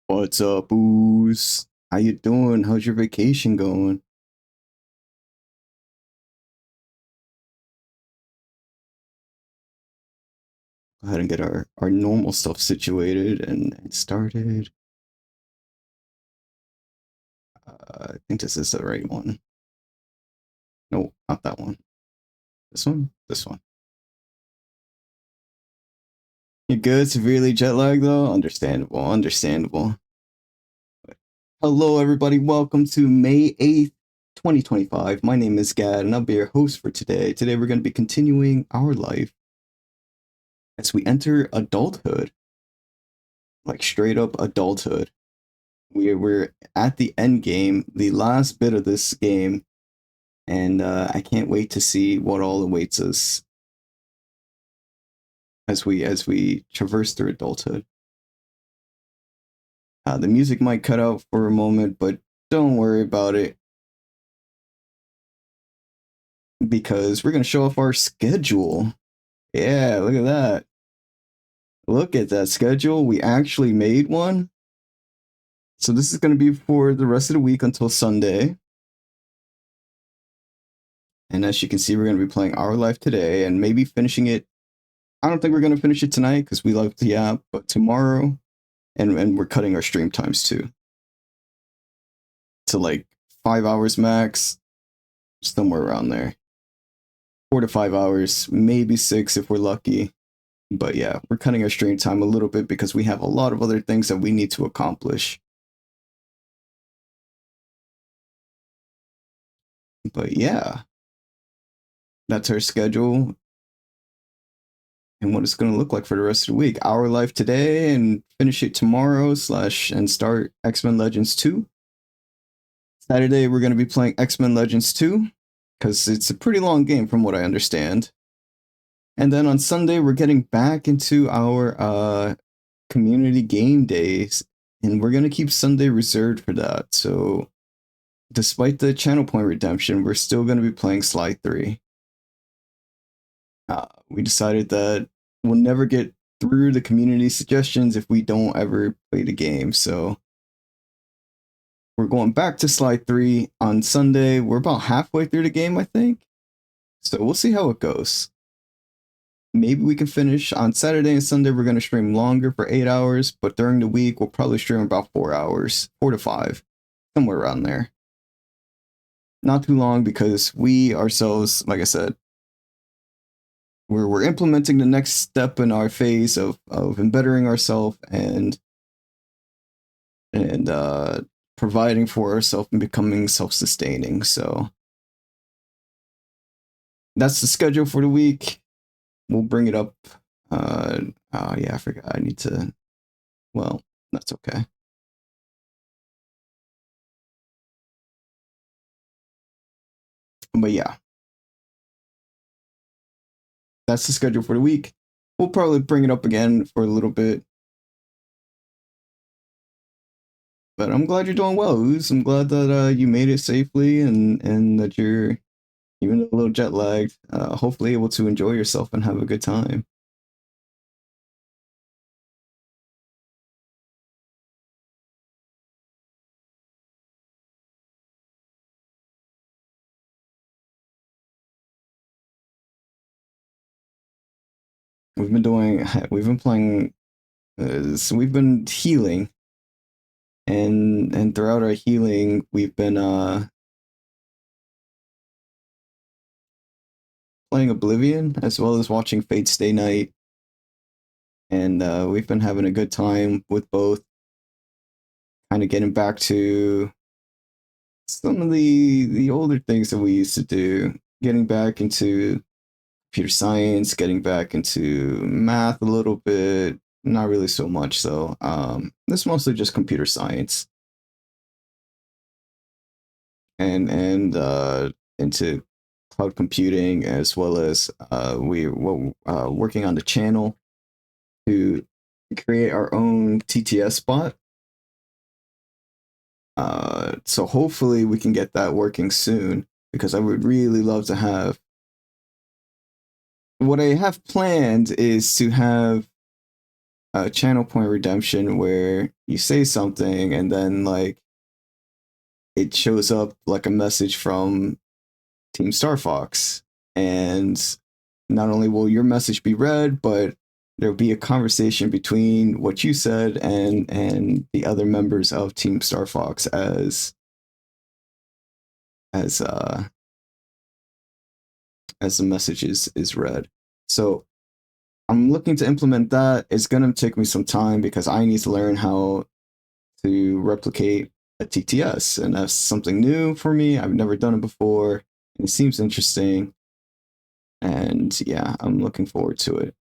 What's up, booze? How you doing? How's your vacation going? Go ahead and get our normal stuff situated and started. I think this is the right one. No, not that one. This one? This one. You good? Severely jet lagged though? Understandable, understandable. Hello, everybody. Welcome to May 8th, 2025. My name is Gad, and I'll be your host for today. Today, we're going to be continuing our life as we enter adulthood. Like, straight up adulthood. We're at the end game, the last bit of this game, and I can't wait to see what all awaits us as we traverse through adulthood. The music might cut out for a moment, but don't worry about it, because we're gonna show off our schedule. Yeah, look at that. Look at that schedule. We actually made one. So this is gonna be for the rest of the week until Sunday. And as you can see, we're going to be playing Our Life today and maybe finishing it. I don't think we're going to finish it tonight because we love the app, but tomorrow, and we're cutting our stream times too to like 5 hours max, somewhere around there. 4 to 5 hours, maybe 6 if we're lucky. But yeah, we're cutting our stream time a little bit because we have a lot of other things that we need to accomplish. But yeah, that's our schedule and what it's going to look like for the rest of the week. Our Life today and finish it tomorrow and start X-Men Legends 2. Saturday, we're going to be playing X-Men Legends 2 because it's a pretty long game from what I understand. And then on Sunday, we're getting back into our community game days, and we're going to keep Sunday reserved for that. So despite the channel point redemption, we're still going to be playing Sly 3. We decided that we'll never get through the community suggestions if we don't ever play the game. So we're going back to Sly 3 on Sunday. We're about halfway through the game, I think. So we'll see how it goes. Maybe we can finish on Saturday and Sunday. We're going to stream longer for 8 hours, but during the week, we'll probably stream about 4 hours, 4 to 5, somewhere around there. Not too long because we ourselves, like I said, we're implementing the next step in our phase of embettering ourselves and providing for ourselves and becoming self-sustaining. So that's the schedule for the week. We'll bring it up. Yeah, I forgot. I need to. Well, that's okay. But yeah, that's the schedule for the week. We'll probably bring it up again for a little bit. But I'm glad you're doing well, Ooze. I'm glad that you made it safely and that you're, even a little jet lagged, hopefully able to enjoy yourself and have a good time. We've been playing, so we've been healing, and throughout our healing, we've been playing Oblivion as well as watching Fate Stay Night, and we've been having a good time with both. Kind of getting back to some of the older things that we used to do, getting back into computer science, getting back into math a little bit, not really so much. So it's mostly just computer science and into cloud computing, as well as we're working on the channel to create our own TTS bot. So hopefully we can get that working soon, because I would really love to have. What I have planned is to have a channel point redemption where you say something and then like it shows up like a message from Team Star Fox, and not only will your message be read, but there'll be a conversation between what you said and the other members of Team Star Fox as as the message is read. So I'm looking to implement that. It's gonna take me some time because I need to learn how to replicate a TTS, and that's something new for me. I've never done it before, and it seems interesting. And yeah, I'm looking forward to it.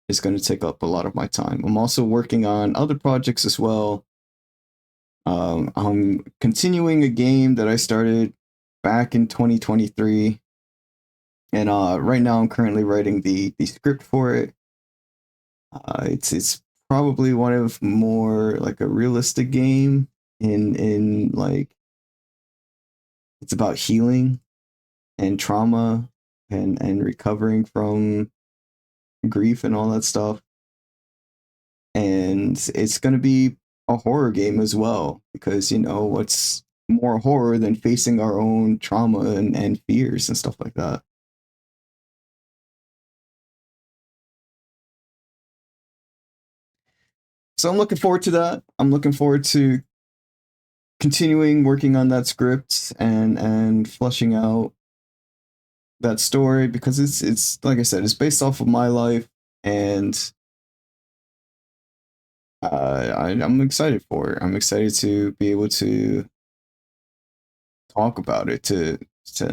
It's going to take up a lot of my time. I'm also working on other projects as well. I'm continuing a game that I started back in 2023, and right now I'm currently writing the script for it. It's probably one of more like a realistic game in like it's about healing and trauma and recovering from grief and all that stuff. And it's going to be a horror game as well, because you know what's more horror than facing our own trauma and fears and stuff like that. So I'm looking forward to that. I'm looking forward to continuing working on that script and fleshing out that story, because it's like I said, it's based off of my life, and I'm excited for it. I'm excited to be able to talk about it, to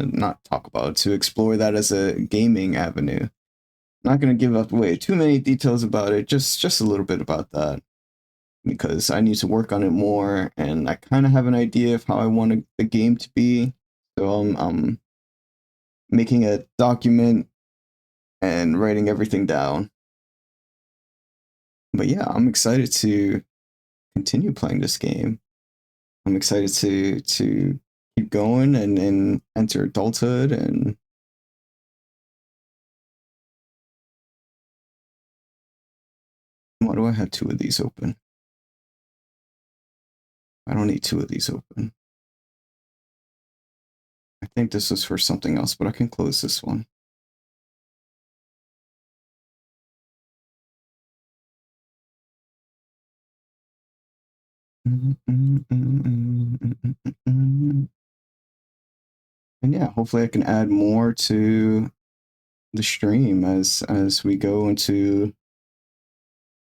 not talk about it, to explore that as a gaming avenue. I'm not going to give up away too many details about it, just a little bit about that, because I need to work on it more, and I kind of have an idea of how I want the game to be. So I'm making a document and writing everything down. But yeah, I'm excited to continue playing this game. I'm excited to keep going and enter adulthood. And why do I have two of these open? I don't need two of these open. I think this was for something else, but I can close this one. And yeah, hopefully I can add more to the stream as we go into.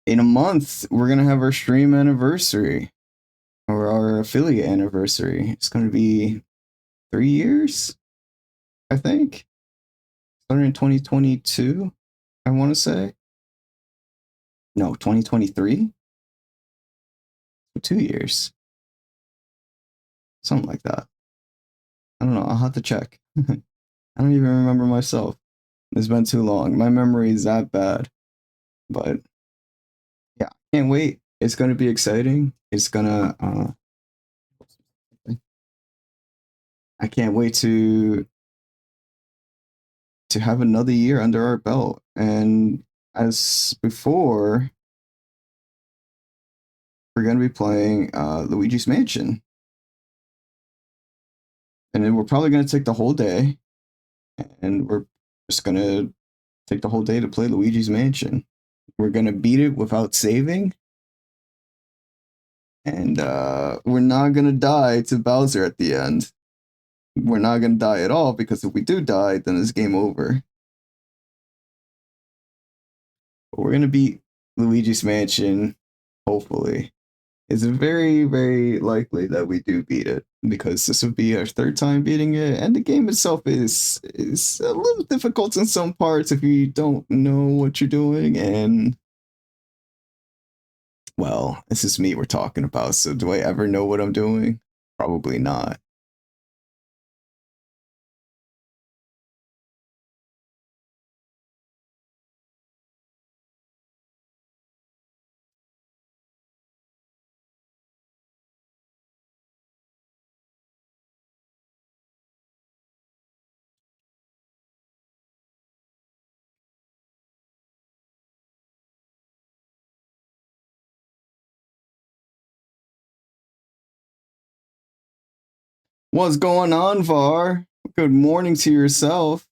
In a month, we're gonna have our stream anniversary, or our affiliate anniversary. It's gonna be 3 years, I think. Started in 2022, I want to say. No, 2023. 2 years, something like that. I don't know. I'll have to check. I don't even remember myself. It's been too long. My memory is that bad. But yeah, can't wait. It's gonna be exciting. It's gonna. I can't wait to have another year under our belt. And as before, we're gonna be playing Luigi's Mansion, and then we're probably gonna take the whole day, and we're just gonna take the whole day to play Luigi's Mansion. We're gonna beat it without saving, and we're not gonna die to Bowser at the end. We're not gonna die at all, because if we do die, then it's game over. But we're gonna beat Luigi's Mansion, hopefully. It's very, very likely that we do beat it, because this would be our third time beating it, and the game itself is a little difficult in some parts if you don't know what you're doing. And well, this is me we're talking about, so do I ever know what I'm doing? Probably not. What's going on, Var? Good morning to yourself.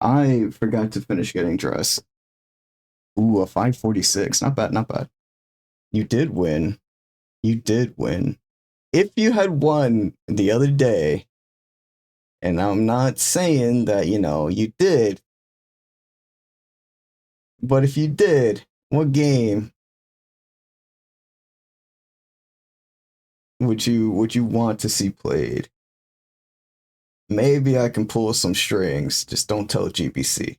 I forgot to finish getting dressed. Ooh, a 546. Not bad, not bad. You did win. You did win. If you had won the other day, and I'm not saying that, you did, but if you did, what game would you want to see played? Maybe I can pull some strings. Just don't tell GBC.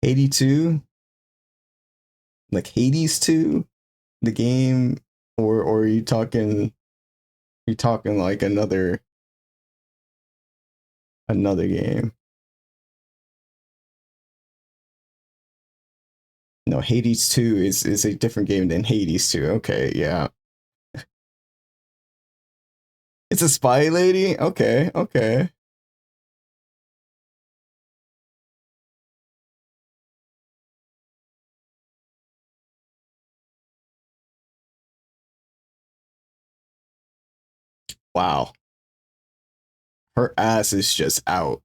82? Like Hades 2? The game? Or are you talking like another game? No, Hades 2 is a different game than Hades 2. Okay, yeah. It's a spy lady? Okay, okay. Wow. Her ass is just out.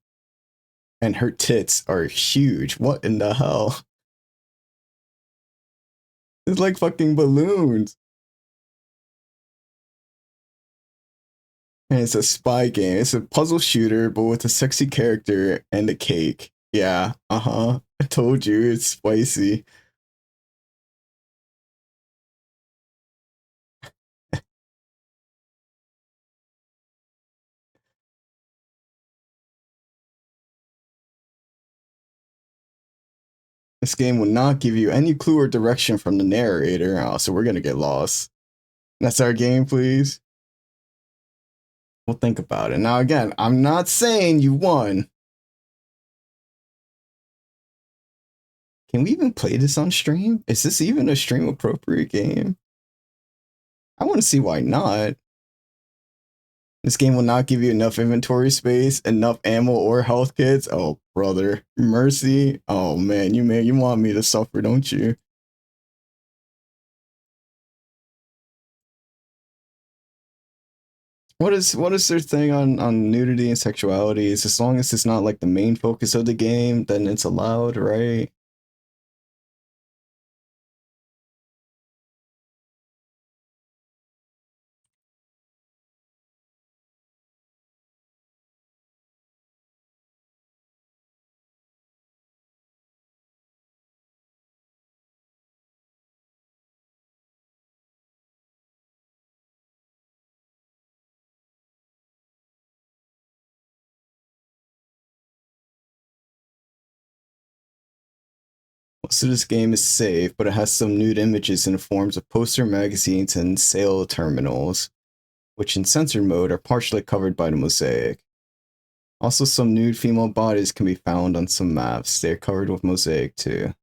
And her tits are huge. What in the hell? It's like fucking balloons. And it's a spy game. It's a puzzle shooter, but with a sexy character and a cake. Yeah, uh-huh. I told you it's spicy. This game will not give you any clue or direction from the narrator. Oh, so we're gonna get lost. That's our game, please. We'll think about it. Now, again, I'm not saying you won. Can we even play this on stream? Is this even a stream appropriate game? I want to see why not. This game will not give you enough inventory space, enough ammo or health kits. Oh, brother, mercy. Oh man, you want me to suffer, don't you? What is their thing on nudity and sexuality? Is as long as it's not like the main focus of the game, then it's allowed, right? So this game is safe, but it has some nude images in the forms of poster magazines and sale terminals, which in censored mode are partially covered by the mosaic. Also, some nude female bodies can be found on some maps. They're covered with mosaic too.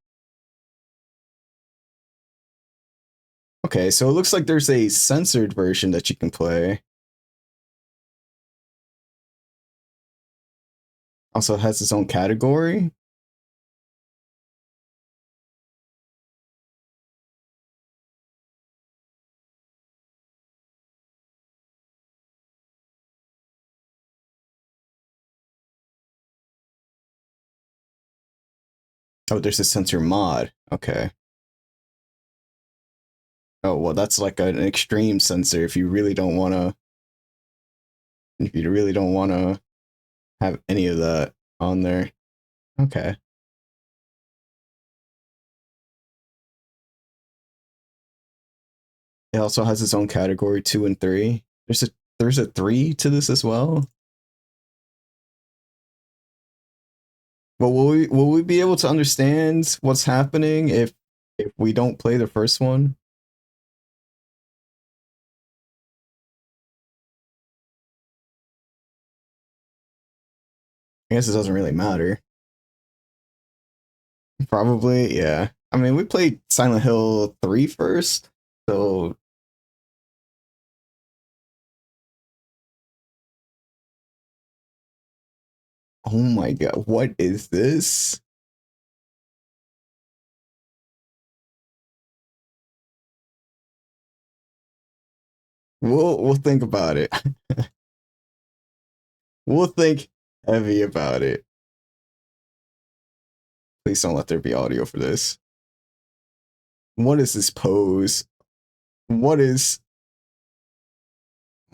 Okay, so it looks like there's a censored version that you can play. Also, it has its own category. Oh, there's a censor mod. Okay. Oh, well, that's like an extreme censor if you really don't want to, have any of that on there. Okay. It also has its own category 2 and 3. There's a 3 to this as well. But will we be able to understand what's happening if we don't play the first one? I guess it doesn't really matter. Probably, yeah. I mean, we played Silent Hill 3 first, so oh my god, what is this? We'll think about it. We'll think heavy about it. Please don't let there be audio for this. What is this pose? What is?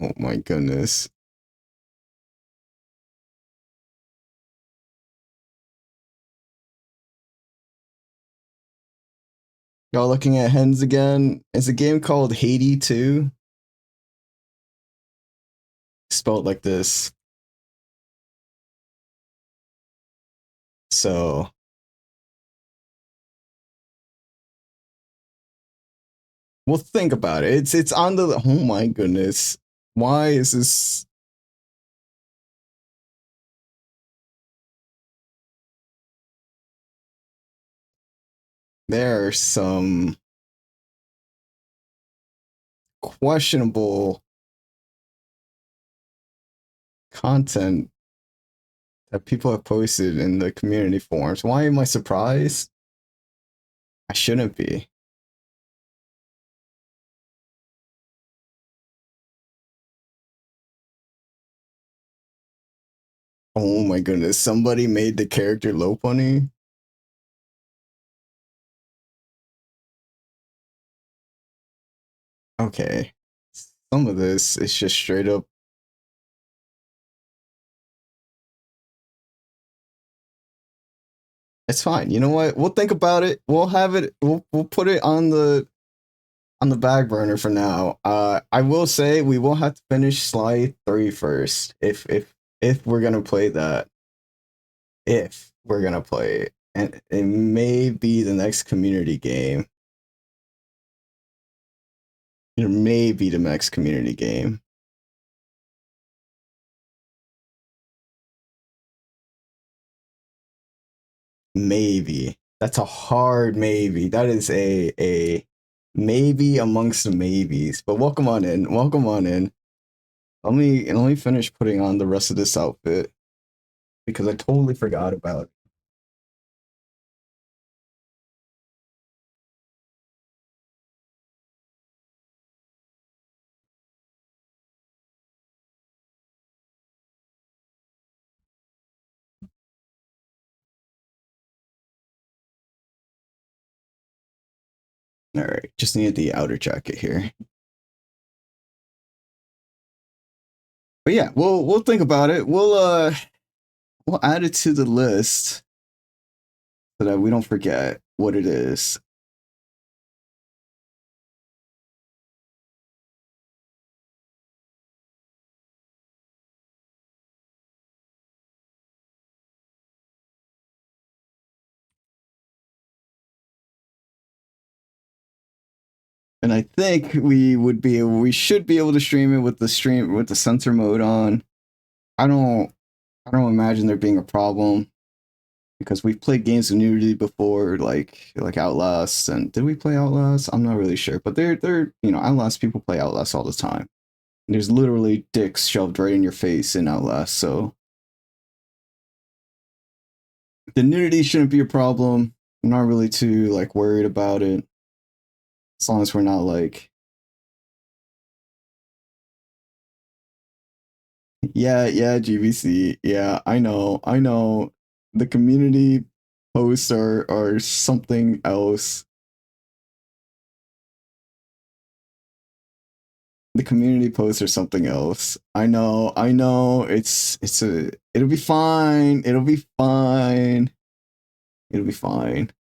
Oh my goodness. Y'all looking at hens again? It's a game called Haiti 2. Spelled like this. So we'll think about it. It's on the. Oh my goodness. Why is this? There are some questionable content that people have posted in the community forums. Why am I surprised? I shouldn't be. Oh my goodness. Somebody made the character low punny. Okay. Some of this is just straight up. It's fine. You know what? We'll think about it. We'll have it. We'll put it on the back burner for now. I will say we will have to finish slide 3 first if we're gonna play that. If we're gonna play it, and it may be the next community game. It may be the next community game. Maybe. That's a hard maybe. That is a maybe amongst the maybes. But welcome on in. Welcome on in. Let me finish putting on the rest of this outfit because I totally forgot about it. All right, just needed the outer jacket here. But yeah, we'll think about it. We'll add it to the list so that we don't forget what it is. And I think we should be able to stream it with the sensor mode on. I don't I don't imagine there being a problem because we've played games of nudity before, like Outlast. And did we play Outlast? I'm not really sure, but they're Outlast, people play Outlast all the time. There's literally dicks shoved right in your face in Outlast, so the nudity shouldn't be a problem. I'm not really too worried about it as long as we're not yeah, GBC. Yeah, I know. The community posts are something else. The community posts are something else. I know. It'll be fine. It'll be fine. It'll be fine.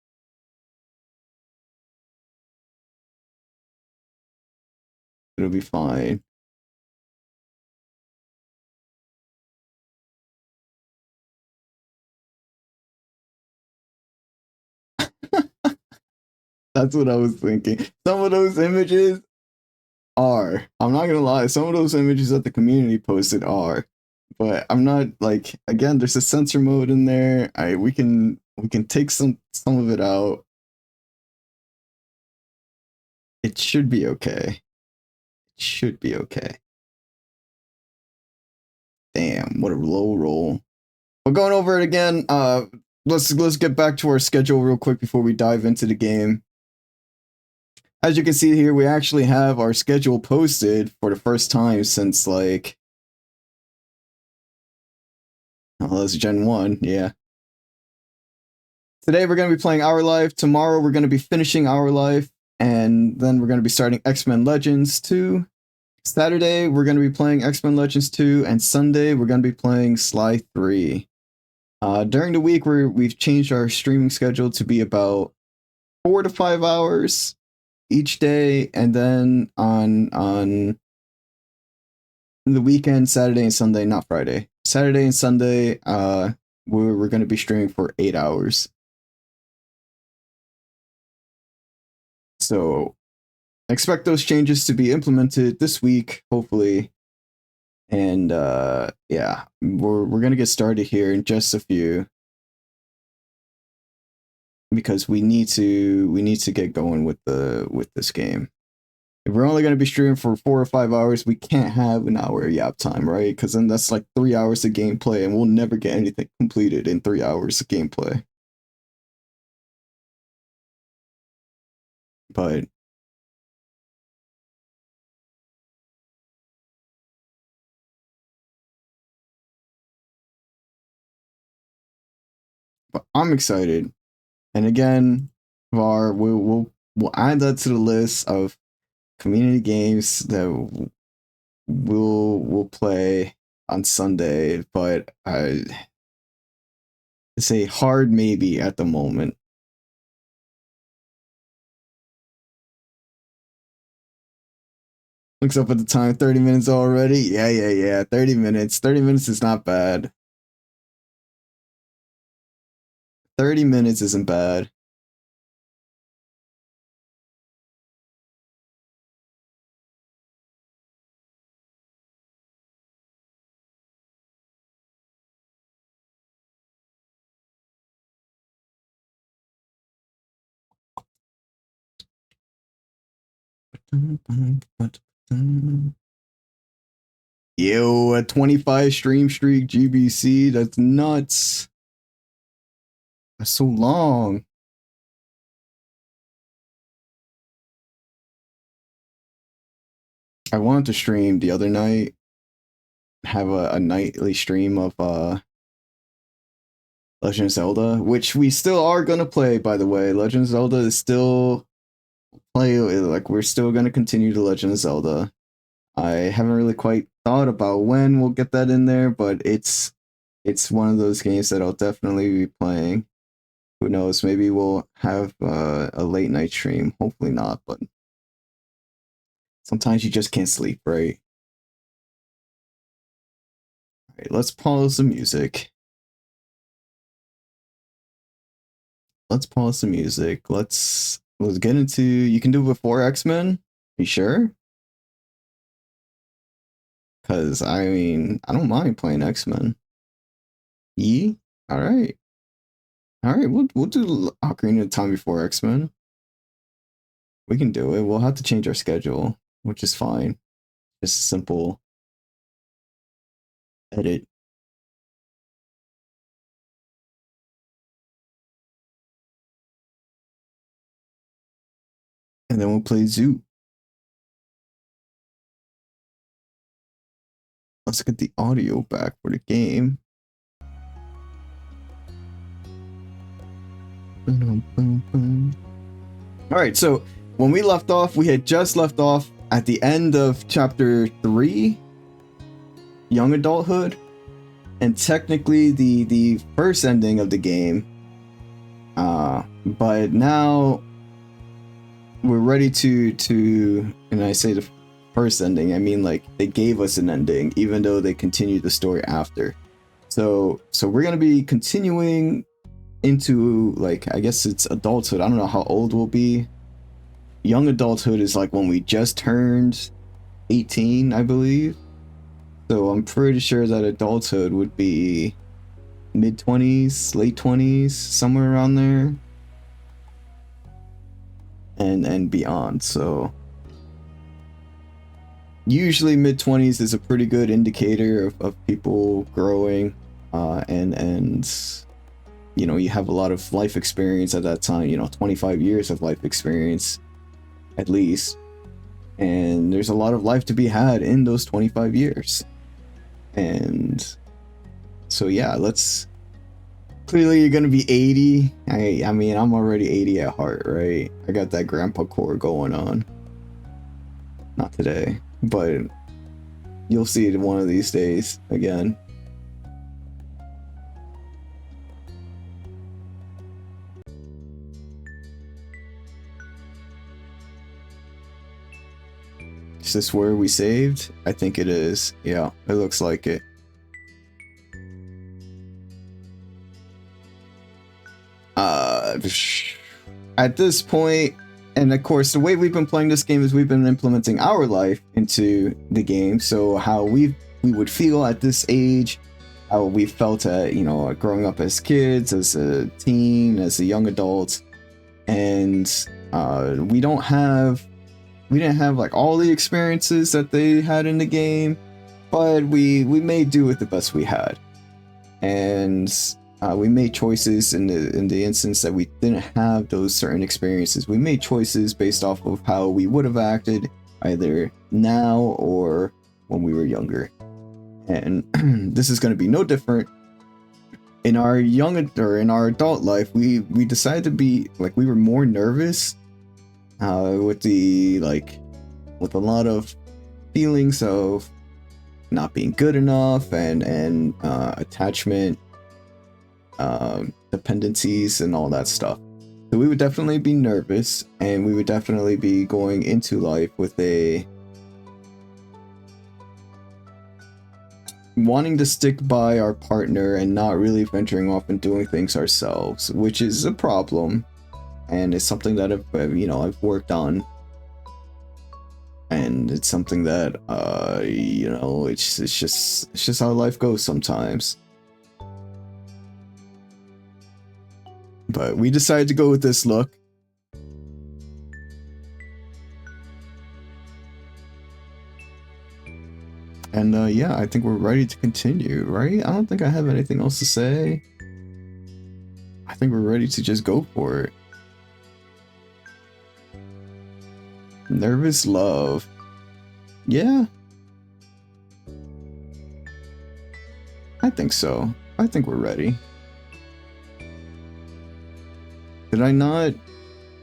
It'll be fine. That's what I was thinking. Some of those images are. I'm not gonna lie. Some of those images that the community posted are, but I'm not again. There's a censor mode in there. We can take some of it out. It should be okay. It should be okay. Damn, what a low roll. We're going over it again. Let's get back to our schedule real quick before we dive into the game. As you can see here, we actually have our schedule posted for the first time since like, oh, that's Gen 1, yeah. Today we're going to be playing Our Life, tomorrow we're going to be finishing Our Life, and then we're going to be starting X-Men Legends 2. Saturday we're going to be playing X-Men Legends 2, and Sunday we're going to be playing Sly 3. During the week we've changed our streaming schedule to be about 4 to 5 hours each day, and then on the weekend, Saturday and Sunday, not Friday, Saturday and Sunday, we're going to be streaming for 8 hours. So expect those changes to be implemented this week, hopefully. And yeah, we're gonna get started here in just a few, because we need to get going with this game. If we're only gonna be streaming for 4 or 5 hours, we can't have an hour yap time, right? Because then that's like 3 hours of gameplay, and we'll never get anything completed in 3 hours of gameplay. But I'm excited. And again, VAR, we'll add that to the list of community games that we'll play on Sunday, but it's a hard maybe at the moment. Looks up at the time, 30 minutes already. Yeah. 30 minutes. 30 minutes is not bad. 30 minutes isn't bad. Yo, a 25 stream streak GBC. That's nuts. That's so long. I wanted to stream the other night, have a nightly stream of Legend of Zelda, which we still are gonna play, by the way. Legend of Zelda is still like we're still gonna continue the Legend of Zelda. I haven't really quite thought about when we'll get that in there, but it's one of those games that I'll definitely be playing. Who knows? Maybe we'll have a late night stream. Hopefully not, but sometimes you just can't sleep, right? All right, let's pause the music. Let's get into. You can do it before X-Men. You sure? Because I mean, I don't mind playing X-Men. All right. We'll do Ocarina of Time before X-Men. We can do it. We'll have to change our schedule, which is fine. Just a simple edit. And then we'll play Zoo. Let's get the audio back for the game. Alright, so when we left off, we had just left off at the end of chapter 3, Young Adulthood, and technically the first ending of the game. But now we're ready to and I say the first ending, I mean like they gave us an ending, even though they continued the story after. So we're gonna be continuing into, like, I guess it's adulthood. I don't know how old we'll be. Young adulthood is like when we just turned 18, I believe. So I'm pretty sure that adulthood would be mid-20s, late 20s, somewhere around there. And beyond. So usually mid-20s is a pretty good indicator of people growing, and you know, you have a lot of life experience at that time, you know, 25 years of life experience. at least. And there's a lot of life to be had in those 25 years. And so yeah, let's clearly you're gonna be 80. I mean, I'm already 80 at heart, right? I got that grandpa core going on. Not today, but you'll see it one of these days again. Is this where we saved? I think it is. Yeah, it looks like it. At this point, and of course, the way we've been playing this game is we've been implementing our life into the game. So how we would feel at this age, how we felt at, you know, growing up as kids, as a teen, as a young adult, and we didn't have like all the experiences that they had in the game, but we made do with the best we had, and we made choices in the instance that we didn't have those certain experiences. We made choices based off of how we would have acted either now or when we were younger, and this is going to be no different. In our in our adult life, we decided to be like, we were more nervous with a lot of feelings of not being good enough and attachment dependencies and all that stuff. So we would definitely be nervous, and we would definitely be going into life with a wanting to stick by our partner and not really venturing off and doing things ourselves, which is a problem, and it's something that I've worked on, and it's something that it's just how life goes sometimes. But we decided to go with this look. And yeah, I think we're ready to continue, right? I don't think I have anything else to say. I think we're ready to just go for it. Nervous love. Yeah. I think so. I think we're ready. Did I not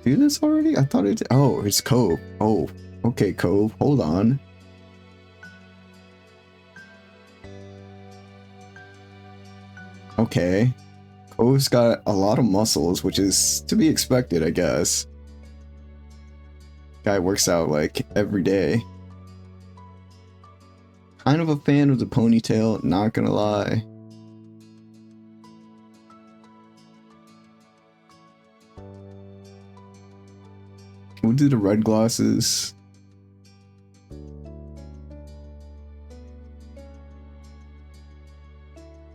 do this already? I thought it did. Oh, it's Cove. Oh, okay, Cove. Hold on. Okay. Cove's got a lot of muscles, which is to be expected, I guess. Guy works out like every day. Kind of a fan of the ponytail, not gonna lie. We'll do the red glasses.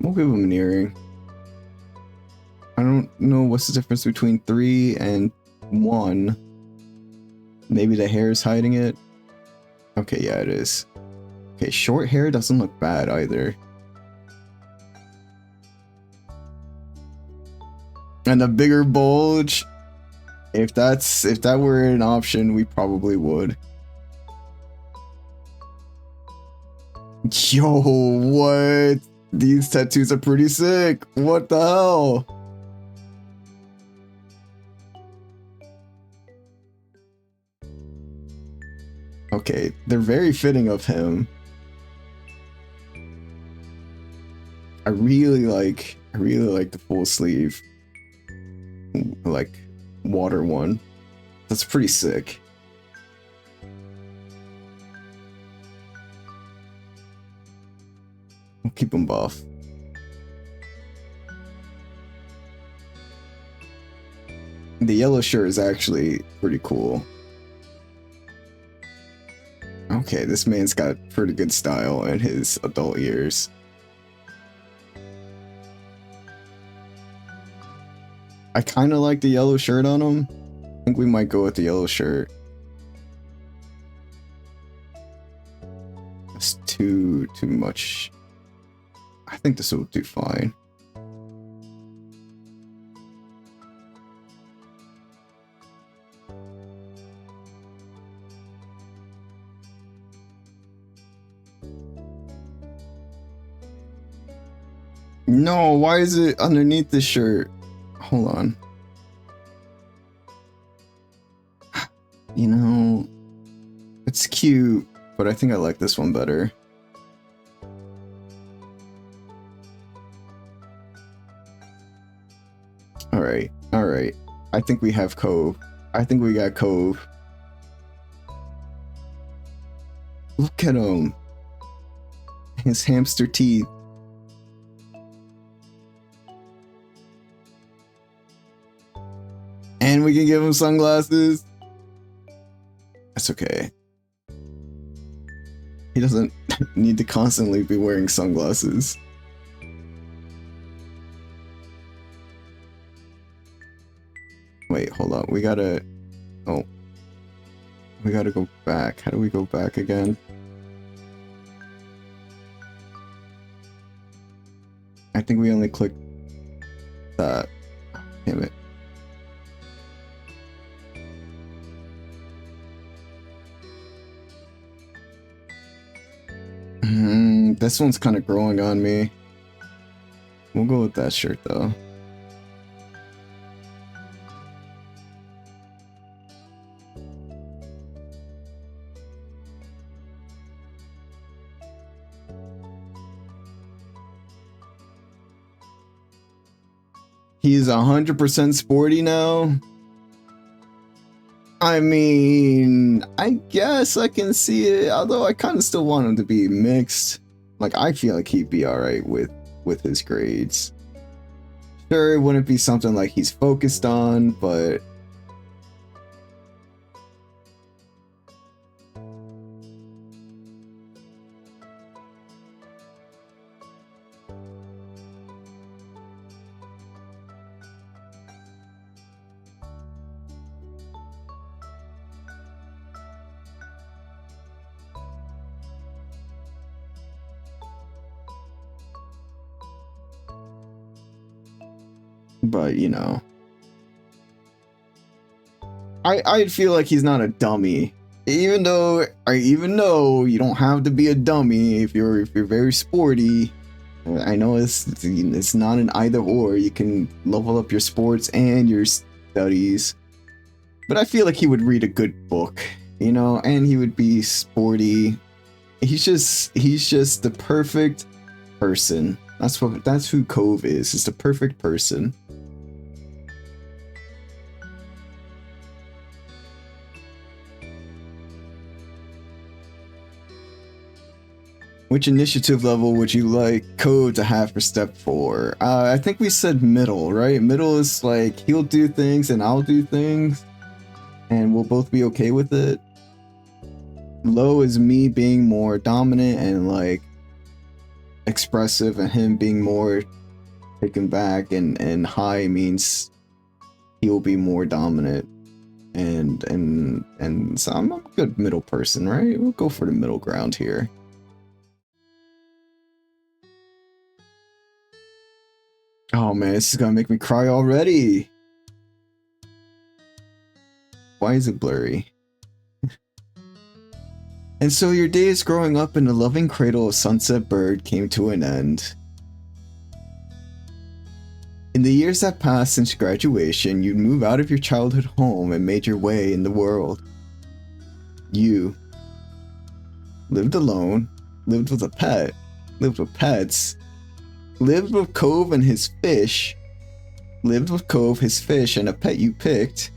We'll give him an earring. I don't know what's the difference between 3 and 1. Maybe the hair is hiding it. Okay, yeah, it is. Okay, short hair doesn't look bad either. And a bigger bulge. If that were an option, we probably would. Yo, what? These tattoos are pretty sick. What the hell? Okay, they're very fitting of him. I really like the full sleeve, like, water one. That's pretty sick. We'll keep him buff. The yellow shirt is actually pretty cool. Okay, this man's got pretty good style in his adult years. I kind of like the yellow shirt on him. I think we might go with the yellow shirt. It's too much. I think this will do fine. No, why is it underneath the shirt? Hold on. You know, it's cute, but I think I like this one better. Alright, alright. I think we have Cove. I think we got Cove. Look at him. His hamster teeth. And we can give him sunglasses. That's okay. He doesn't need to constantly be wearing sunglasses. Wait, hold on. We gotta... Oh. We gotta go back. How do we go back again? I think we only clicked that. Damn it. This one's kind of growing on me. We'll go with that shirt though. He's 100% sporty now. I mean, I guess I can see it, although I kind of still want him to be mixed. Like, I feel like he'd be alright with his grades. Sure, it wouldn't be something like he's focused on, but... But, you know, I feel like he's not a dummy. Even though you don't have to be a dummy if you're very sporty. I know it's not an either or. You can level up your sports and your studies. But I feel like he would read a good book, you know, and he would be sporty. He's just the perfect person. That's who Cove is. He's the perfect person. Which initiative level would you like Code to have for step 4? I think we said middle, right? Middle is like, he'll do things and I'll do things. And we'll both be okay with it. Low is me being more dominant and like expressive, and him being more taken back, and high means he'll be more dominant. And so I'm a good middle person, right? We'll go for the middle ground here. Oh man, this is gonna make me cry already. Why is it blurry? And so your days growing up in the loving cradle of Sunset Bird came to an end. In the years that passed since graduation, you'd move out of your childhood home and made your way in the world. You lived alone, lived with a pet, lived with pets, lived with Cove and his fish, lived with Cove, his fish, and a pet you picked.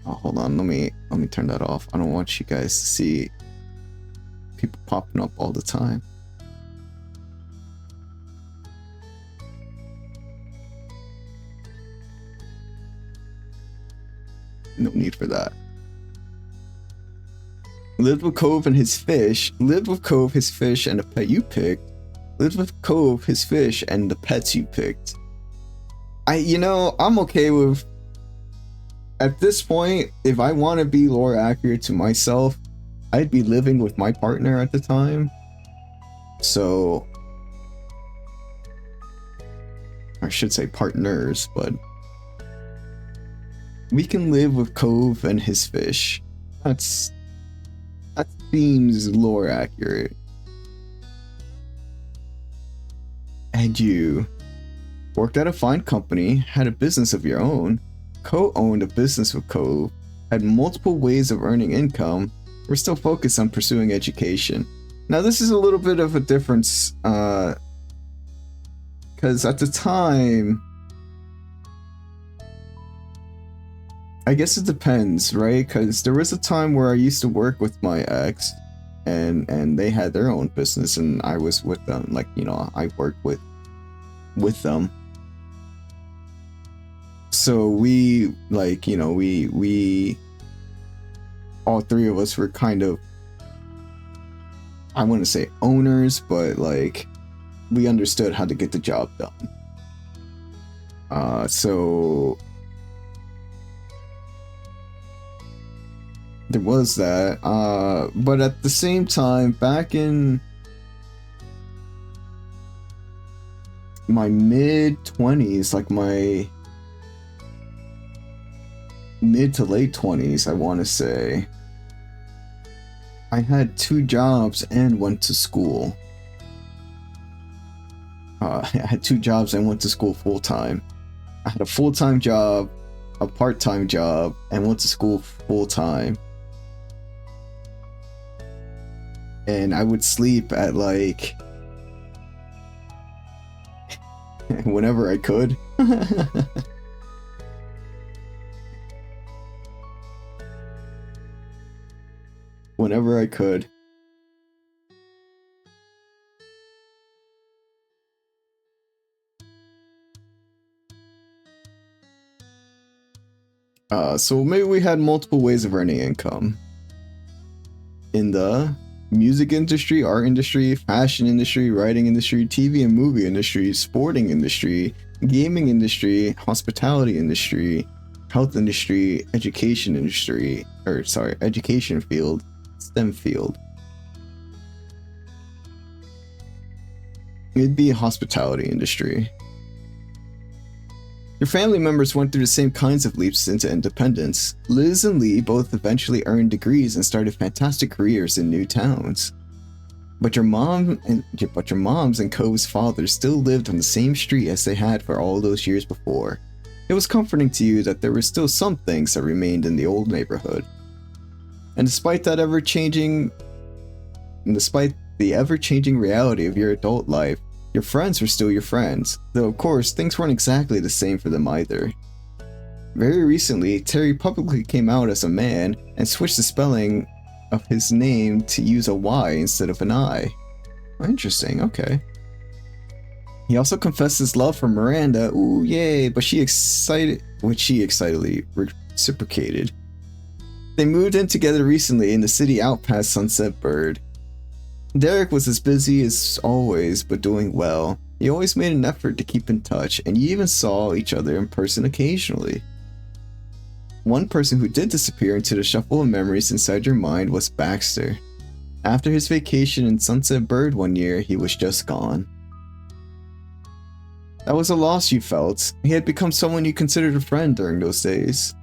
Oh, hold on, let me turn that off. I don't want you guys to see people popping up all the time. No need for that. Lived with Cove and his fish, lived with Cove, his fish, and a pet you picked, lived with Cove, his fish, and the pets you picked. I'm okay with, at this point, if I want to be lore accurate to myself, I'd be living with my partner at the time. So, I should say partners, but we can live with Cove and his fish. That seems lore accurate. And you Worked at a fine company, had a business of your own, co-owned a business with Cove, had multiple ways of earning income, were still focused on pursuing education. Now this is a little bit of a difference, because at the time, I guess it depends, right? Because there was a time where I used to work with my ex, and they had their own business, and I was with them. Like, you know, I worked with them. So we, like, you know, we all three of us were kind of, I wouldn't say owners, but like we understood how to get the job done. So there was that. But at the same time, back in my mid-20s, like my mid to late 20s, I want to say, I had 2 jobs and went to school. I had 2 jobs and went to school full-time. I had a full-time job, a part-time job, and went to school full-time. And I would sleep at like whenever I could. Whenever I could. So maybe we had multiple ways of earning income. In the music industry, art industry, fashion industry, writing industry, TV and movie industry, sporting industry, gaming industry, hospitality industry, health industry, education industry, education field, STEM field. It'd be a hospitality industry. Your family members went through the same kinds of leaps into independence. Liz and Lee both eventually earned degrees and started fantastic careers in new towns. But your moms and Cove's father still lived on the same street as they had for all those years before. It was comforting to you that there were still some things that remained in the old neighborhood. And despite the ever-changing reality of your adult life, your friends were still your friends, though of course things weren't exactly the same for them either. Very recently, Terry publicly came out as a man and switched the spelling of his name to use a Y instead of an I. Interesting, okay. He also confessed his love for Miranda, ooh yay, but she excitedly reciprocated. They moved in together recently in the city out past Sunset Bird. Derek was as busy as always, but doing well. He always made an effort to keep in touch, and you even saw each other in person occasionally. One person who did disappear into the shuffle of memories inside your mind was Baxter. After his vacation in Sunset Bird one year, he was just gone. That was a loss you felt. He had become someone you considered a friend during those days.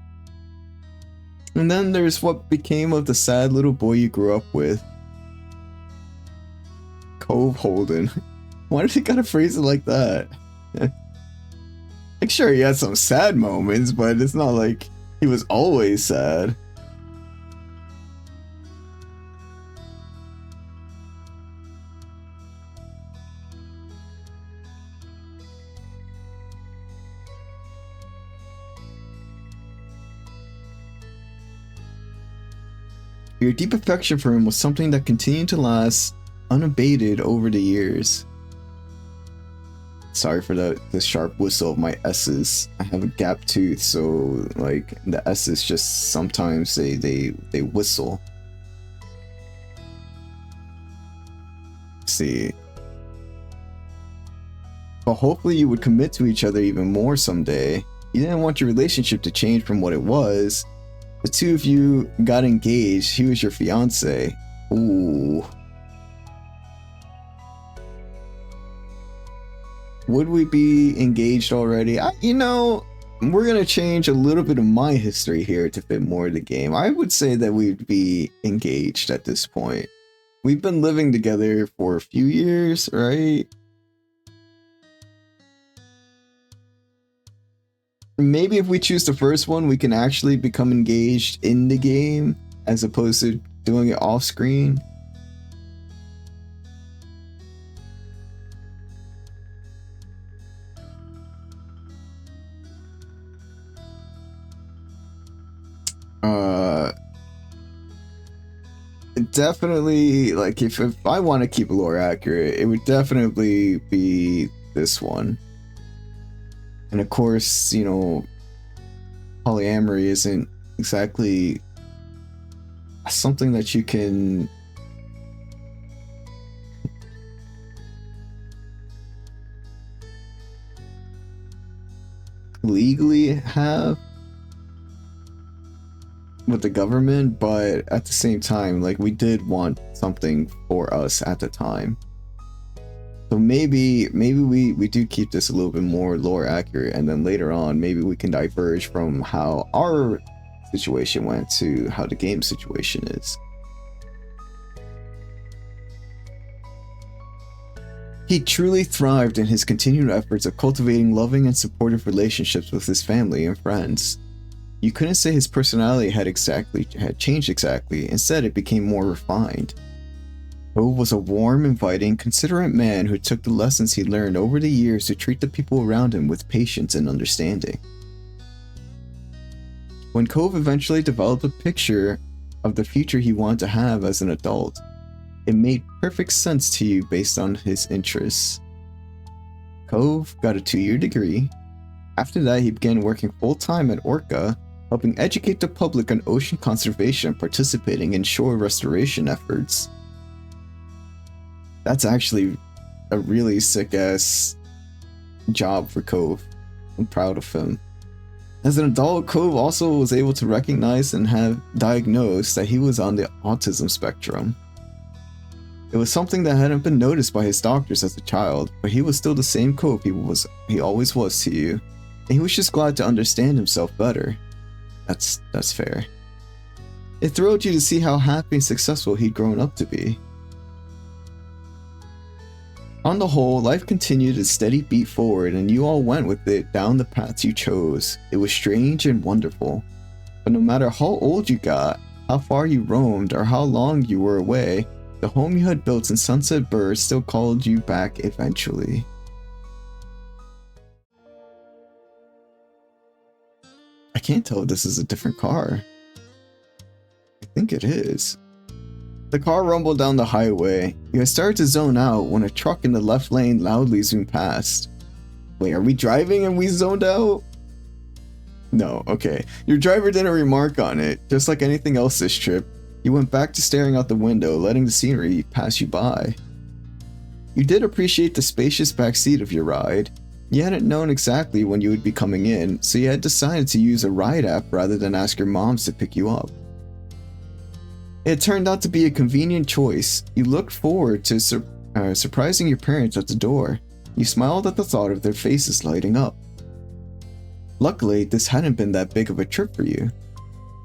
And then there's what became of the sad little boy you grew up with. Cove Holden. Why did he gotta phrase it like that? Like, sure, he had some sad moments, but it's not like he was always sad. Your deep affection for him was something that continued to last unabated over the years. Sorry for the sharp whistle of my S's. I have a gap tooth, so like the S's just sometimes they whistle. Let's see. But hopefully you would commit to each other even more someday. You didn't want your relationship to change from what it was. The two of you got engaged. He was your fiance. Ooh. Would we be engaged already? You know, we're going to change a little bit of my history here to fit more of the game. I would say that we'd be engaged at this point. We've been living together for a few years, right? Maybe if we choose the first one, we can actually become engaged in the game as opposed to doing it off screen. Definitely, like, if I want to keep lore accurate, it would definitely be this one. And of course, you know, polyamory isn't exactly something that you can legally have with the government, but at the same time, like, we did want something for us at the time. So maybe we do keep this a little bit more lore accurate, and then later on maybe we can diverge from how our situation went to how the game situation is. He truly thrived in his continued efforts of cultivating loving and supportive relationships with his family and friends. You couldn't say his personality had changed exactly, instead it became more refined. Cove was a warm, inviting, considerate man who took the lessons he learned over the years to treat the people around him with patience and understanding. When Cove eventually developed a picture of the future he wanted to have as an adult, it made perfect sense to you based on his interests. Cove got a 2-year degree. After that, he began working full-time at Orca, helping educate the public on ocean conservation and participating in shore restoration efforts. That's actually a really sick-ass job for Cove. I'm proud of him. As an adult, Cove also was able to recognize and have diagnosed that he was on the autism spectrum. It was something that hadn't been noticed by his doctors as a child, but he was still the same Cove he always was to you, and he was just glad to understand himself better. That's fair. It thrilled you to see how happy and successful he'd grown up to be. On the whole, life continued a steady beat forward, and you all went with it down the paths you chose. It was strange and wonderful. But no matter how old you got, how far you roamed, or how long you were away, the home you had built in Sunset Burr still called you back eventually. I can't tell if this is a different car. I think it is. The car rumbled down the highway. You had started to zone out when a truck in the left lane loudly zoomed past. Wait, are we driving and we zoned out? No, okay. Your driver didn't remark on it. Just like anything else this trip, you went back to staring out the window, letting the scenery pass you by. You did appreciate the spacious backseat of your ride. You hadn't known exactly when you would be coming in, so you had decided to use a ride app rather than ask your moms to pick you up. It turned out to be a convenient choice. You looked forward to surprising your parents at the door. You smiled at the thought of their faces lighting up. Luckily, this hadn't been that big of a trip for you.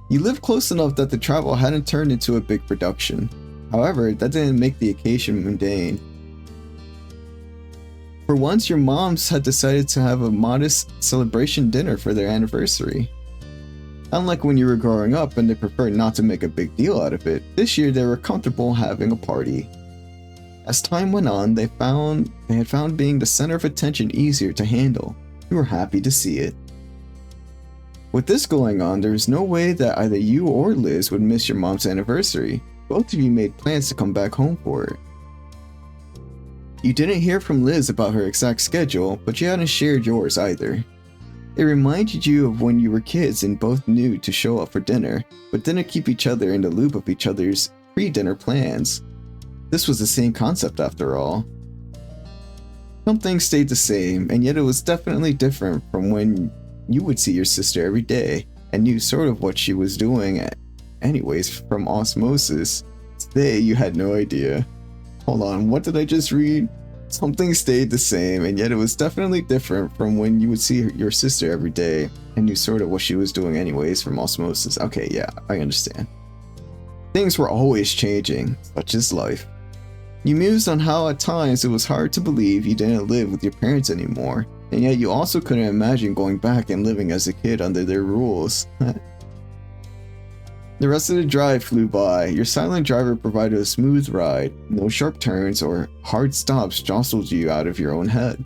You lived close enough that the travel hadn't turned into a big production. However, that didn't make the occasion mundane. For once, your moms had decided to have a modest celebration dinner for their anniversary. Unlike when you were growing up and they preferred not to make a big deal out of it, this year they were comfortable having a party. As time went on, they had found being the center of attention easier to handle. You were happy to see it. With this going on, there was no way that either you or Liz would miss your mom's anniversary. Both of you made plans to come back home for it. You didn't hear from Liz about her exact schedule, but you hadn't shared yours either. It reminded you of when you were kids and both knew to show up for dinner, but didn't keep each other in the loop of each other's pre-dinner plans. This was the same concept after all. Some things stayed the same, and yet it was definitely different from when you would see your sister every day and knew sort of what she was doing anyways from osmosis. Today you had no idea. Hold on, what did I just read? Something stayed the same, and yet it was definitely different from when you would see your sister every day and knew sort of what she was doing anyways from osmosis. Okay, yeah, I understand. Things were always changing, such is life. You mused on how at times it was hard to believe you didn't live with your parents anymore, and yet you also couldn't imagine going back and living as a kid under their rules. The rest of the drive flew by. Your silent driver provided a smooth ride. No sharp turns or hard stops jostled you out of your own head.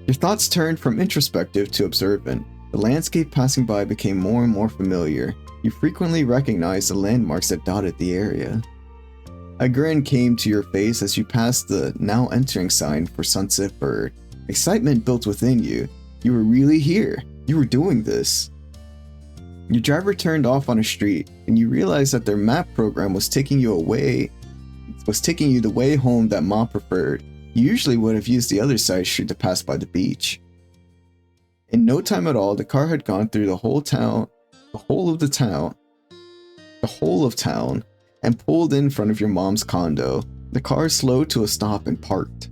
Your thoughts turned from introspective to observant. The landscape passing by became more and more familiar. You frequently recognized the landmarks that dotted the area. A grin came to your face as you passed the now entering sign for Sunset Bird. Excitement built within you. You were really here. You were doing this. Your driver turned off on a street, and you realized that their map program was taking you the way home that Mom preferred. You usually would have used the other side street to pass by the beach. In no time at all, the car had gone through the whole of town, and pulled in front of your mom's condo. The car slowed to a stop and parked.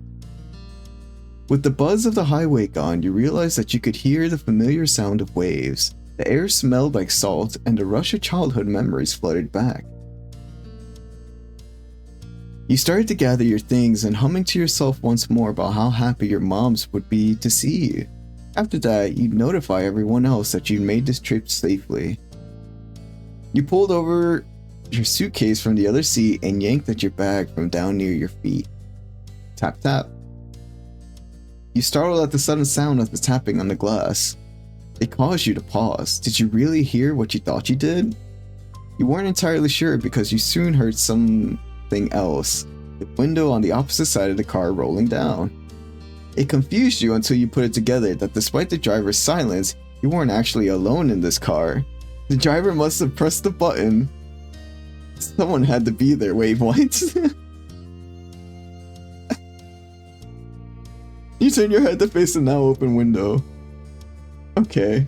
With the buzz of the highway gone, you realized that you could hear the familiar sound of waves. The air smelled like salt, and a rush of childhood memories flooded back. You started to gather your things and humming to yourself once more about how happy your moms would be to see you. After that, you'd notify everyone else that you'd made this trip safely. You pulled over your suitcase from the other seat and yanked at your bag from down near your feet. Tap tap. You startled at the sudden sound of the tapping on the glass. It caused you to pause. Did you really hear what you thought you did? You weren't entirely sure because you soon heard something else. The window on the opposite side of the car rolling down. It confused you until you put it together that despite the driver's silence, you weren't actually alone in this car. The driver must have pressed the button. Someone had to be there. Wait, what? You turn your head to face the now open window. Okay.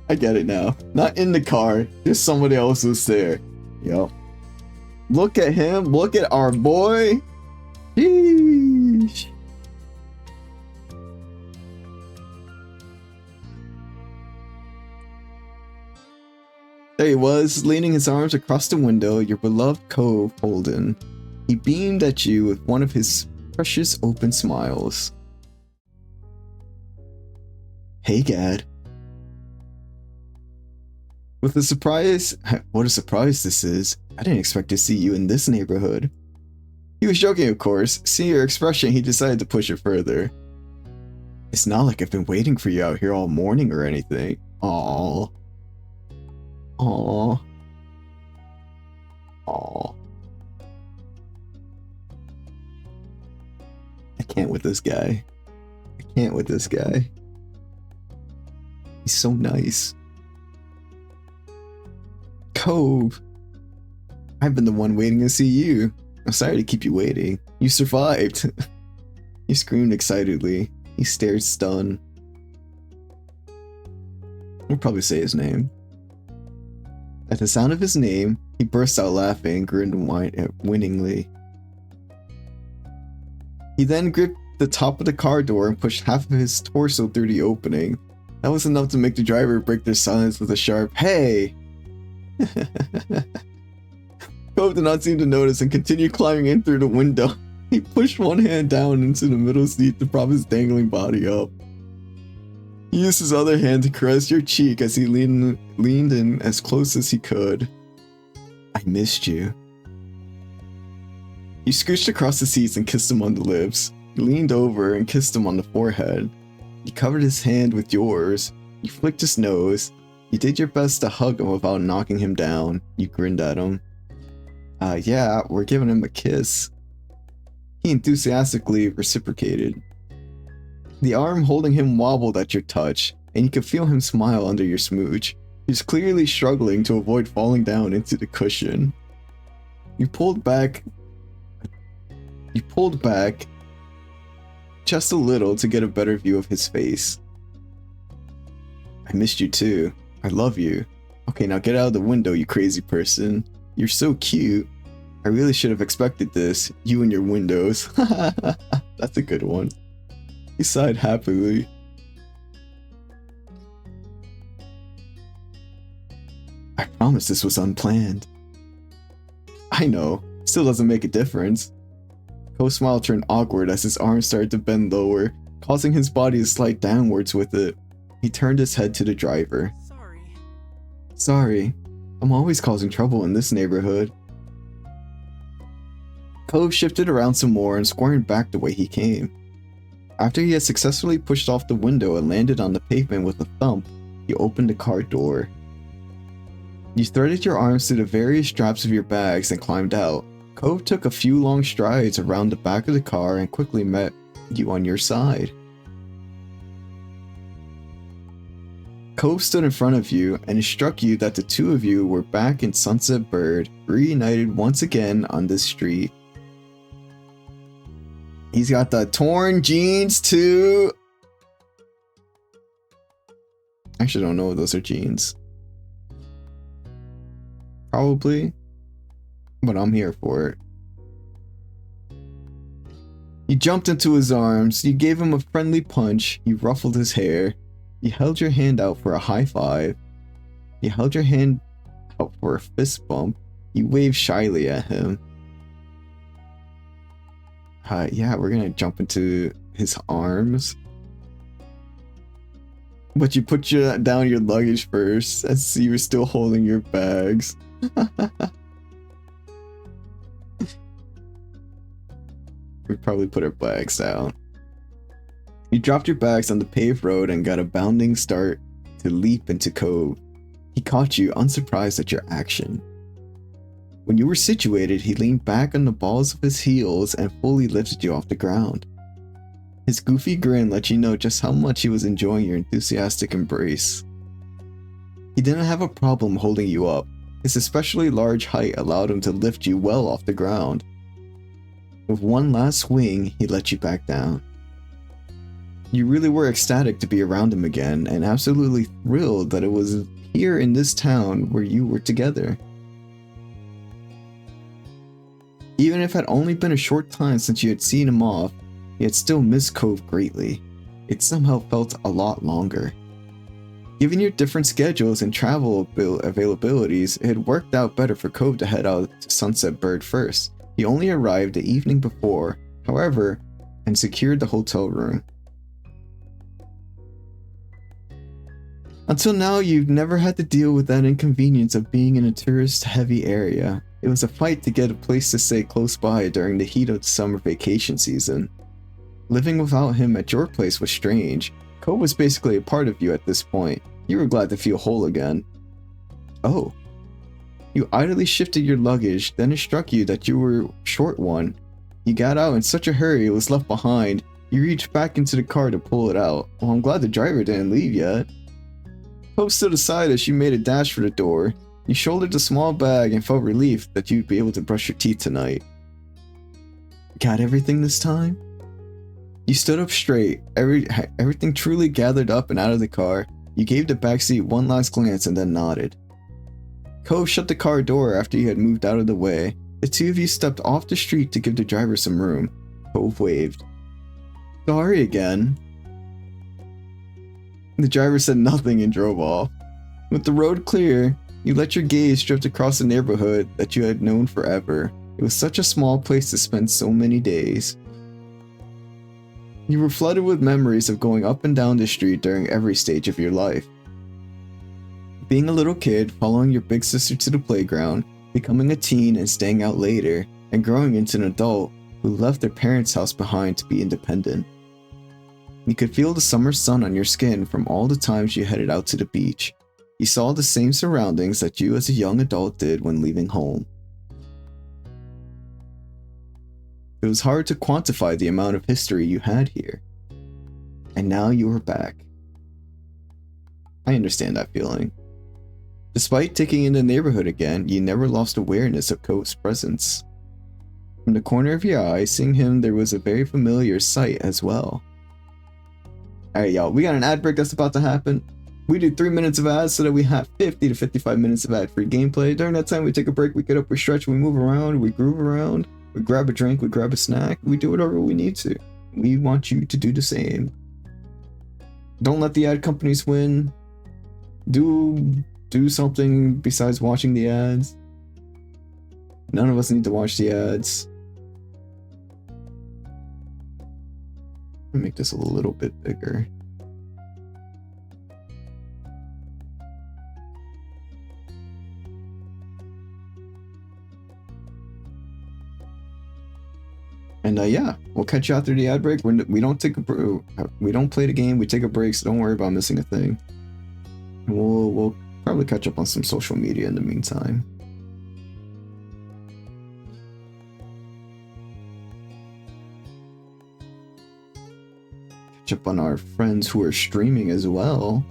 I get it now. Not in the car, just somebody else was there. Yo. Look at him. Look at our boy. Sheesh. There he was, leaning his arms across the window, your beloved Cove Holden. He beamed at you with one of his precious open smiles. Hey, Gad. With a surprise, what a surprise this is. I didn't expect to see you in this neighborhood. He was joking, of course. Seeing your expression, he decided to push it further. It's not like I've been waiting for you out here all morning or anything. Aww. Aww. Aww. I can't with this guy. I can't with this guy. He's so nice. Cove. I've been the one waiting to see you. I'm sorry to keep you waiting. You survived. He screamed excitedly. He stared stunned. I'll probably say his name. At the sound of his name, he burst out laughing and grinned winningly. He then gripped the top of the car door and pushed half of his torso through the opening. That was enough to make the driver break their silence with a sharp, "Hey!" Cove did not seem to notice and continued climbing in through the window. He pushed one hand down into the middle seat to prop his dangling body up. He used his other hand to caress your cheek as he leaned in as close as he could. I missed you. You scooched across the seats and kissed him on the lips. You leaned over and kissed him on the forehead. You covered his hand with yours. You flicked his nose. You did your best to hug him without knocking him down. You grinned at him. Yeah, we're giving him a kiss. He enthusiastically reciprocated. The arm holding him wobbled at your touch, and you could feel him smile under your smooch. He was clearly struggling to avoid falling down into the cushion. You pulled back just a little to get a better view of his face. I missed you too. I love you. Okay, now get out of the window, you crazy person. You're so cute. I really should have expected this. You and your windows. That's a good one. He sighed happily. I promise this was unplanned. I know. Still doesn't make a difference. Cove's smile turned awkward as his arms started to bend lower, causing his body to slide downwards with it. He turned his head to the driver. Sorry. I'm always causing trouble in this neighborhood. Cove shifted around some more and squirmed back the way he came. After he had successfully pushed off the window and landed on the pavement with a thump, he opened the car door. You threaded your arms through the various straps of your bags and climbed out. Cove took a few long strides around the back of the car and quickly met you on your side. Cove stood in front of you, and it struck you that the two of you were back in Sunset Bird, reunited once again on this street. He's got the torn jeans too. I actually don't know if those are jeans. Probably. But I'm here for it. You jumped into his arms, you gave him a friendly punch, you ruffled his hair, you held your hand out for a high five, you held your hand out for a fist bump, you waved shyly at him. Yeah, we're gonna jump into his arms. But you put down your luggage first, as you were still holding your bags. We probably put our bags down. You dropped your bags on the paved road and got a bounding start to leap into Cove. He caught you, unsurprised at your action. When you were situated, he leaned back on the balls of his heels and fully lifted you off the ground. His goofy grin let you know just how much he was enjoying your enthusiastic embrace. He didn't have a problem holding you up. His especially large height allowed him to lift you well off the ground. With one last swing, he let you back down. You really were ecstatic to be around him again, and absolutely thrilled that it was here in this town where you were together. Even if it had only been a short time since you had seen him off, you had still missed Cove greatly. It somehow felt a lot longer. Given your different schedules and travel availabilities, it had worked out better for Cove to head out to Sunset Bird first. He only arrived the evening before, however, and secured the hotel room. Until now, you've never had to deal with that inconvenience of being in a tourist-heavy area. It was a fight to get a place to stay close by during the heat of the summer vacation season. Living without him at your place was strange. Cove was basically a part of you at this point. You were glad to feel whole again. Oh. You idly shifted your luggage, then it struck you that you were short one. You got out in such a hurry it was left behind. You reached back into the car to pull it out. Well, I'm glad the driver didn't leave yet. Cove stood aside as you made a dash for the door. You shouldered the small bag and felt relief that you'd be able to brush your teeth tonight. Got everything this time? You stood up straight, everything truly gathered up and out of the car. You gave the backseat one last glance and then nodded. Cove shut the car door after you had moved out of the way. The two of you stepped off the street to give the driver some room. Cove waved. Sorry again. The driver said nothing and drove off. With the road clear, you let your gaze drift across the neighborhood that you had known forever. It was such a small place to spend so many days. You were flooded with memories of going up and down the street during every stage of your life. Being a little kid, following your big sister to the playground, becoming a teen and staying out later, and growing into an adult who left their parents' house behind to be independent. You could feel the summer sun on your skin from all the times you headed out to the beach. You saw the same surroundings that you as a young adult did when leaving home. It was hard to quantify the amount of history you had here. And now you were back. I understand that feeling. Despite taking in the neighborhood again, you never lost awareness of Cove's presence. From the corner of your eye, seeing him, there was a very familiar sight as well. Alright y'all, we got an ad break that's about to happen. We do 3 minutes of ads so that we have 50 to 55 minutes of ad-free gameplay. During that time, we take a break, we get up, we stretch, we move around, we groove around, we grab a drink, we grab a snack, we do whatever we need to. We want you to do the same. Don't let the ad companies win. Do something besides watching the ads. None of us need to watch the ads. Make this a little bit bigger. And yeah, we'll catch you after the ad break. We don't play the game. We take a break, so don't worry about missing a thing. We'll probably catch up on some social media in the meantime. Catch up on our friends who are streaming as well.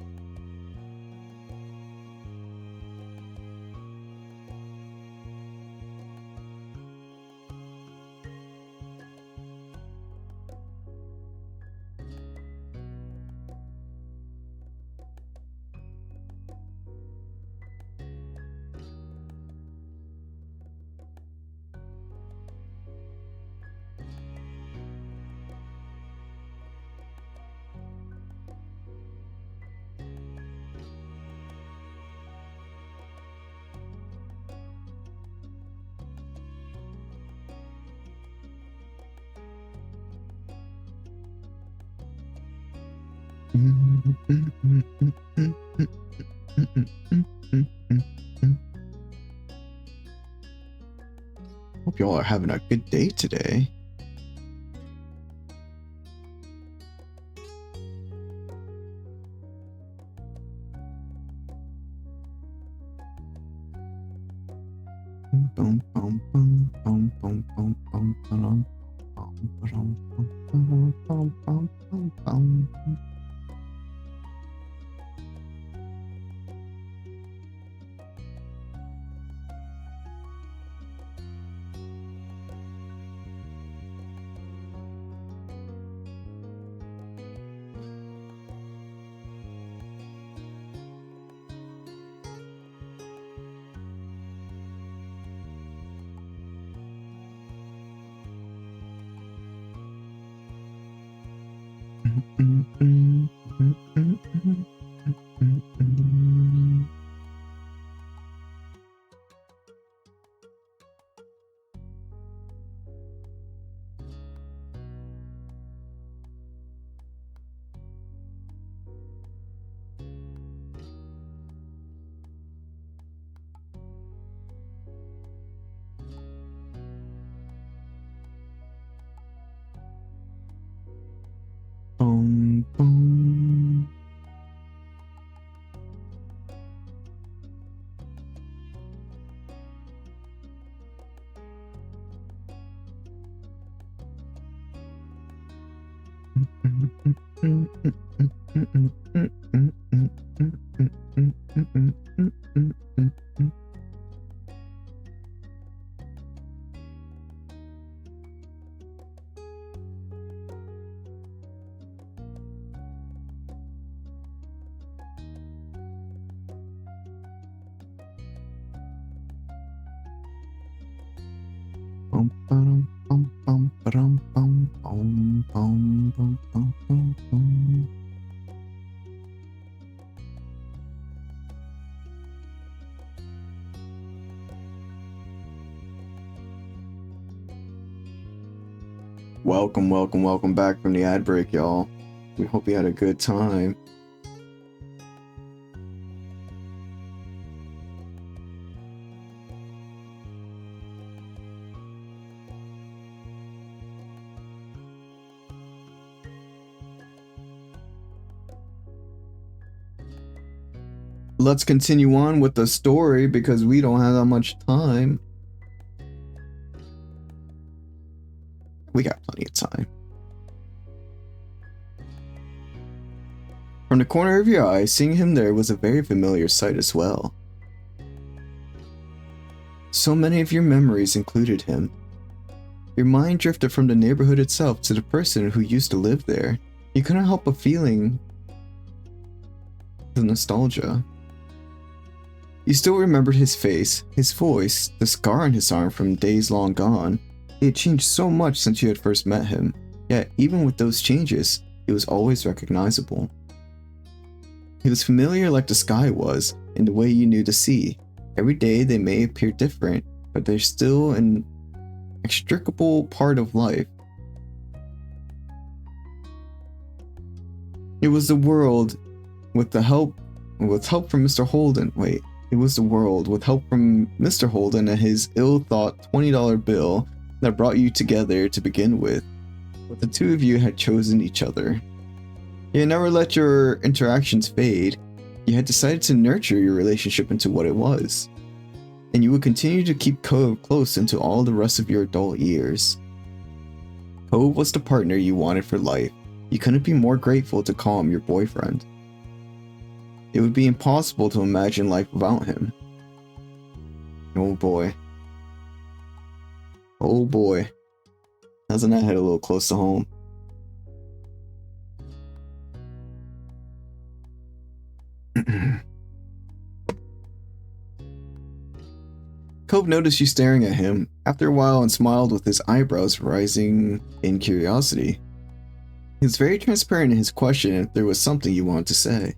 Hope y'all are having a good day today. Boom, boom. Welcome back from the ad break, y'all. We hope you had a good time. Let's continue on with the story because we don't have that much time. We got plenty of time. From the corner of your eye, seeing him there was a very familiar sight as well. So many of your memories included him. Your mind drifted from the neighborhood itself to the person who used to live there. You couldn't help but feeling the nostalgia. You still remembered his face, his voice, the scar on his arm from days long gone. He had changed so much since you had first met him, yet even with those changes, he was always recognizable. He was familiar like the sky was, in the way you knew the sea. Every day they may appear different, but they're still an inextricable part of life. It was the world with help from Mr. Holden. Wait, it was the world with help from Mr. Holden and his ill-thought $20 bill that brought you together to begin with. But the two of you had chosen each other. You had never let your interactions fade. You had decided to nurture your relationship into what it was. And you would continue to keep Cove close into all the rest of your adult years. Cove was the partner you wanted for life. You couldn't be more grateful to call him your boyfriend. It would be impossible to imagine life without him. Oh boy. Oh boy. Doesn't that hit a little close to home? Cove noticed you staring at him after a while and smiled with his eyebrows rising in curiosity. He was very transparent in his question if there was something you wanted to say.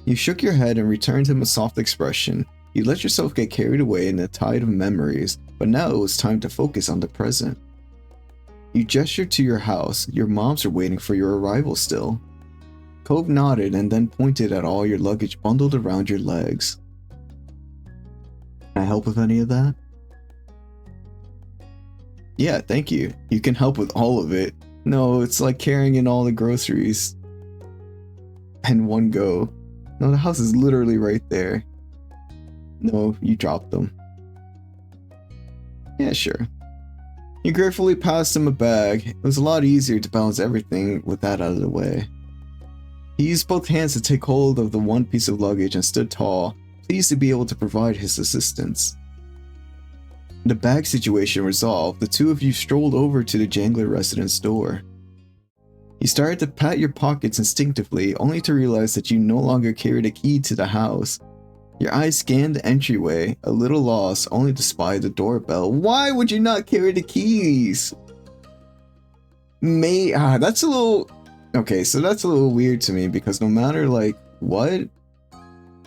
You shook your head and returned him a soft expression. You let yourself get carried away in the tide of memories, but now it was time to focus on the present. You gestured to your house. Your moms are waiting for your arrival still. Cove nodded and then pointed at all your luggage bundled around your legs. Can I help with any of that? Yeah, thank you. You can help with all of it. No, it's like carrying in all the groceries in one go. No, the house is literally right there. No, you dropped them. Yeah, sure. You gratefully passed him a bag. It was a lot easier to balance everything with that out of the way. He used both hands to take hold of the one piece of luggage and stood tall, pleased to be able to provide his assistance. The bag situation resolved, the two of you strolled over to the Jangler residence door. You started to pat your pockets instinctively, only to realize that you no longer carried a key to the house. Your eyes scanned the entryway, a little lost, only to spy the doorbell. Why would you not carry the keys? That's a little... Okay, so that's a little weird to me, because no matter, like, what,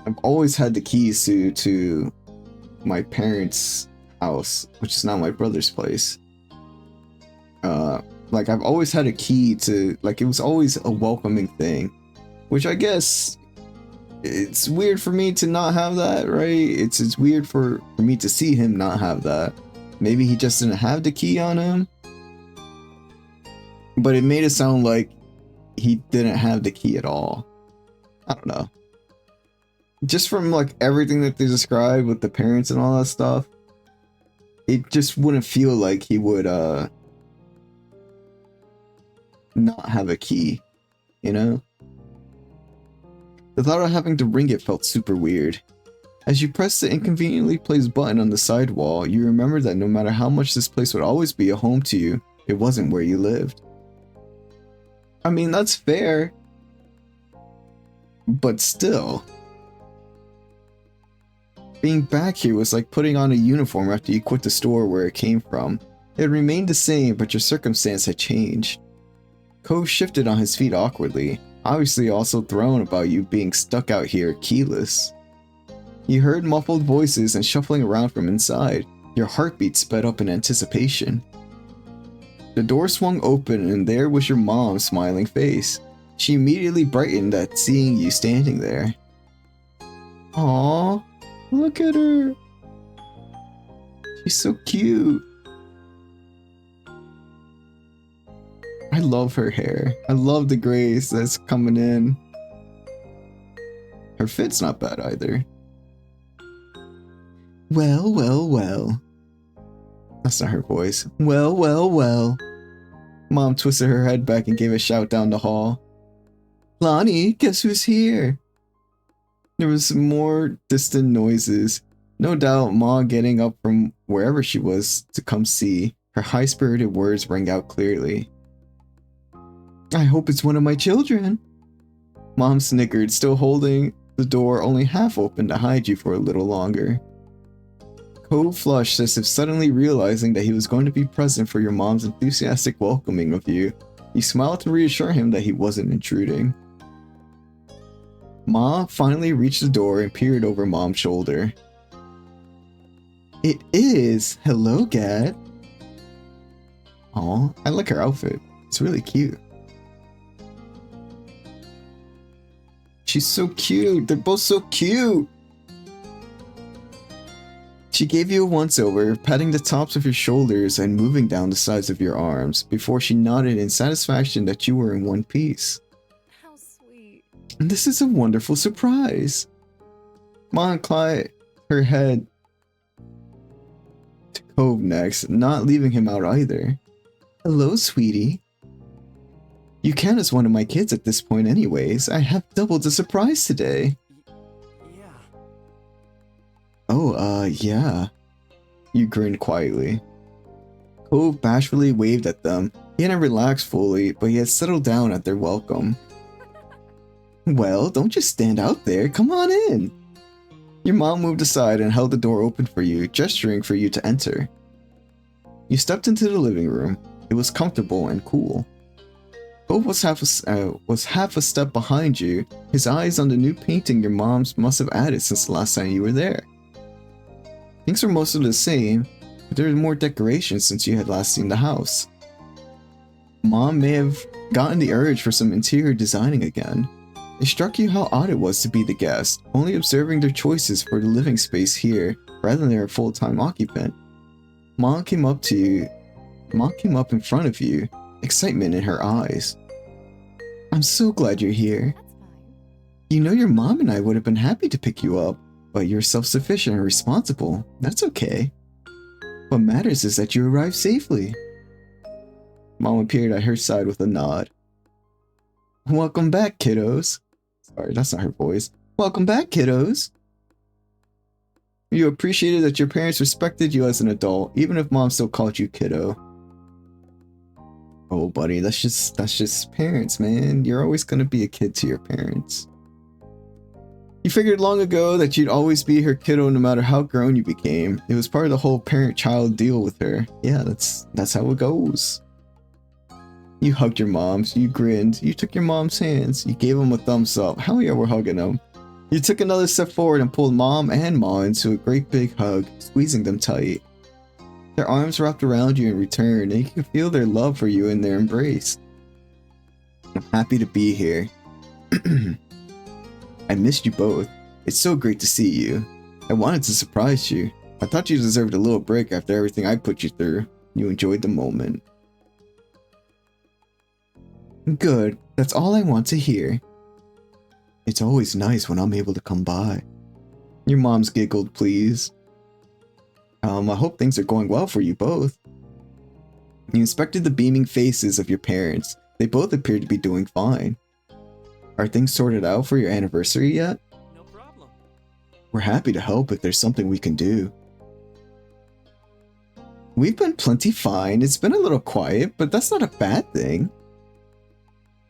I've always had the keys to my parents' house, which is now my brother's place. Like, I've always had a key to, like, it was always a welcoming thing, which I guess it's weird for me to not have that, right? It's weird for me to see him not have that. Maybe he just didn't have the key on him, but it made it sound like he didn't have the key at all. I don't know. Just from, like, everything that they described with the parents and all that stuff, it just wouldn't feel like he would, not have a key, you know? The thought of having to ring it felt super weird. As you pressed the inconveniently placed button on the side wall, you remembered that no matter how much this place would always be a home to you, it wasn't where you lived. I mean, that's fair. But still. Being back here was like putting on a uniform after you quit the store where it came from. It remained the same, but your circumstance had changed. Cove shifted on his feet awkwardly, obviously also thrown about you being stuck out here keyless. You heard muffled voices and shuffling around from inside. Your heartbeat sped up in anticipation. The door swung open and there was your mom's smiling face. She immediately brightened at seeing you standing there. Aww, look at her. She's so cute. I love her hair. I love the grace that's coming in. Her fit's not bad either. Well, well, well. That's not her voice. Well, well, well. Mom twisted her head back and gave a shout down the hall. Lonnie, guess who's here? There was some more distant noises. No doubt Ma getting up from wherever she was to come see. Her high-spirited words rang out clearly. I hope it's one of my children. Mom snickered, still holding the door only half open to hide you for a little longer. Cove flushed as if suddenly realizing that he was going to be present for your mom's enthusiastic welcoming of you. You smiled to reassure him that he wasn't intruding. Ma finally reached the door and peered over Mom's shoulder. It is! Hello, Gad. Aw, I like her outfit. It's really cute. She's so cute. They're both so cute. She gave you a once-over, patting the tops of your shoulders and moving down the sides of your arms, before she nodded in satisfaction that you were in one piece. How sweet. This is a wonderful surprise. Ma inclined her head to Cove next, not leaving him out either. Hello, sweetie. You count as one of my kids at this point anyways. I have doubled the surprise today. Yeah. Oh, yeah. You grinned quietly. Cove bashfully waved at them. He hadn't relaxed fully, but he had settled down at their welcome. Well, don't just stand out there. Come on in. Your mom moved aside and held the door open for you, gesturing for you to enter. You stepped into the living room. It was comfortable and cool. Cove was half a step behind you, his eyes on the new painting your moms must have added since the last time you were there. Things were mostly the same, but there were more decorations since you had last seen the house. Mom may have gotten the urge for some interior designing again. It struck you how odd it was to be the guest, only observing their choices for the living space here rather than their full-time occupant. Mom came up in front of you, excitement in her eyes. I'm so glad you're here. That's fine. You know your mom and I would have been happy to pick you up, but you're self-sufficient and responsible. That's okay. What matters is that you arrived safely. Mom appeared at her side with a nod. Welcome back, kiddos. Sorry, that's not her voice. Welcome back, kiddos. You appreciated that your parents respected you as an adult, even if mom still called you kiddo. Oh, buddy, that's just parents, man. You're always gonna be a kid to your parents. You figured long ago that you'd always be her kiddo no matter how grown you became. It was part of the whole parent-child deal with her. Yeah, that's how it goes. You hugged your moms, you grinned, you took your mom's hands, you gave them a thumbs up. Hell yeah, we're hugging them. You took another step forward and pulled mom and ma into a great big hug, squeezing them tight. Their arms wrapped around you in return, and you could feel their love for you in their embrace. I'm happy to be here. I missed you both. It's so great to see you. I wanted to surprise you. I thought you deserved a little break after everything I put you through. You enjoyed the moment. Good. That's all I want to hear. It's always nice when I'm able to come by. Your mom's giggled, please. I hope things are going well for you both. You inspected the beaming faces of your parents. They both appeared to be doing fine. Are things sorted out for your anniversary yet? No problem. We're happy to help if there's something we can do. We've been plenty fine. It's been a little quiet, but that's not a bad thing.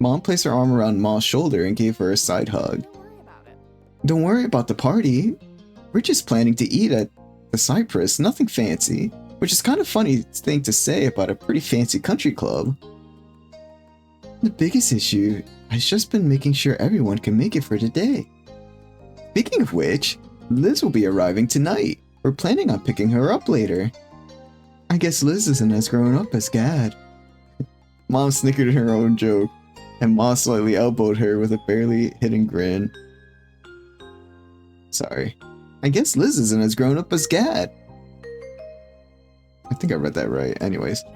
Mom placed her arm around Ma's shoulder and gave her a side hug. Don't worry about it. Don't worry about the party. We're just planning to eat at the Cypress, nothing fancy, which is kind of funny thing to say about a pretty fancy country club. The biggest issue has just been making sure everyone can make it for today. Speaking of which, Liz will be arriving tonight. We're planning on picking her up later. I guess Liz isn't as grown up as Gad. Mom snickered at her own joke, and Ma slightly elbowed her with a barely hidden grin. Sorry. I guess Liz isn't as grown up as Gad. I think I read that right. Anyways. Josh.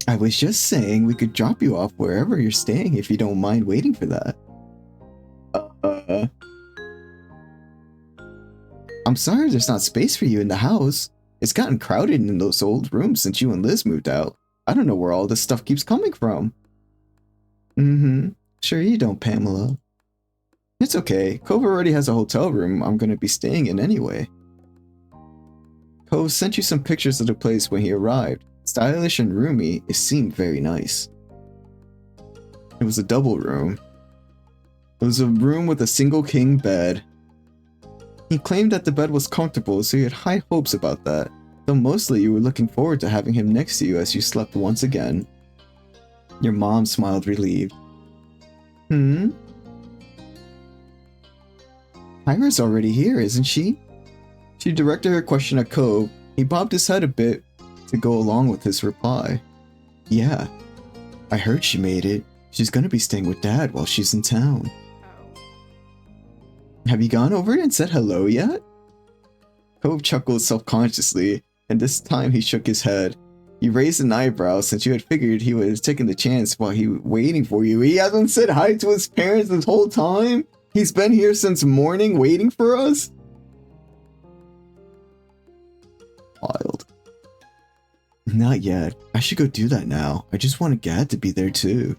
I was just saying we could drop you off wherever you're staying if you don't mind waiting for that. I'm sorry there's not space for you in the house. It's gotten crowded in those old rooms since you and Liz moved out. I don't know where all this stuff keeps coming from. Sure you don't, Pamela. It's okay. Cove already has a hotel room I'm gonna be staying in anyway. Cove sent you some pictures of the place when he arrived. Stylish and roomy, it seemed very nice. It was a double room. It was a room with a single king bed. He claimed that the bed was comfortable, so you had high hopes about that, though mostly you were looking forward to having him next to you as you slept once again. Your mom smiled relieved. Kyra's already here, isn't she? She directed her question at Cove. He bobbed his head a bit to go along with his reply. Yeah, I heard she made it. She's gonna be staying with Dad while she's in town. Oh. Have you gone over and said hello yet? Cove chuckled self-consciously, and this time he shook his head. You raised an eyebrow since you had figured he was taking the chance while he was waiting for you. He hasn't said hi to his parents this whole time? He's been here since morning waiting for us? Wild. Not yet. I should go do that now. I just want Gad to be there too.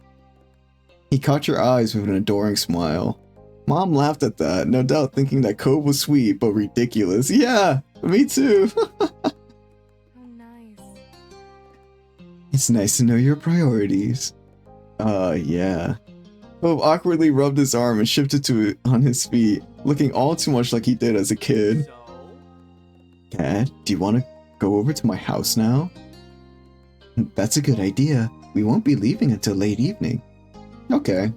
He caught your eyes with an adoring smile. Mom laughed at that, no doubt thinking that Cove was sweet but ridiculous. Yeah, me too. How nice. It's nice to know your priorities. Yeah. Cove awkwardly rubbed his arm and shifted to it on his feet, looking all too much like he did as a kid. So? Dad, do you want to go over to my house now? That's a good idea. We won't be leaving until late evening. Okay.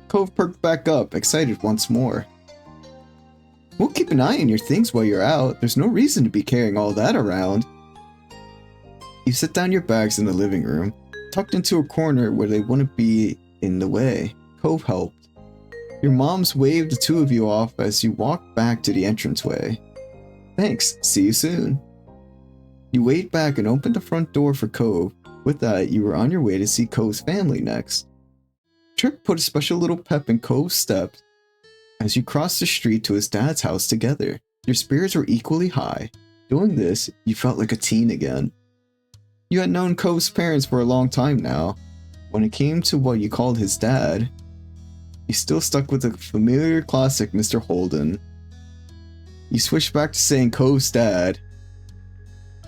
Cove perked back up, excited once more. We'll keep an eye on your things while you're out. There's no reason to be carrying all that around. You set down your bags in the living room, tucked into a corner where they wouldn't be in the way. Cove helped. Your moms waved the two of you off as you walked back to the entranceway. Thanks, see you soon. You waved back and opened the front door for Cove. With that, you were on your way to see Cove's family next. Trip put a special little pep in Cove's step as you crossed the street to his dad's house together. Your spirits were equally high. Doing this, you felt like a teen again. You had known Cove's parents for a long time now. When it came to what you called his dad, you still stuck with the familiar classic Mr. Holden. You switched back to saying Cove's dad.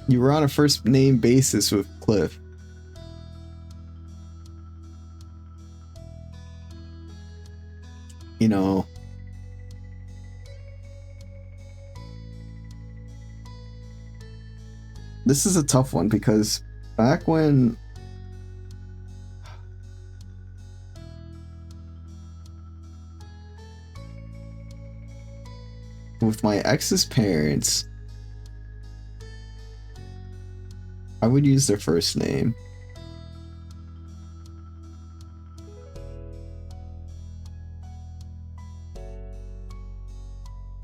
You were on a first name basis with Cliff. You know, this is a tough one because back when with my ex's parents, I would use their first name.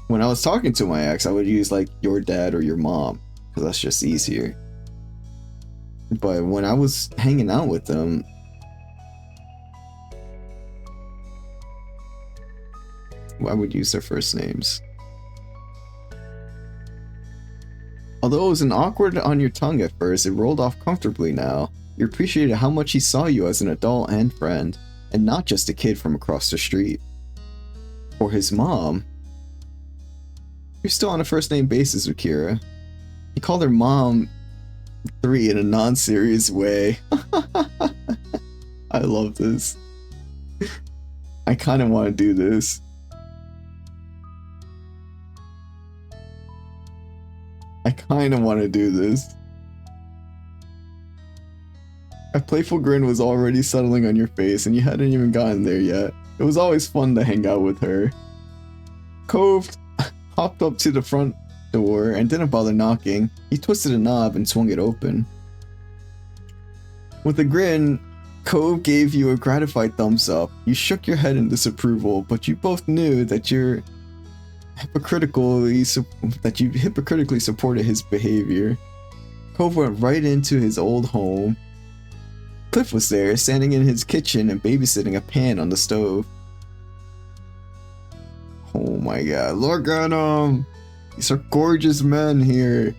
When I was talking to my ex, I would use like your dad or your mom because that's just easier. But when I was hanging out with them, I would use their first names. Although it was an awkward on your tongue at first, it rolled off comfortably now. You appreciated how much he saw you as an adult and friend, and not just a kid from across the street. For his mom, you're still on a first name basis with Kira. He called her mom 3 in a non-serious way. I love this. I kind of want to do this. I kind of want to do this. A playful grin was already settling on your face and you hadn't even gotten there yet. It was always fun to hang out with her. Cove hopped up to the front door and didn't bother knocking. He twisted a knob and swung it open. With a grin, Cove gave you a gratified thumbs up. You shook your head in disapproval, but you both knew that you hypocritically supported his behavior. Cove went right into his old home. Cliff was there, standing in his kitchen and babysitting a pan on the stove. Oh my god, look at him! These are gorgeous men here.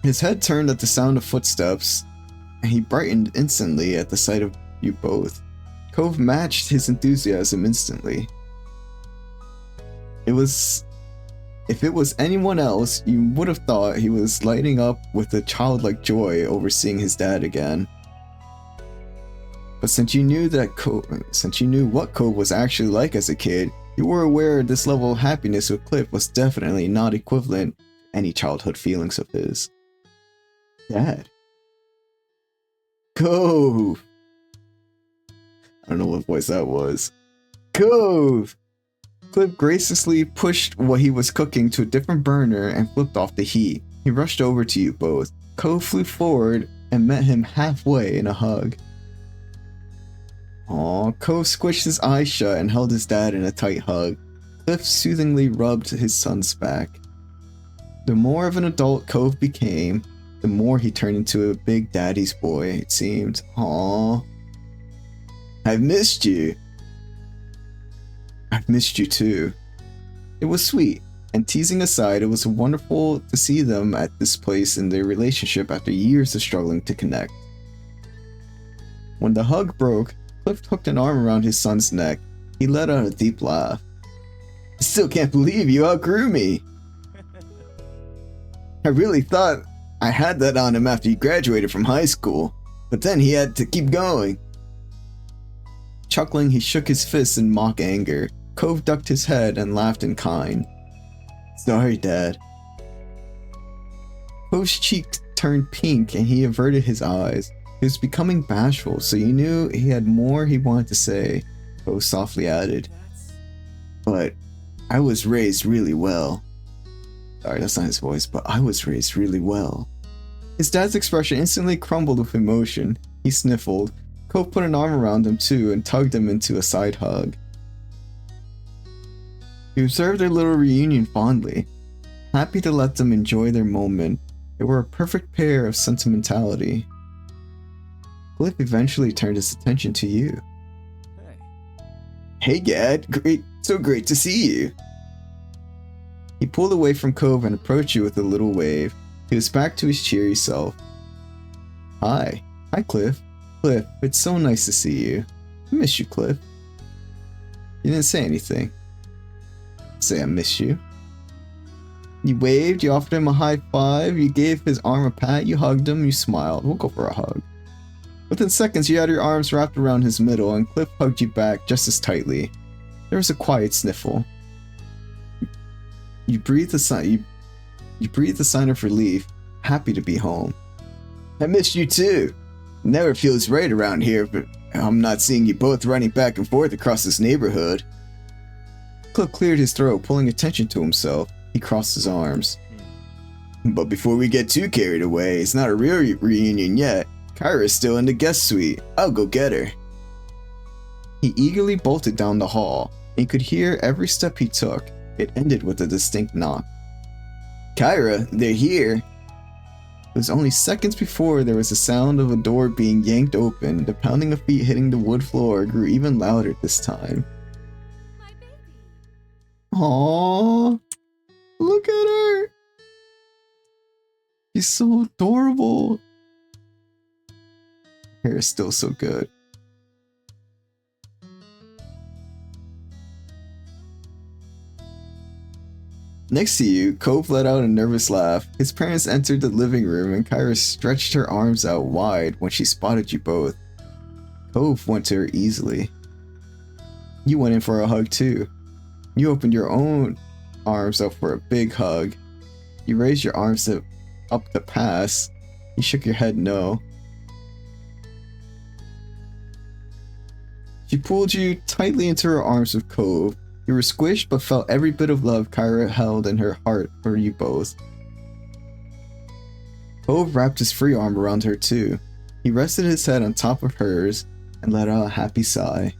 His head turned at the sound of footsteps, and he brightened instantly at the sight of you both. Cove matched his enthusiasm instantly. If it was anyone else, you would have thought he was lighting up with a childlike joy over seeing his dad again. But since you knew what Cove was actually like as a kid, you were aware this level of happiness with Cliff was definitely not equivalent to any childhood feelings of his. Dad. Cove! I don't know what voice that was. Cove! Cliff graciously pushed what he was cooking to a different burner and flipped off the heat. He rushed over to you both. Cove flew forward and met him halfway in a hug. Aw, Cove squished his eyes shut and held his dad in a tight hug. Cliff soothingly rubbed his son's back. The more of an adult Cove became, the more he turned into a big daddy's boy, it seemed. Aww. I've missed you. I've missed you too. It was sweet, and teasing aside, it was wonderful to see them at this place in their relationship after years of struggling to connect. When the hug broke, Cliff hooked an arm around his son's neck. He let out a deep laugh. I still can't believe you outgrew me. I really thought I had that on him after he graduated from high school, but then he had to keep going. Chuckling, he shook his fists in mock anger. Cove ducked his head and laughed in kind. Sorry, Dad. Cove's cheeks turned pink and he averted his eyes. He was becoming bashful, so you knew he had more he wanted to say. Cove softly added, but I was raised really well. Sorry, that's not his voice, but I was raised really well. His dad's expression instantly crumbled with emotion. He sniffled. Cove put an arm around him too and tugged him into a side hug. He observed their little reunion fondly, happy to let them enjoy their moment. They were a perfect pair of sentimentality. Cliff eventually turned his attention to you. Hey, Gad, so great to see you. He pulled away from Cove and approached you with a little wave. He was back to his cheery self. Hi, Cliff. Cliff, it's so nice to see you. I miss you, Cliff. You didn't say anything. Say I miss you. You waved, you offered him a high five, you gave his arm a pat, you hugged him, you smiled. We'll go for a hug. Within seconds, you had your arms wrapped around his middle, and Cliff hugged you back just as tightly. There was a quiet sniffle. You breathed a sign. You breathed a sign of relief, happy to be home. I missed you too. Never feels right around here, but I'm not seeing you both running back and forth across this neighborhood. Cliff cleared his throat, pulling attention to himself. He crossed his arms. But before we get too carried away, it's not a real reunion yet. Kyra's still in the guest suite. I'll go get her. He eagerly bolted down the hall, and could hear every step he took. It ended with a distinct knock. Kyra, they're here. It was only seconds before there was the sound of a door being yanked open. The pounding of feet hitting the wood floor grew even louder this time. My baby. Aww, look at her. She's so adorable. Her hair is still so good. Next to you, Cove let out a nervous laugh. His parents entered the living room and Kyra stretched her arms out wide when she spotted you both. Cove went to her easily. You went in for a hug too. You opened your own arms up for a big hug. You raised your arms up to pass. You shook your head no. She pulled you tightly into her arms with Cove. You were squished but felt every bit of love Kyra held in her heart for you both. Cove wrapped his free arm around her too. He rested his head on top of hers and let out a happy sigh.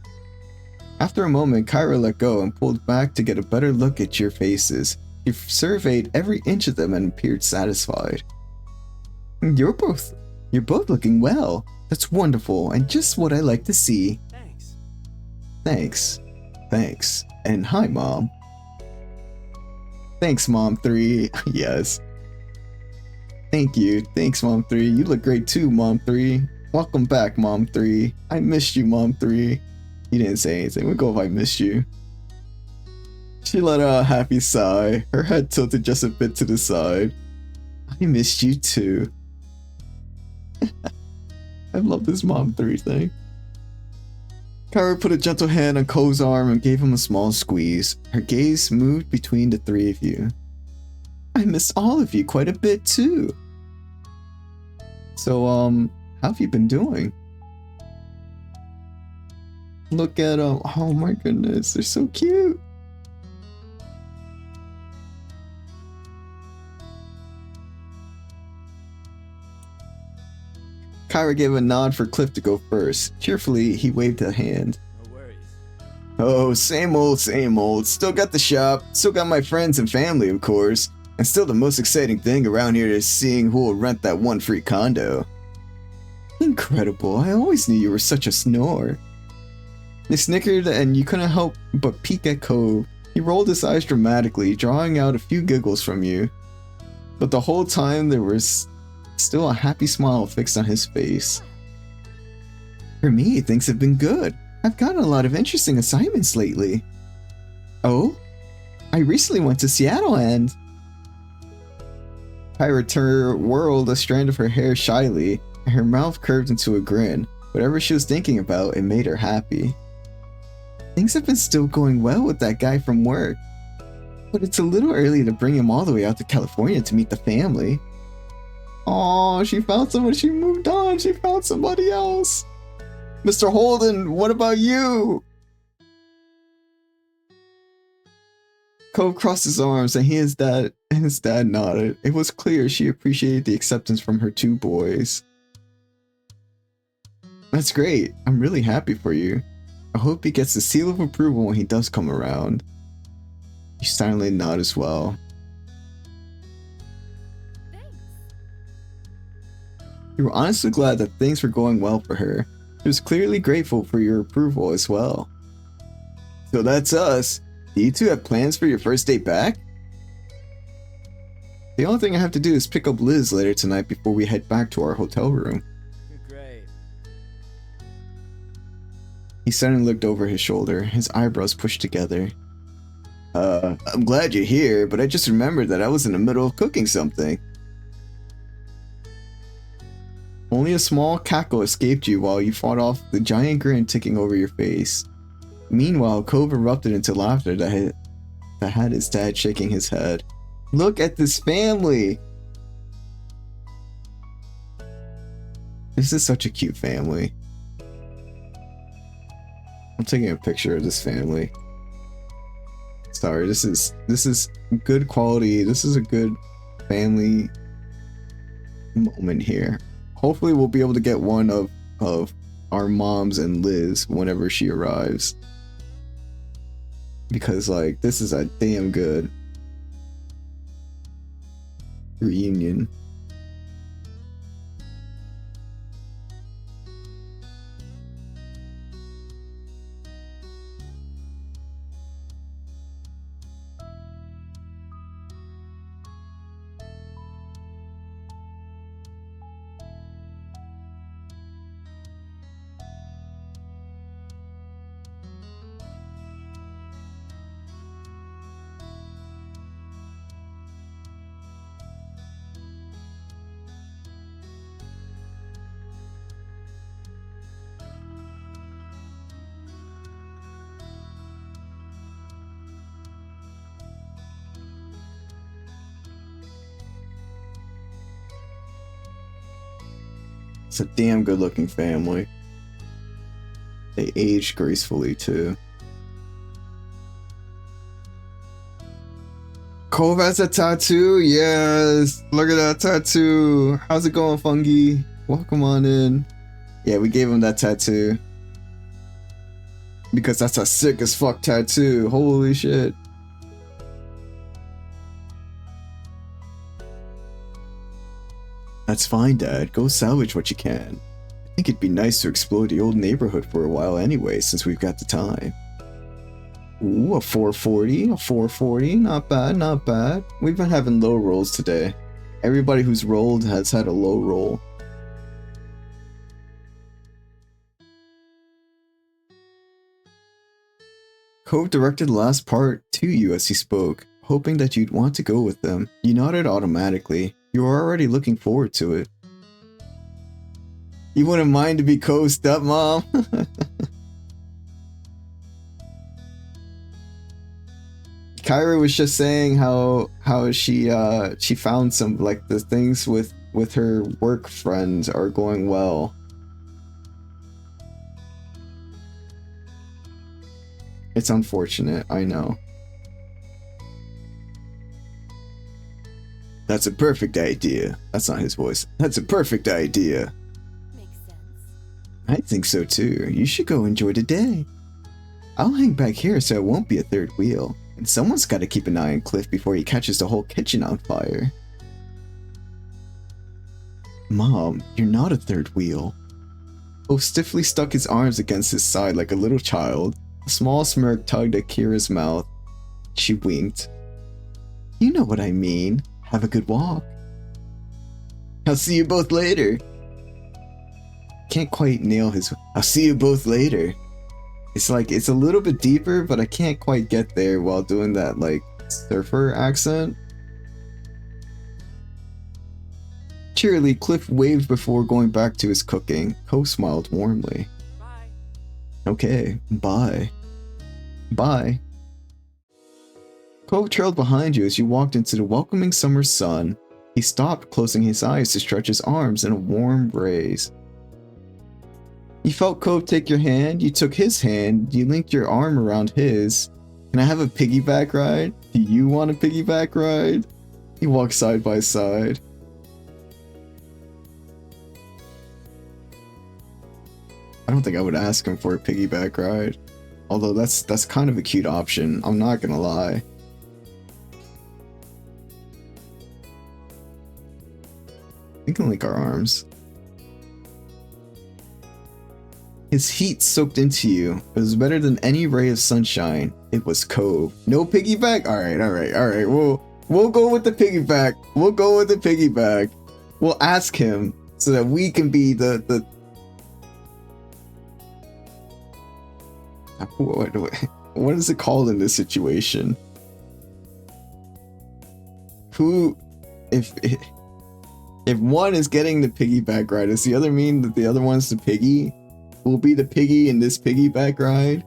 After a moment, Kyra let go and pulled back to get a better look at your faces. She surveyed every inch of them and appeared satisfied. You're both looking well. That's wonderful and just what I like to see. Thanks. And hi, Mom. Thanks, Mom 3. Yes. Thank you. Thanks, Mom 3. You look great too, Mom 3. Welcome back, Mom 3. I missed you, Mom 3. You didn't say anything. We'll go if I missed you. She let out a happy sigh. Her head tilted just a bit to the side. I missed you too. I love this Mom 3 thing. Kyra put a gentle hand on Cove's arm and gave him a small squeeze. Her gaze moved between the three of you. I miss all of you quite a bit too. So, how have you been doing? Look at them. Oh my goodness, they're so cute. Kyra gave a nod for Cliff to go first. Cheerfully, he waved a hand. No worries. Oh, same old, same old. Still got the shop, still got my friends and family, of course. And still the most exciting thing around here is seeing who will rent that one free condo. Incredible, I always knew you were such a snore. They snickered and you couldn't help but peek at Cove. He rolled his eyes dramatically, drawing out a few giggles from you. But the whole time there was still a happy smile fixed on his face. For me, things have been good. I've gotten a lot of interesting assignments lately. Oh? I recently went to Seattle and... Kyra whirled a strand of her hair shyly, and her mouth curved into a grin. Whatever she was thinking about, it made her happy. Things have been still going well with that guy from work. But it's a little early to bring him all the way out to California to meet the family. Aw, she found someone, she moved on, she found somebody else. Mr. Holden, what about you? Cove crossed his arms and his dad nodded. It was clear she appreciated the acceptance from her two boys. That's great. I'm really happy for you. I hope he gets the seal of approval when he does come around. You silently nod as well. Thanks. You were honestly glad that things were going well for her. She was clearly grateful for your approval as well. So that's us. Do you two have plans for your first date back? The only thing I have to do is pick up Liz later tonight before we head back to our hotel room. Great. He suddenly looked over his shoulder, his eyebrows pushed together. I'm glad you're here, but I just remembered that I was in the middle of cooking something. Only a small cackle escaped you while you fought off the giant grin ticking over your face. Meanwhile, Cove erupted into laughter that had his dad shaking his head. Look at this family! This is such a cute family. I'm taking a picture of this family. Sorry, this is good quality. This is a good family moment here. Hopefully we'll be able to get one of our moms and Liz whenever she arrives. Because like this is a damn good reunion. It's a damn good looking family. They aged gracefully too. Cove has a tattoo? Yes! Look at that tattoo! How's it going, Fungi? Welcome on in. Yeah, we gave him that tattoo. Because that's a sick as fuck tattoo. Holy shit. That's fine, Dad. Go salvage what you can. I think it'd be nice to explore the old neighborhood for a while anyway, since we've got the time. Ooh, a 440, a 440. Not bad, not bad. We've been having low rolls today. Everybody who's rolled has had a low roll. Cove directed the last part to you as he spoke, hoping that you'd want to go with them. You nodded automatically. You were already looking forward to it. You wouldn't mind to be Cove's stepmom? Kyra was just saying how she found some, like, the things with her work friends are going well. It's unfortunate, I know. That's a perfect idea. That's not his voice. That's a perfect idea. Makes I think so too. You should go enjoy the day. I'll hang back here so it won't be a third wheel. And someone's got to keep an eye on Cliff before he catches the whole kitchen on fire. Mom, you're not a third wheel. Cove stiffly stuck his arms against his side like a little child. A small smirk tugged at Kira's mouth. She winked. You know what I mean. Have a good walk. I'll see you both later. Can't quite nail his I'll see you both later. It's like, it's a little bit deeper, but I can't quite get there while doing that, like, surfer accent. Cheerily, Cliff waved before going back to his cooking. Cove smiled warmly. Bye. Okay, bye. Bye. Cove trailed behind you as you walked into the welcoming summer sun. He stopped, closing his eyes to stretch his arms in a warm raise. You felt Cove take your hand, you took his hand, you linked your arm around his. Can I have a piggyback ride? Do you want a piggyback ride? You walked side by side. I don't think I would ask him for a piggyback ride. Although that's kind of a cute option, I'm not gonna lie. We can link our arms. His heat soaked into you. It was better than any ray of sunshine. It was Cove. No piggyback? Alright. We'll go with the piggyback. We'll ask him so that we can be the what is it called in this situation? Who, if one is getting the piggyback ride, does the other mean that the other one's the piggy? Will be the piggy in this piggyback ride?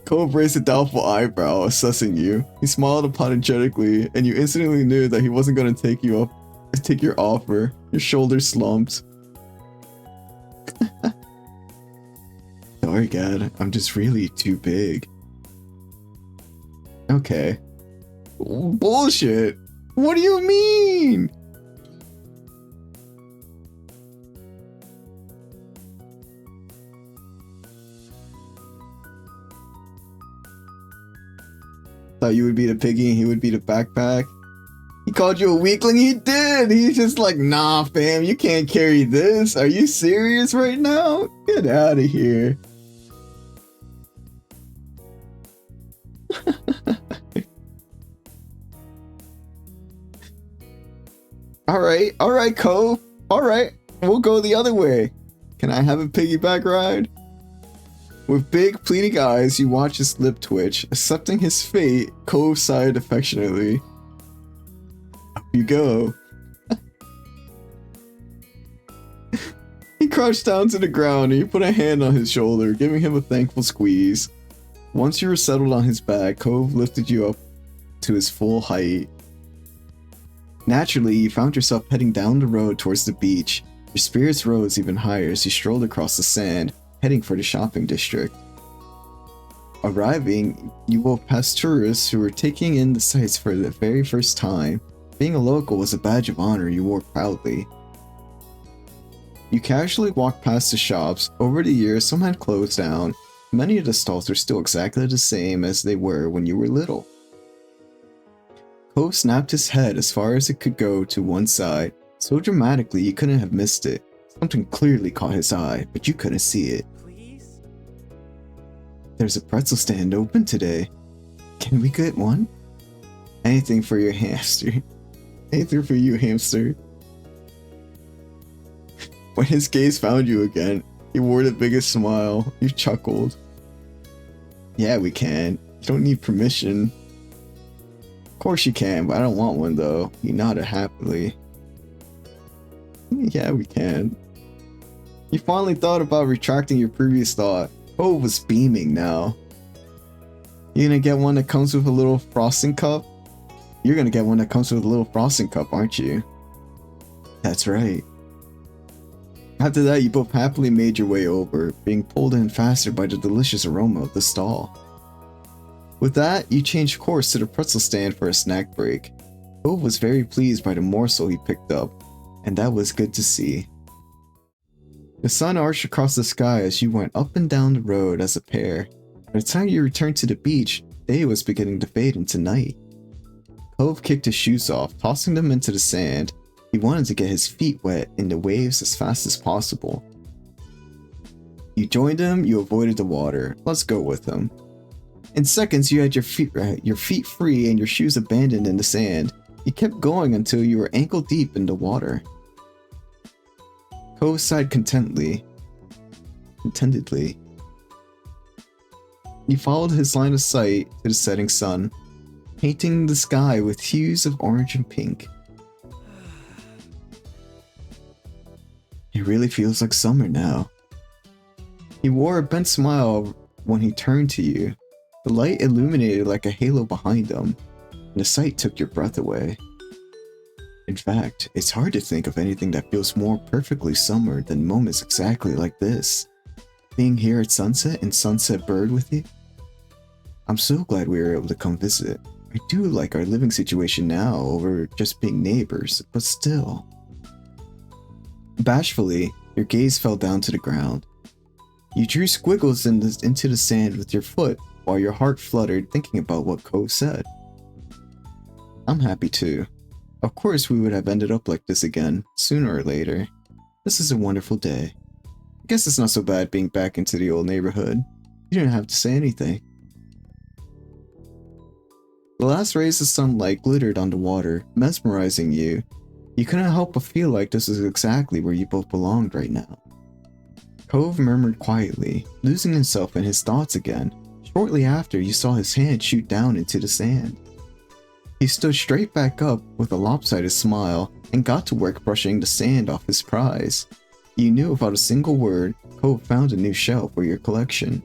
Cove raised a doubtful eyebrow, assessing you. He smiled apologetically, and you instantly knew that he wasn't going to take your offer. Your shoulders slumped. Sorry, Gad. I'm just really too big. Okay. Bullshit. What do you mean? Thought you would be the piggy and he would be the backpack. He called you a weakling? He did! He's just like, nah, fam, you can't carry this. Are you serious right now? Get out of here. Alright, Cove. Alright, we'll go the other way. Can I have a piggyback ride? With big, pleading eyes, you watch his lip twitch. Accepting his fate, Cove sighed affectionately. Up you go. He crouched down to the ground and you put a hand on his shoulder, giving him a thankful squeeze. Once you were settled on his back, Cove lifted you up to his full height. Naturally, you found yourself heading down the road towards the beach. Your spirits rose even higher as you strolled across the sand, heading for the shopping district. Arriving, you walked past tourists who were taking in the sights for the very first time. Being a local was a badge of honor you wore proudly. You casually walked past the shops. Over the years, some had closed down. Many of the stalls were still exactly the same as they were when you were little. Cove snapped his head as far as it could go to one side, so dramatically you couldn't have missed it. Something clearly caught his eye, but you couldn't see it. Please? There's a pretzel stand open today. Can we get one? Anything for your hamster. Anything for you, hamster. When his gaze found you again, he wore the biggest smile. You chuckled. Yeah, we can. You don't need permission. Of course you can, but I don't want one though. He nodded happily. Yeah, we can. You finally thought about retracting your previous thought. Cove was beaming now. You gonna get one that comes with a little frosting cup? You're gonna get one that comes with a little frosting cup, aren't you? That's right. After that, you both happily made your way over, being pulled in faster by the delicious aroma of the stall. With that, you changed course to the pretzel stand for a snack break. Cove was very pleased by the morsel he picked up. and that was good to see. The sun arched across the sky as you went up and down the road as a pair. By the time you returned to the beach, day was beginning to fade into night. Cove kicked his shoes off, tossing them into the sand. He wanted to get his feet wet in the waves as fast as possible. You joined him, you avoided the water. Let's go with him. In seconds, you had your feet free and your shoes abandoned in the sand. You kept going until you were ankle deep in the water. Cove sighed contentedly. You followed his line of sight to the setting sun, painting the sky with hues of orange and pink. It really feels like summer now. He wore a bent smile when he turned to you. The light illuminated like a halo behind him, and the sight took your breath away. In fact, it's hard to think of anything that feels more perfectly summer than moments exactly like this. Being here at sunset in Sunset Bird with you. I'm so glad we were able to come visit. I do like our living situation now over just being neighbors, but still. Bashfully, your gaze fell down to the ground. You drew squiggles into the sand with your foot while your heart fluttered thinking about what Cove said. I'm happy too. Of course we would have ended up like this again, sooner or later. This is a wonderful day. I guess it's not so bad being back into the old neighborhood. You didn't have to say anything. The last rays of sunlight glittered on the water, mesmerizing you. You couldn't help but feel like this was exactly where you both belonged right now. Cove murmured quietly, losing himself in his thoughts again. Shortly after, you saw his hand shoot down into the sand. He stood straight back up with a lopsided smile and got to work brushing the sand off his prize. You knew without a single word, Cove found a new shell for your collection.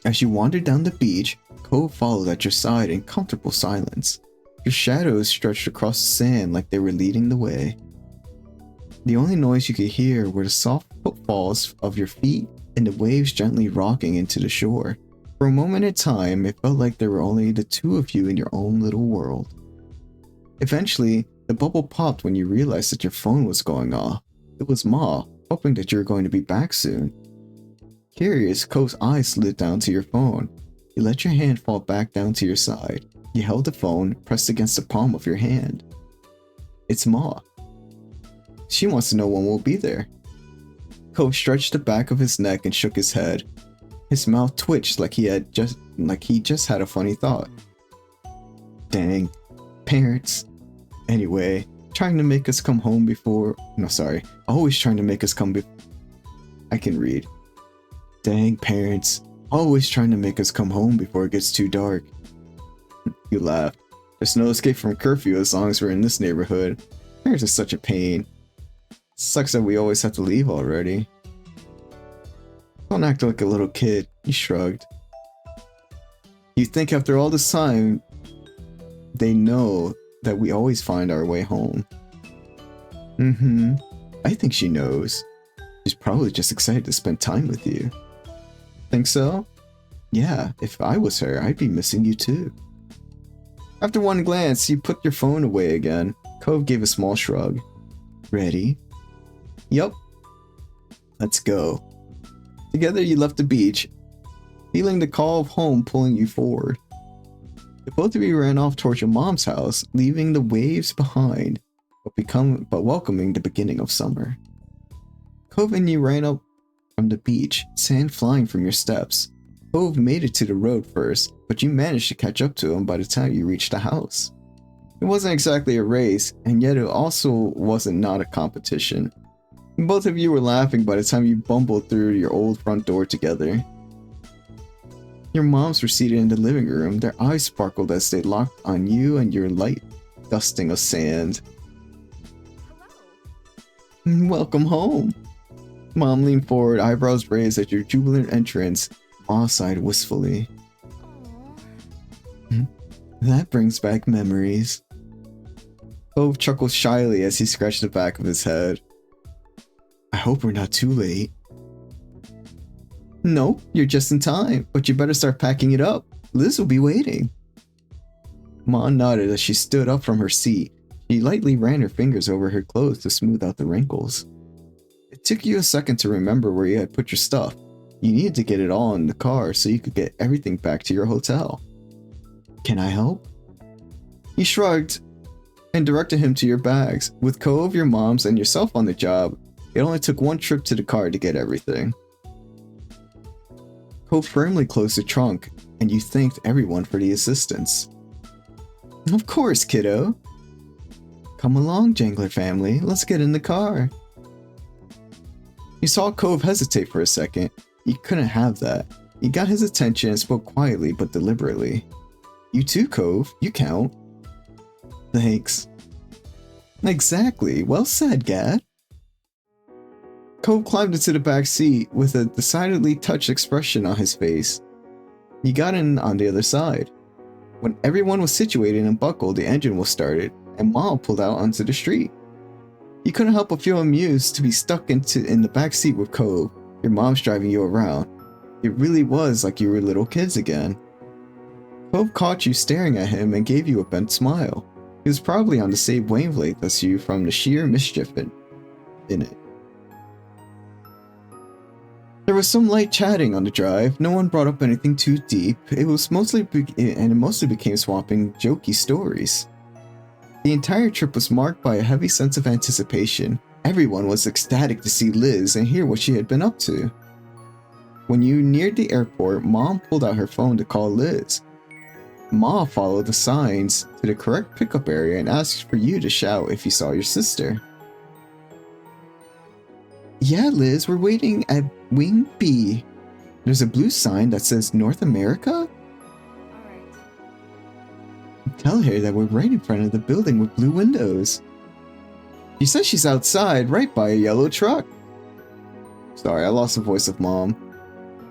As you wandered down the beach, Cove followed at your side in comfortable silence. Your shadows stretched across the sand like they were leading the way. The only noise you could hear were the soft footfalls of your feet and the waves gently rocking into the shore. For a moment in time, it felt like there were only the two of you in your own little world. Eventually, the bubble popped when you realized that your phone was going off. It was Ma, hoping that you were going to be back soon. Curious, Cove's eyes slid down to your phone. You let your hand fall back down to your side. You held the phone pressed against the palm of your hand. It's Ma. She wants to know when we'll be there. Cove stretched the back of his neck and shook his head. His mouth twitched like he just had a funny thought. Dang, parents. Anyway, trying to make us come home before. No, sorry. Always trying to make us come I can read. Dang, parents. Always trying to make us come home before it gets too dark. You laughed. There's no escape from curfew as long as we're in this neighborhood. Parents are such a pain. Sucks that we always have to leave already. Don't act like a little kid, he shrugged. You think after all this time, they know that we always find our way home. I think she knows. She's probably just excited to spend time with you. Think so? Yeah, if I was her, I'd be missing you too. After one glance, you put your phone away again. Cove gave a small shrug. Ready? Yup. Let's go. Together you left the beach, feeling the call of home pulling you forward. The both of you ran off towards your mom's house, leaving the waves behind, but welcoming the beginning of summer. Cove and you ran up from the beach, sand flying from your steps. Cove made it to the road first, but you managed to catch up to him by the time you reached the house. It wasn't exactly a race, and yet it also wasn't not a competition. Both of you were laughing by the time you bumbled through your old front door together. Your moms were seated in the living room, their eyes sparkled as they locked on you and your light dusting of sand. Hello. Welcome home. Mom leaned forward, eyebrows raised at your jubilant entrance. Ma sighed wistfully. Aww. That brings back memories. Cove chuckled shyly as he scratched the back of his head. I hope we're not too late. No, you're just in time, but you better start packing it up. Liz will be waiting. Ma nodded as she stood up from her seat. She lightly ran her fingers over her clothes to smooth out the wrinkles. It took you a second to remember where you had put your stuff. You needed to get it all in the car so you could get everything back to your hotel. Can I help? You shrugged and directed him to your bags. With Cove, your mom's, and yourself on the job, it only took one trip to the car to get everything. Cove firmly closed the trunk, and you thanked everyone for the assistance. Of course, kiddo. Come along, Jangler family. Let's get in the car. You saw Cove hesitate for a second. You couldn't have that. You got his attention and spoke quietly but deliberately. You too, Cove. You count. Thanks. Exactly. Well said, Gad. Cove climbed into the back seat with a decidedly touched expression on his face. He got in on the other side. When everyone was situated and buckled, the engine was started, and Mom pulled out onto the street. You couldn't help but feel amused to be stuck in the back seat with Cove. Your mom's driving you around. It really was like you were little kids again. Cove caught you staring at him and gave you a bent smile. He was probably on the same wavelength as you from the sheer mischief in it. There was some light chatting on the drive. No one brought up anything too deep. It mostly became swapping jokey stories. The entire trip was marked by a heavy sense of anticipation. Everyone was ecstatic to see Liz and hear what she had been up to. When you neared the airport, Mom pulled out her phone to call Liz. Ma followed the signs to the correct pickup area and asked for you to shout if you saw your sister. Yeah, Liz, we're waiting at Wing B. There's a blue sign that says North America? Alright. Tell her that we're right in front of the building with blue windows. She says she's outside, right by a yellow truck. Sorry, I lost the voice of Mom.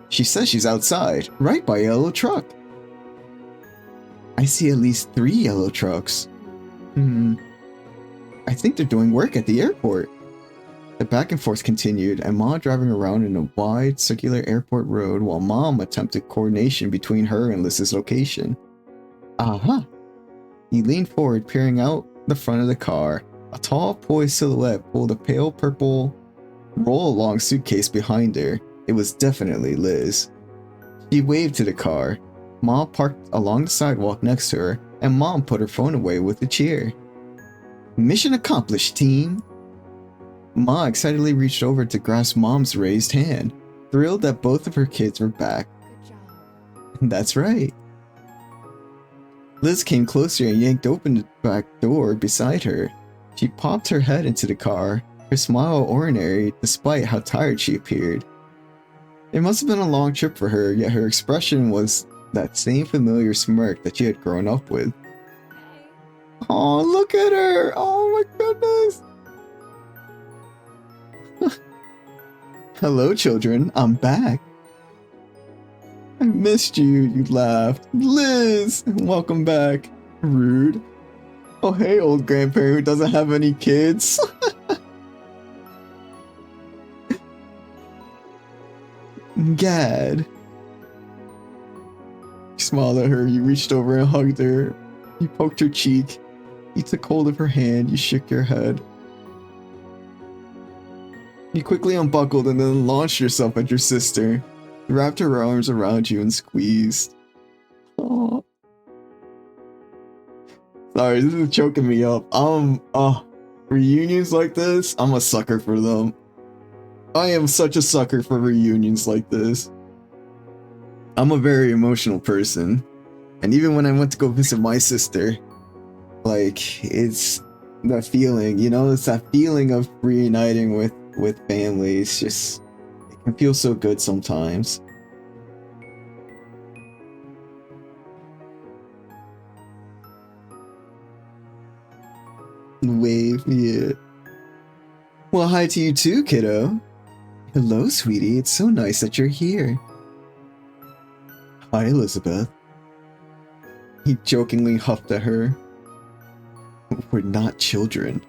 She says she's outside, right by a yellow truck. I see at least 3 yellow trucks. I think they're doing work at the airport. The back and forth continued, and Ma driving around in a wide, circular airport road while Mom attempted coordination between her and Liz's location. Aha! He leaned forward, peering out the front of the car. A tall, poised silhouette pulled a pale purple roll-along suitcase behind her. It was definitely Liz. She waved to the car. Ma parked along the sidewalk next to her, and Mom put her phone away with a cheer. Mission accomplished, team! Ma excitedly reached over to grasp Mom's raised hand, thrilled that both of her kids were back. Good job. That's right. Liz came closer and yanked open the back door beside her. She popped her head into the car, her smile ordinary despite how tired she appeared. It must have been a long trip for her, yet her expression was that same familiar smirk that she had grown up with. Hey. Oh, look at her! Oh my goodness! Hello, children. I'm back. I missed you, you laughed. Liz! Welcome back. Rude. Oh, hey, old grandparent who doesn't have any kids. Gad. You smiled at her. You reached over and hugged her. You poked her cheek. You took hold of her hand. You shook your head. You quickly unbuckled and then launched yourself at your sister. You wrapped her arms around you and squeezed. Oh. Sorry, this is choking me up. Reunions like this, I'm a sucker for them. I am such a sucker for reunions like this. I'm a very emotional person. And even when I went to go visit my sister, like, it's that feeling, you know, it's that feeling of reuniting with family. It's just, it can feel so good sometimes. Wave, yeah. Well, hi to you too, kiddo. Hello, sweetie. It's so nice that you're here. Hi, Elizabeth. He jokingly huffed at her. We're not children.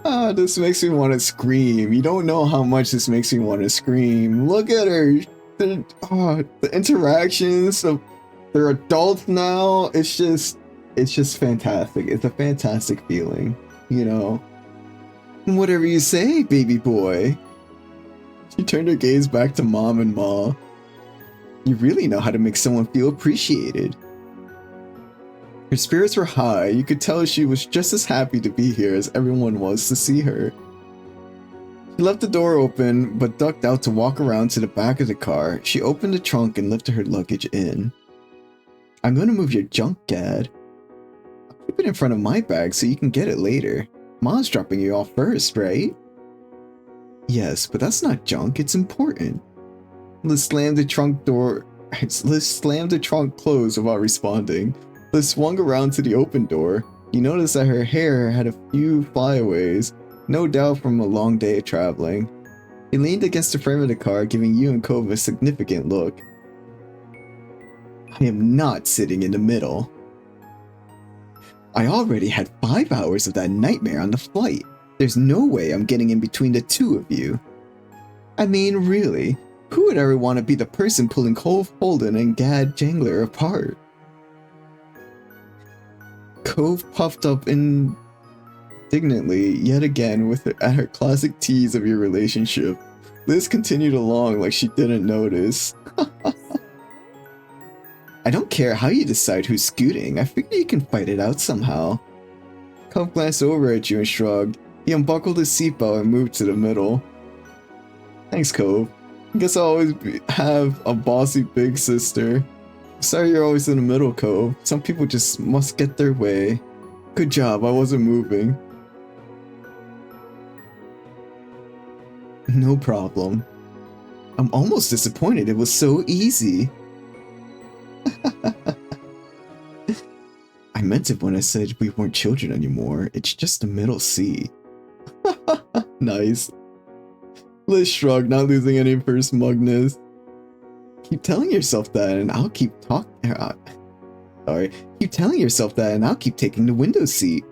Ah, this makes me want to scream. You don't know how much this makes me want to scream. Look at her. The interactions of They're adults now. It's just fantastic. It's a fantastic feeling, you know. Whatever you say, baby boy. She turned her gaze back to Mom and Ma. You really know how to make someone feel appreciated. Her spirits were high. You could tell she was just as happy to be here as everyone was to see her. She left the door open, but ducked out to walk around to the back of the car. She opened the trunk and lifted her luggage in. I'm going to move your junk, Dad. I'll keep it in front of my bag so you can get it later. Mom's dropping you off first, right? Yes, but that's not junk, it's important. Liz slammed the trunk closed without responding. Liz swung around to the open door. You noticed that her hair had a few flyaways, no doubt from a long day of traveling. He leaned against the frame of the car, giving you and Cove a significant look. I am not sitting in the middle. I already had 5 hours of that nightmare on the flight. There's no way I'm getting in between the two of you. I mean, really, who would ever want to be the person pulling Cove Holden and Gad Jangler apart? Cove puffed up indignantly yet again at her classic tease of your relationship. Liz continued along like she didn't notice. I don't care how you decide who's scooting. I figure you can fight it out somehow. Cove glanced over at you and shrugged. He unbuckled his seatbelt and moved to the middle. Thanks, Cove. I guess I'll always have a bossy big sister. Sorry you're always in the middle, Cove. Some people just must get their way. Good job, I wasn't moving. No problem. I'm almost disappointed it was so easy. I meant it when I said we weren't children anymore. It's just a middle seat. Nice. Liz shrugged, not losing any of her smugness. Keep telling yourself that and I'll keep Keep telling yourself that and I'll keep taking the window seat.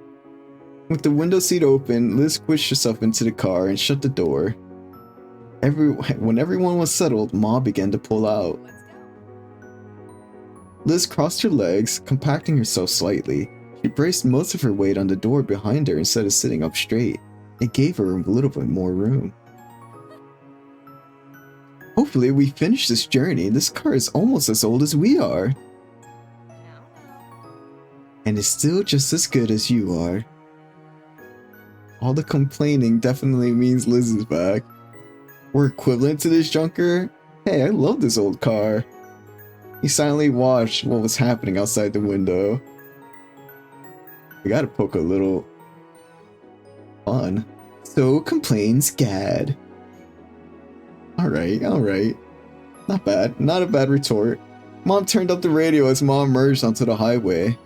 With the window seat open, Liz squished herself into the car and shut the door. When everyone was settled, Ma began to pull out. Let's go. Liz crossed her legs, compacting herself slightly. She braced most of her weight on the door behind her instead of sitting up straight. It gave her a little bit more room. Hopefully we finish this journey. This car is almost as old as we are. Now. And it's still just as good as you are. All the complaining definitely means Liz is back. We're equivalent to this junker? Hey, I love this old car. He silently watched what was happening outside the window. We gotta poke a little fun. So complains Gad. Alright. Not bad. Not a bad retort. Mom turned up the radio as Mom emerged onto the highway.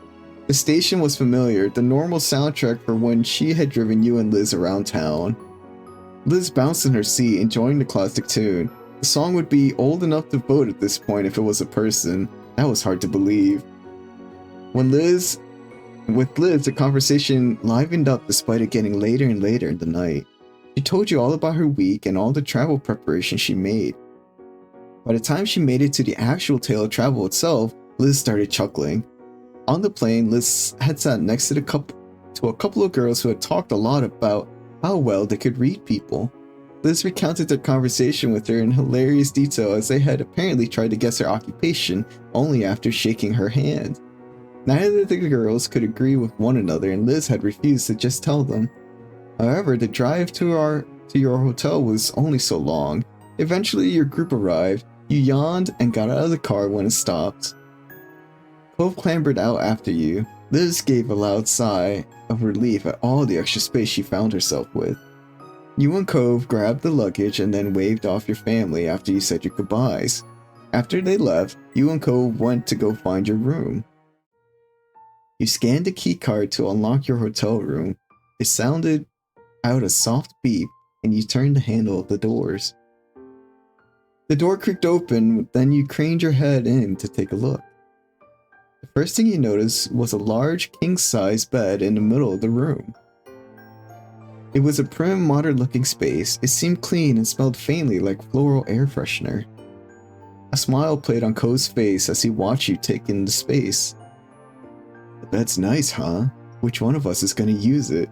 The station was familiar, the normal soundtrack for when she had driven you and Liz around town. Liz bounced in her seat, enjoying the classic tune. The song would be old enough to vote at this point if it was a person. That was hard to believe. With Liz, the conversation livened up despite it getting later and later in the night. She told you all about her week and all the travel preparation she made. By the time she made it to the actual tale of travel itself, Liz started chuckling. On the plane, Liz had sat next to a couple of girls who had talked a lot about how well they could read people. Liz recounted their conversation with her in hilarious detail as they had apparently tried to guess her occupation only after shaking her hand. Neither of the girls could agree with one another and Liz had refused to just tell them. However, the drive to your hotel was only so long. Eventually your group arrived, you yawned and got out of the car when it stopped. Cove clambered out after you. Liz gave a loud sigh of relief at all the extra space she found herself with. You and Cove grabbed the luggage and then waved off your family after you said your goodbyes. After they left, you and Cove went to go find your room. You scanned the keycard to unlock your hotel room. It sounded out a soft beep and you turned the handle of the doors. The door creaked open, then you craned your head in to take a look. The first thing you noticed was a large king-size bed in the middle of the room. It was a prim, modern-looking space. It seemed clean and smelled faintly like floral air freshener. A smile played on Cove's face as he watched you take into space. The bed's nice, huh? Which one of us is gonna use it?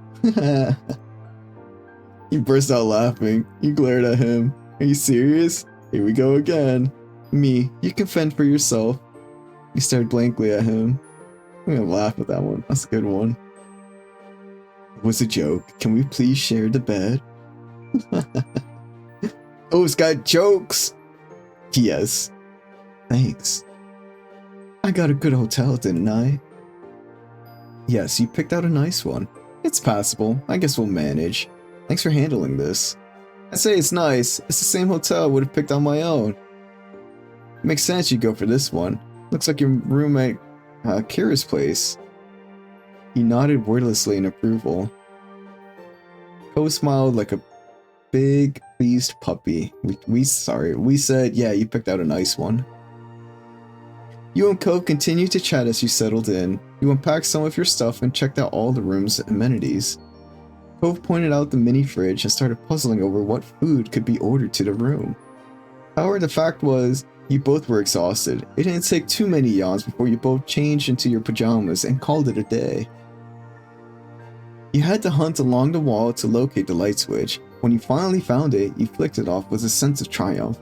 He burst out laughing. You glared at him. Are you serious? Here we go again. Me, you can fend for yourself. You stared blankly at him. I'm gonna laugh at that one. That's a good one. It was a joke. Can we please share the bed? Oh, it's got jokes! Yes. Thanks. I got a good hotel, didn't I? Yes, you picked out a nice one. It's passable. I guess we'll manage. Thanks for handling this. I say it's nice. It's the same hotel I would have picked on my own. Makes sense you go for this one. Looks like your roommate, Kira's place. He nodded wordlessly in approval. Ko smiled like a big, pleased puppy. We said, yeah, you picked out a nice one. You and Cove continued to chat as you settled in. You unpacked some of your stuff and checked out all the room's amenities. Cove pointed out the mini fridge and started puzzling over what food could be ordered to the room. However, the fact was, you both were exhausted. It didn't take too many yawns before you both changed into your pajamas and called it a day. You had to hunt along the wall to locate the light switch. When you finally found it, you flicked it off with a sense of triumph.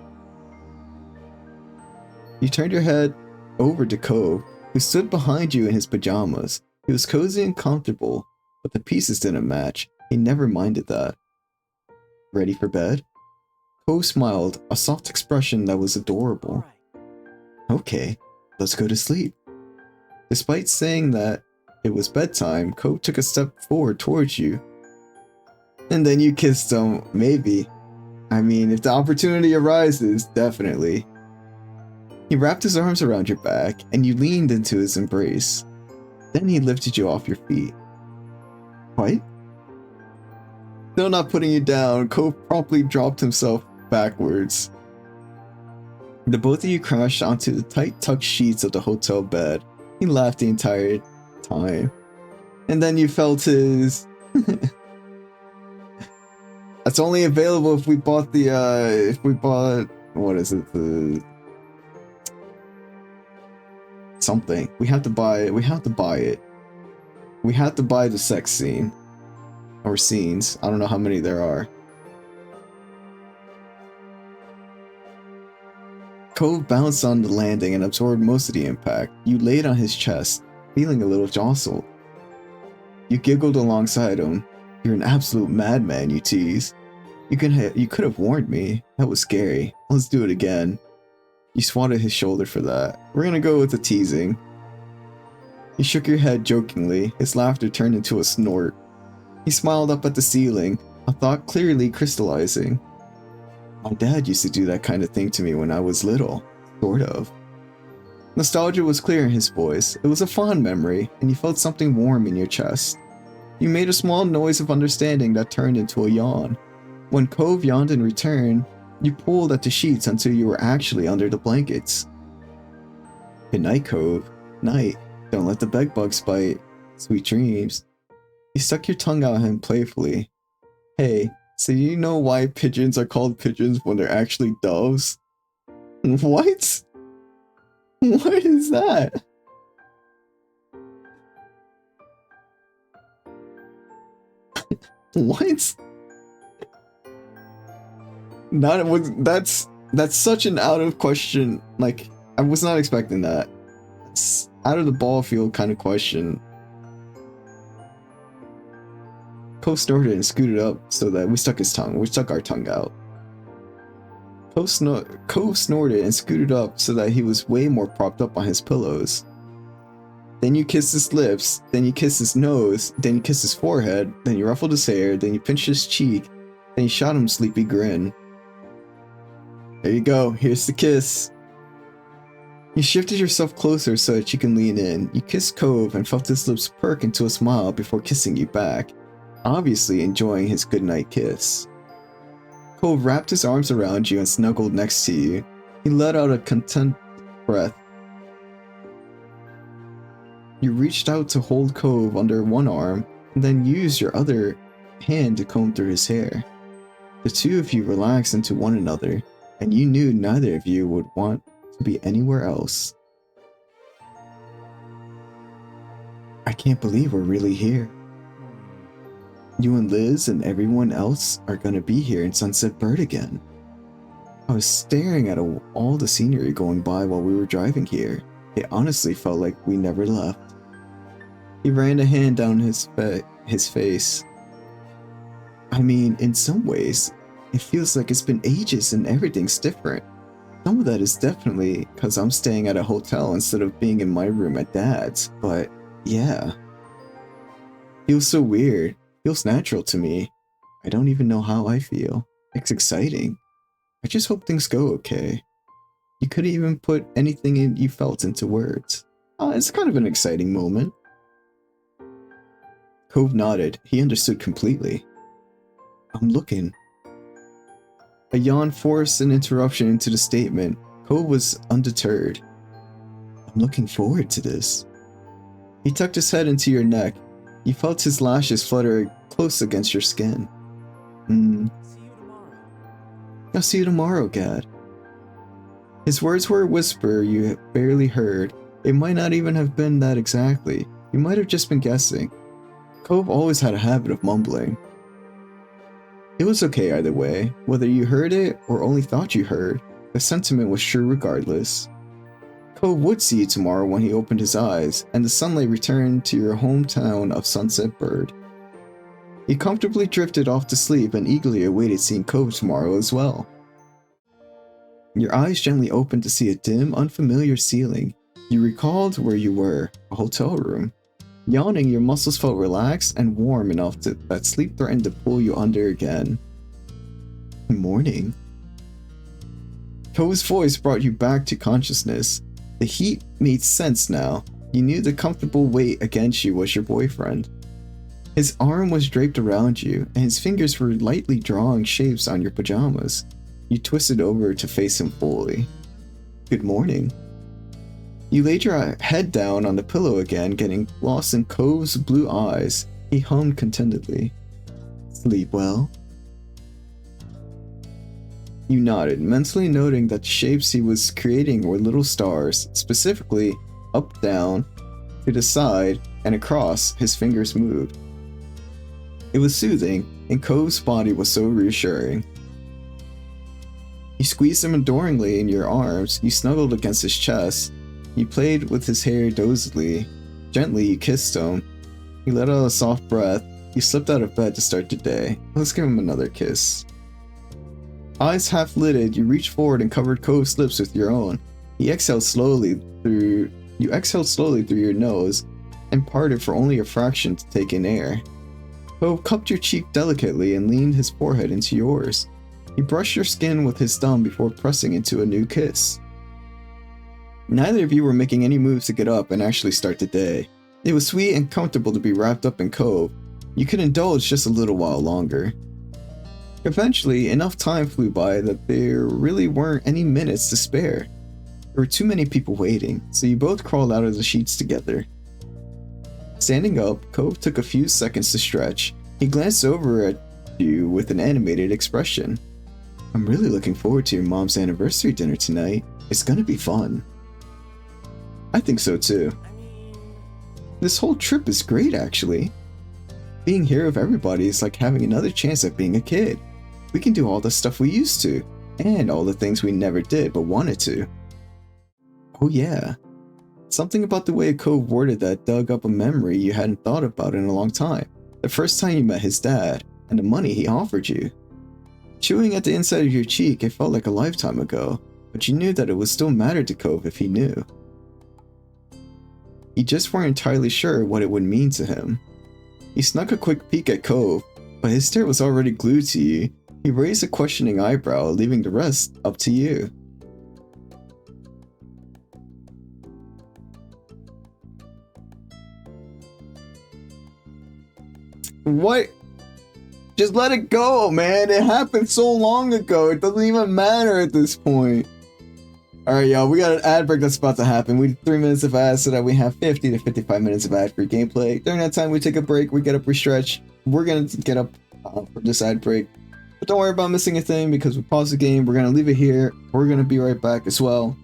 You turned your head over to Cove, who stood behind you in his pajamas. He was cozy and comfortable, but the pieces didn't match. He never minded that. Ready for bed? Cove smiled, a soft expression that was adorable. Okay, let's go to sleep. Despite saying that it was bedtime, Cove took a step forward towards you. And then you kissed him, maybe. I mean, if the opportunity arises, definitely. He wrapped his arms around your back, and you leaned into his embrace. Then he lifted you off your feet. What? Still not putting you down, Cove promptly dropped himself backwards. The both of you crashed onto the tight tucked sheets of the hotel bed. He laughed the entire time. And then you felt his... That's only available if we bought the, what is it, the... something. We have to buy it. We have to buy the sex scene. Or scenes. I don't know how many there are. Cove bounced on the landing and absorbed most of the impact. You laid on his chest, feeling a little jostled. You giggled alongside him. You're an absolute madman, you teased. You could have warned me. That was scary. Let's do it again. You swatted his shoulder for that. We're gonna go with the teasing. He shook your head jokingly. His laughter turned into a snort. He smiled up at the ceiling, a thought clearly crystallizing. My dad used to do that kind of thing to me when I was little. Sort of. Nostalgia was clear in his voice. It was a fond memory, and you felt something warm in your chest. You made a small noise of understanding that turned into a yawn. When Cove yawned in return, you pulled at the sheets until you were actually under the blankets. Good night, Cove. Night. Don't let the bedbugs bite. Sweet dreams. You stuck your tongue out at him playfully. Hey, so you know why pigeons are called pigeons when they're actually doves? What? What is that? What? That's such an out of question. Like, I was not expecting that. It's out of the ball field kind of question. Poe snorted and scooted up so that we stuck our tongue out. Poe snorted and scooted up so that he was way more propped up on his pillows. Then you kissed his lips, then you kissed his nose, then you kissed his forehead, then you ruffled his hair, then you pinched his cheek, then you shot him a sleepy grin. There you go, here's the kiss. You shifted yourself closer so that you can lean in. You kissed Cove and felt his lips perk into a smile before kissing you back, obviously enjoying his goodnight kiss. Cove wrapped his arms around you and snuggled next to you. He let out a content breath. You reached out to hold Cove under one arm, and then used your other hand to comb through his hair. The two of you relaxed into one another, and you knew neither of you would want to be anywhere else. I can't believe we're really here. You and Liz and everyone else are gonna be here in Sunset Bird again. I was staring at all the scenery going by while we were driving here. It honestly felt like we never left. He ran a hand down his face. I mean, in some ways, it feels like it's been ages and everything's different. Some of that is definitely because I'm staying at a hotel instead of being in my room at Dad's, but yeah. Feels so weird. Feels natural to me. I don't even know how I feel. It's exciting. I just hope things go okay. You couldn't even put anything you felt into words. It's kind of an exciting moment. Cove nodded. He understood completely. I'm looking. A yawn forced an interruption into the statement. Cove was undeterred. I'm looking forward to this. He tucked his head into your neck. You felt his lashes flutter close against your skin. See you tomorrow. I'll see you tomorrow, Gad. His words were a whisper you barely heard. It might not even have been that exactly. You might have just been guessing. Cove always had a habit of mumbling. It was okay either way. Whether you heard it or only thought you heard, the sentiment was true regardless. Cove would see you tomorrow when he opened his eyes, and the sunlight returned to your hometown of Sunset Bird. He comfortably drifted off to sleep and eagerly awaited seeing Cove tomorrow as well. Your eyes gently opened to see a dim, unfamiliar ceiling. You recalled where you were, a hotel room. Yawning, your muscles felt relaxed and warm enough that sleep threatened to pull you under again. Good morning. Cove's voice brought you back to consciousness. The heat made sense now. You knew the comfortable weight against you was your boyfriend. His arm was draped around you, and his fingers were lightly drawing shapes on your pajamas. You twisted over to face him fully. Good morning. You laid your head down on the pillow again, getting lost in Cove's blue eyes. He hummed contentedly. Sleep well? You nodded, mentally noting that the shapes he was creating were little stars, specifically up, down, to the side, and across. His fingers moved. It was soothing, and Cove's body was so reassuring. You squeezed him adoringly in your arms. You snuggled against his chest. You played with his hair dozily. Gently, you kissed him. He let out a soft breath. You slipped out of bed to start the day. Let's give him another kiss. Eyes half lidded, you reached forward and covered Cove's lips with your own. You exhaled slowly through your nose and parted for only a fraction to take in air. Cove cupped your cheek delicately and leaned his forehead into yours. He brushed your skin with his thumb before pressing into a new kiss. Neither of you were making any moves to get up and actually start the day. It was sweet and comfortable to be wrapped up in Cove. You could indulge just a little while longer. Eventually, enough time flew by that there really weren't any minutes to spare. There were too many people waiting, so you both crawled out of the sheets together. Standing up, Cove took a few seconds to stretch. He glanced over at you with an animated expression. I'm really looking forward to your mom's anniversary dinner tonight. It's gonna be fun. I think so too. This whole trip is great, actually. Being here with everybody is like having another chance at being a kid. We can do all the stuff we used to, and all the things we never did but wanted to. Oh yeah. Something about the way Cove worded that dug up a memory you hadn't thought about in a long time. The first time you met his dad, and the money he offered you. Chewing at the inside of your cheek, it felt like a lifetime ago, but you knew that it would still matter to Cove if he knew. You just weren't entirely sure what it would mean to him. You snuck a quick peek at Cove, but his stare was already glued to you. He raised a questioning eyebrow, leaving the rest up to you. What? Just let it go, man. It happened so long ago. It doesn't even matter at this point. Alright, y'all. We got an ad break that's about to happen. We did 3 minutes of ads so that we have 50 to 55 minutes of ad-free gameplay. During that time, we take a break. We get up, we stretch. We're going to get up for this ad break. But don't worry about missing a thing because we pause the game. We're going to leave it here. We're going to be right back as well.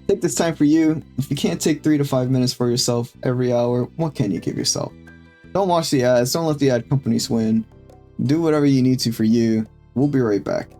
Take this time for you. If you can't take 3 to 5 minutes for yourself every hour, what can you give yourself? Don't watch the ads. Don't let the ad companies win. Do whatever you need to for you. We'll be right back.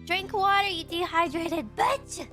Drink water, you dehydrated bitch!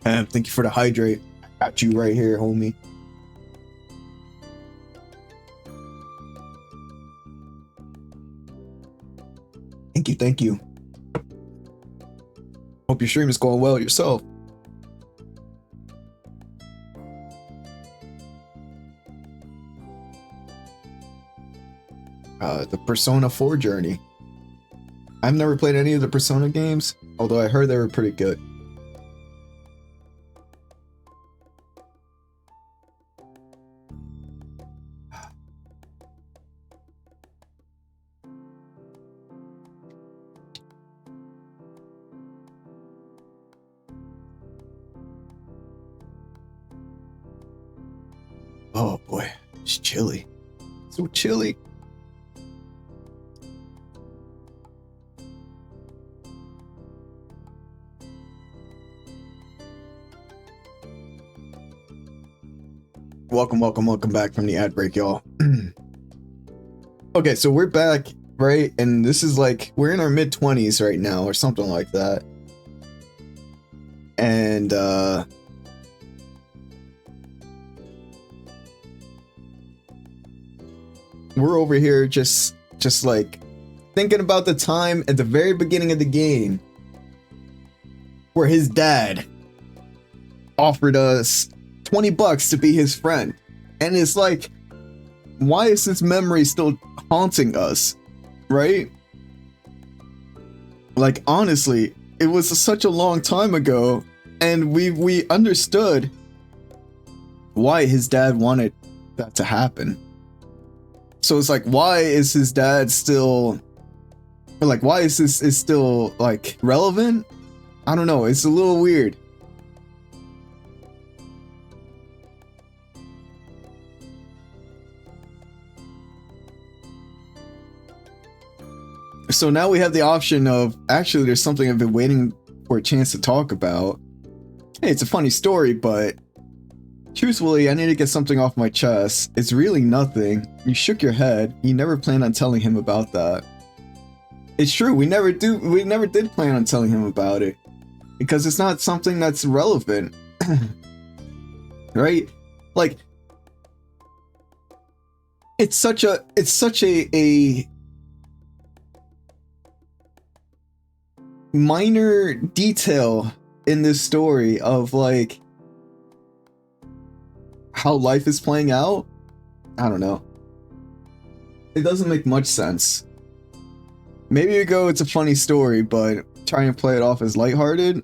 Thank you for the hydrate. Got you right here, homie. Thank you. Hope your stream is going well yourself. The Persona 4 journey. I've never played any of the Persona games, although I heard they were pretty good. Oh boy, it's chilly. So chilly. Welcome back from the ad break, y'all. Okay, so we're back, right? And this is like, we're in our mid-20s right now, or something like that. And, we're over here just like thinking about the time at the very beginning of the game where his dad offered us $20 to be his friend. And it's like, why is this memory still haunting us, right? Like, honestly, it was such a long time ago, and we understood why his dad wanted that to happen. So it's like, why is his dad still, or like, why is this is still like relevant? I don't know, it's a little weird. So now we have the option of, actually there's something I've been waiting for a chance to talk about. Hey, it's a funny story, but truthfully, I need to get something off my chest. It's really nothing. You shook your head. You never planned on telling him about that. It's true, we never did plan on telling him about it. Because it's not something that's relevant. Right? Like, it's such a minor detail in this story of like how life is playing out. I don't know. It doesn't make much sense. Maybe you go, it's a funny story, but trying to play it off as lighthearted.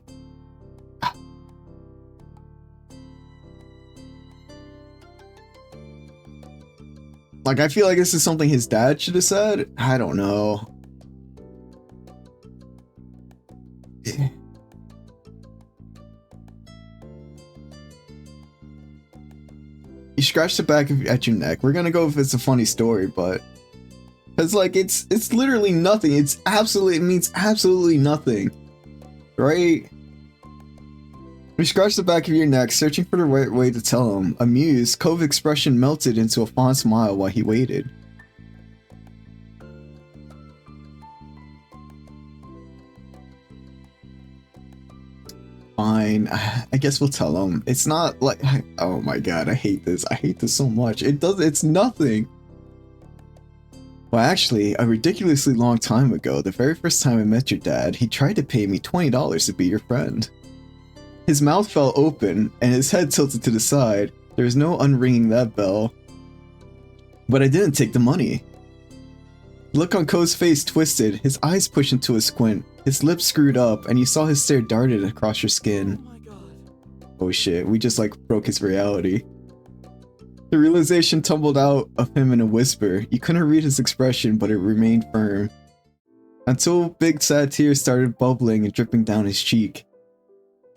Like, I feel like this is something his dad should have said. I don't know. You scratch the back at your neck. We're gonna go if it's a funny story, but it's like it's literally nothing. It means absolutely nothing, right? You scratch the back of your neck, searching for the right way to tell him. Amused, Cove's expression melted into a fond smile while he waited. Fine, I guess we'll tell him. It's not like, oh my god, I hate this. I hate this so much. It's nothing. Well, actually, a ridiculously long time ago, the very first time I met your dad, he tried to pay me $20 to be your friend. His mouth fell open, and his head tilted to the side. There was no unringing that bell. But I didn't take the money. The look on Ko's face twisted, his eyes pushed into a squint, his lips screwed up, and you saw his stare darted across your skin. Oh my god. Oh shit, we just like broke his reality. The realization tumbled out of him in a whisper. You couldn't read his expression, but it remained firm. Until big sad tears started bubbling and dripping down his cheek.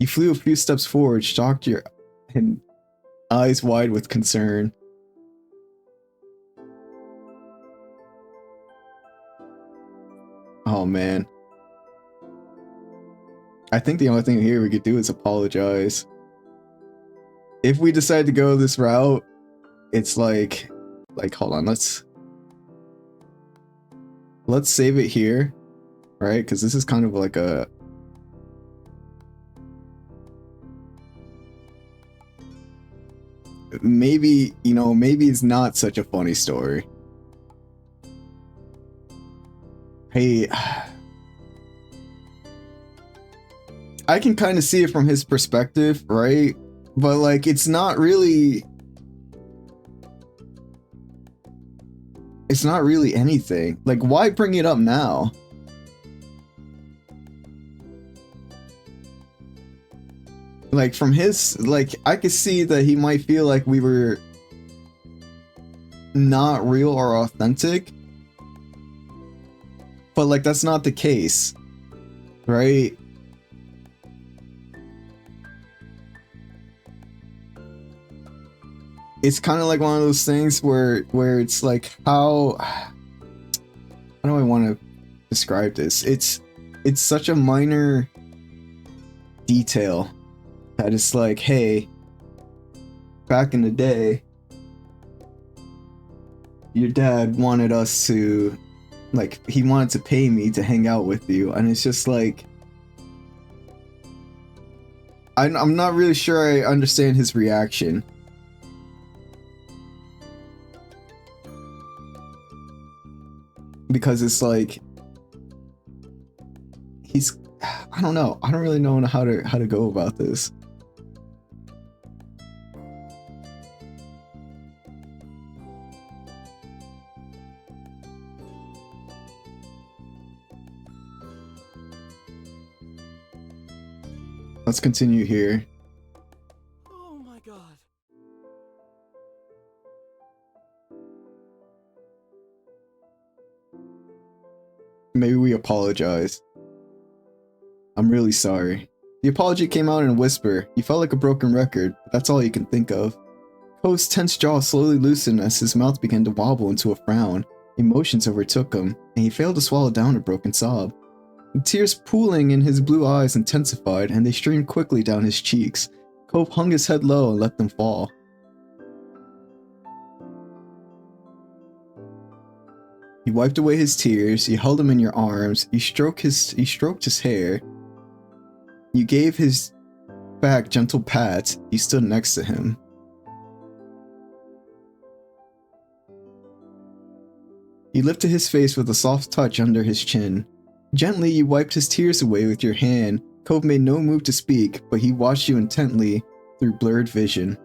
You flew a few steps forward, shocked your and eyes wide with concern. Oh man. I think the only thing here we could do is apologize. If we decide to go this route, it's like hold on, let's save it here, right? Because this is kind of like a maybe, you know, maybe it's not such a funny story. Hey, I can kind of see it from his perspective, right? But like, it's not really anything. Like, why bring it up now? Like, from his, like, I could see that he might feel like we were not real or authentic. But like, that's not the case, right? It's kind of like one of those things where it's like, how do I want to describe this? It's such a minor detail that it's like, hey, back in the day, your dad wanted us to, like, he wanted to pay me to hang out with you, and it's just like, I'm not really sure I understand his reaction. Because it's like, he's, I don't know. I don't really know how to go about this. Let's continue here. Oh my god. Maybe we apologize. I'm really sorry. The apology came out in a whisper. He felt like a broken record, but that's all he can think of. Ko's tense jaw slowly loosened as his mouth began to wobble into a frown. Emotions overtook him, and he failed to swallow down a broken sob. The tears pooling in his blue eyes intensified, and they streamed quickly down his cheeks. Ko hung his head low and let them fall. You wiped away his tears, you held him in your arms, you stroked his hair. You gave his back gentle pats, you stood next to him. You lifted his face with a soft touch under his chin. Gently, you wiped his tears away with your hand. Cove made no move to speak, but he watched you intently through blurred vision.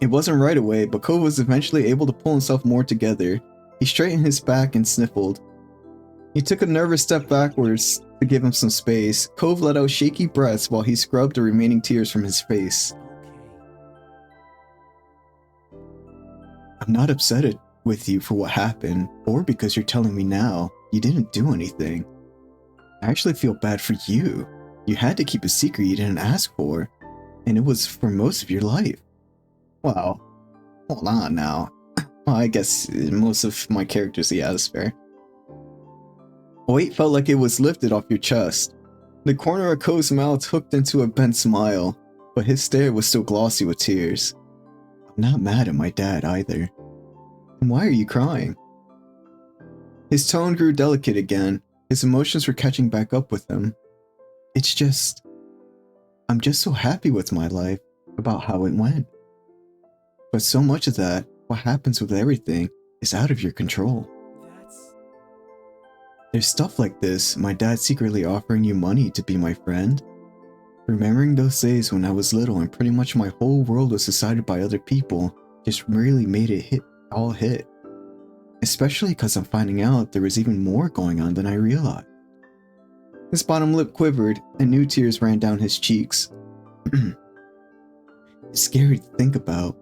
It wasn't right away, but Cove was eventually able to pull himself more together. He straightened his back and sniffled. He took a nervous step backwards to give him some space. Cove let out shaky breaths while he scrubbed the remaining tears from his face. I'm not upset with you for what happened, or because you're telling me now. You didn't do anything. I actually feel bad for you. You had to keep a secret you didn't ask for, and it was for most of your life. Wow. Hold on now. Well, I guess most of my characters, yeah, that's fair. A weight felt like it was lifted off your chest. The corner of Ko's mouth hooked into a bent smile, but his stare was still glossy with tears. I'm not mad at my dad either. And why are you crying? His tone grew delicate again. His emotions were catching back up with him. It's just, I'm just so happy with my life, about how it went. But so much of that, what happens with everything, is out of your control. There's stuff like this, my dad secretly offering you money to be my friend. Remembering those days when I was little and pretty much my whole world was decided by other people, just really made it all hit. Especially because I'm finding out there was even more going on than I realized. His bottom lip quivered, and new tears ran down his cheeks. It's scary to think about.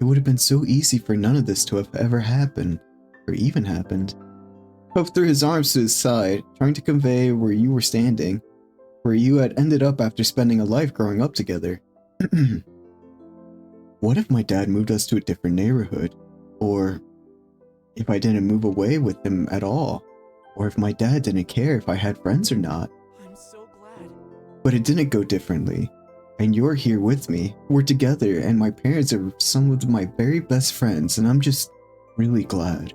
It would have been so easy for none of this to have ever happened, or even happened. Hope threw his arms to his side, trying to convey where you were standing, where you had ended up after spending a life growing up together. What if my dad moved us to a different neighborhood? Or if I didn't move away with him at all? Or if my dad didn't care if I had friends or not? I'm so glad. But it didn't go differently. And you're here with me. We're together, and my parents are some of my very best friends, and I'm just really glad.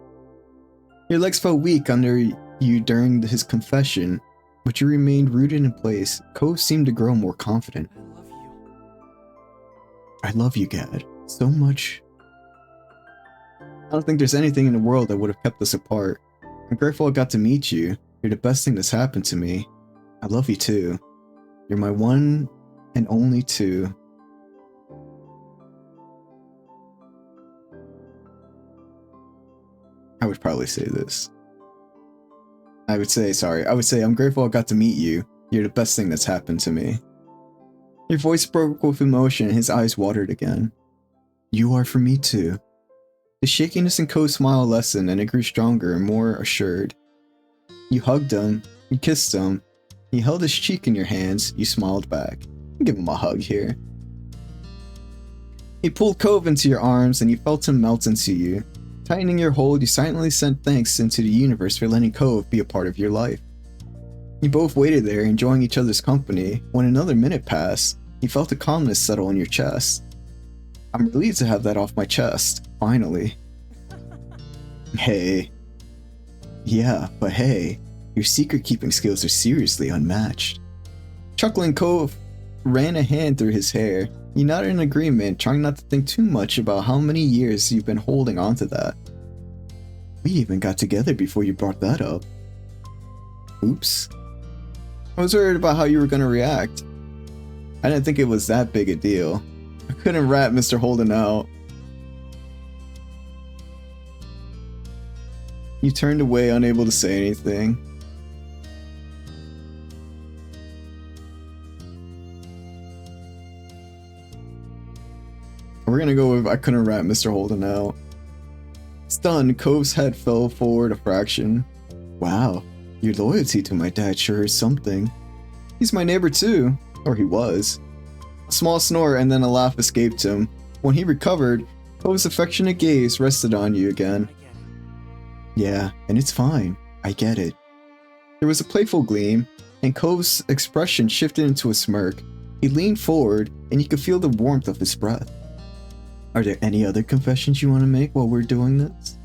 Your legs felt weak under you during his confession, but you remained rooted in place. Cove seemed to grow more confident. I love you. I love you, Gad. so much. I don't think there's anything in the world that would have kept us apart. I'm grateful I got to meet you. You're the best thing that's happened to me. I love you too. You're my one and only two. I would probably say this. I would say, I'm grateful I got to meet you. You're the best thing that's happened to me. Your voice broke with emotion and his eyes watered again. You are for me too. The shakiness in Ko's smile lessened and it grew stronger and more assured. You hugged him, you kissed him, he held his cheek in your hands, you smiled back. Give him a hug here. He pulled Cove into your arms and you felt him melt into you. Tightening your hold, you silently sent thanks into the universe for letting Cove be a part of your life. You both waited there, enjoying each other's company. When another minute passed, you felt a calmness settle in your chest. I'm relieved to have that off my chest, finally. Hey. Yeah, but hey, your secret-keeping skills are seriously unmatched. Chuckling, Cove ran a hand through his hair. You nodded in agreement, trying not to think too much about how many years you've been holding on to that. We even got together before you brought that up. Oops. I was worried about how you were gonna react. I didn't think it was that big a deal. I couldn't rat Mr. Holden out. You turned away, unable to say anything. We're gonna go with I couldn't rat Mr. Holden out. Stunned, Cove's head fell forward a fraction. Wow, your loyalty to my dad sure is something. He's my neighbor too, or he was. A small snort and then a laugh escaped him. When he recovered, Cove's affectionate gaze rested on you again. Yeah, and it's fine. I get it. There was a playful gleam, and Cove's expression shifted into a smirk. He leaned forward, and you could feel the warmth of his breath. Are there any other confessions you want to make while we're doing this?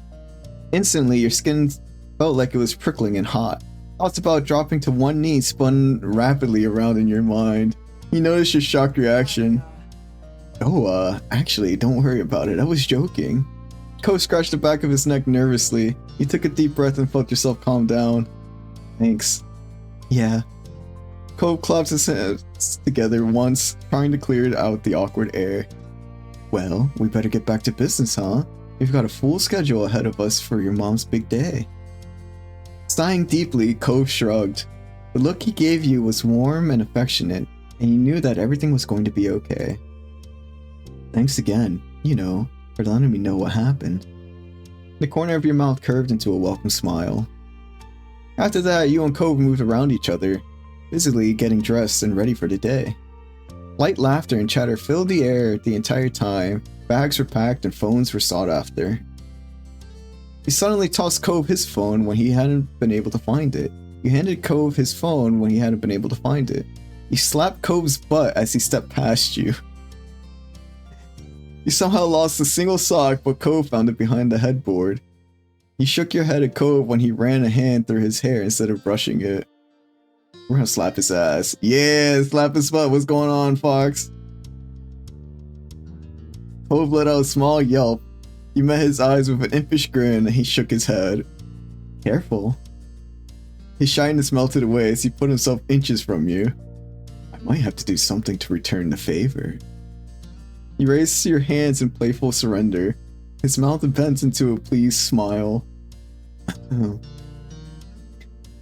Instantly, your skin felt like it was prickling and hot. Thoughts about dropping to one knee spun rapidly around in your mind. You noticed your shocked reaction. Oh, actually, don't worry about it. I was joking. Cove scratched the back of his neck nervously. You took a deep breath and felt yourself calm down. Thanks. Yeah. Cove clapped his hands together once, trying to clear out the awkward air. Well, we better get back to business, huh? We've got a full schedule ahead of us for your mom's big day. Sighing deeply, Cove shrugged. The look he gave you was warm and affectionate, and you knew that everything was going to be okay. Thanks again, for letting me know what happened. The corner of your mouth curved into a welcome smile. After that, you and Cove moved around each other, busily getting dressed and ready for the day. Light laughter and chatter filled the air the entire time. Bags were packed and phones were sought after. You suddenly tossed Cove his phone when he hadn't been able to find it. You handed Cove his phone when he hadn't been able to find it. You slapped Cove's butt as he stepped past you. You somehow lost a single sock, but Cove found it behind the headboard. You shook your head at Cove when he ran a hand through his hair instead of brushing it. We're gonna slap his ass. Yeah, slap his butt. What's going on, Fox? Cove let out a small yelp. You met his eyes with an impish grin and he shook his head. Careful. His shyness melted away as he put himself inches from you. I might have to do something to return the favor. You raised your hands in playful surrender. His mouth bent into a pleased smile.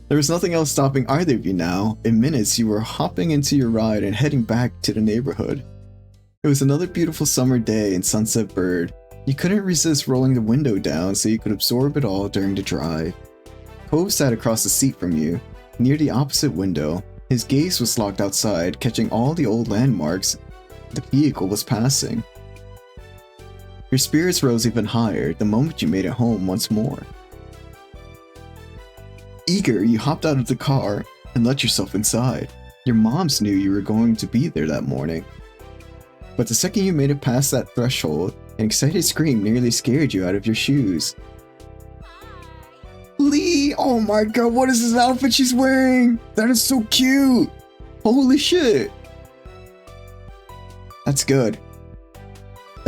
There was nothing else stopping either of you now. In minutes, you were hopping into your ride and heading back to the neighborhood. It was another beautiful summer day in Sunset Bird. You couldn't resist rolling the window down so you could absorb it all during the drive. Cove sat across the seat from you, near the opposite window. His gaze was locked outside, catching all the old landmarks the vehicle was passing. Your spirits rose even higher the moment you made it home once more. Eager, you hopped out of the car and let yourself inside. Your moms knew you were going to be there that morning. But the second you made it past that threshold, an excited scream nearly scared you out of your shoes. Lee! Oh my god, what is this outfit she's wearing? That is so cute! Holy shit! That's good.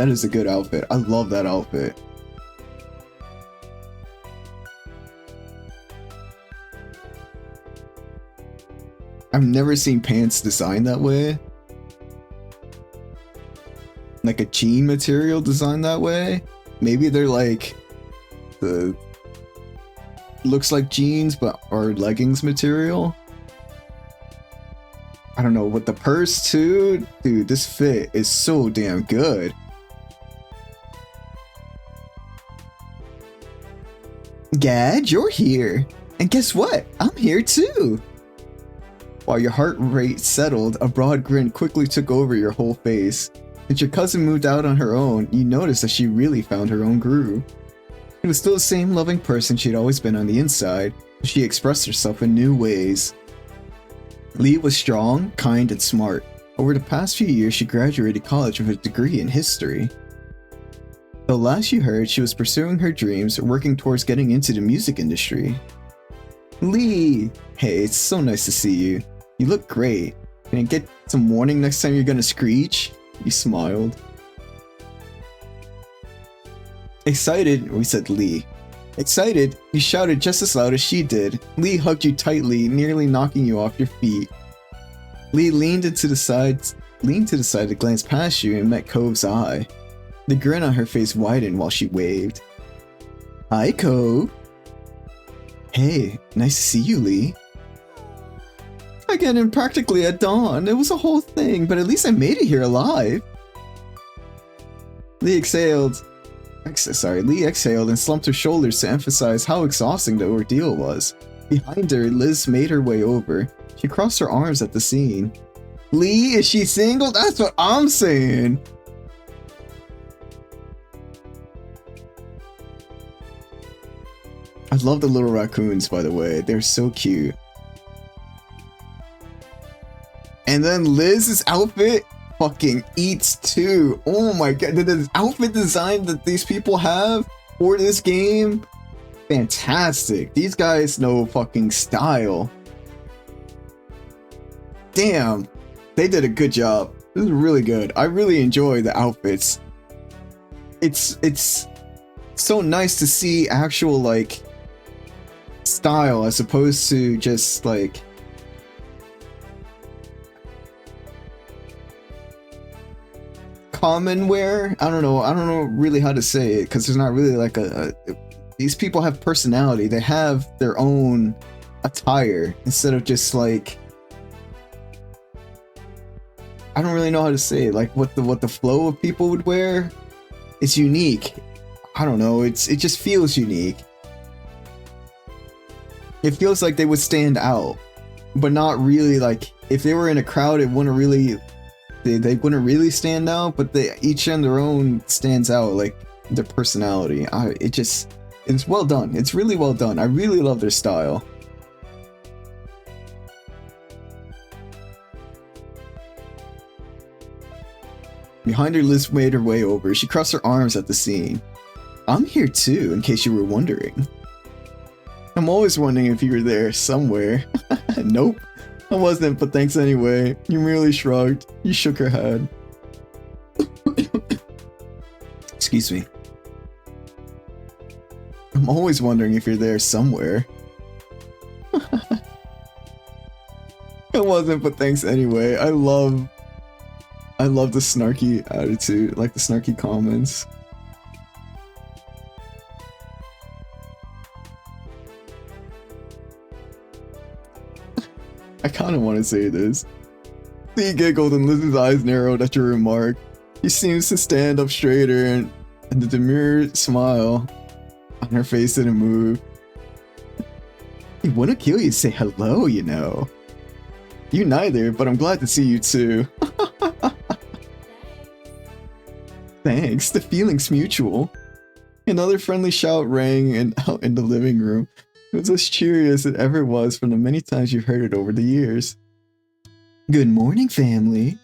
That is a good outfit. I love that outfit. I've never seen pants designed that way. Like a jean material designed that way. Maybe they're like the looks like jeans but are leggings material. I don't know, with the purse too. Dude, this fit is so damn good. Gad, you're here. And guess what? I'm here too. While your heart rate settled, a broad grin quickly took over your whole face. Since your cousin moved out on her own, you noticed that she really found her own groove. She was still the same loving person she'd always been on the inside, but she expressed herself in new ways. Lee was strong, kind, and smart. Over the past few years, she graduated college with a degree in history. The last you heard, she was pursuing her dreams, working towards getting into the music industry. Lee! Hey, it's so nice to see you. You look great. Can I get some warning next time you're gonna screech? He smiled. Excited, we said Lee. Excited, you shouted just as loud as she did. Lee hugged you tightly, nearly knocking you off your feet. Lee leaned to the side to glance past you and met Cove's eye. The grin on her face widened while she waved. Hi, Cove. Hey, nice to see you, Lee. Again, practically at dawn. It was a whole thing, but at least I made it here alive. Lee exhaled and slumped her shoulders to emphasize how exhausting the ordeal was. Behind her, Liz made her way over. She crossed her arms at the scene. Lee, is she single? That's what I'm saying! I love the little raccoons, by the way. They're so cute. And then Liz's outfit fucking eats too. Oh my god, the outfit design that these people have for this game, fantastic. These guys know fucking style. Damn, they did a good job. This is really good. I really enjoy the outfits. It's so nice to see actual like style as opposed to just like common wear. I don't know really how to say it because there's not really like these people have personality. They have their own attire instead of just like, I don't really know how to say it, like what the flow of people would wear. It's unique. I don't know, it just feels unique. It feels like they would stand out, but not really. Like if they were in a crowd, it wouldn't really, they wouldn't really stand out, but they each on their own stands out, like their personality. It's well done. It's really well done. I really love their style. Behind her, Liz made her way over. She crossed her arms at the scene. I'm here too, in case you were wondering. I'm always wondering if you were there somewhere. Nope, I wasn't, but thanks anyway. You merely shrugged. You shook her head. Excuse me. I'm always wondering if you're there somewhere. I wasn't, but thanks anyway. I love the snarky attitude, like the snarky comments. I kind of want to say this. Lee giggled and Liz's eyes narrowed at your remark. She seems to stand up straighter and the demure smile on her face didn't move. It wouldn't kill you to say hello, you know. You neither, but I'm glad to see you too. Thanks, the feeling's mutual. Another friendly shout rang out in the living room. It was as cheery as it ever was from the many times you've heard it over the years. Good morning, family.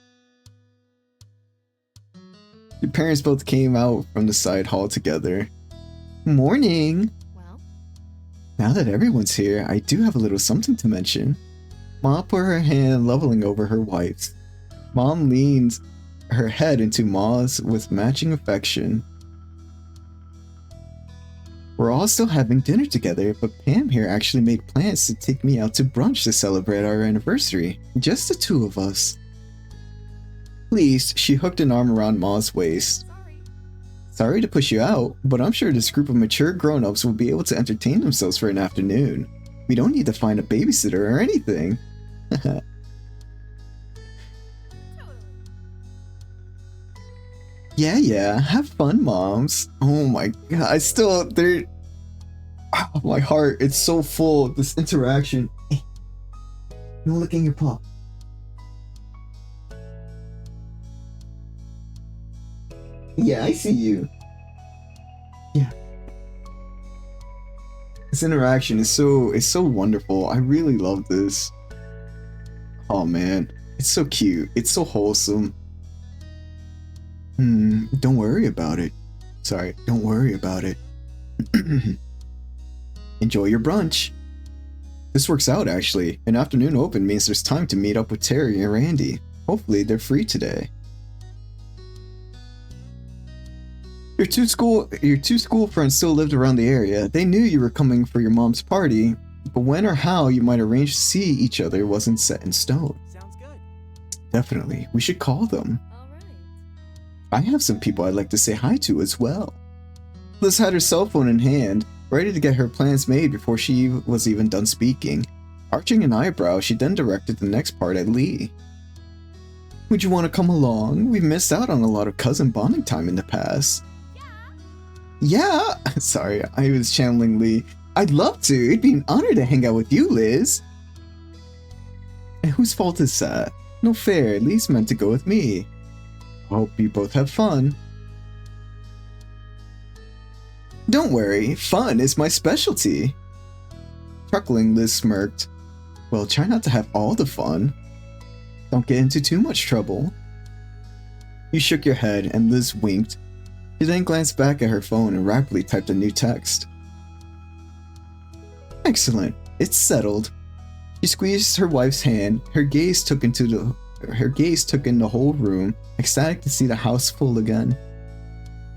Your parents both came out from the side hall together. Morning. Well, Now that everyone's here, I do have a little something to mention. Mom put her hand leveling over her wife's. Mom leaned her head into Ma's with matching affection. We're all still having dinner together, but Pam here actually made plans to take me out to brunch to celebrate our anniversary. Just the two of us. Please, she hooked an arm around Ma's waist. Sorry to push you out, but I'm sure this group of mature grown-ups will be able to entertain themselves for an afternoon. We don't need to find a babysitter or anything. Yeah, have fun, moms. Oh my god, my heart, it's so full, this interaction. Hey, no licking your paw. Yeah, I see you. Yeah. This interaction is so wonderful. I really love this. Oh man, it's so cute. It's so wholesome. Don't worry about it. Sorry, don't worry about it. Enjoy your brunch. This works out, actually. An afternoon open means there's time to meet up with Terry and Randy. Hopefully, they're free today. Your two school friends still lived around the area. They knew you were coming for your mom's party, but when or how you might arrange to see each other wasn't set in stone. Sounds good. Definitely, we should call them. Alright. I have some people I'd like to say hi to as well. Liz had her cell phone in hand, ready to get her plans made before she was even done speaking. Arching an eyebrow, she then directed the next part at Lee. Would you want to come along? We've missed out on a lot of cousin bonding time in the past. Yeah! Sorry, I was channeling Lee. I'd love to. It'd be an honor to hang out with you, Liz. And whose fault is that? No fair. Lee's meant to go with me. I hope you both have fun. Don't worry, fun is my specialty. Chuckling, Liz smirked. Well, try not to have all the fun. Don't get into too much trouble. You shook your head and Liz winked. She then glanced back at her phone and rapidly typed a new text. Excellent. It's settled. She squeezed her wife's hand. Her gaze took in the whole room, ecstatic to see the house full again.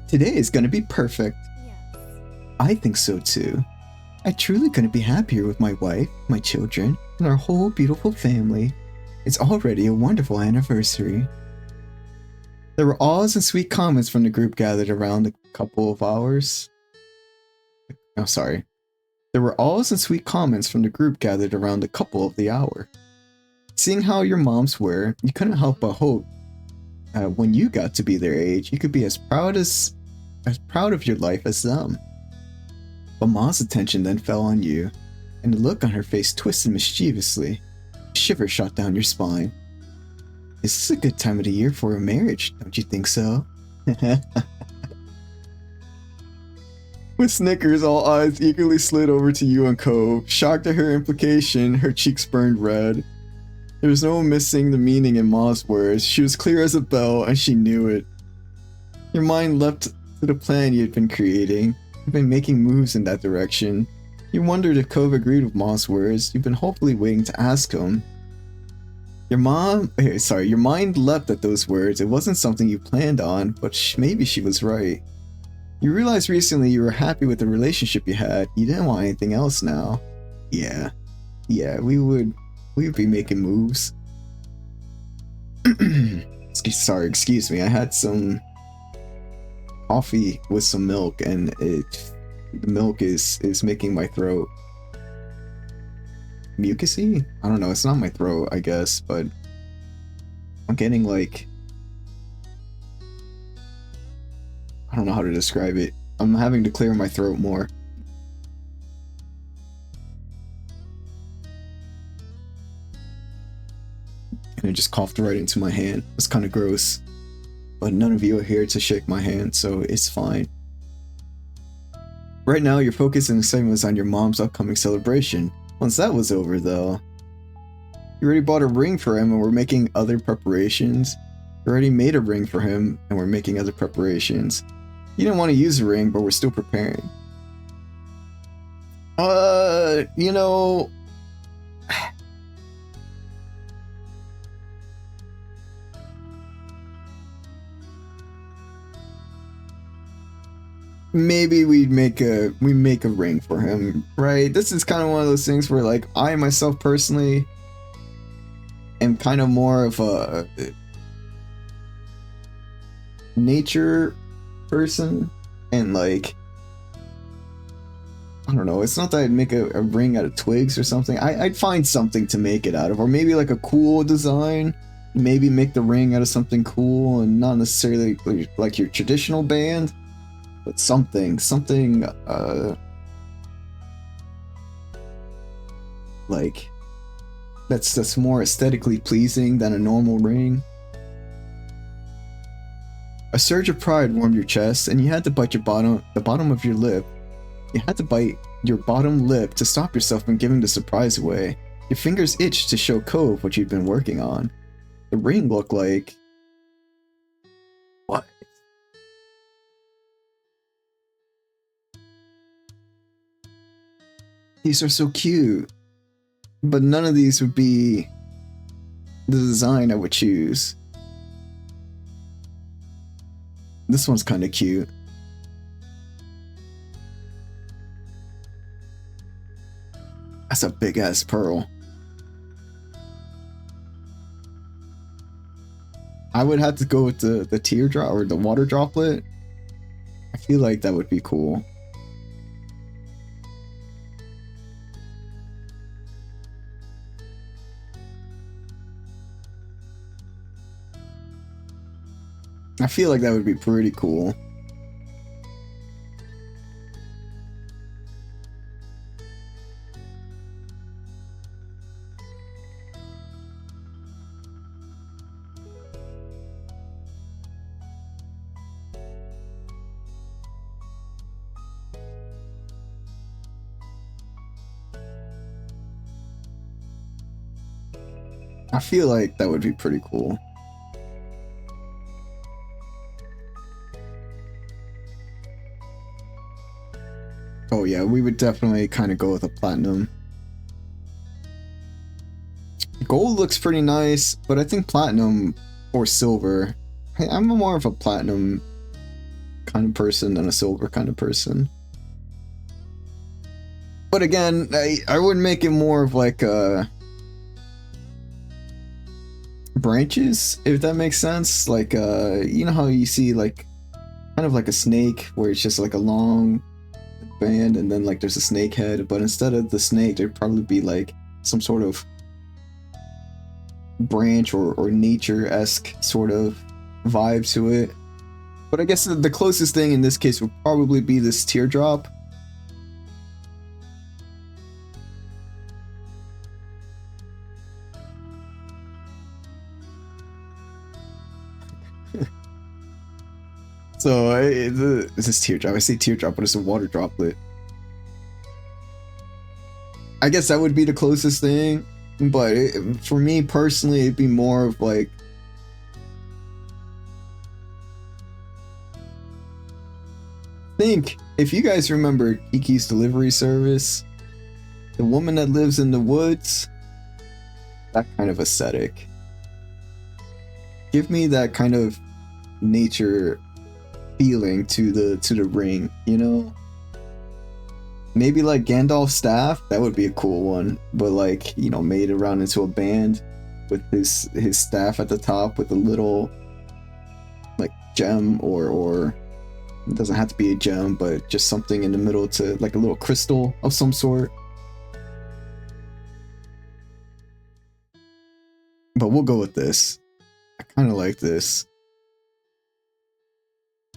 Today is going to be perfect. Yes. I think so too. I truly couldn't be happier with my wife, my children, and our whole beautiful family. It's already a wonderful anniversary. There were awes and sweet comments from the group gathered around the couple of hours. Oh, sorry. There were awes and sweet comments from the group gathered around the couple of the hour. Seeing how your moms were, you couldn't help but hope when you got to be their age, you could be as proud of your life as them. But Ma's attention then fell on you, and the look on her face twisted mischievously. A shiver shot down your spine. This is a good time of the year for a marriage, don't you think so? With snickers, all eyes eagerly slid over to you and Cove. Shocked at her implication, her cheeks burned red. There was no missing the meaning in Ma's words. She was clear as a bell, and she knew it. Your mind leapt to the plan you had been creating. You've been making moves in that direction. You wondered if Cove agreed with Ma's words. You've been hopefully waiting to ask him. Your mind leapt at those words. It wasn't something you planned on, but maybe she was right. You realized recently you were happy with the relationship you had. You didn't want anything else now. Yeah, we would be making moves. Excuse me. I had some coffee with some milk, and the milk is making my throat mucusy. I don't know. It's not my throat, I guess, but I'm getting like, I don't know how to describe it. I'm having to clear my throat more. And it just coughed right into my hand. It's kind of gross. But none of you are here to shake my hand, so it's fine. Right now, your focus and excitement was on your mom's upcoming celebration. Once that was over, though, you already bought a ring for him and we're making other preparations. You already made a ring for him and we're making other preparations. You didn't want to use the ring, but we're still preparing. You know... maybe we make a ring for him, right? This is kind of one of those things where like I myself personally am kind of more of a nature person, and like I don't know, it's not that I'd make a ring out of twigs or something. I'd find something to make it out of, or maybe like a cool design, maybe make the ring out of something cool and not necessarily like your traditional band, but something like that's more aesthetically pleasing than a normal ring. A surge of pride warmed your chest, and you had to bite the bottom of your lip. You had to bite your bottom lip to stop yourself from giving the surprise away. Your fingers itched to show Cove what you'd been working on. The ring looked like... What? These are so cute. But none of these would be the design I would choose. This one's kind of cute. That's a big ass pearl. I would have to go with the teardrop or the water droplet. I feel like that would be cool. I feel like that would be pretty cool. I feel like that would be pretty cool. Oh yeah, we would definitely kind of go with a platinum. Gold looks pretty nice, but I think platinum or silver. I'm more of a platinum kind of person than a silver kind of person. But again, I would make it more of like branches, if that makes sense. Like you know how you see like kind of like a snake where it's just like a long band and then like there's a snake head, but instead of the snake there'd probably be like some sort of branch or nature-esque sort of vibe to it. But I guess the closest thing in this case would probably be this teardrop. So this is teardrop. I say teardrop, but it's a water droplet. I guess that would be the closest thing, but for me personally, it'd be more of like think if you guys remember Kiki's Delivery Service, the woman that lives in the woods, that kind of aesthetic. Give me that kind of nature feeling to the ring, you know? Maybe like Gandalf's staff, that would be a cool one, but like, you know, made around into a band with his staff at the top with a little like gem or it doesn't have to be a gem, but just something in the middle to like a little crystal of some sort. But we'll go with this. I kind of like this.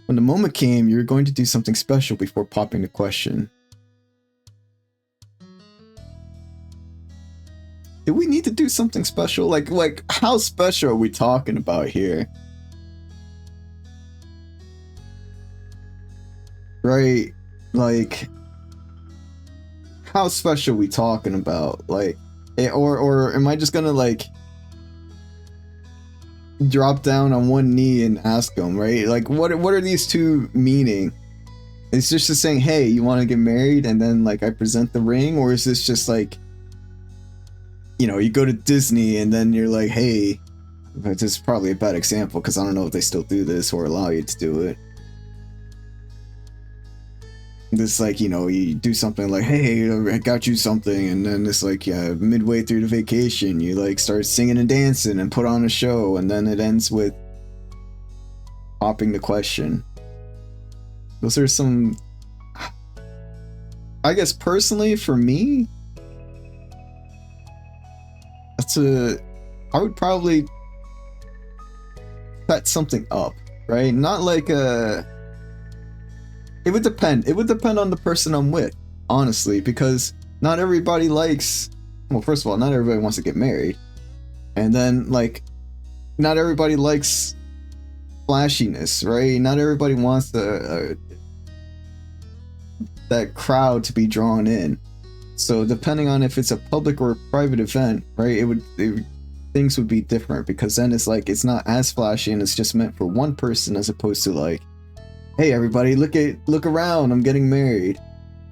When the moment came, you were going to do something special before popping the question. Do we need to do something special? Like how special are we talking about here? Right? Like, how special are we talking about? Like, or am I just gonna like drop down on one knee and ask them, right? Like, what are these two meaning? Is this just saying, hey, you want to get married, and then like I present the ring, or is this just like, you know, you go to Disney and then you're like, hey, this is probably a bad example because I don't know if they still do this or allow you to do it. this like, you know, you do something like, hey, I got you something, and then it's like, yeah, midway through the vacation you like start singing and dancing and put on a show, and then it ends with popping the question. Those are some, I guess personally for me, I would probably set something up, right? Not like it would depend. It would depend on the person I'm with, honestly, because not everybody likes, well, first of all, not everybody wants to get married. And then, like, not everybody likes flashiness, right? Not everybody wants that crowd to be drawn in. So depending on if it's a public or a private event, right, things would be different, because then it's like, it's not as flashy and it's just meant for one person, as opposed to like, hey everybody, look around, I'm getting married,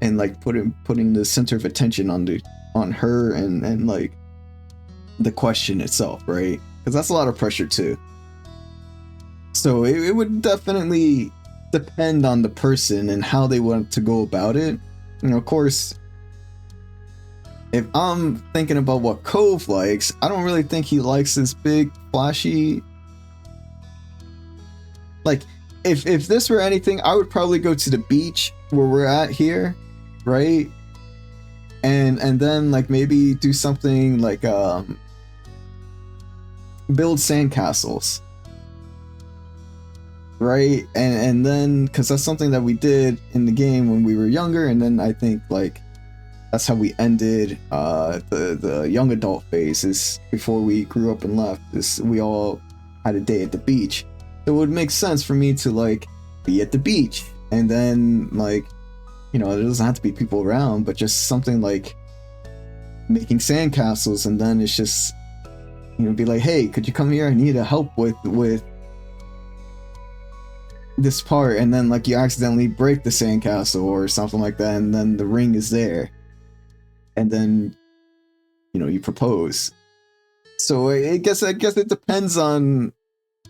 and like putting the center of attention on her and like the question itself, right? Because that's a lot of pressure too. So it would definitely depend on the person and how they want to go about it. You know, of course, if I'm thinking about what Cove likes, I don't really think he likes this big flashy, like, if this were anything, I would probably go to the beach where we're at here, right? And then like maybe do something like build sandcastles, right? And then, because that's something that we did in the game when we were younger, and then I think like that's how we ended the young adult phase, is before we grew up and left, is we all had a day at the beach. It would make sense for me to like be at the beach, and then like, you know, there doesn't have to be people around, but just something like making sandcastles, and then it's just, you know, be like, hey, could you come here? I need help with this part, and then like you accidentally break the sandcastle or something like that, and then the ring is there, and then, you know, you propose. So I guess it depends on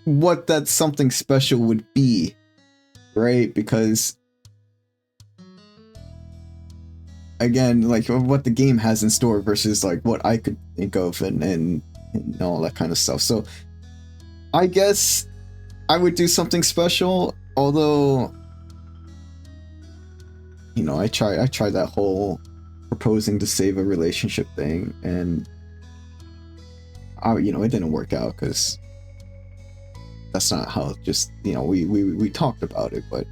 what that something special would be, right? Because again, like what the game has in store versus like what I could think of and all that kind of stuff. So I guess I would do something special, although, you know, I tried that whole proposing to save a relationship thing, and you know, it didn't work out, because that's not how, just, you know, we talked about it, but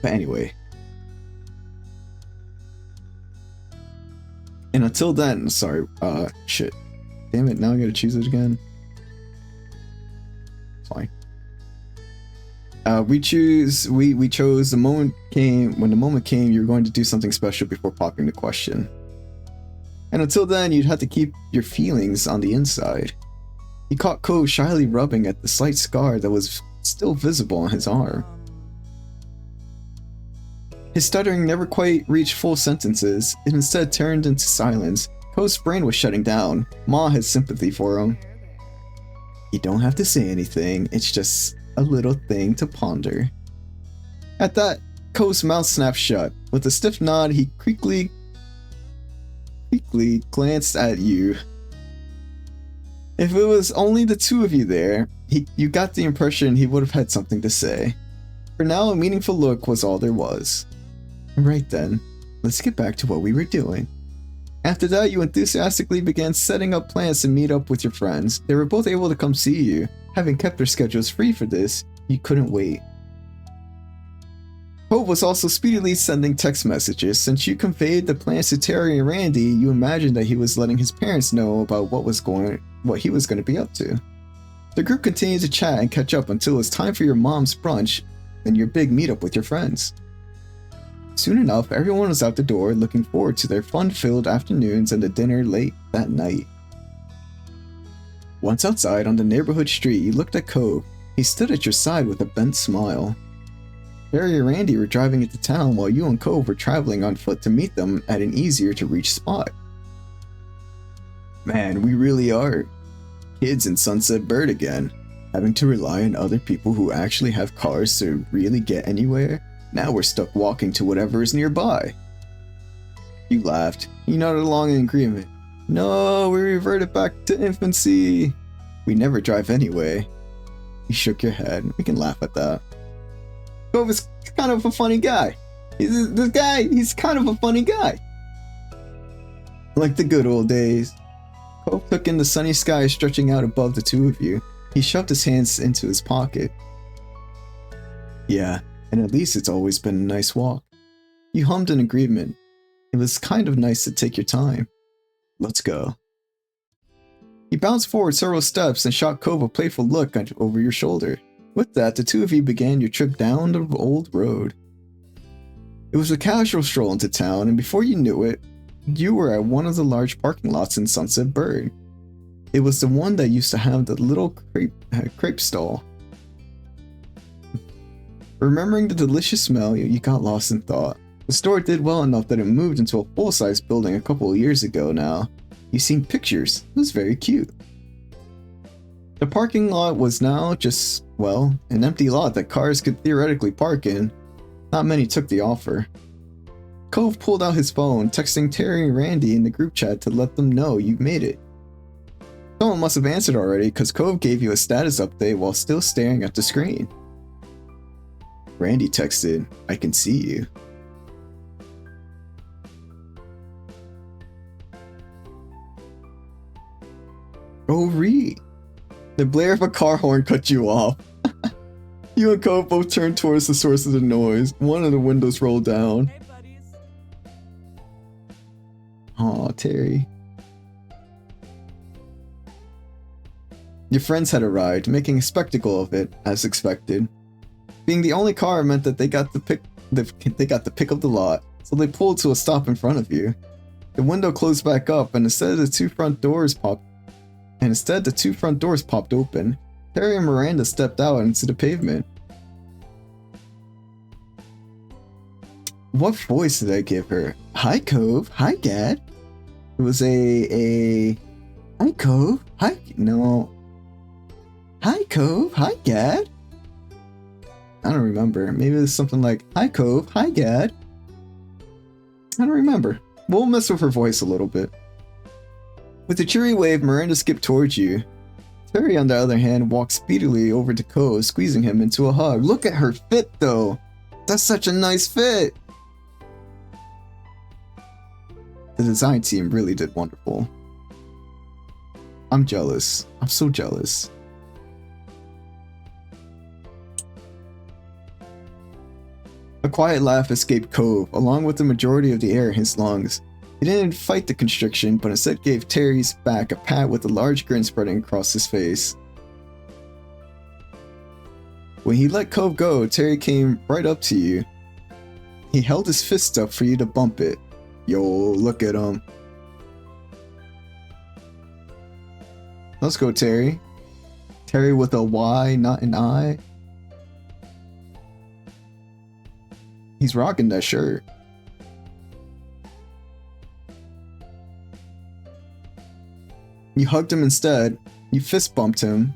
anyway. And until then, sorry, shit, damn it, now I gotta choose it again. Fine. We chose the moment came, when the moment came, you were going to do something special before popping the question. And until then, you'd have to keep your feelings on the inside. He caught Cove shyly rubbing at the slight scar that was still visible on his arm. His stuttering never quite reached full sentences. It instead turned into silence. Cove's brain was shutting down. Ma had sympathy for him. You don't have to say anything. It's just a little thing to ponder. At that, Cove's mouth snapped shut. With a stiff nod, he quickly glanced at you. If it was only the two of you there, you got the impression he would have had something to say. For now, a meaningful look was all there was. Right then, let's get back to what we were doing. After that, you enthusiastically began setting up plans to meet up with your friends. They were both able to come see you. Having kept their schedules free for this, you couldn't wait. Hope was also speedily sending text messages. Since you conveyed the plans to Terry and Randy, you imagined that he was letting his parents know about what he was going to be up to. The group continued to chat and catch up until it was time for your mom's brunch and your big meetup with your friends. Soon enough, everyone was out the door, looking forward to their fun-filled afternoons and the dinner late that night. Once outside on the neighborhood street, you looked at Cove. He stood at your side with a bent smile. Barry and Randy were driving into town while you and Cove were traveling on foot to meet them at an easier-to-reach spot. Man, we really are kids in Sunset Bird again, having to rely on other people who actually have cars to really get anywhere. Now we're stuck walking to whatever is nearby. You laughed. You nodded along in agreement. No, we reverted back to infancy. We never drive anyway. You shook your head. We can laugh at that. Cove is kind of a funny guy. He's kind of a funny guy. Like the good old days. Cove took in the sunny sky stretching out above the two of you. He shoved his hands into his pocket. Yeah, and at least it's always been a nice walk. You hummed in agreement. It was kind of nice to take your time. Let's go. You bounced forward several steps and shot Cove a playful look over your shoulder. With that, the two of you began your trip down the old road. It was a casual stroll into town, and before you knew it, you were at one of the large parking lots in Sunset Bird. It was the one that used to have the little crepe stall. Remembering the delicious smell, you got lost in thought. The store did well enough that it moved into a full-size building a couple of years ago now. You've seen pictures. It was very cute. The parking lot was now just, well, an empty lot that cars could theoretically park in. Not many took the offer. Cove pulled out his phone, texting Terry and Randy in the group chat to let them know you made it. Someone must have answered already because Cove gave you a status update while still staring at the screen. Randy texted, I can see you. Oh, read. The blare of a car horn cut you off. You and Cove both turned towards the source of the noise. One of the windows rolled down. Hey, buddies. Aw, Terry. Your friends had arrived, making a spectacle of it, as expected. Being the only car meant that they got the pick of the lot, so they pulled to a stop in front of you. The window closed back up, and instead the two front doors popped open. Terry and Miranda stepped out into the pavement. What voice did I give her? Hi, Cove. Hi, Gad. It was a... Hi, Cove. Hi... No. Hi, Cove. Hi, Gad. I don't remember. Maybe it was something like, Hi, Cove. Hi, Gad. I don't remember. We'll mess with her voice a little bit. With a cheery wave, Miranda skipped towards you. Terry, on the other hand, walked speedily over to Cove, squeezing him into a hug. Look at her fit, though. That's such a nice fit. The design team really did wonderful. I'm jealous. I'm so jealous. A quiet laugh escaped Cove, along with the majority of the air in his lungs. He didn't fight the constriction, but instead gave Terry's back a pat with a large grin spreading across his face. When he let Cove go, Terry came right up to you. He held his fist up for you to bump it. Yo, look at him. Let's go, Terry. Terry with a Y, not an I. He's rocking that shirt. You hugged him instead. You fist bumped him.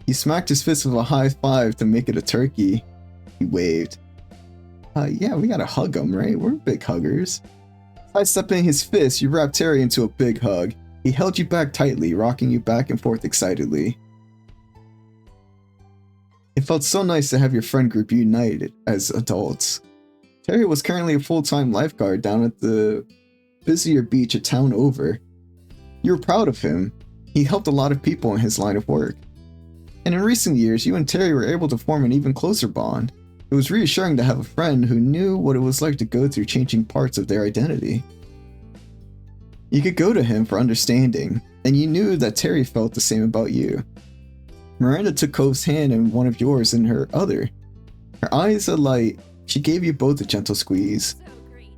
You smacked his fist with a high five to make it a turkey. He waved. Yeah, we gotta hug him, right? We're big huggers. Sidestepping his fist, you wrapped Terry into a big hug. He held you back tightly, rocking you back and forth excitedly. It felt so nice to have your friend group united as adults. Terry was currently a full-time lifeguard down at the busier beach a town over. You were proud of him. He helped a lot of people in his line of work. And in recent years, you and Terry were able to form an even closer bond. It was reassuring to have a friend who knew what it was like to go through changing parts of their identity. You could go to him for understanding, and you knew that Terry felt the same about you. Miranda took Cove's hand and one of yours in her other. Her eyes alight, she gave you both a gentle squeeze. So great.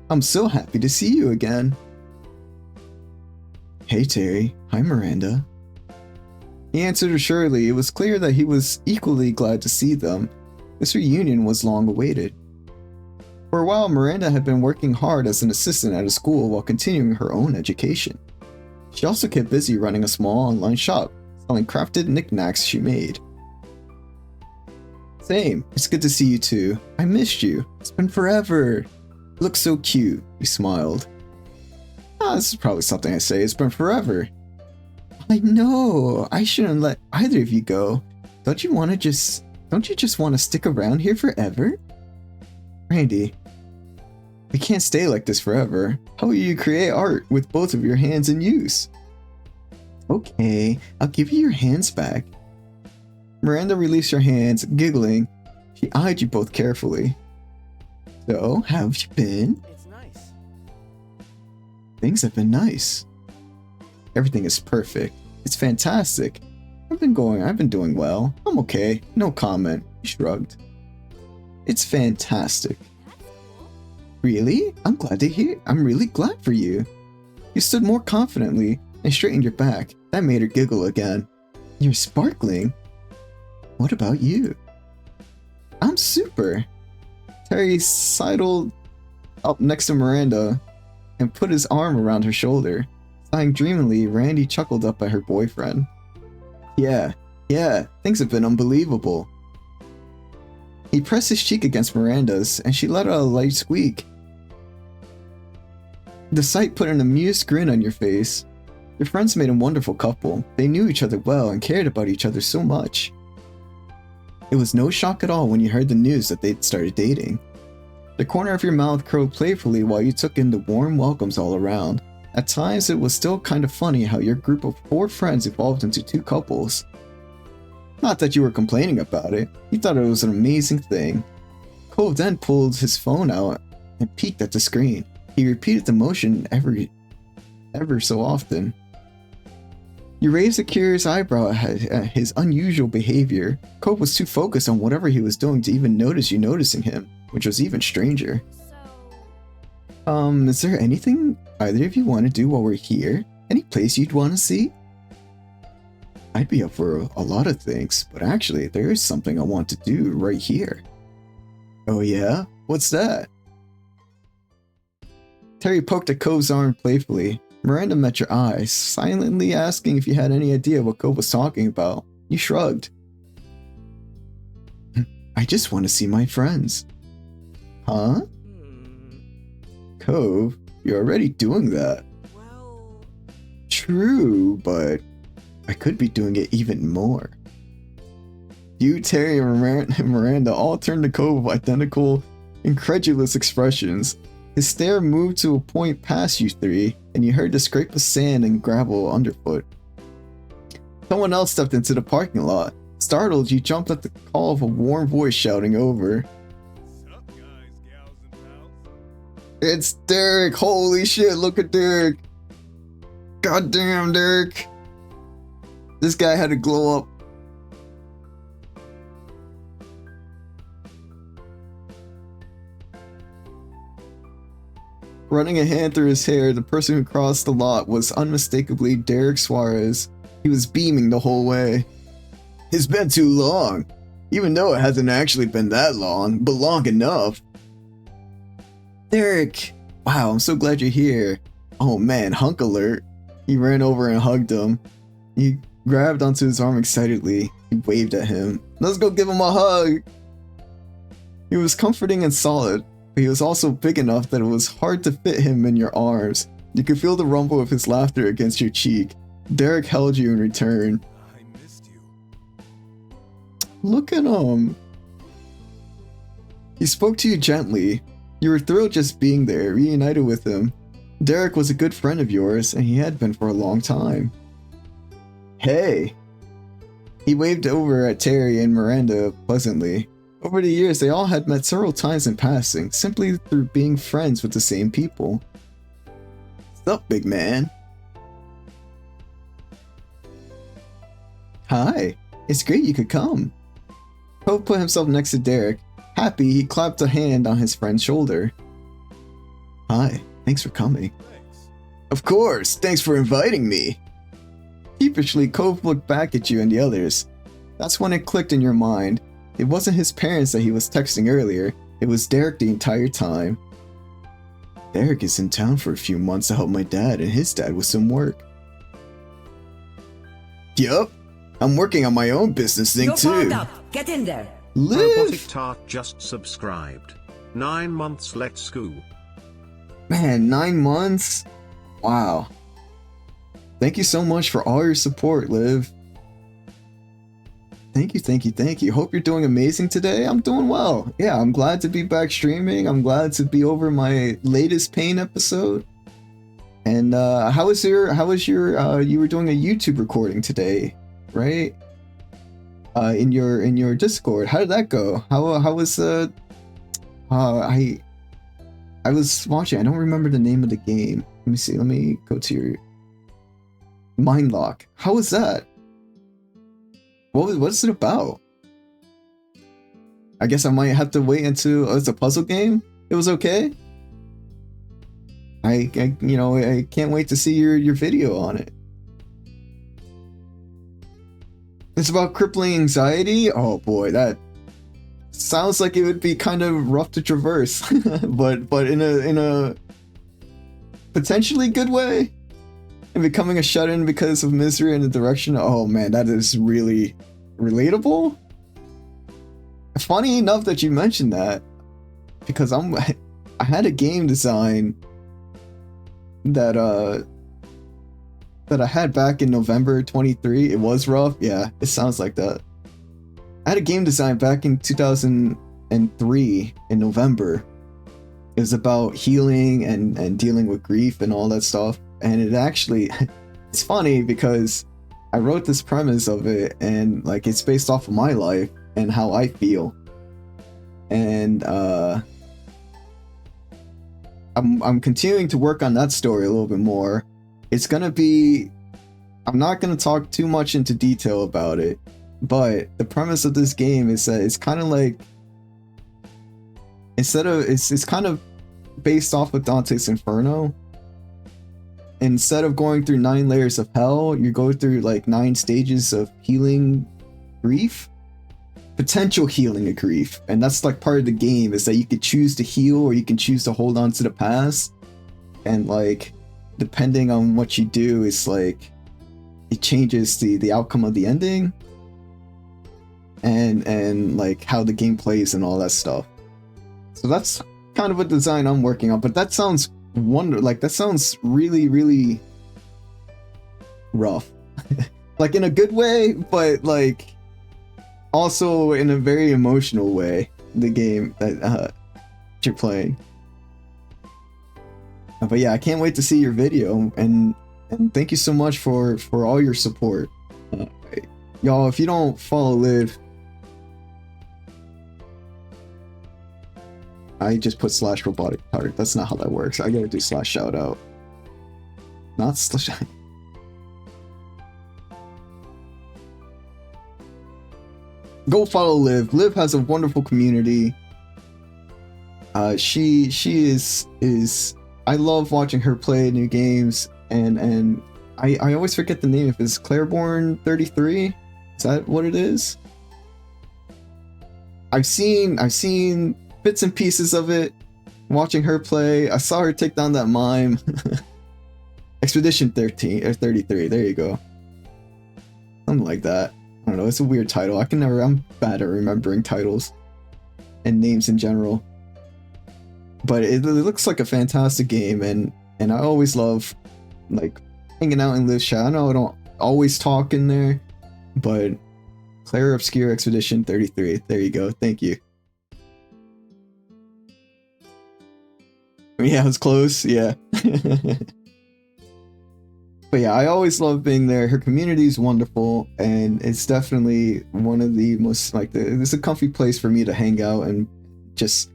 I'm so happy to see you again. Hey Terry, hi Miranda. He answered assuredly. It was clear that he was equally glad to see them. This reunion was long awaited. For a while, Miranda had been working hard as an assistant at a school while continuing her own education. She also kept busy running a small online shop, selling crafted knickknacks she made. Same. It's good to see you too. I missed you. It's been forever. You look so cute. He smiled. Ah, this is probably something I say. It's been forever. I know. I shouldn't let either of you go. Don't you just want to stick around here forever? Randy, we can't stay like this forever. How will you create art with both of your hands in use? Okay, I'll give you your hands back. Miranda released her hands, giggling. She eyed you both carefully. So, how have you been? It's nice. Things have been nice. Everything is perfect. It's fantastic. I've been doing well. I'm okay. No comment. He shrugged. It's fantastic. Really? I'm really glad for you. You stood more confidently and straightened your back. That made her giggle again. You're sparkling. What about you? I'm super. Terry sidled up next to Miranda and put his arm around her shoulder. Sighing dreamily, Randy chuckled up at her boyfriend. Yeah, things have been unbelievable. He pressed his cheek against Miranda's, and she let out a light squeak. The sight put an amused grin on your face. Your friends made a wonderful couple. They knew each other well and cared about each other so much. It was no shock at all when you heard the news that they'd started dating. The corner of your mouth curled playfully while you took in the warm welcomes all around. At times, it was still kind of funny how your group of 4 friends evolved into 2 couples. Not that you were complaining about it, you thought it was an amazing thing. Cove then pulled his phone out and peeked at the screen. He repeated the motion ever so often. You raised a curious eyebrow at his unusual behavior. Cove was too focused on whatever he was doing to even notice you noticing him, which was even stranger. Is there anything either of you want to do while we're here? Any place you'd want to see? I'd be up for a lot of things, but actually there is something I want to do right here. Oh yeah? What's that? Terry poked at Cove's arm playfully. Miranda met your eyes, silently asking if you had any idea what Cove was talking about. You shrugged. I just want to see my friends. Huh? Cove, you're already doing that. Well... True, but I could be doing it even more. You, Terry, and Miranda all turned to Cove with identical, incredulous expressions. His stare moved to a point past you 3, and you heard the scrape of sand and gravel underfoot. Someone else stepped into the parking lot. Startled, you jumped at the call of a warm voice shouting over. Sup, guys, gals, and pals? It's Derek! Holy shit, look at Derek! Goddamn, Derek! This guy had to glow up. Running a hand through his hair, the person who crossed the lot was unmistakably Derek Suarez. He was beaming the whole way. It's been too long. Even though it hasn't actually been that long, but long enough. Derek! Wow, I'm so glad you're here. Oh man, hunk alert. He ran over and hugged him. He grabbed onto his arm excitedly. He waved at him. Let's go give him a hug! He was comforting and solid, but he was also big enough that it was hard to fit him in your arms. You could feel the rumble of his laughter against your cheek. Derek held you in return. I missed you. Look at him. He spoke to you gently. You were thrilled just being there, reunited with him. Derek was a good friend of yours, and he had been for a long time. Hey! He waved over at Terry and Miranda pleasantly. Over the years, they all had met several times in passing, simply through being friends with the same people. What's up, big man? Hi, it's great you could come. Cove put himself next to Derek. Happy, he clapped a hand on his friend's shoulder. Hi, thanks for coming. Thanks. Of course, thanks for inviting me. Sheepishly, Cove looked back at you and the others. That's when it clicked in your mind. It wasn't his parents that he was texting earlier, it was Derek the entire time. Derek is in town for a few months to help my dad and his dad with some work. Yup, I'm working on my own business thing You're too. fogged up. Get in there. Robotic Liv! Tart just subscribed. 9 months, let's go. Man, 9 months? Wow. Thank you so much for all your support, Liv. Thank you, thank you, thank you. Hope you're doing amazing today. I'm doing well. Yeah, I'm glad to be back streaming. I'm glad to be over my latest Pain episode. And how was your you were doing a YouTube recording today, right? In your Discord. How did that go? How was I was watching. I don't remember the name of the game. Let me see. Let me go to your Mindlock. How was that? What's it about? I guess I might have to wait until it's a puzzle game. It was okay. I can't wait to see your video on it. It's about crippling anxiety. Oh boy, that sounds like it would be kind of rough to traverse, but in a potentially good way. And becoming a shut-in because of misery in the direction. Oh man, that is really relatable. Funny enough that you mentioned that, because I had a game design that I had back in November 23. It was rough. Yeah, it sounds like that. I had a game design back in 2003 in November. It was about healing and dealing with grief and all that stuff. And it actually, it's funny because I wrote this premise of it, and like it's based off of my life and how I feel. And I'm continuing to work on that story a little bit more. It's gonna be, I'm not gonna talk too much into detail about it, but the premise of this game is that it's kind of like, it's kind of based off of Dante's Inferno. Instead of going through 9 layers of hell, you go through like 9 stages of healing grief, potential healing of grief. And that's like part of the game, is that you could choose to heal or you can choose to hold on to the past. And like, depending on what you do, it's like, it changes the outcome of the ending. And like how the game plays and all that stuff. So that's kind of a design I'm working on, but that sounds that sounds really rough. Like in a good way, but like also in a very emotional way, the game that you're playing. But yeah, I can't wait to see your video, and thank you so much for all your support. Y'all, if you don't follow Liv, I just put /robotic tart. That's not how that works. I gotta do /shoutout. Not / Go follow Liv. Liv has a wonderful community. She is I love watching her play new games, and I always forget the name. If it's Claireborn 33, is that what it is? I've seen bits and pieces of it, watching her play. I saw her take down that mime. Expedition 13 or 33. There you go. Something like that. I don't know. It's a weird title. I'm bad at remembering titles and names in general. But it looks like a fantastic game, and I always love like hanging out in Liv's chat. I know I don't always talk in there, but Claire Obscure Expedition 33. There you go. Thank you. Yeah, it was close. Yeah. But yeah, I always love being there. Her community is wonderful, and it's definitely one of the most like it's a comfy place for me to hang out and just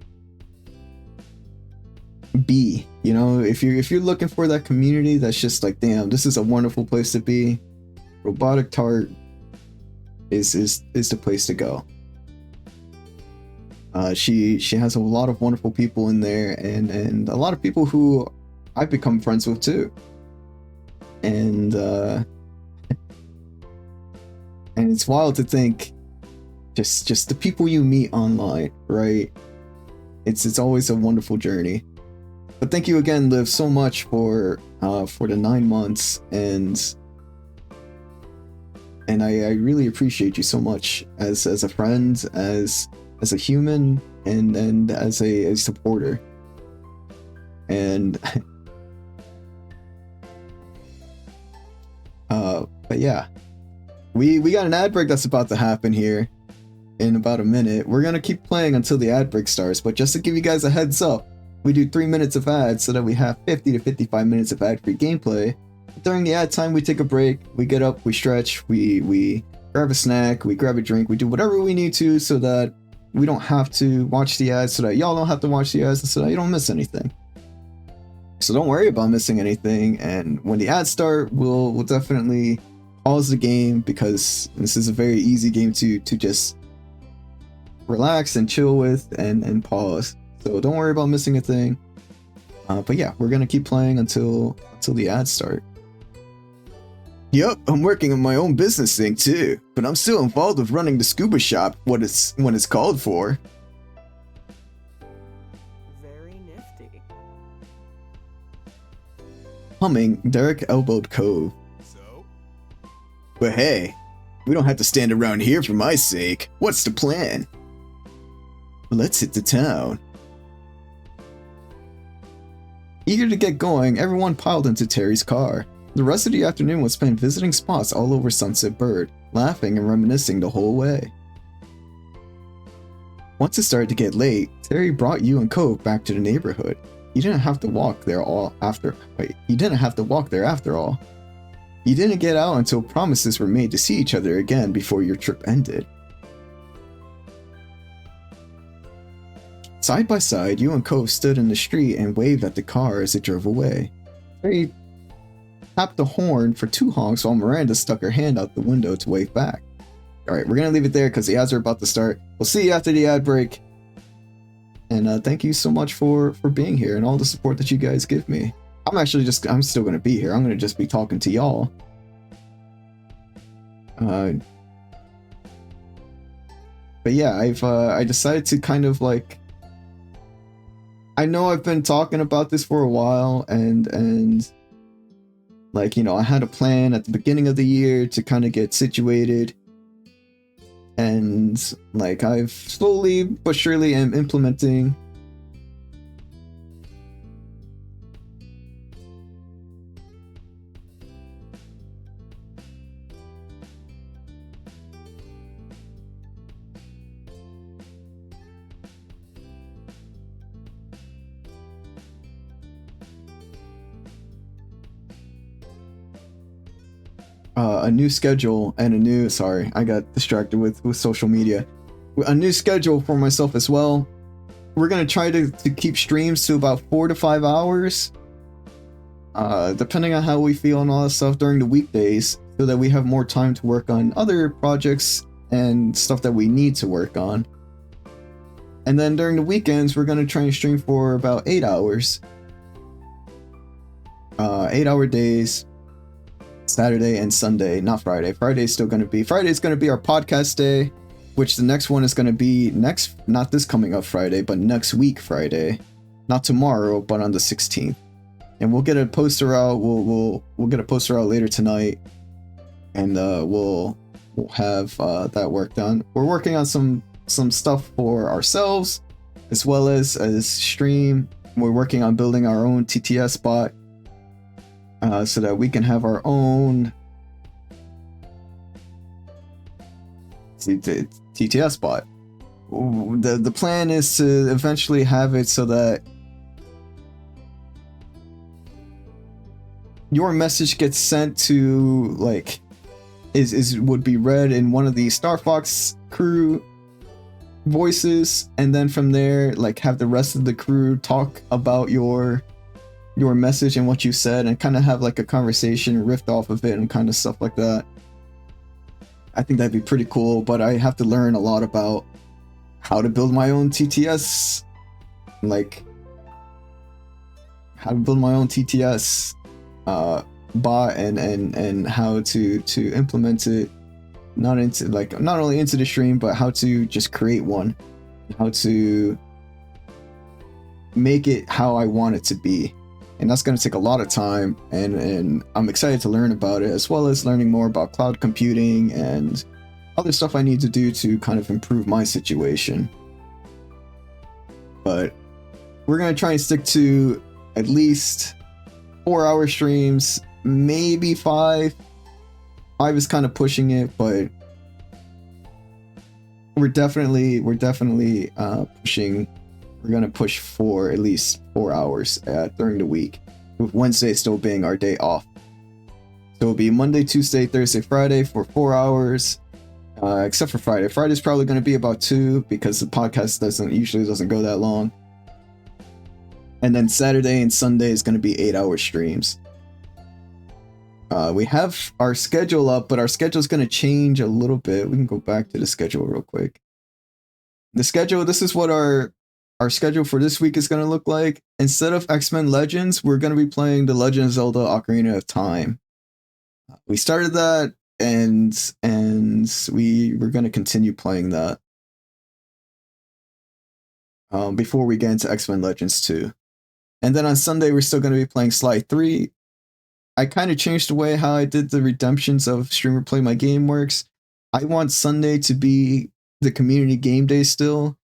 be. You know, if you're looking for that community that's just like, damn, this is a wonderful place to be, Robotic Tart is the place to go. She has a lot of wonderful people in there, and a lot of people who I've become friends with too. And it's wild to think just the people you meet online, right? It's always a wonderful journey. But thank you again, Liv, so much for the 9 months, and and I really appreciate you so much as a friend, as a human, and as a supporter. And but yeah, we got an ad break that's about to happen here in about a minute. We're gonna keep playing until the ad break starts, but just to give you guys a heads up, we do 3 minutes of ads so that we have 50 to 55 minutes of ad-free gameplay. During the ad time, we take a break, we get up, we stretch, we grab a snack, we grab a drink, we do whatever we need to so that we don't have to watch the ads, so that y'all don't have to watch the ads, and so that you don't miss anything. So don't worry about missing anything, and when the ads start, we'll definitely pause the game, because this is a very easy game to just relax and chill with and pause. So don't worry about missing a thing. But yeah, we're gonna keep playing until the ads start. Yup, I'm working on my own business thing too, but I'm still involved with running the scuba shop when it's called for. Very nifty. Humming, Derek elbowed Cove. So, But hey, we don't have to stand around here for my sake. What's the plan? Let's hit the town. Eager to get going, everyone piled into Terry's car. The rest of the afternoon was spent visiting spots all over Sunset Bird, laughing and reminiscing the whole way. Once it started to get late, Terry brought you and Cove back to the neighborhood. You didn't have to walk there after all. You didn't get out until promises were made to see each other again before your trip ended. Side by side, you and Cove stood in the street and waved at the car as it drove away. Terry tapped the horn for 2 honks while Miranda stuck her hand out the window to wave back. Alright, we're gonna leave it there because the ads are about to start. We'll see you after the ad break. And thank you so much for being here and all the support that you guys give me. I'm still gonna be here. I'm gonna just be talking to y'all. But yeah, I decided to kind of like, I know I've been talking about this for a while, and like, you know, I had a plan at the beginning of the year to kind of get situated, and like I've slowly but surely am implementing a new schedule and I got distracted with social media. A new schedule for myself as well. We're gonna try to keep streams to about 4 to 5 hours, depending on how we feel and all that stuff during the weekdays, so that we have more time to work on other projects and stuff that we need to work on. And then during the weekends, we're gonna try and stream for about 8 hours. 8-hour days. Saturday and Sunday, not Friday. Friday's going to be our podcast day, which the next one is going to be not this coming up Friday, but next week Friday. Not tomorrow, but on the 16th. And we'll get a poster out. We'll get a poster out later tonight, and we'll have that work done. We're working on some stuff for ourselves, as well as stream. We're working on building our own TTS bot. So that we can have our own TTS bot. The plan is to eventually have it so that your message gets sent to, like, would be read in one of the Star Fox crew voices, and then from there, like, have the rest of the crew talk about your message and what you said, and kind of have like a conversation riff off of it and kind of stuff like that. I think that'd be pretty cool, but I have to learn a lot about how to build my own TTS, like how to build my own TTS bot, and how to implement it, not only into the stream, but how to just create one, how to make it how I want it to be. and that's going to take a lot of time, and I'm excited to learn about it, as well as learning more about cloud computing and other stuff I need to do to kind of improve my situation. But we're going to try and stick to at least 4-hour streams, maybe 5. 5 is kind of pushing it, but we're definitely pushing. We're gonna push for at least 4 hours during the week, with Wednesday still being our day off. So it'll be Monday, Tuesday, Thursday, Friday for 4 hours, except for Friday. Friday's probably going to be about 2 because the podcast usually doesn't go that long. And then Saturday and Sunday is going to be 8-hour streams. We have our schedule up, but our schedule is going to change a little bit. We can go back to the schedule real quick. The schedule, this is what our schedule for this week is going to look like. Instead of X-Men Legends, we're going to be playing The Legend of Zelda Ocarina of Time. We started that, and we're going to continue playing that before we get into X-Men Legends 2. And then on Sunday, we're still going to be playing Sly 3. I kind of changed the way how I did the redemptions of Streamer Play My Game Works. I want Sunday to be the community game day still.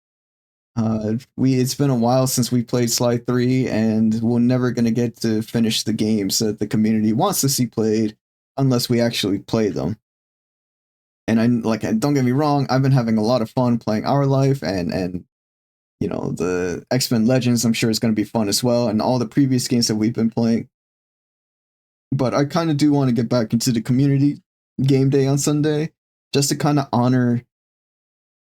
It's been a while since we played Sly 3, and we're never going to get to finish the games that the community wants to see played unless we actually play them. And don't get me wrong, I've been having a lot of fun playing Our Life, and you know, the X-Men Legends I'm sure is going to be fun as well, and all the previous games that we've been playing. But I kind of do want to get back into the community game day on Sunday, just to kind of honor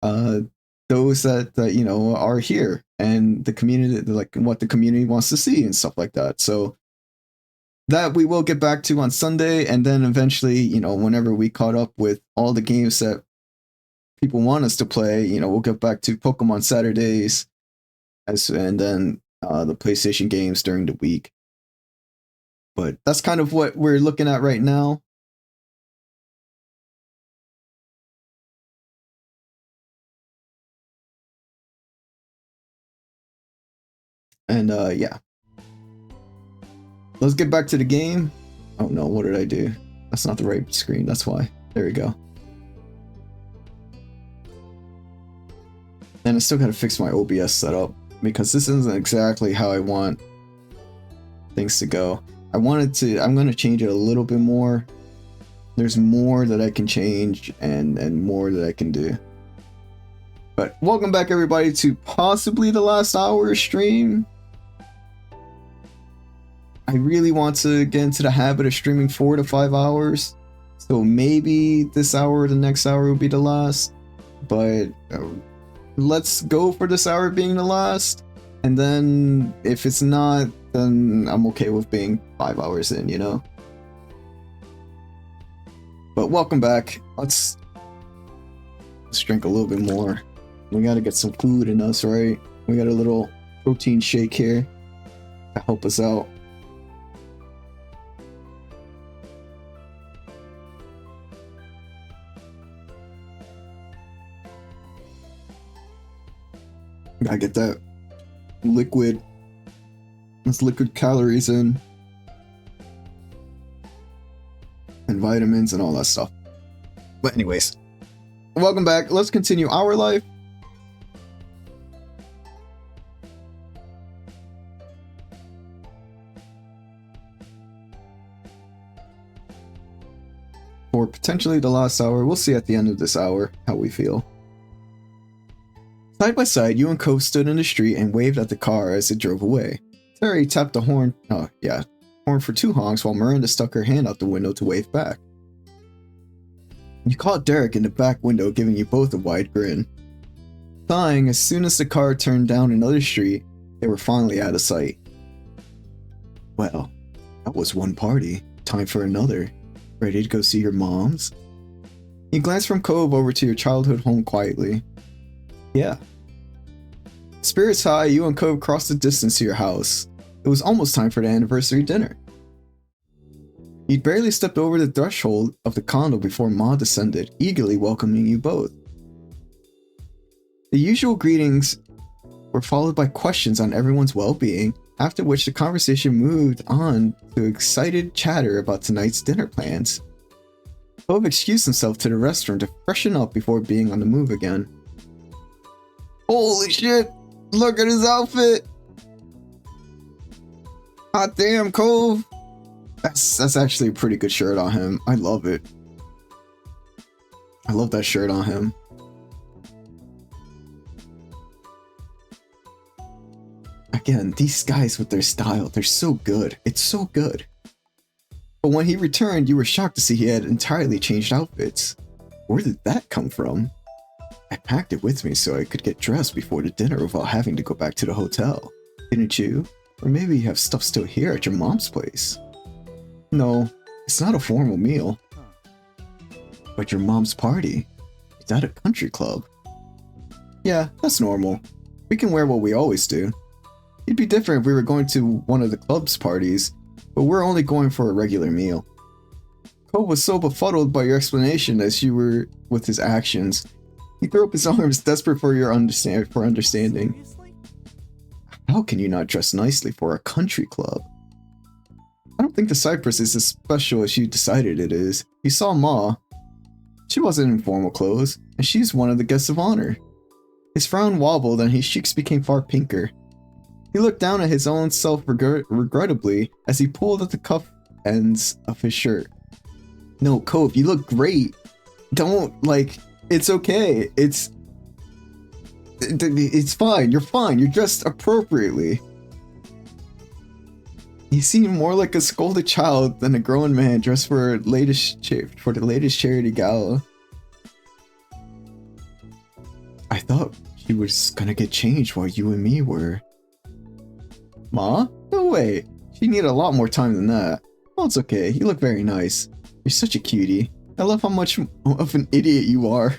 those that you know are here, and the community, like what the community wants to see and stuff like that. So that we will get back to on Sunday, and then eventually, you know, whenever we caught up with all the games that people want us to play, you know, we'll get back to Pokemon Saturdays, and then the PlayStation games during the week. But that's kind of what we're looking at right now. And yeah. Let's get back to the game. Oh no, what did I do? That's not the right screen, that's why. There we go. And I still gotta fix my OBS setup, because this isn't exactly how I want things to go. I'm gonna change it a little bit more. There's more that I can change and more that I can do. But welcome back everybody to possibly the last hour stream. I really want to get into the habit of streaming 4 to 5 hours. So maybe this hour or the next hour will be the last. But let's go for this hour being the last. And then if it's not, then I'm okay with being 5 hours in, you know? But welcome back. Let's drink a little bit more. We gotta get some food in us, right? We got a little protein shake here to help us out. Gotta get that liquid. That's liquid calories in. And vitamins and all that stuff. But anyways, welcome back. Let's continue our life. For potentially the last hour. We'll see at the end of this hour how we feel. Side by side, you and Cove stood in the street and waved at the car as it drove away. Terry tapped the horn for 2 honks while Miranda stuck her hand out the window to wave back. You caught Derek in the back window, giving you both a wide grin. Sighing, as soon as the car turned down another street, they were finally out of sight. Well, that was one party. Time for another. Ready to go see your moms? You glanced from Cove over to your childhood home quietly. Yeah. Spirits high, you and Cove crossed the distance to your house. It was almost time for the anniversary dinner. You'd barely stepped over the threshold of the condo before Ma descended, eagerly welcoming you both. The usual greetings were followed by questions on everyone's well-being, after which the conversation moved on to excited chatter about tonight's dinner plans. Cove excused himself to the restroom to freshen up before being on the move again. Holy shit! Look at his outfit! Hot damn, Cove! That's actually a pretty good shirt on him. I love it. I love that shirt on him. Again, these guys with their style, they're so good. It's so good. But when he returned, you were shocked to see he had entirely changed outfits. Where did that come from? I packed it with me so I could get dressed before the dinner without having to go back to the hotel. Didn't you? Or maybe you have stuff still here at your mom's place. No, it's not a formal meal. But your mom's party? It's at a country club. Yeah, that's normal. We can wear what we always do. It'd be different if we were going to one of the club's parties, but we're only going for a regular meal. Cole was so befuddled by your explanation as you were with his actions. He threw up his arms, desperate for your understanding. Seriously? How can you not dress nicely for a country club? I don't think the Cypress is as special as you decided it is. You saw Ma. She wasn't in formal clothes, and she's one of the guests of honor. His frown wobbled and his cheeks became far pinker. He looked down at his own self regrettably as he pulled at the cuff ends of his shirt. No, Cove, you look great. Don't, it's okay. It's fine. You're fine. You're dressed appropriately. You seem more like a scolded child than a grown man dressed for the latest charity gala. I thought she was gonna get changed while you and me were. Ma? No way. She needed a lot more time than that. Well, it's okay. You look very nice. You're such a cutie. I love how much of an idiot you are.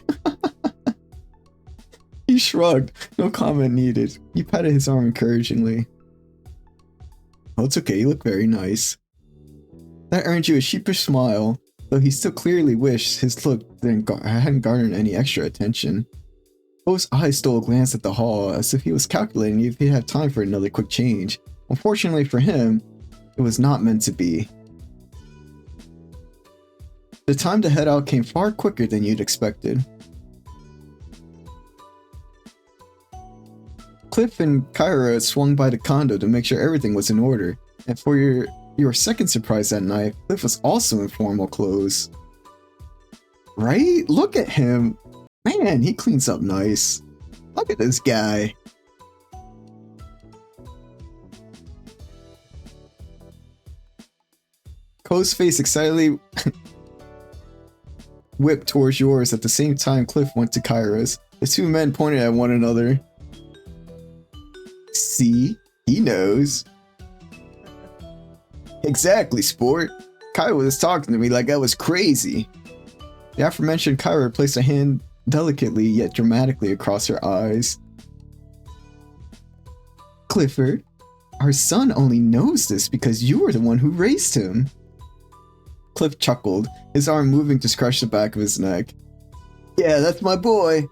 He shrugged. No comment needed. You patted his arm encouragingly. Oh, it's okay. You look very nice. That earned you a sheepish smile, though he still clearly wished his look hadn't garnered any extra attention. Bo's eyes stole a glance at the hall, as if he was calculating if he'd have time for another quick change. Unfortunately for him, it was not meant to be. The time to head out came far quicker than you'd expected. Cliff and Kyra swung by the condo to make sure everything was in order, and for your second surprise that night, Cliff was also in formal clothes. Right? Look at him! Man, he cleans up nice. Look at this guy. Co's face excitedly whipped towards yours at the same time Cliff went to Kyra's. The two men pointed at one another. See? He knows. Exactly, sport. Kyra was talking to me like I was crazy. The aforementioned Kyra placed a hand delicately yet dramatically across her eyes. Clifford, our son only knows this because you were the one who raised him. Cliff chuckled, his arm moving to scratch the back of his neck. Yeah, that's my boy.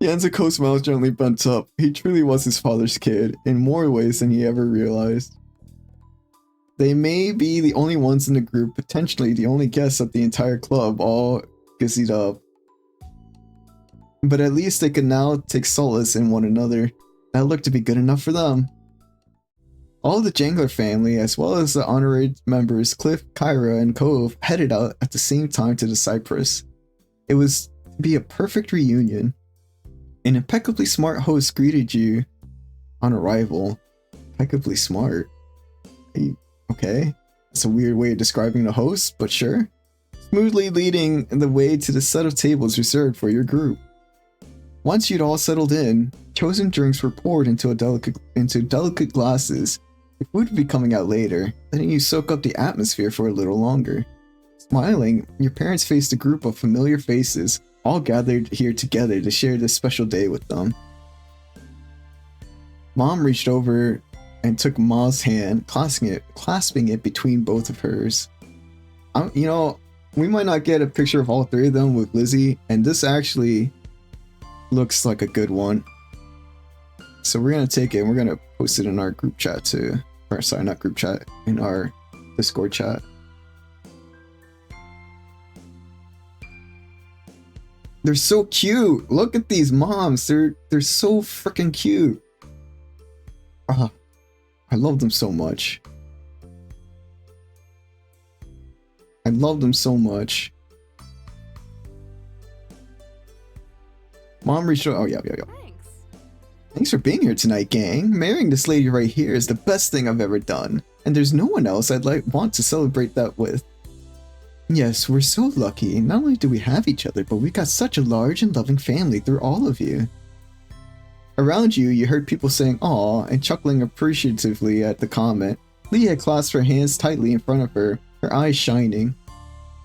Yanzuko's mouth gently bent up. He truly was his father's kid, in more ways than he ever realized. They may be the only ones in the group, potentially the only guests at the entire club, all gussied up. But at least they could now take solace in one another. That looked to be good enough for them. All of the Jangler family, as well as the honorary members Cliff, Kyra, and Cove, headed out at the same time to the Cypress. It was to be a perfect reunion. An impeccably smart host greeted you on arrival. Impeccably smart? Okay, that's a weird way of describing the host, but sure. Smoothly leading the way to the set of tables reserved for your group. Once you'd all settled in, chosen drinks were poured into delicate glasses. The food would be coming out later, letting you soak up the atmosphere for a little longer. Smiling, your parents faced a group of familiar faces, all gathered here together to share this special day with them. Mom reached over and took Ma's hand, clasping it between both of hers. We might not get a picture of all three of them with Lizzie, and this actually looks like a good one. So we're gonna take it and we're gonna post it in our group chat too. Or sorry, not group chat, in our Discord chat. They're so cute. Look at these moms. They're so freaking cute. Ah, I love them so much. I love them so much. Mom reached out. Oh yeah. Thanks. Thanks for being here tonight, gang. Marrying this lady right here is the best thing I've ever done, and there's no one else I'd want to celebrate that with. Yes, we're so lucky. Not only do we have each other, but we got such a large and loving family through all of you. Around you, you heard people saying "aw" and chuckling appreciatively at the comment. Leah clasped her hands tightly in front of her, her eyes shining.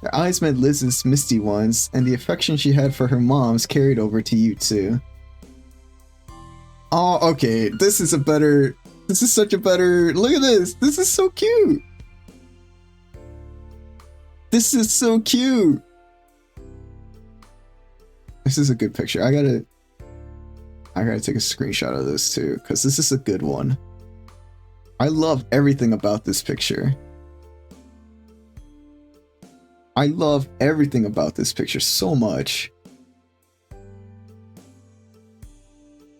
Her eyes met Liz's misty ones, and the affection she had for her moms carried over to you too. Oh, okay, this is such a better, look at this, this is so cute! This is so cute! This is a good picture. I gotta take a screenshot of this too, because this is a good one. I love everything about this picture. I love everything about this picture so much.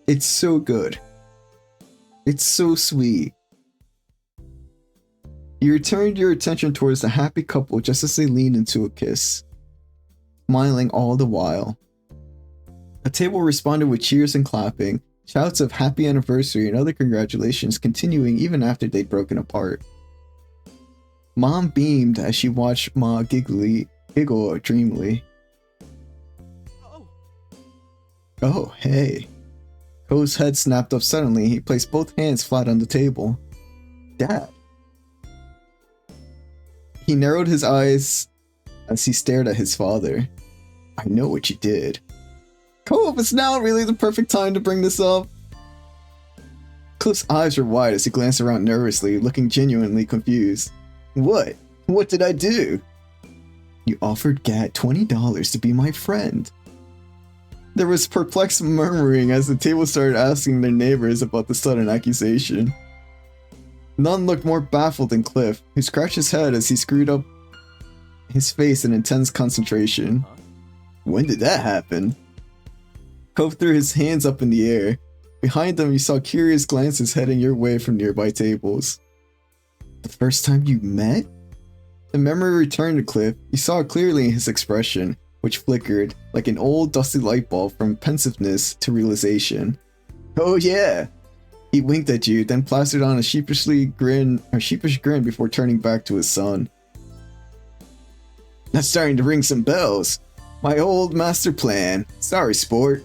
It's so good. It's so sweet. You turned your attention towards the happy couple just as they leaned into a kiss, smiling all the while. A table responded with cheers and clapping, shouts of happy anniversary and other congratulations continuing even after they'd broken apart. Mom beamed as she watched Ma giggle dreamily. Oh, hey. Ko's head snapped up suddenly. He placed both hands flat on the table. Dad. He narrowed his eyes as he stared at his father. I know what you did. Ko, it's now really the perfect time to bring this up. Cliff's eyes were wide as he glanced around nervously, looking genuinely confused. What? What did I do? You offered Gad $20 to be my friend. There was perplexed murmuring as the table started asking their neighbors about the sudden accusation. None looked more baffled than Cliff, who scratched his head as he screwed up his face in intense concentration. When did that happen? Cove threw his hands up in the air. Behind them, you saw curious glances heading your way from nearby tables. The first time you met? The memory returned to Cliff. You saw it clearly in his expression, which flickered like an old dusty light bulb from pensiveness to realization. Oh yeah! He winked at you, then plastered on a sheepish grin before turning back to his son. That's starting to ring some bells. My old master plan. Sorry, sport.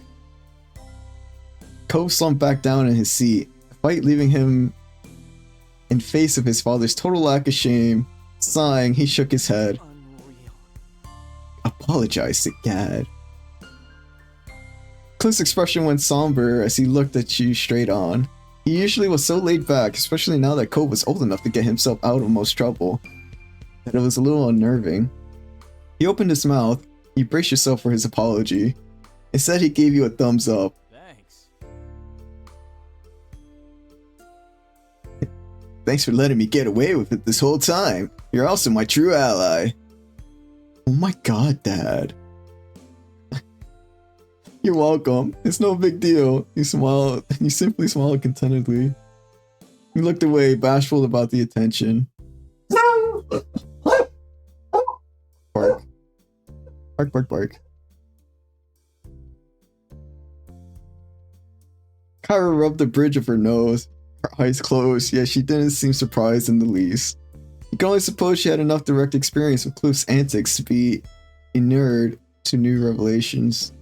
Cove slumped back down in his seat, the fight leaving him in face of his father's total lack of shame. Sighing, he shook his head. Unreal. Apologize to Gad. Cliff's expression went somber as he looked at you straight on. He usually was so laid back, especially now that Cove was old enough to get himself out of most trouble, that it was a little unnerving. He opened his mouth. You braced yourself for his apology. Instead, he gave you a thumbs up. Thanks. Thanks for letting me get away with it this whole time. You're also my true ally. Oh my god, Dad. You're welcome. It's no big deal. You smiled. You simply smiled contentedly. You looked away, bashful about the attention. Bark. Bark, bark, bark. Kyra rubbed the bridge of her nose, her eyes closed, yet she didn't seem surprised in the least. You can only suppose she had enough direct experience with Cliff's antics to be inured to new revelations.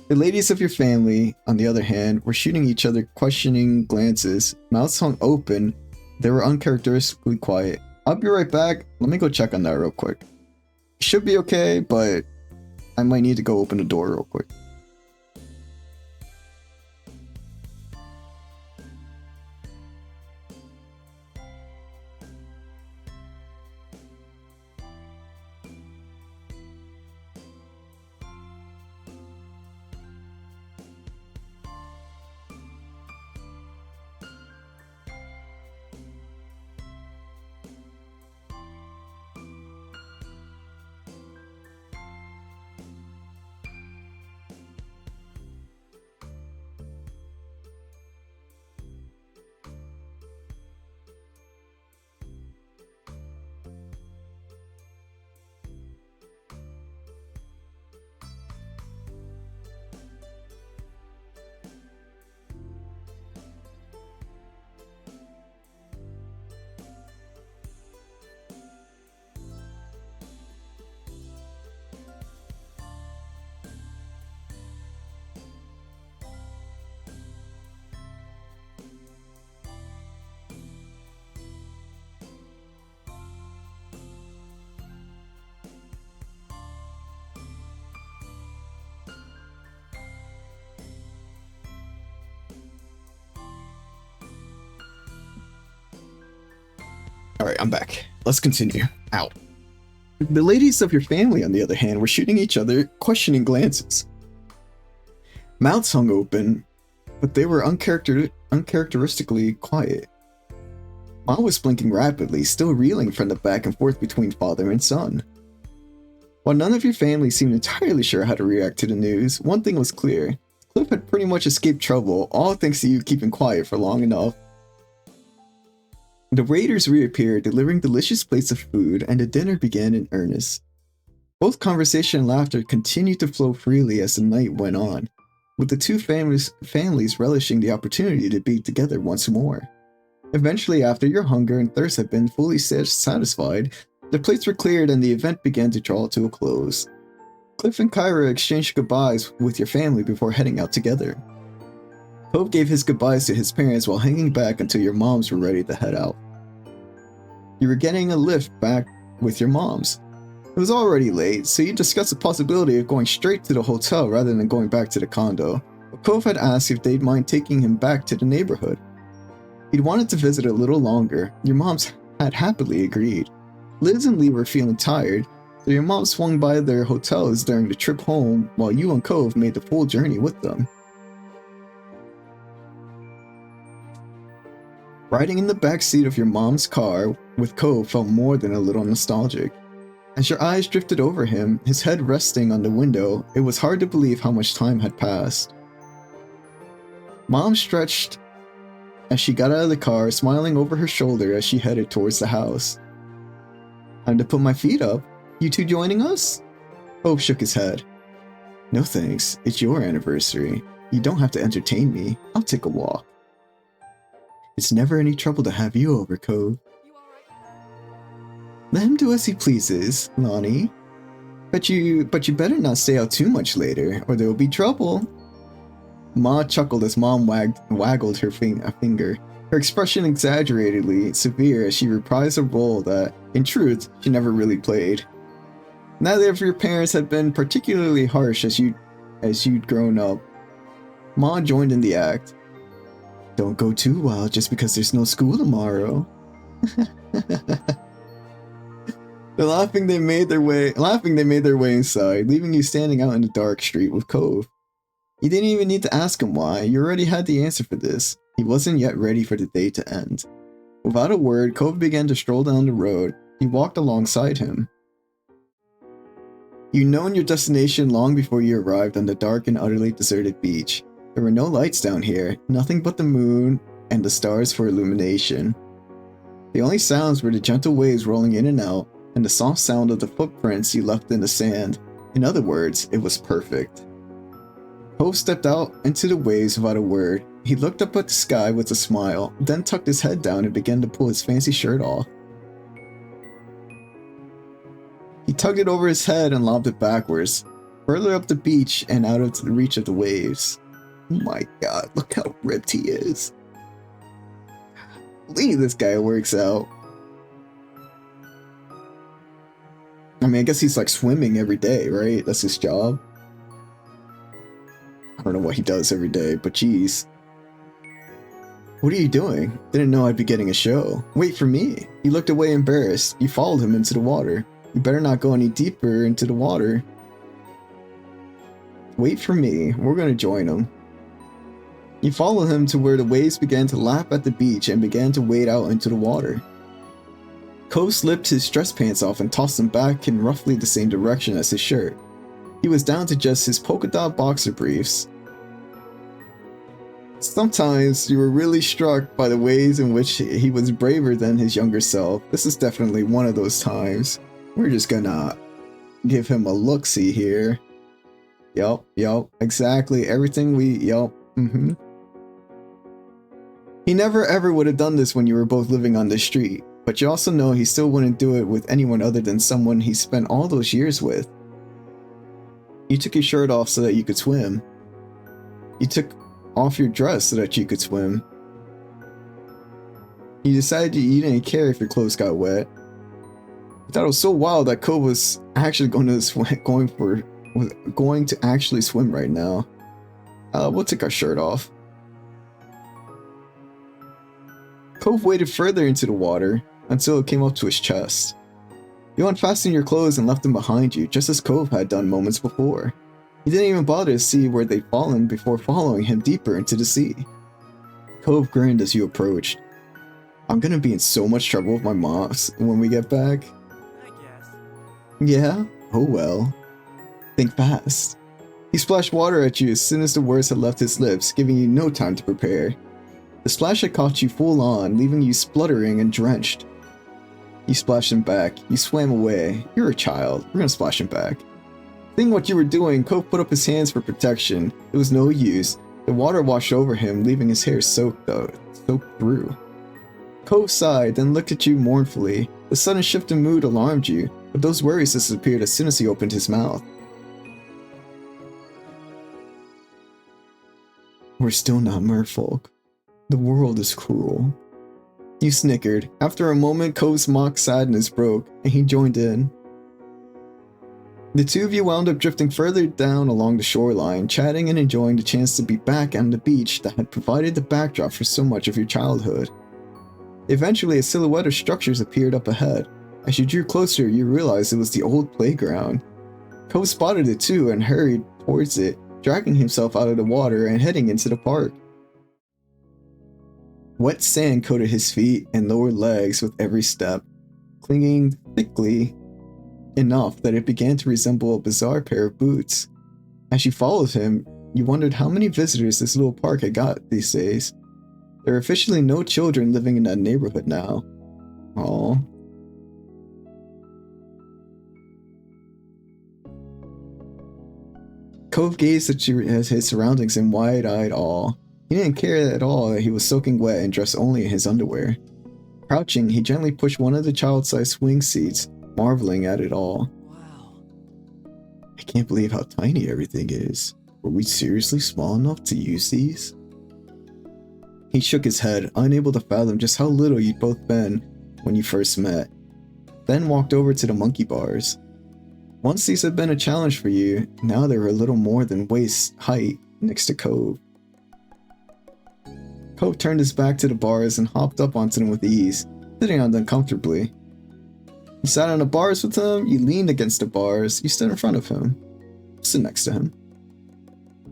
The ladies of your family, on the other hand, were shooting each other questioning glances, mouths hung open. They were uncharacteristically quiet. I'll be right back. Let me go check on that real quick. Should be okay, but I might need to go open the door real quick. Alright, I'm back. Let's continue. Ow. The ladies of your family, on the other hand, were shooting each other questioning glances. Mouths hung open, but they were uncharacteristically quiet. Ma was blinking rapidly, still reeling from the back and forth between father and son. While none of your family seemed entirely sure how to react to the news, one thing was clear. Cliff had pretty much escaped trouble, all thanks to you keeping quiet for long enough. The waiters reappeared, delivering delicious plates of food, and the dinner began in earnest. Both conversation and laughter continued to flow freely as the night went on, with the two families relishing the opportunity to be together once more. Eventually, after your hunger and thirst had been fully satisfied, the plates were cleared and the event began to draw to a close. Cliff and Kyra exchanged goodbyes with your family before heading out together. Hope gave his goodbyes to his parents while hanging back until your moms were ready to head out. You were getting a lift back with your moms. It was already late, so you discussed the possibility of going straight to the hotel rather than going back to the condo, but Cove had asked if they'd mind taking him back to the neighborhood. He'd wanted to visit a little longer. Your moms had happily agreed. Liz and Lee were feeling tired, so your mom swung by their hotels during the trip home while you and Cove made the full journey with them. Riding in the back seat of your mom's car with Cove felt more than a little nostalgic. As your eyes drifted over him, his head resting on the window, it was hard to believe how much time had passed. Mom stretched as she got out of the car, smiling over her shoulder as she headed towards the house. Time to put my feet up. You two joining us? Hope shook his head. No thanks, it's your anniversary. You don't have to entertain me. I'll take a walk. It's never any trouble to have you over, Cove. Let him do as he pleases, Lonnie. But you better not stay out too much later, or there will be trouble. Ma chuckled as Mom waggled her finger, her expression exaggeratedly severe as she reprised a role that, in truth, she never really played. Neither of your parents had been particularly harsh as you'd grown up. Ma joined in the act. Don't go too wild just because there's no school tomorrow. Laughing, they made their way inside, leaving you standing out in the dark street with Cove. You didn't even need to ask him why, you already had the answer for this. He wasn't yet ready for the day to end. Without a word, Cove began to stroll down the road. You walked alongside him. You'd known your destination long before you arrived on the dark and utterly deserted beach. There were no lights down here, nothing but the moon and the stars for illumination. The only sounds were the gentle waves rolling in and out, and the soft sound of the footprints you left in the sand. In other words, it was perfect. Hope stepped out into the waves without a word. He looked up at the sky with a smile, then tucked his head down and began to pull his fancy shirt off. He tugged it over his head and lobbed it backwards, further up the beach and out of the reach of the waves. Oh my god, look how ripped he is. Look, this guy works out. I mean, I guess he's like swimming every day, right? That's his job. I don't know what he does every day, but geez. What are you doing? Didn't know I'd be getting a show. Wait for me. He looked away embarrassed. You followed him into the water. You better not go any deeper into the water. Wait for me. We're gonna join him. You followed him to where the waves began to lap at the beach and began to wade out into the water. Cove slipped his dress pants off and tossed them back in roughly the same direction as his shirt. He was down to just his polka dot boxer briefs. Sometimes you were really struck by the ways in which he was braver than his younger self. This is definitely one of those times. We're just gonna give him a look-see here. Yup, exactly. Everything He never ever would have done this when you were both living on this street, but you also know he still wouldn't do it with anyone other than someone he spent all those years with. You took your shirt off so that you could swim. You took off your dress so that you could swim. You decided you didn't care if your clothes got wet. You thought it was so wild that Cove was actually going to actually swim right now. We'll take our shirt off. Cove waded further into the water. until it came up to his chest. You unfastened your clothes and left them behind you, just as Cove had done moments before. You didn't even bother to see where they'd fallen before following him deeper into the sea. Cove grinned as you approached. I'm gonna be in so much trouble with my moms when we get back. I guess. Yeah? Oh well. Think fast. He splashed water at you as soon as the words had left his lips, giving you no time to prepare. The splash had caught you full on, leaving you spluttering and drenched. You splashed him back. You swam away. You're a child. We're gonna splash him back. Seeing what you were doing, Cove put up his hands for protection. It was no use. The water washed over him, leaving his hair soaked through. Cove sighed, then looked at you mournfully. The sudden shift in mood alarmed you, but those worries disappeared as soon as he opened his mouth. We're still not merfolk. The world is cruel. You snickered. After a moment, Cove's mock sadness broke, and he joined in. The two of you wound up drifting further down along the shoreline, chatting and enjoying the chance to be back on the beach that had provided the backdrop for so much of your childhood. Eventually, a silhouette of structures appeared up ahead. As you drew closer, you realized it was the old playground. Cove spotted it too and hurried towards it, dragging himself out of the water and heading into the park. Wet sand coated his feet and lower legs with every step, clinging thickly enough that it began to resemble a bizarre pair of boots. As you followed him, you wondered how many visitors this little park had got these days. There are officially no children living in that neighborhood now. Aww. Cove gazed at his surroundings in wide-eyed awe. He didn't care at all that he was soaking wet and dressed only in his underwear. Crouching, he gently pushed one of the child-sized swing seats, marveling at it all. Wow. I can't believe how tiny everything is. Were we seriously small enough to use these? He shook his head, unable to fathom just how little you'd both been when you first met. Then walked over to the monkey bars. Once these had been a challenge for you, now they were a little more than waist height next to Cove. Cove turned his back to the bars and hopped up onto them with ease, sitting on them comfortably. You sat on the bars with him, you leaned against the bars, you stood in front of him. Stood next to him.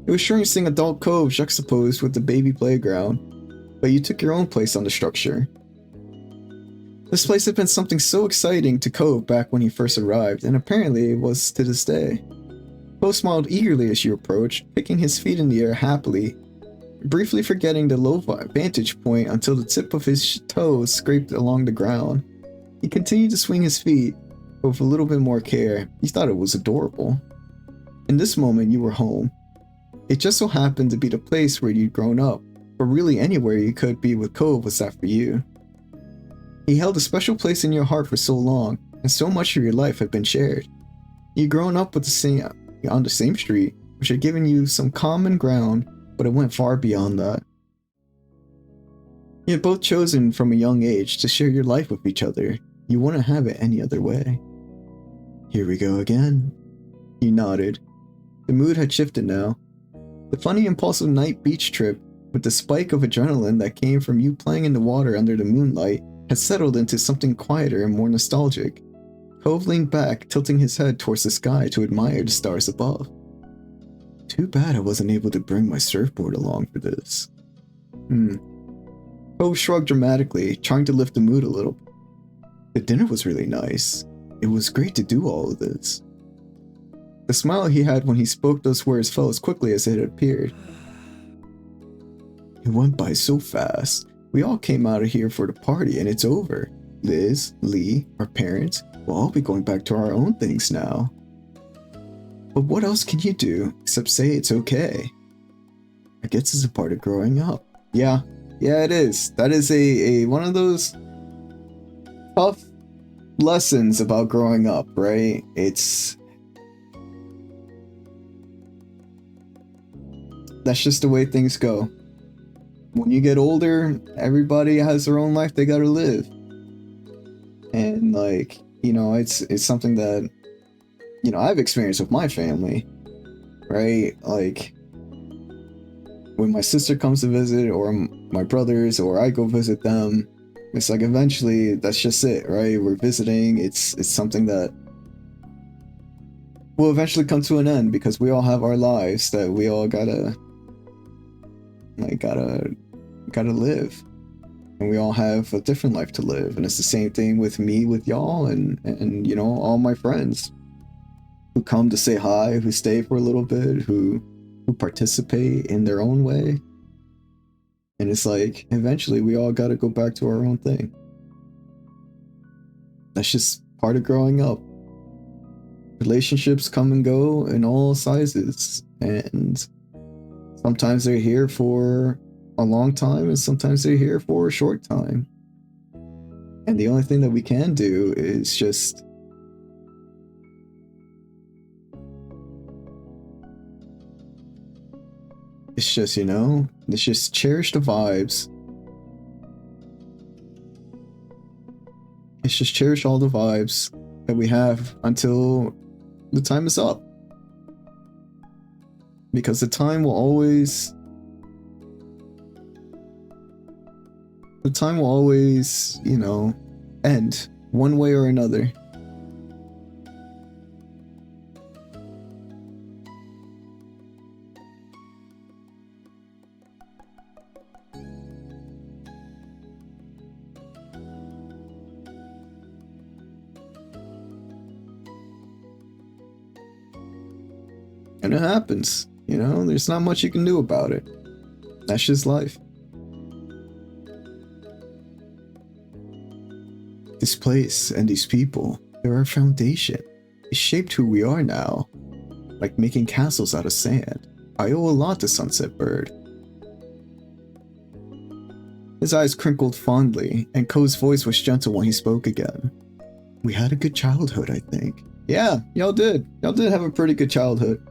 It was strange seeing adult Cove juxtaposed with the baby playground, but you took your own place on the structure. This place had been something so exciting to Cove back when he first arrived, and apparently it was to this day. Cove smiled eagerly as you approached, picking his feet in the air happily, briefly forgetting the low vantage point until the tip of his toes scraped along the ground. He continued to swing his feet, but with a little bit more care. You thought it was adorable. In this moment, you were home. It just so happened to be the place where you'd grown up, but really anywhere you could be with Cove was that for you. He held a special place in your heart for so long, and so much of your life had been shared. You'd grown up with on the same street, which had given you some common ground, but it went far beyond that. You had both chosen from a young age to share your life with each other. You wouldn't have it any other way. Here we go again. You nodded. The mood had shifted now. The funny impulsive night beach trip, with the spike of adrenaline that came from you playing in the water under the moonlight, had settled into something quieter and more nostalgic. Cove leaned back, tilting his head towards the sky to admire the stars above. Too bad I wasn't able to bring my surfboard along for this. Cove shrugged dramatically, trying to lift the mood a little. The dinner was really nice. It was great to do all of this. The smile he had when he spoke those words fell as quickly as it had appeared. It went by so fast. We all came out of here for the party and it's over. Liz, Lee, our parents, we'll all be going back to our own things now. But what else can you do except say it's okay? I guess it's a part of growing up. Yeah, it is. That is a one of those tough lessons about growing up, right? That's just the way things go. When you get older, everybody has their own life they gotta live. And it's something that, I've experienced with my family, right? Like, when my sister comes to visit, or my brothers, or I go visit them, It's like eventually that's just it, right? We're visiting. It's something that will eventually come to an end because we all have our lives that we all gotta gotta live. And we all have a different life to live. And it's the same thing with me, with y'all, and you know, all my friends who come to say hi, who stay for a little bit, who participate in their own way. And it's like, eventually we all gotta go back to our own thing. That's just part of growing up. Relationships come and go in all sizes, and sometimes they're here for a long time, and sometimes they're here for a short time. And the only thing that we can do is just you know, it's just cherish the vibes. It's just cherish all the vibes that we have until the time is up. Because the time will always, you know, end one way or another. And it happens, you know, there's not much you can do about it. That's just life. This place and these people, they're our foundation. It shaped who we are now. Like making castles out of sand. I owe a lot to Sunset Bird. His eyes crinkled fondly, and Ko's voice was gentle when he spoke again. We had a good childhood, I think. Yeah, y'all did. Y'all did have a pretty good childhood.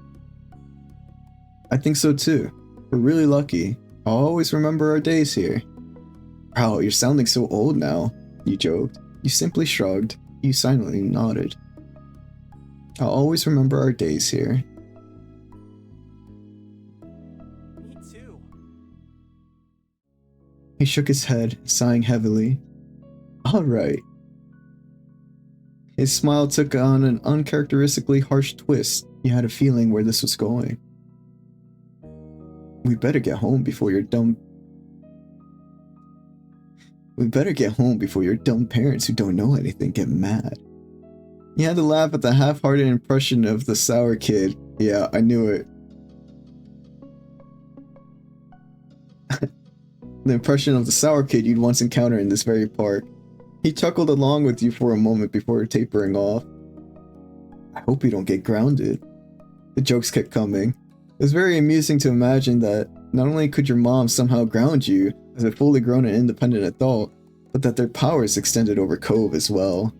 I think so too. We're really lucky. I'll always remember our days here. Wow, you're sounding so old now, you joked. You simply shrugged. You silently nodded. I'll always remember our days here. Me too. He shook his head, sighing heavily. All right. His smile took on an uncharacteristically harsh twist. You had a feeling where this was going. We better get home before your dumb parents who don't know anything get mad. He had to laugh at the half-hearted impression of the sour kid. Yeah, I knew it. The impression of the sour kid you'd once encountered in this very park. He chuckled along with you for a moment before tapering off. I hope you don't get grounded. The jokes kept coming. It was very amusing to imagine that not only could your mom somehow ground you as a fully grown and independent adult, but that their powers extended over Cove as well.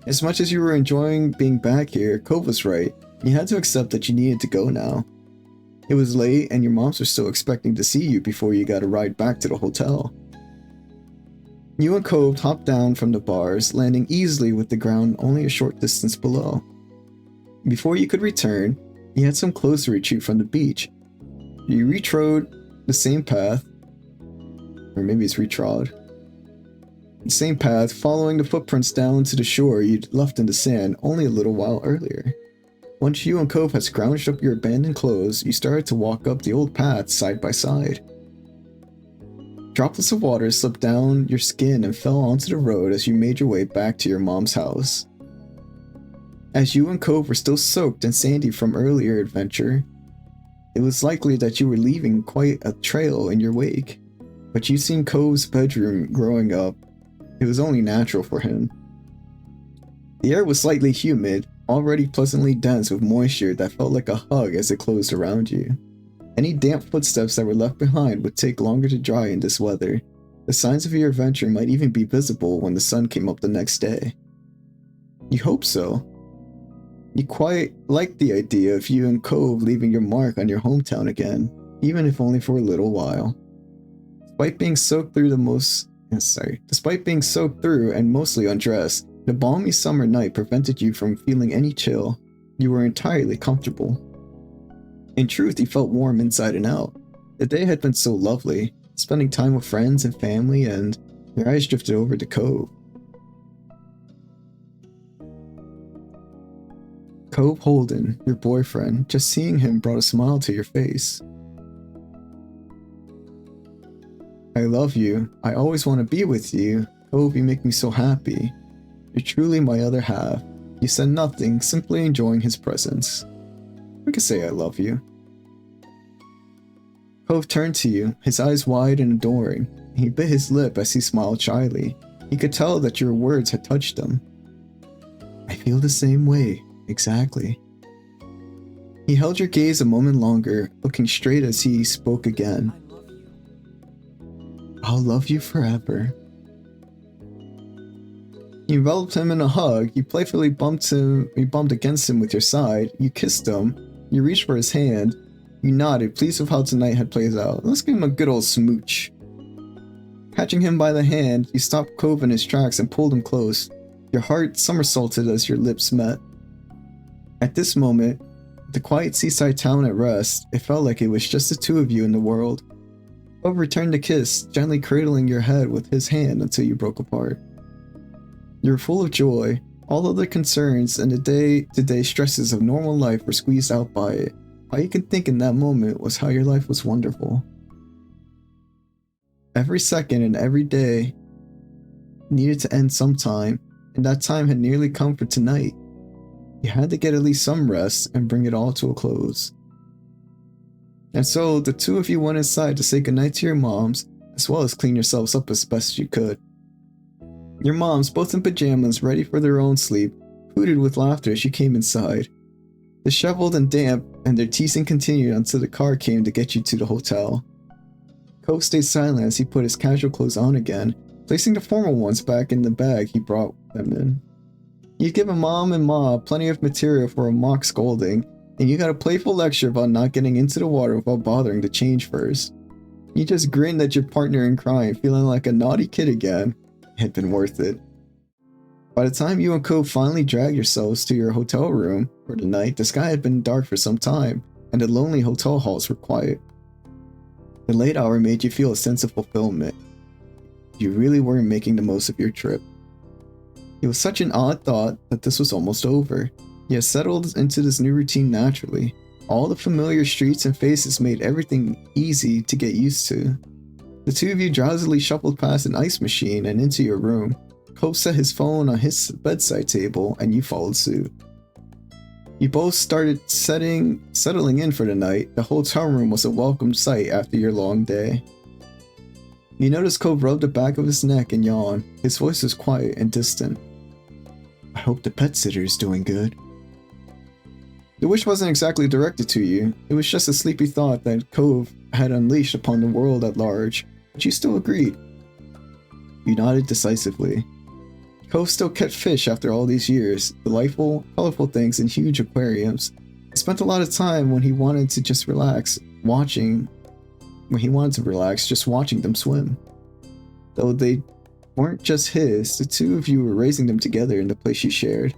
As much as you were enjoying being back here, Cove was right. You had to accept that you needed to go now. It was late and your moms were still expecting to see you before you got a ride back to the hotel. You and Cove hopped down from the bars, landing easily with the ground only a short distance below. Before you could return, you had some clothes to retrieve from the beach. You retrode the same path, or maybe it's retrod. The same path, following the footprints down to the shore you'd left in the sand only a little while earlier. Once you and Cove had scrounged up your abandoned clothes, you started to walk up the old path side by side. Droplets of water slipped down your skin and fell onto the road as you made your way back to your mom's house. As you and Cove were still soaked and sandy from earlier adventure, it was likely that you were leaving quite a trail in your wake. But you'd seen Cove's bedroom growing up. It was only natural for him. The air was slightly humid, already pleasantly dense with moisture that felt like a hug as it closed around you. Any damp footsteps that were left behind would take longer to dry in this weather. The signs of your adventure might even be visible when the sun came up the next day. You hope so. You quite liked the idea of you and Cove leaving your mark on your hometown again, even if only for a little while. Despite being soaked through and mostly undressed, the balmy summer night prevented you from feeling any chill. You were entirely comfortable. In truth, you felt warm inside and out. The day had been so lovely, spending time with friends and family, and Your eyes drifted over to Cove. Cove Holden, your boyfriend. Just seeing him brought a smile to your face. I love you. I always want to be with you. Cove, you make me so happy. You're truly my other half. You said nothing, simply enjoying his presence. I could say I love you. Cove turned to you, his eyes wide and adoring. He bit his lip as he smiled shyly. He could tell that your words had touched him. I feel the same way, exactly. He held your gaze a moment longer, looking straight as he spoke again. I love you. I'll love you forever. You enveloped him in a hug, you playfully bumped against him with your side, you kissed him, you reached for his hand, you nodded, pleased with how tonight had played out. Let's give him a good old smooch. Catching him by the hand, you stopped Cove in his tracks and pulled him close. Your heart somersaulted as your lips met. At this moment, the quiet seaside town at rest, it felt like it was just the two of you in the world. Cove returned the kiss, gently cradling your head with his hand until you broke apart. You were full of joy. All other concerns and the day-to-day stresses of normal life were squeezed out by it. All you could think in that moment was how your life was wonderful. Every second and every day needed to end sometime, and that time had nearly come for tonight. You had to get at least some rest and bring it all to a close. And so the two of you went inside to say goodnight to your moms, as well as clean yourselves up as best you could. Your moms, both in pajamas, ready for their own sleep, hooted with laughter as you came inside. Disheveled and damp, and their teasing continued until the car came to get you to the hotel. Cove stayed silent as he put his casual clothes on again, placing the formal ones back in the bag he brought them in. You'd given Mom and Ma plenty of material for a mock scolding, and you got a playful lecture about not getting into the water without bothering to change first. You just grinned at your partner in crime, feeling like a naughty kid again. It had been worth it. By the time you and Cove finally dragged yourselves to your hotel room for the night, the sky had been dark for some time, and the lonely hotel halls were quiet. The late hour made you feel a sense of fulfillment. You really weren't making the most of your trip. It was such an odd thought that this was almost over. You had settled into this new routine naturally. All the familiar streets and faces made everything easy to get used to. The two of you drowsily shuffled past an ice machine and into your room. Cove set his phone on his bedside table and you followed suit. You both started settling in for the night. The hotel room was a welcome sight after your long day. You noticed Cove rubbed the back of his neck and yawned. His voice was quiet and distant. I hope the pet sitter is doing good. The wish wasn't exactly directed to you. It was just a sleepy thought that Cove had unleashed upon the world at large, but you still agreed. You nodded decisively. Cove still kept fish after all these years, delightful, colorful things in huge aquariums. He spent a lot of time when he wanted to just relax, just watching them swim. Though they weren't just his, the two of you were raising them together in the place you shared.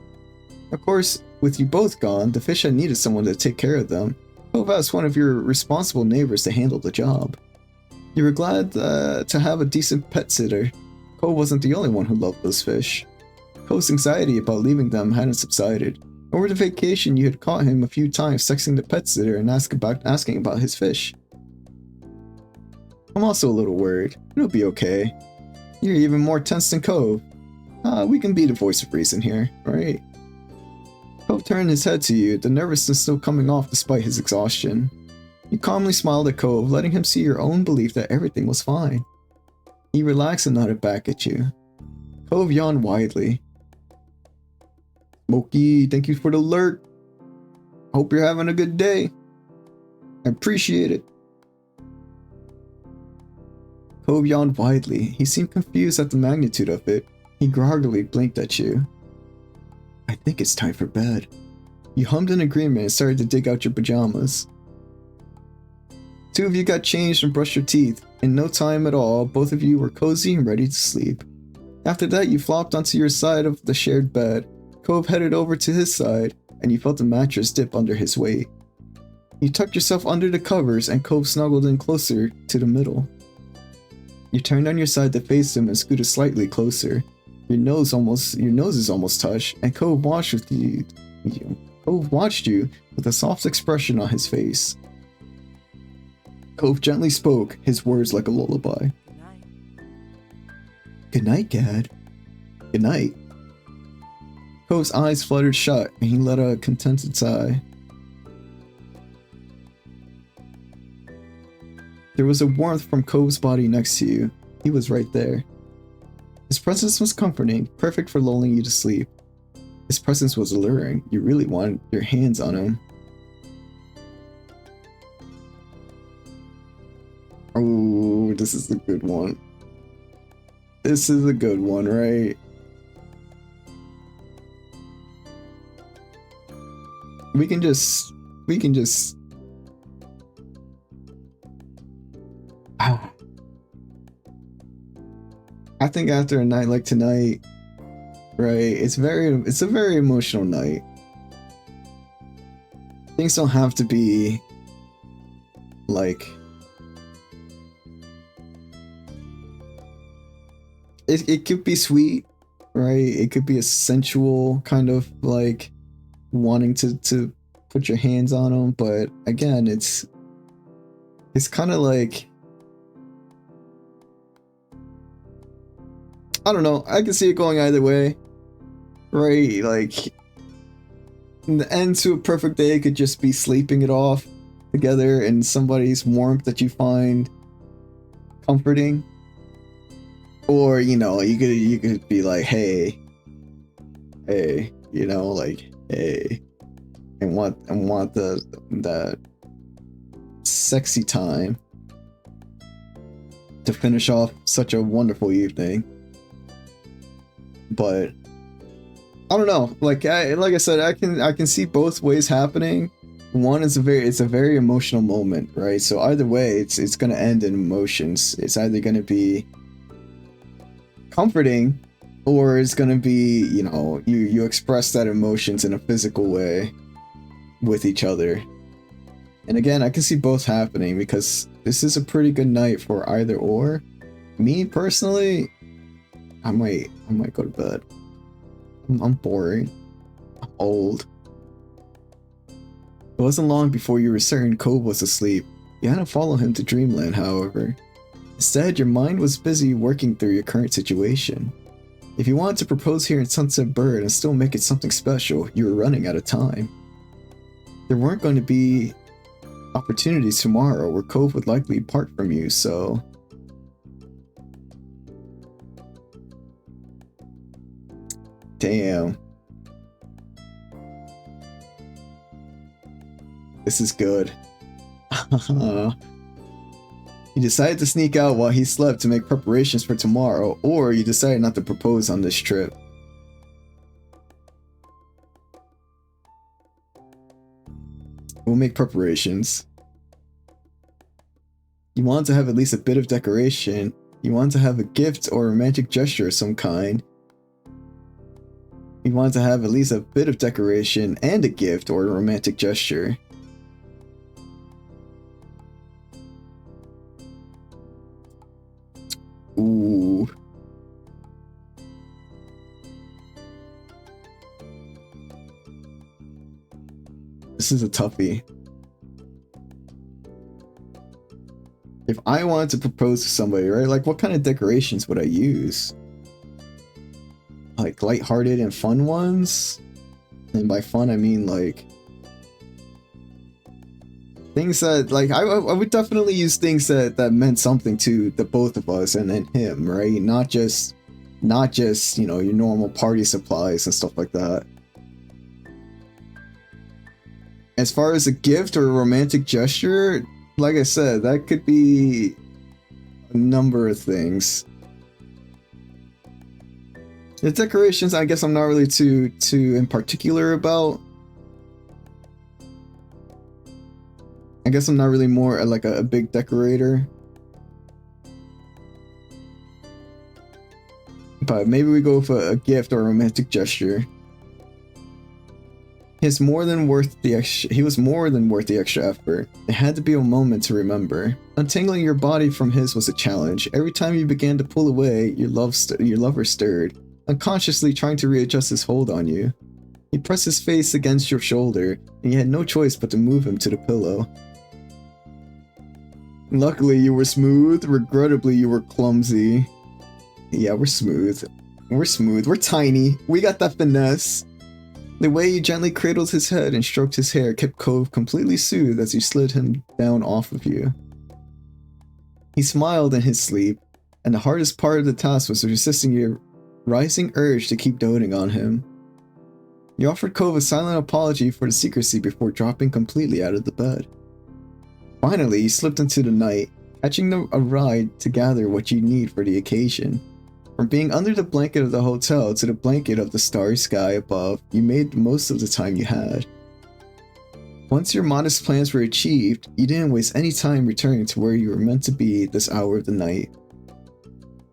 Of course, with you both gone, the fish had needed someone to take care of them. Cove asked one of your responsible neighbors to handle the job. You were glad to have a decent pet sitter. Cove wasn't the only one who loved those fish. Cove's anxiety about leaving them hadn't subsided. Over the vacation, you had caught him a few times texting the pet sitter and asking about his fish. I'm also a little worried. It'll be okay. You're even more tense than Cove. We can be the voice of reason here, right? Cove turned his head to you, the nervousness still coming off despite his exhaustion. You calmly smiled at Cove, letting him see your own belief that everything was fine. He relaxed and nodded back at you. Cove yawned widely. Smokey, thank you for the alert. Hope you're having a good day. I appreciate it. Cove yawned widely. He seemed confused at the magnitude of it. He groggily blinked at you. I think it's time for bed. You hummed in agreement and started to dig out your pajamas. Two of you got changed and brushed your teeth. In no time at all, both of you were cozy and ready to sleep. After that, you flopped onto your side of the shared bed. Cove headed over to his side, and you felt the mattress dip under his weight. You tucked yourself under the covers, and Cove snuggled in closer to the middle. You turned on your side to face him and scooted slightly closer. Your nose is almost touched, and Cove watched you with a soft expression on his face. Cove gently spoke, his words like a lullaby. Good night. Good night, Gad. Good night. Cove's eyes fluttered shut, and he let out a contented sigh. There was a warmth from Cove's body next to you. He was right there. His presence was comforting, perfect for lulling you to sleep. His presence was alluring. You really wanted your hands on him. Oh, this is a good one. This is a good one, right? We can just I think after a night like tonight, right, it's a very emotional night. Things don't have to be like it could be sweet, right? It could be a sensual kind of like wanting to put your hands on them, but again, it's kind of like, I don't know, I can see it going either way, right? Like, the end to a perfect day could just be sleeping it off together in somebody's warmth that you find comforting. Or, you know, you could be like, hey, you know, like, hey, and want the sexy time to finish off such a wonderful evening. But I don't know, like I said, I can see both ways happening. One is it's a very emotional moment, right? So either way, it's gonna end in emotions. It's either gonna be comforting, or it's gonna be, you know, you express that emotions in a physical way with each other. And again, I can see both happening because this is a pretty good night for either or. Me personally, I might go to bed. I'm boring. I'm old. It wasn't long before you were certain Cove was asleep. You hadn't followed him to Dreamland, however. Instead, your mind was busy working through your current situation. If you wanted to propose here in Sunset Bird and still make it something special, you were running out of time. There weren't going to be opportunities tomorrow where Cove would likely part from you, so... Damn. This is good. You decided to sneak out while he slept to make preparations for tomorrow, or you decided not to propose on this trip. We'll make preparations. You want to have at least a bit of decoration. You want to have a gift or a romantic gesture of some kind. You want to have at least a bit of decoration and a gift or a romantic gesture. Ooh. This is a toughie. If I wanted to propose to somebody, right? Like, what kind of decorations would I use? Like, lighthearted and fun ones? And by fun, I mean, like... things that, like, I would definitely use things that meant something to the both of us and then him, right? Not just, you know, your normal party supplies and stuff like that. As far as a gift or a romantic gesture, like I said, that could be a number of things. The decorations, I guess I'm not really too in particular about. I guess I'm not really more like a big decorator. But maybe we go for a gift or a romantic gesture. He was more than worth the extra effort. It had to be a moment to remember. Untangling your body from his was a challenge. Every time you began to pull away, your lover stirred, unconsciously trying to readjust his hold on you. He pressed his face against your shoulder, and you had no choice but to move him to the pillow. Luckily, you were smooth. Regrettably, you were clumsy. Yeah, we're smooth. We're smooth. We're tiny. We got that finesse. The way you gently cradled his head and stroked his hair kept Cove completely soothed as you slid him down off of you. He smiled in his sleep, and the hardest part of the task was resisting your rising urge to keep doting on him. You offered Cove a silent apology for the secrecy before dropping completely out of the bed. Finally, you slipped into the night, catching a ride to gather what you need for the occasion. From being under the blanket of the hotel to the blanket of the starry sky above, you made the most of the time you had. Once your modest plans were achieved, you didn't waste any time returning to where you were meant to be this hour of the night.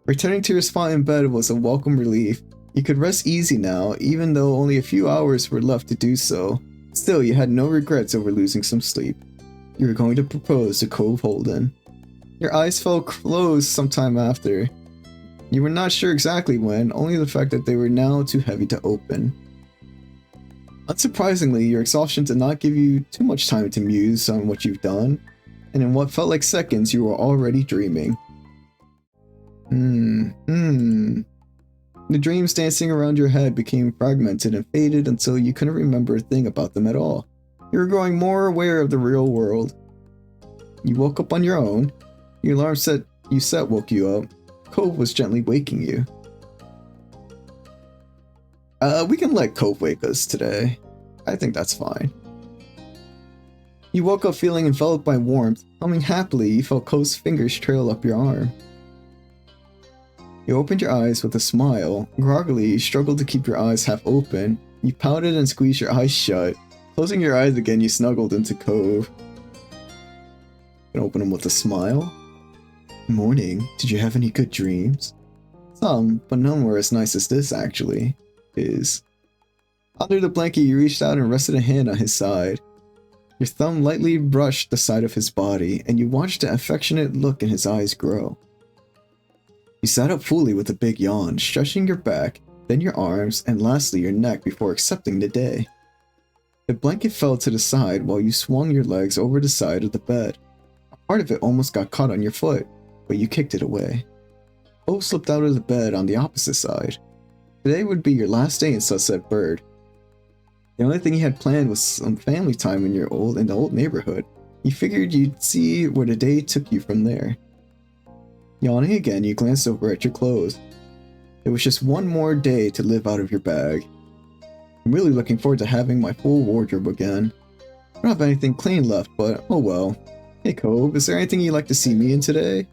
Returning to your spot in bed was a welcome relief. You could rest easy now, even though only a few hours were left to do so. Still, you had no regrets over losing some sleep. You were going to propose to Cove Holden. Your eyes fell closed sometime after. You were not sure exactly when, only the fact that they were now too heavy to open. Unsurprisingly, your exhaustion did not give you too much time to muse on what you've done, and in what felt like seconds you were already dreaming. The dreams dancing around your head became fragmented and faded until you couldn't remember a thing about them at all. You were growing more aware of the real world. You woke up on your own. The alarm you set woke you up. Cove was gently waking you. We can let Cove wake us today. I think that's fine. You woke up feeling enveloped by warmth. Humming happily, you felt Cove's fingers trail up your arm. You opened your eyes with a smile. Groggily, you struggled to keep your eyes half open. You pouted and squeezed your eyes shut. Closing your eyes again, you snuggled into Cove. You open them with a smile. Morning, did you have any good dreams? Some, but none were as nice as this actually is. Under the blanket, you reached out and rested a hand on his side. Your thumb lightly brushed the side of his body, and you watched the affectionate look in his eyes grow. You sat up fully with a big yawn, stretching your back, then your arms, and lastly your neck before accepting the day. The blanket fell to the side while you swung your legs over the side of the bed. A part of it almost got caught on your foot, but you kicked it away. Cove slipped out of the bed on the opposite side. Today would be your last day in Sunset Bird. The only thing you had planned was some family time in the old neighborhood. You figured you'd see where the day took you from there. Yawning again, you glanced over at your clothes. There was just one more day to live out of your bag. I'm really looking forward to having my full wardrobe again. I don't have anything clean left, but oh well. Hey Cove, is there anything you'd like to see me in today?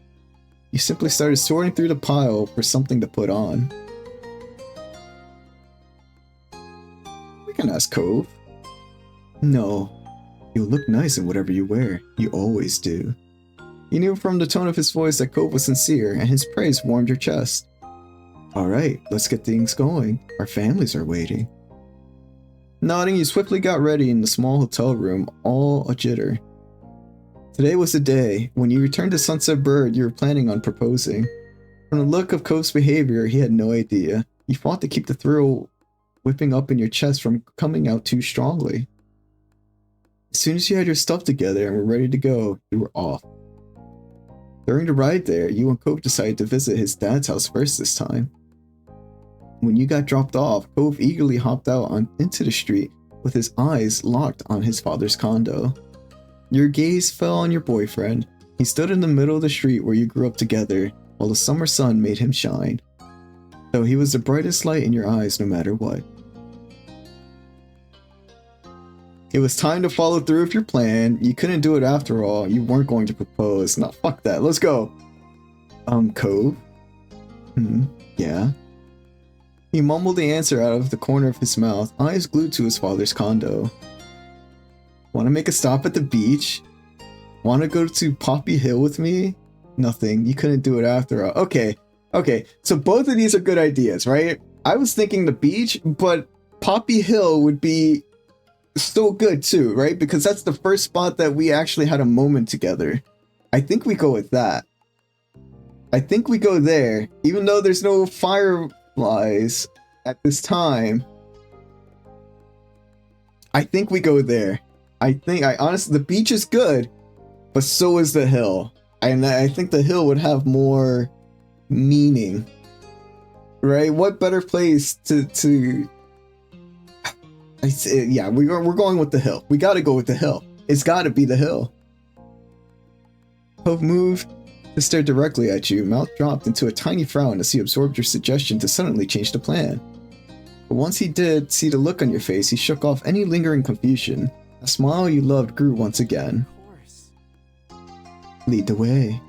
You simply started sorting through the pile for something to put on. We can ask Cove. No. You'll look nice in whatever you wear. You always do. You knew from the tone of his voice that Cove was sincere, and his praise warmed your chest. Alright, let's get things going. Our families are waiting. Nodding, you swiftly got ready in the small hotel room, all a jitter. Today was the day. When you returned to Sunset Bird, you were planning on proposing. From the look of Cove's behavior, he had no idea. You fought to keep the thrill whipping up in your chest from coming out too strongly. As soon as you had your stuff together and were ready to go, you were off. During the ride there, you and Cove decided to visit his dad's house first this time. When you got dropped off, Cove eagerly hopped out into the street with his eyes locked on his father's condo. Your gaze fell on your boyfriend. He stood in the middle of the street where you grew up together, while the summer sun made him shine. Though he was the brightest light in your eyes no matter what. It was time to follow through with your plan. You couldn't do it after all. You weren't going to propose. No, fuck that. Let's go. Cove? Yeah? He mumbled the answer out of the corner of his mouth, eyes glued to his father's condo. Want to make a stop at the beach? Want to go to Poppy Hill with me? Nothing. You couldn't do it after all. Okay. So both of these are good ideas, right? I was thinking the beach, but Poppy Hill would be so good too, right? Because that's the first spot that we actually had a moment together. I think we go with that. I think we go there, even though there's no fireflies at this time. I think we go there. I honestly, the beach is good, but so is the hill. And I think the hill would have more meaning, right? What better place to yeah, we're going with the hill. We gotta go with the hill. It's gotta be the hill. Cove moved to stare directly at you, mouth dropped into a tiny frown as he absorbed your suggestion to suddenly change the plan. But once he did see the look on your face, he shook off any lingering confusion. A smile you loved grew once again. Of course. Lead the way.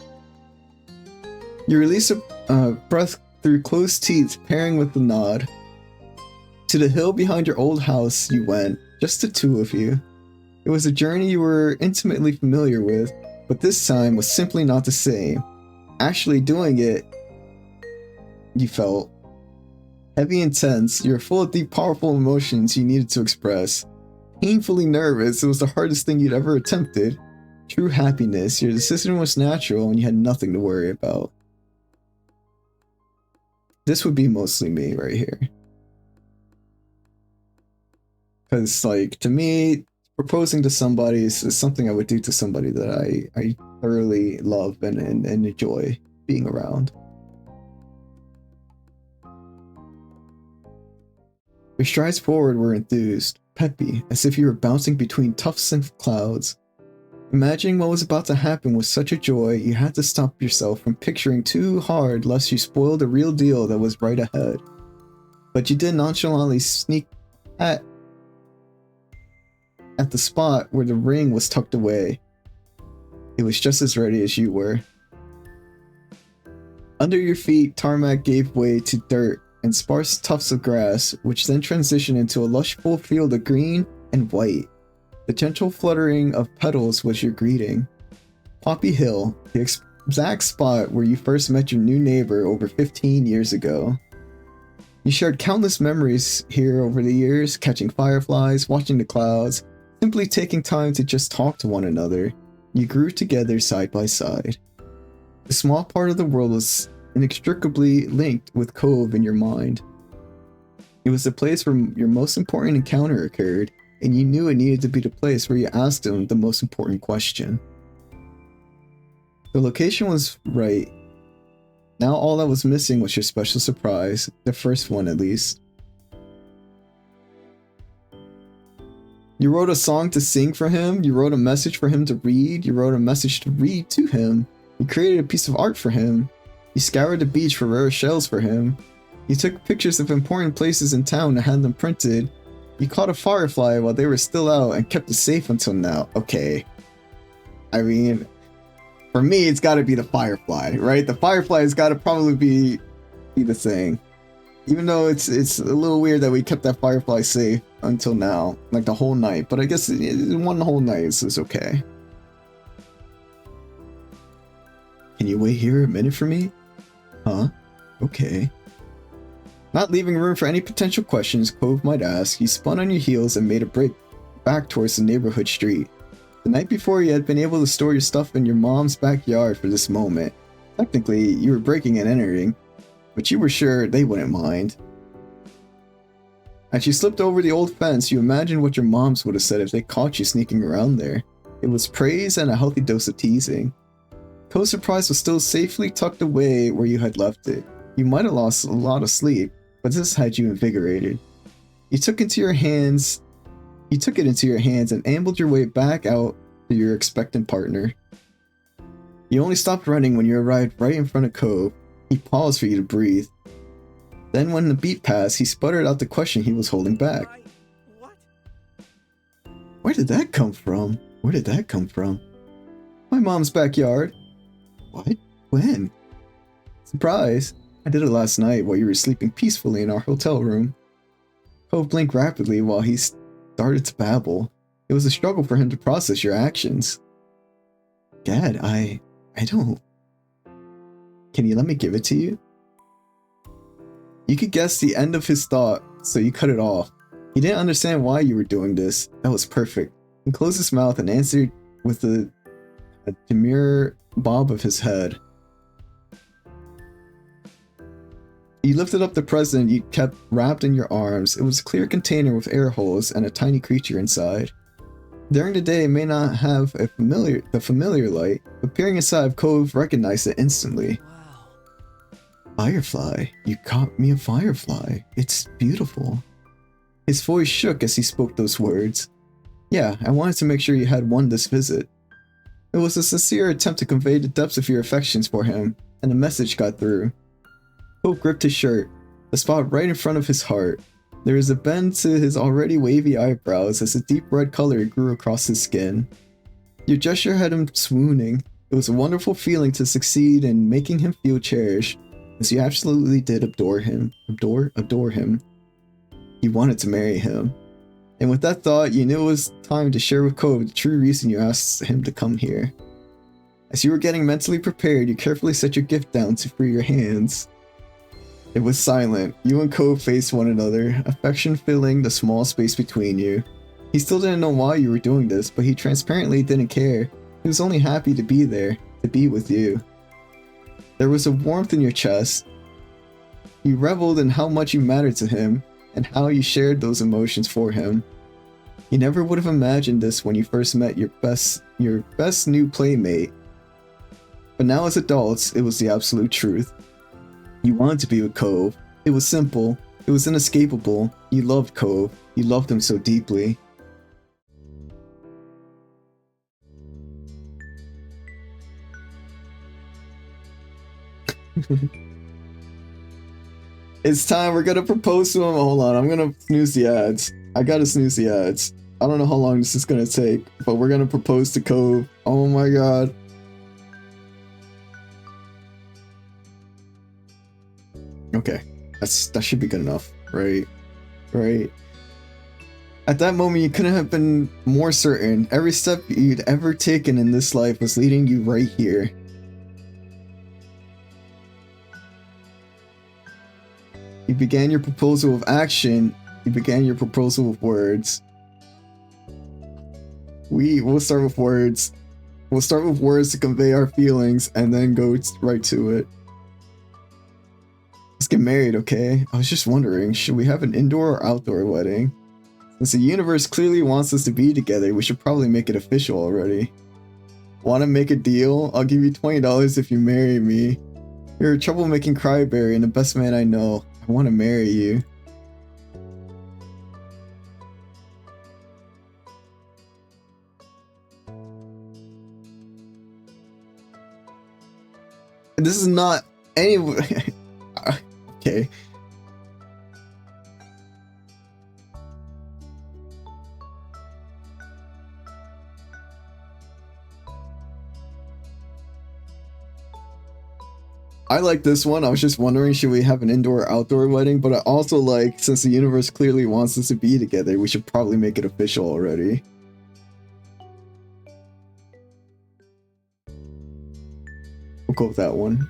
You release a breath through closed teeth, pairing with the nod. To the hill behind your old house you went, just the two of you. It was a journey you were intimately familiar with, but this time was simply not the same. Actually doing it, you felt heavy and tense. You were full of deep, powerful emotions you needed to express. Painfully nervous, it was the hardest thing you'd ever attempted. True happiness, your decision was natural and you had nothing to worry about. This would be mostly me right here. Because, like, to me, proposing to somebody is something I would do to somebody that I thoroughly love and enjoy being around. Your strides forward were enthused, peppy, as if you were bouncing between tufts and clouds. Imagining what was about to happen was such a joy, you had to stop yourself from picturing too hard lest you spoil the real deal that was right ahead. But you did nonchalantly sneak at the spot where the ring was tucked away. It was just as ready as you were. Under your feet, tarmac gave way to dirt and sparse tufts of grass, which then transitioned into a lush full field of green and white. The gentle fluttering of petals was your greeting. Poppy Hill, the exact spot where you first met your new neighbor over 15 years ago. You shared countless memories here over the years, catching fireflies, watching the clouds, simply taking time to just talk to one another. You grew together side by side. A small part of the world was inextricably linked with Cove in your mind. It was the place where your most important encounter occurred, and you knew it needed to be the place where you asked him the most important question. The location was right. Now all that was missing was your special surprise, the first one at least. You wrote a song to sing for him, you wrote a message for him to read, you wrote a message to read to him, you created a piece of art for him, you scoured the beach for rare shells for him, you took pictures of important places in town and had them printed, you caught a firefly while they were still out and kept it safe until now. Okay. I mean, for me, it's gotta be the firefly, right? The firefly has gotta probably be the thing. Even though it's a little weird that we kept that firefly safe until now, like the whole night. But I guess one whole night is okay. Can you wait here a minute for me? Huh? Okay. Not leaving room for any potential questions Cove might ask, you spun on your heels and made a break back towards the neighborhood street. The night before, you had been able to store your stuff in your mom's backyard for this moment. Technically, you were breaking and entering, but you were sure they wouldn't mind. As you slipped over the old fence, you imagined what your moms would have said if they caught you sneaking around there. It was praise and a healthy dose of teasing. Cove's surprise was still safely tucked away where you had left it. You might have lost a lot of sleep, but this had you invigorated. You took it into your hands and ambled your way back out to your expectant partner. You only stopped running when you arrived right in front of Cove. He paused for you to breathe. Then when the beat passed, he sputtered out the question he was holding back. What? Where did that come from? Where did that come from? My mom's backyard. What? When? Surprise. I did it last night while you were sleeping peacefully in our hotel room. Cove blinked rapidly while he started to babble. It was a struggle for him to process your actions. Gad, I don't... Can you let me give it to you? You could guess the end of his thought, so you cut it off. He didn't understand why you were doing this. That was perfect. He closed his mouth and answered with a demure bob of his head. You lifted up the present you kept wrapped in your arms. It was a clear container with air holes and a tiny creature inside. During the day, it may not have the familiar light, but peering inside, Cove recognized it instantly. Wow. Firefly, you caught me a firefly. It's beautiful. His voice shook as he spoke those words. Yeah, I wanted to make sure you had won this visit. It was a sincere attempt to convey the depths of your affections for him, and the message got through. Cove gripped his shirt, the spot right in front of his heart. There was a bend to his already wavy eyebrows as a deep red color grew across his skin. Your gesture had him swooning. It was a wonderful feeling to succeed in making him feel cherished, as you absolutely did adore him. Adore him. You wanted to marry him. And with that thought, you knew it was time to share with Cove the true reason you asked him to come here. As you were getting mentally prepared, you carefully set your gift down to free your hands. It was silent. You and Cove faced one another, affection filling the small space between you. He still didn't know why you were doing this, but he transparently didn't care. He was only happy to be there, to be with you. There was a warmth in your chest. You reveled in how much you mattered to him, and how you shared those emotions for him. You never would have imagined this when you first met your best new playmate. But now as adults, it was the absolute truth. You wanted to be with Cove. It was simple. It was inescapable. You loved Cove. You loved him so deeply. It's time. We're gonna propose to him. Hold on. I'm gonna snooze the ads. I gotta snooze the ads. I don't know how long this is gonna take, but we're gonna propose to Cove. Oh my god. Okay, that should be good enough, right? Right. At that moment, you couldn't have been more certain. Every step you'd ever taken in this life was leading you right here. You began your proposal with action. You began your proposal with words. We'll start with words. We'll start with words to convey our feelings and then go right to it. Let's get married, okay? I was just wondering, should we have an indoor or outdoor wedding? Since the universe clearly wants us to be together, we should probably make it official already. Want to make a deal? I'll give you $20 if you marry me. You're a troublemaking cryberry and the best man I know. I want to marry you. This is not any... Okay. I like this one. I was just wondering, should we have an indoor or outdoor wedding? But I also like, since the universe clearly wants us to be together, we should probably make it official already. We'll go with that one.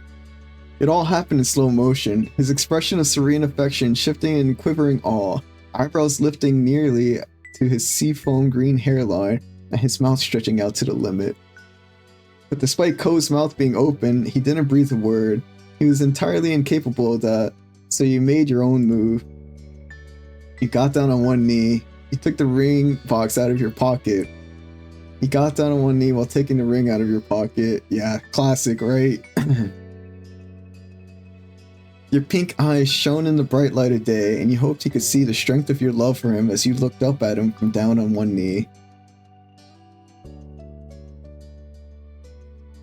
It all happened in slow motion, his expression of serene affection shifting in quivering awe, eyebrows lifting nearly to his seafoam green hairline, and his mouth stretching out to the limit. But despite Ko's mouth being open, he didn't breathe a word. He was entirely incapable of that, so you made your own move. You got down on one knee, you took the ring box out of your pocket. You got down on one knee while taking the ring out of your pocket. Yeah, classic, right? Your pink eyes shone in the bright light of day, and you hoped he could see the strength of your love for him as you looked up at him from down on one knee.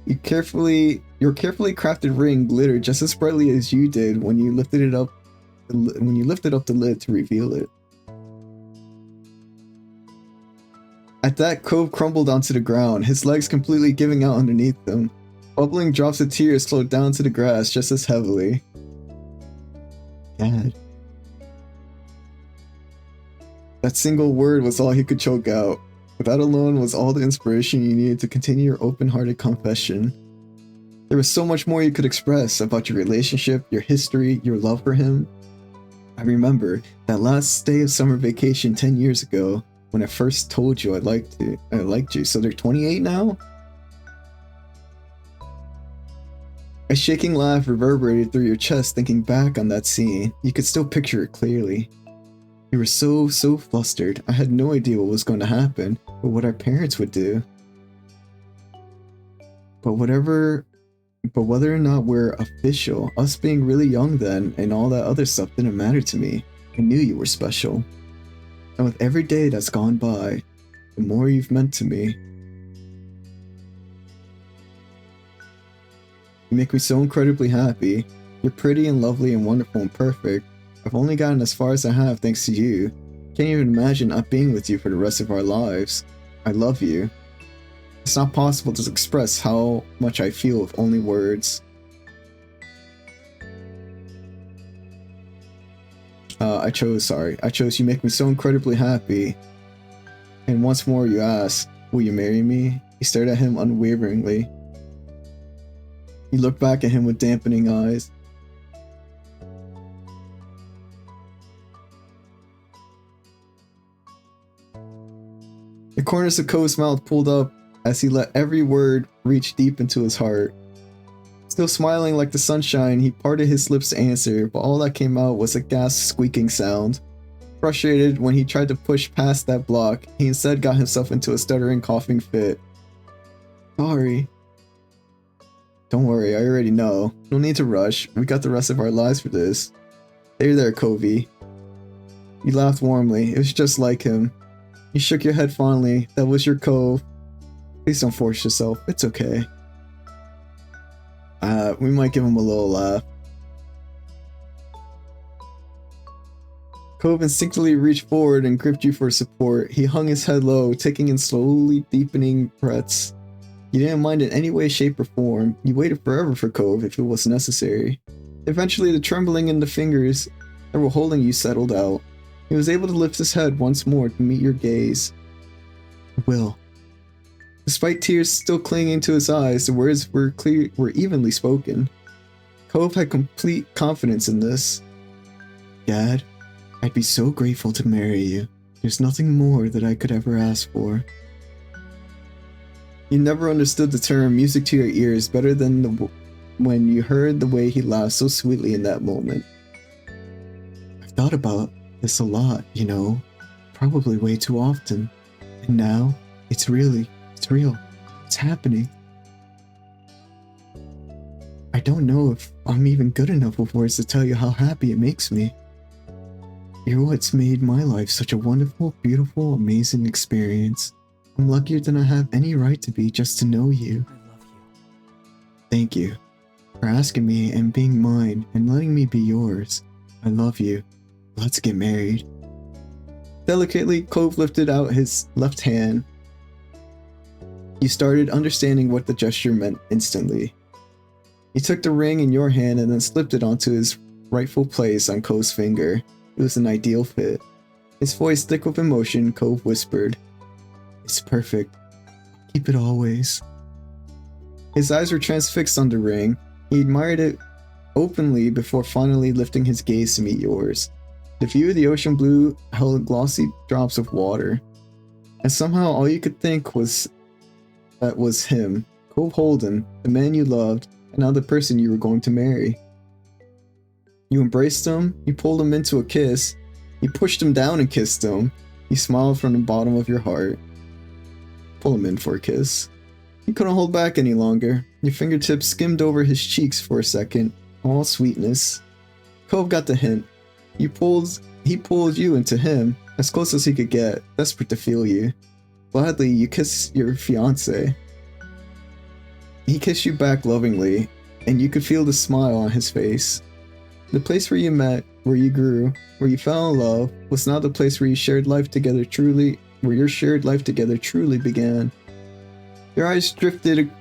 Your carefully crafted ring glittered just as brightly as you did when you lifted up the lid to reveal it. At that, Cove crumbled onto the ground, his legs completely giving out underneath him. Bubbling drops of tears flowed down to the grass just as heavily. God. That single word was all he could choke out. That alone was all the inspiration you needed to continue your open-hearted confession. There was so much more you could express about your relationship, your history, your love for him. I remember that last day of summer vacation 10 years ago when I first told you I liked you. So they're 28 now? A shaking laugh reverberated through your chest thinking back on that scene. You could still picture it clearly. You were so flustered. I had no idea what was going to happen, or what our parents would do. But whether or not we're official, us being really young then and all that other stuff didn't matter to me. I knew you were special. And with every day that's gone by, the more you've meant to me. You make me so incredibly happy. You're pretty and lovely and wonderful and perfect. I've only gotten as far as I have thanks to you. Can't even imagine not being with you for the rest of our lives. I love you. It's not possible to express how much I feel with only words. I chose you make me so incredibly happy. And once more you ask, will you marry me? You stared at him unwaveringly. You looked back at him with dampening eyes. The corners of Ko's mouth pulled up as he let every word reach deep into his heart. Still smiling like the sunshine, he parted his lips to answer, but all that came out was a ghast squeaking sound. Frustrated when he tried to push past that block, he instead got himself into a stuttering, coughing fit. Sorry. Don't worry, I already know. No need to rush. We got the rest of our lives for this. Hey there, Covey. You laughed warmly. It was just like him. You shook your head fondly. That was your Cove. Please don't force yourself. It's okay. We might give him a little laugh. Cove instinctively reached forward and gripped you for support. He hung his head low, taking in slowly deepening breaths. You didn't mind in any way, shape, or form. You waited forever for Cove if it was necessary. Eventually, the trembling in the fingers that were holding you settled out. He was able to lift his head once more to meet your gaze. Will. Despite tears still clinging to his eyes, the words were evenly spoken. Cove had complete confidence in this. Dad, I'd be so grateful to marry you. There's nothing more that I could ever ask for. You never understood the term music to your ears better than when you heard the way he laughed so sweetly in that moment. I've thought about this a lot, you know, probably way too often. And now, it's real. It's happening. I don't know if I'm even good enough with words to tell you how happy it makes me. You're what's made my life such a wonderful, beautiful, amazing experience. I'm luckier than I have any right to be just to know you. I love you. Thank you for asking me and being mine and letting me be yours. I love you. Let's get married. Delicately, Cove lifted out his left hand. You started understanding what the gesture meant instantly. He took the ring in your hand and then slipped it onto his rightful place on Cove's finger. It was an ideal fit. His voice thick with emotion, Cove whispered, "It's perfect. Keep it always." His eyes were transfixed on the ring. He admired it openly before finally lifting his gaze to meet yours. The view of the ocean blue held glossy drops of water, and somehow all you could think was that was him, Cove Holden, the man you loved, and now the person you were going to marry. You embraced him, you pulled him into a kiss, you pushed him down and kissed him, you smiled from the bottom of your heart. Pull him in for a kiss. You couldn't hold back any longer. Your fingertips skimmed over his cheeks for a second, all sweetness. Cove got the hint. He pulled you into him, as close as he could get, desperate to feel you. Gladly, you kissed your fiancé. He kissed you back lovingly, and you could feel the smile on his face. The place where you met, where you grew, where you fell in love, was now the place where your shared life together truly began. Your eyes drifted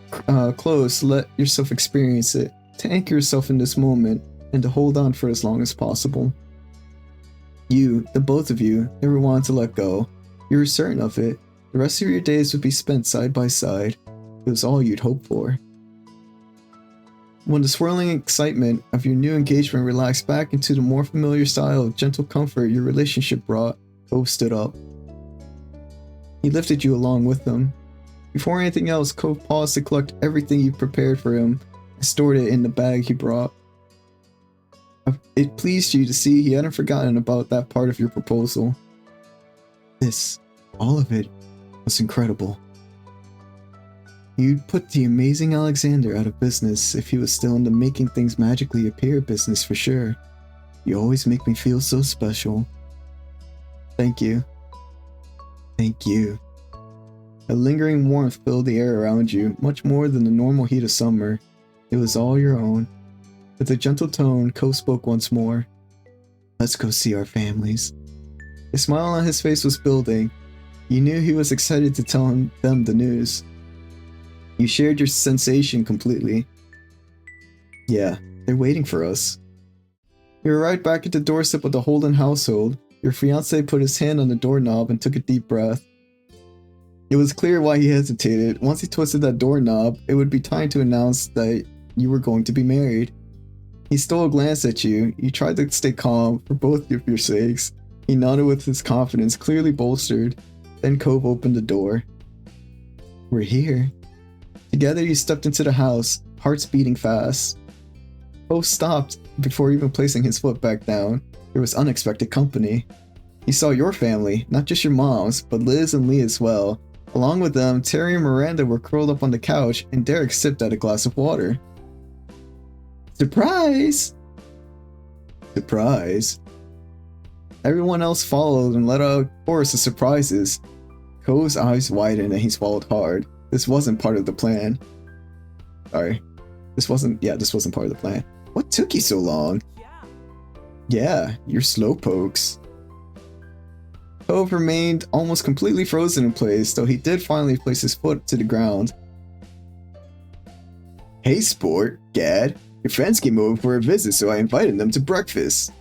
close to let yourself experience it, to anchor yourself in this moment, and to hold on for as long as possible. You, the both of you, never wanted to let go. You were certain of it. The rest of your days would be spent side by side. It was all you'd hoped for. When the swirling excitement of your new engagement relaxed back into the more familiar style of gentle comfort your relationship brought, Cove stood up. He lifted you along with him. Before anything else, Cove paused to collect everything you prepared for him and stored it in the bag he brought. It pleased you to see he hadn't forgotten about that part of your proposal. This, all of it, was incredible. You'd put the amazing Alexander out of business if he was still in the making things magically appear business for sure. You always make me feel so special. Thank you. Thank you. A lingering warmth filled the air around you, much more than the normal heat of summer. It was all your own. With a gentle tone, Cove spoke once more. Let's go see our families. A smile on his face was building. You knew he was excited to tell them the news. You shared your sensation completely. Yeah, they're waiting for us. You arrived back at the doorstep of the Holden household. Your fiancé put his hand on the doorknob and took a deep breath. It was clear why he hesitated. Once he twisted that doorknob, it would be time to announce that you were going to be married. He stole a glance at you. You tried to stay calm for both of your sakes. He nodded with his confidence clearly bolstered. Then Cove opened the door. We're here. Together you stepped into the house, hearts beating fast. Cove stopped before even placing his foot back down. There was unexpected company. He saw your family, not just your mom's, but Liz and Lee as well. Along with them, Terry and Miranda were curled up on the couch, and Derek sipped at a glass of water. Surprise! Surprise. Everyone else followed and let out a chorus of surprises. Cove's eyes widened and he swallowed hard. This wasn't part of the plan. Sorry. This wasn't part of the plan. What took you so long? Yeah, you're slowpokes. Cove remained almost completely frozen in place, though he did finally place his foot to the ground. Hey sport, Gad. Your friends came over for a visit, so I invited them to breakfast.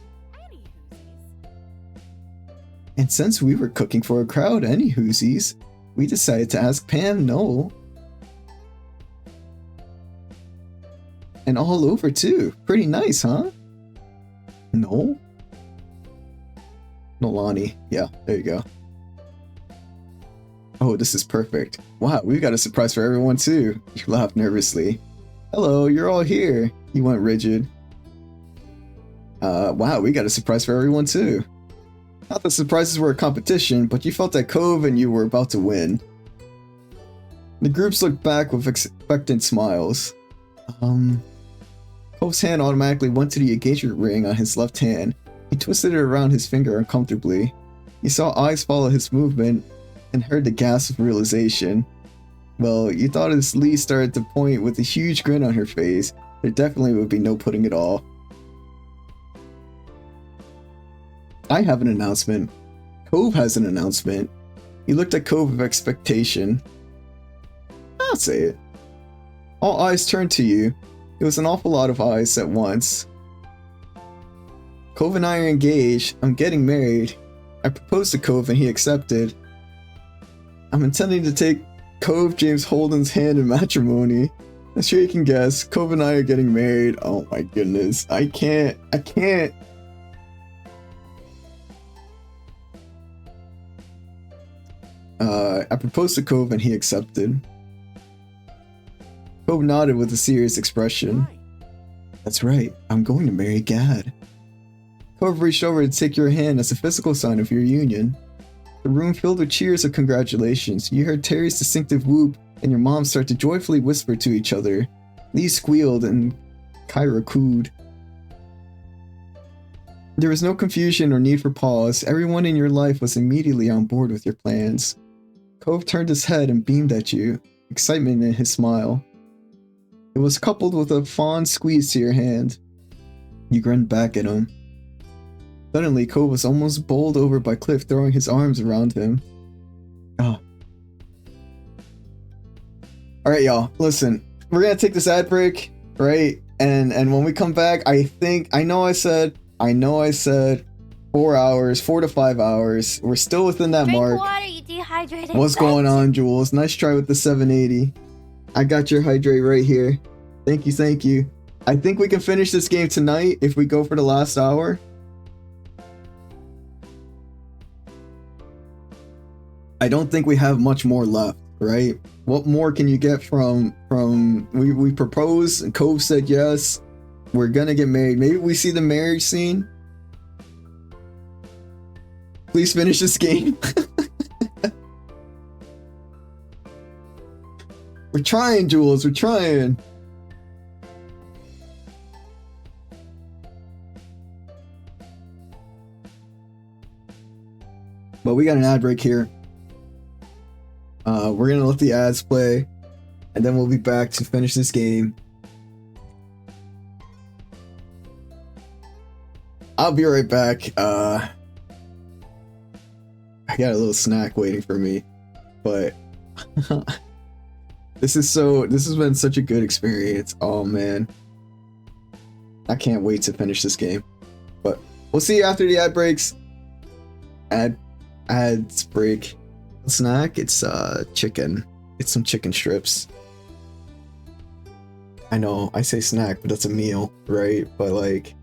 And since we were cooking for a crowd anywhoosies, we decided to ask Pam Noel. And all over too. Pretty nice, huh? Noel? Nolani. Yeah, there you go. Oh, this is perfect. Wow, we've got a surprise for everyone too. You laughed nervously. Hello, you're all here. You went rigid. Wow, we got a surprise for everyone too. Not that surprises were a competition, but you felt that Cove and you were about to win. The groups looked back with expectant smiles. Cove's hand automatically went to the engagement ring on his left hand. He twisted it around his finger uncomfortably. You saw eyes follow his movement and heard the gasp of realization. Well, you thought as Lee started to point with a huge grin on her face, there definitely would be no putting it off. I have an announcement. Cove has an announcement. He looked at Cove with expectation. I'll say it. All eyes turned to you. It was an awful lot of eyes at once. Cove and I are engaged. I'm getting married. I proposed to Cove and he accepted. I'm intending to take Cove James Holden's hand in matrimony. I'm sure you can guess, Cove and I are getting married. Oh my goodness. I can't. I proposed to Cove and he accepted. Cove nodded with a serious expression. That's right, I'm going to marry Gad. Cove reached over to take your hand as a physical sign of your union. The room filled with cheers of congratulations. You heard Terry's distinctive whoop and your mom start to joyfully whisper to each other. Lee squealed and Kyra cooed. There was no confusion or need for pause. Everyone in your life was immediately on board with your plans. Cove turned his head and beamed at you, excitement in his smile. It was coupled with a fond squeeze to your hand. You grinned back at him. Suddenly, Cove was almost bowled over by Cliff throwing his arms around him. Oh. Alright, y'all, listen. We're gonna take this ad break, right? And when we come back, I know I said 4 hours, 4 to 5 hours. We're still within that Drink mark. water, you dehydrated What's going on, Jules? Nice try with the 780. I got your hydrate right here. Thank you. I think we can finish this game tonight if we go for the last hour. I don't think we have much more left, right? What more can you get from we proposed and Cove said yes. We're gonna get married. Maybe we see the marriage scene. Please finish this game. We're trying, Jules. We're trying. But we got an ad break here. We're gonna let the ads play, and then we'll be back to finish this game. I'll be right back. I got a little snack waiting for me, but this has been such a good experience. Oh man, I can't wait to finish this game. But we'll see you after the ad breaks. Ads break. Snack, it's chicken. It's some chicken strips. I know I say snack, but that's a meal, right? But like,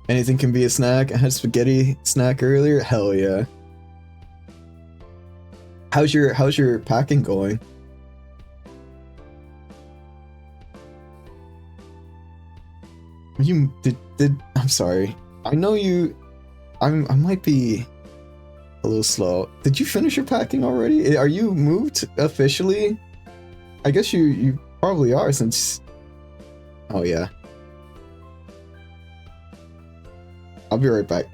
anything can be a snack. I had spaghetti snack earlier. Hell yeah. How's your packing going? You did I'm sorry. I know you I might be a little slow. Did you finish your packing already? Are you moved officially? I guess you probably are since. Oh yeah. I'll be right back.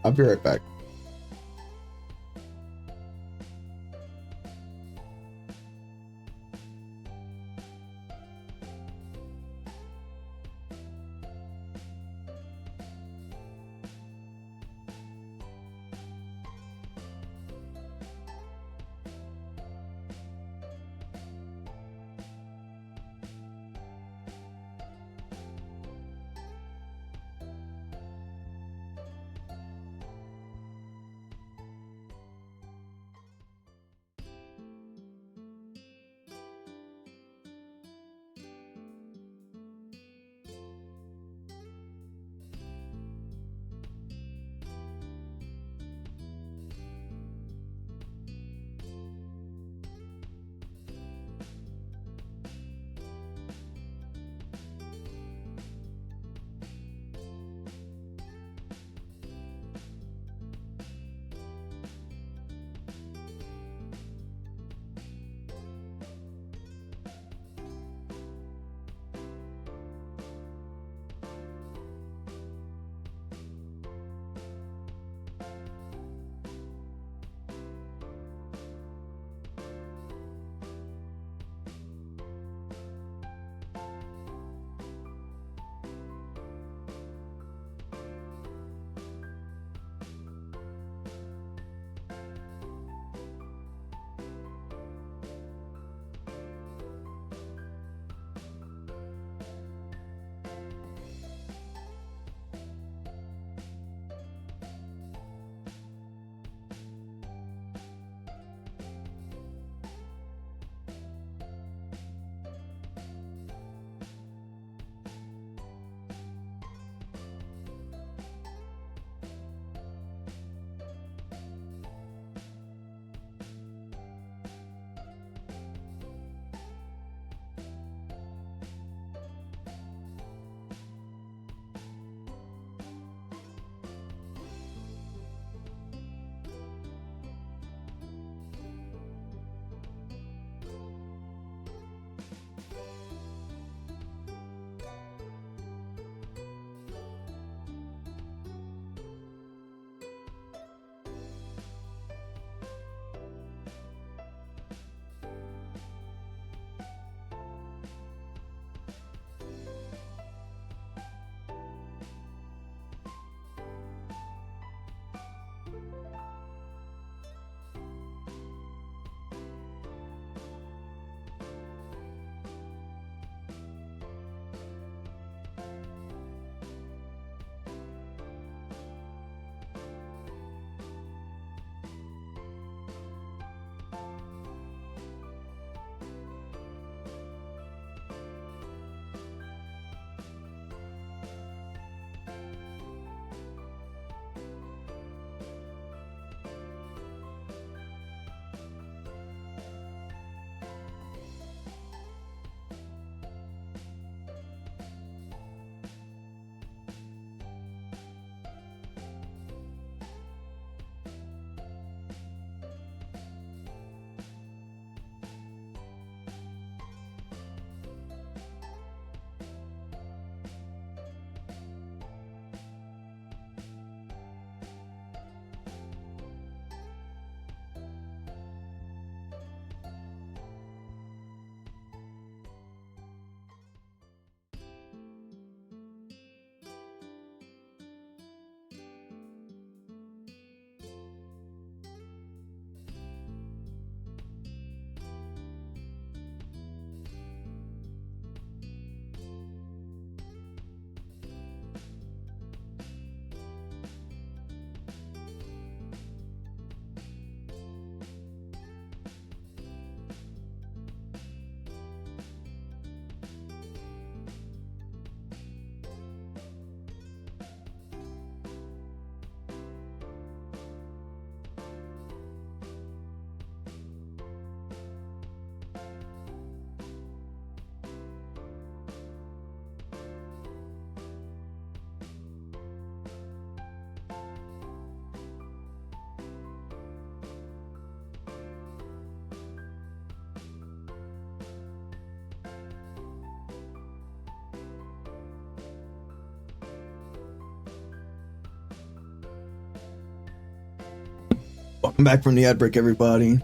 I'm back from the ad break, everybody.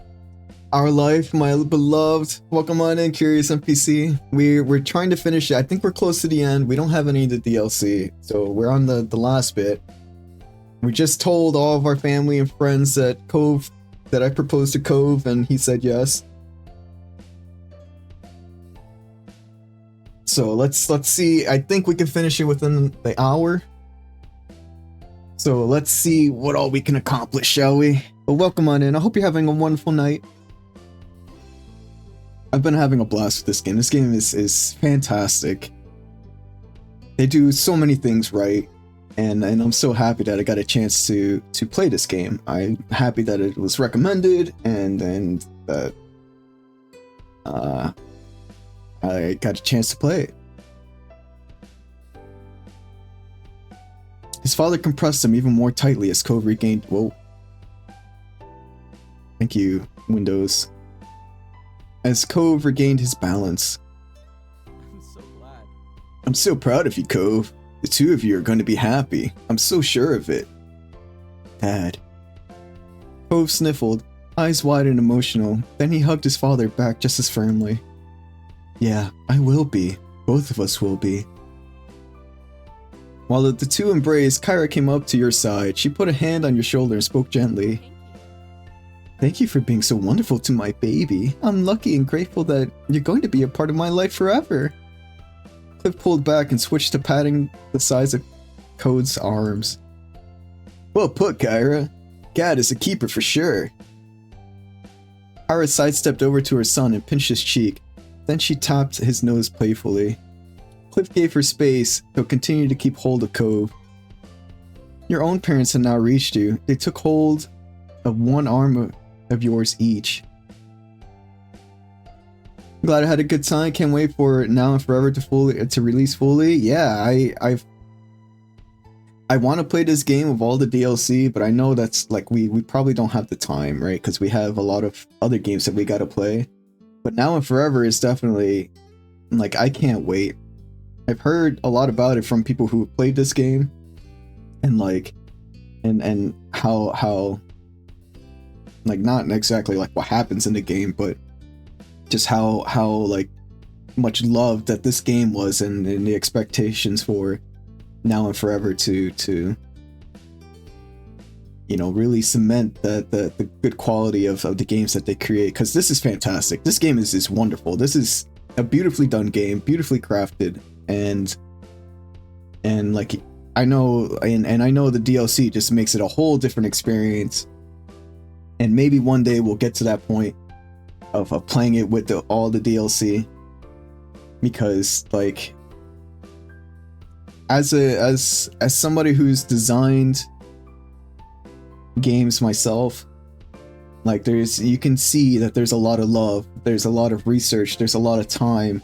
Our life, my beloved. Welcome on in, Curious NPC. We're trying to finish it. I think we're close to the end. We don't have any of the DLC, so we're on the last bit. We just told all of our family and friends that I proposed to Cove, and he said yes. So let's see. I think we can finish it within the hour. So let's see what all we can accomplish, shall we? But welcome on in. I hope you're having a wonderful night. I've been having a blast with this game. This game is fantastic. They do so many things right, and I'm so happy that I got a chance to play this game. I'm happy that it was recommended, and that I got a chance to play it. His father compressed him even more tightly as Cove regained. Whoa. Thank you, Windows. As Cove regained his balance. I'm so glad. I'm so proud of you, Cove. The two of you are going to be happy. I'm so sure of it. Dad. Cove sniffled, eyes wide and emotional. Then he hugged his father back just as firmly. Yeah, I will be. Both of us will be. While the two embraced, Kyra came up to your side. She put a hand on your shoulder and spoke gently. Thank you for being so wonderful to my baby. I'm lucky and grateful that you're going to be a part of my life forever. Cliff pulled back and switched to patting the size of Code's arms. Well put, Kyra. Gad is a keeper for sure. Kyra sidestepped over to her son and pinched his cheek. Then she tapped his nose playfully. Cliff gave her space, though continued to keep hold of Cove. Your own parents had now reached you. They took hold of one arm of yours each. Glad I had a good time. Can't wait for Now and Forever to release fully. Yeah, I want to play this game with all the DLC, but I know that's like we probably don't have the time, right? Because we have a lot of other games that we got to play. But Now and Forever is definitely like I can't wait. I've heard a lot about it from people who played this game, and like, and how like not exactly like what happens in the game, but just how like much love that this game was, and the expectations for Now and Forever to you know really cement the good quality of the games that they create, because this is fantastic. This game is wonderful. This is a beautifully done game, beautifully crafted. And like I know and I know the DLC just makes it a whole different experience, and maybe one day we'll get to that point of playing it with all the DLC, because like as somebody who's designed games myself, like you can see that there's a lot of love, there's a lot of research, there's a lot of time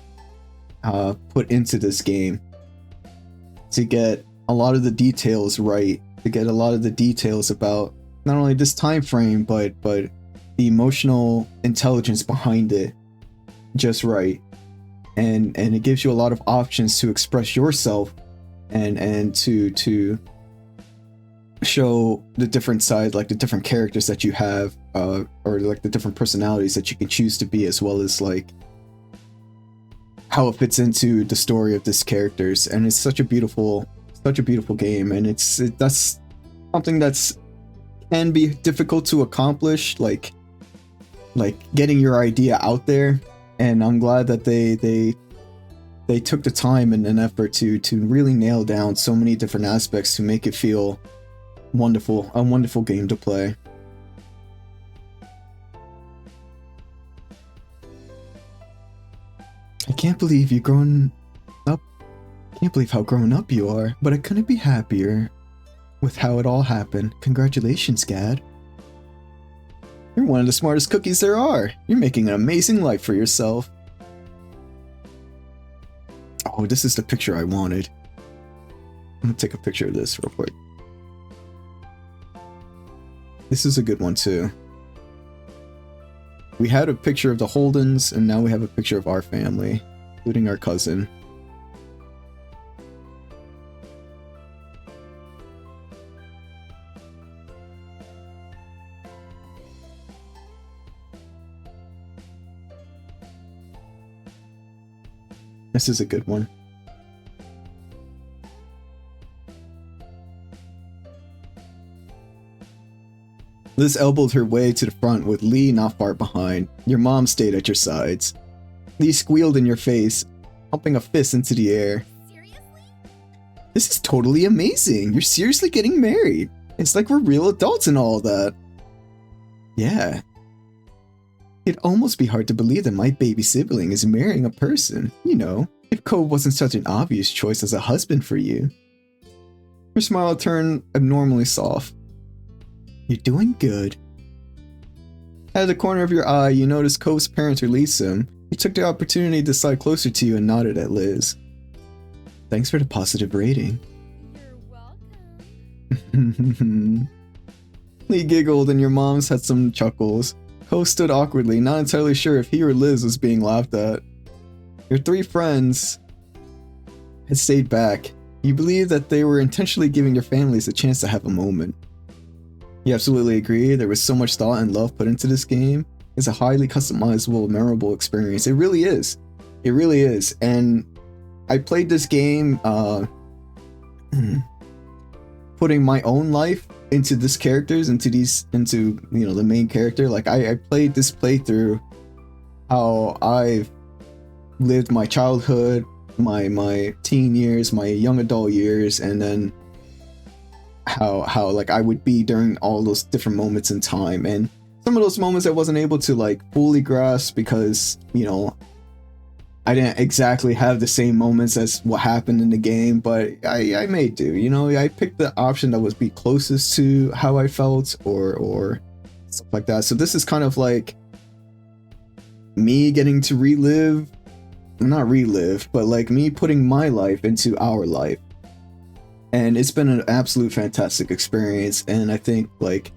put into this game to get a lot of the details right, to get a lot of the details about not only this time frame but the emotional intelligence behind it just and it gives you a lot of options to express yourself and to show the different side, like the different characters that you have, or like the different personalities that you can choose to be, as well as like how it fits into the story of these characters. And it's such a beautiful game, and that's something that's can be difficult to accomplish, like getting your idea out there. And I'm glad that they took the time and an effort to really nail down so many different aspects to make it feel wonderful, a wonderful game to play. I can't believe you've grown up. Can't believe how grown up you are, but I couldn't be happier with how it all happened. Congratulations, Gad. You're one of the smartest cookies there are. You're making an amazing life for yourself. Oh, this is the picture I wanted. I'm gonna take a picture of this real quick. This is a good one too. We had a picture of the Holdens, and now we have a picture of our family, including our cousin. This is a good one. Liz elbowed her way to the front with Lee not far behind. Your mom stayed at your sides. Lee squealed in your face, pumping a fist into the air. Seriously? This is totally amazing. You're seriously getting married. It's like we're real adults and all that. Yeah. It'd almost be hard to believe that my baby sibling is marrying a person, you know, if Cove wasn't such an obvious choice as a husband for you. Her smile turned abnormally soft. You're doing good. Out of the corner of your eye, you noticed Cove's parents released him. He took the opportunity to slide closer to you and nodded at Liz. Thanks for the positive rating. You're welcome. Lee giggled and your moms had some chuckles. Cove stood awkwardly, not entirely sure if he or Liz was being laughed at. Your three friends had stayed back. You believe that they were intentionally giving your families a chance to have a moment. You absolutely agree. There was so much thought and love put into this game. It's a highly customizable, memorable experience. It really is. It really is. And I played this game putting my own life into this characters, into you know, the main character. Like I played this playthrough how I've lived my childhood, my teen years, my young adult years, and then how like I would be during all those different moments in time. And some of those moments I wasn't able to like fully grasp because, you know, I didn't exactly have the same moments as what happened in the game, but I made do. You know, I picked the option that would be closest to how I felt or stuff like that. So this is kind of like me getting to not relive, but like me putting my life into our life. And it's been an absolute fantastic experience, and I think like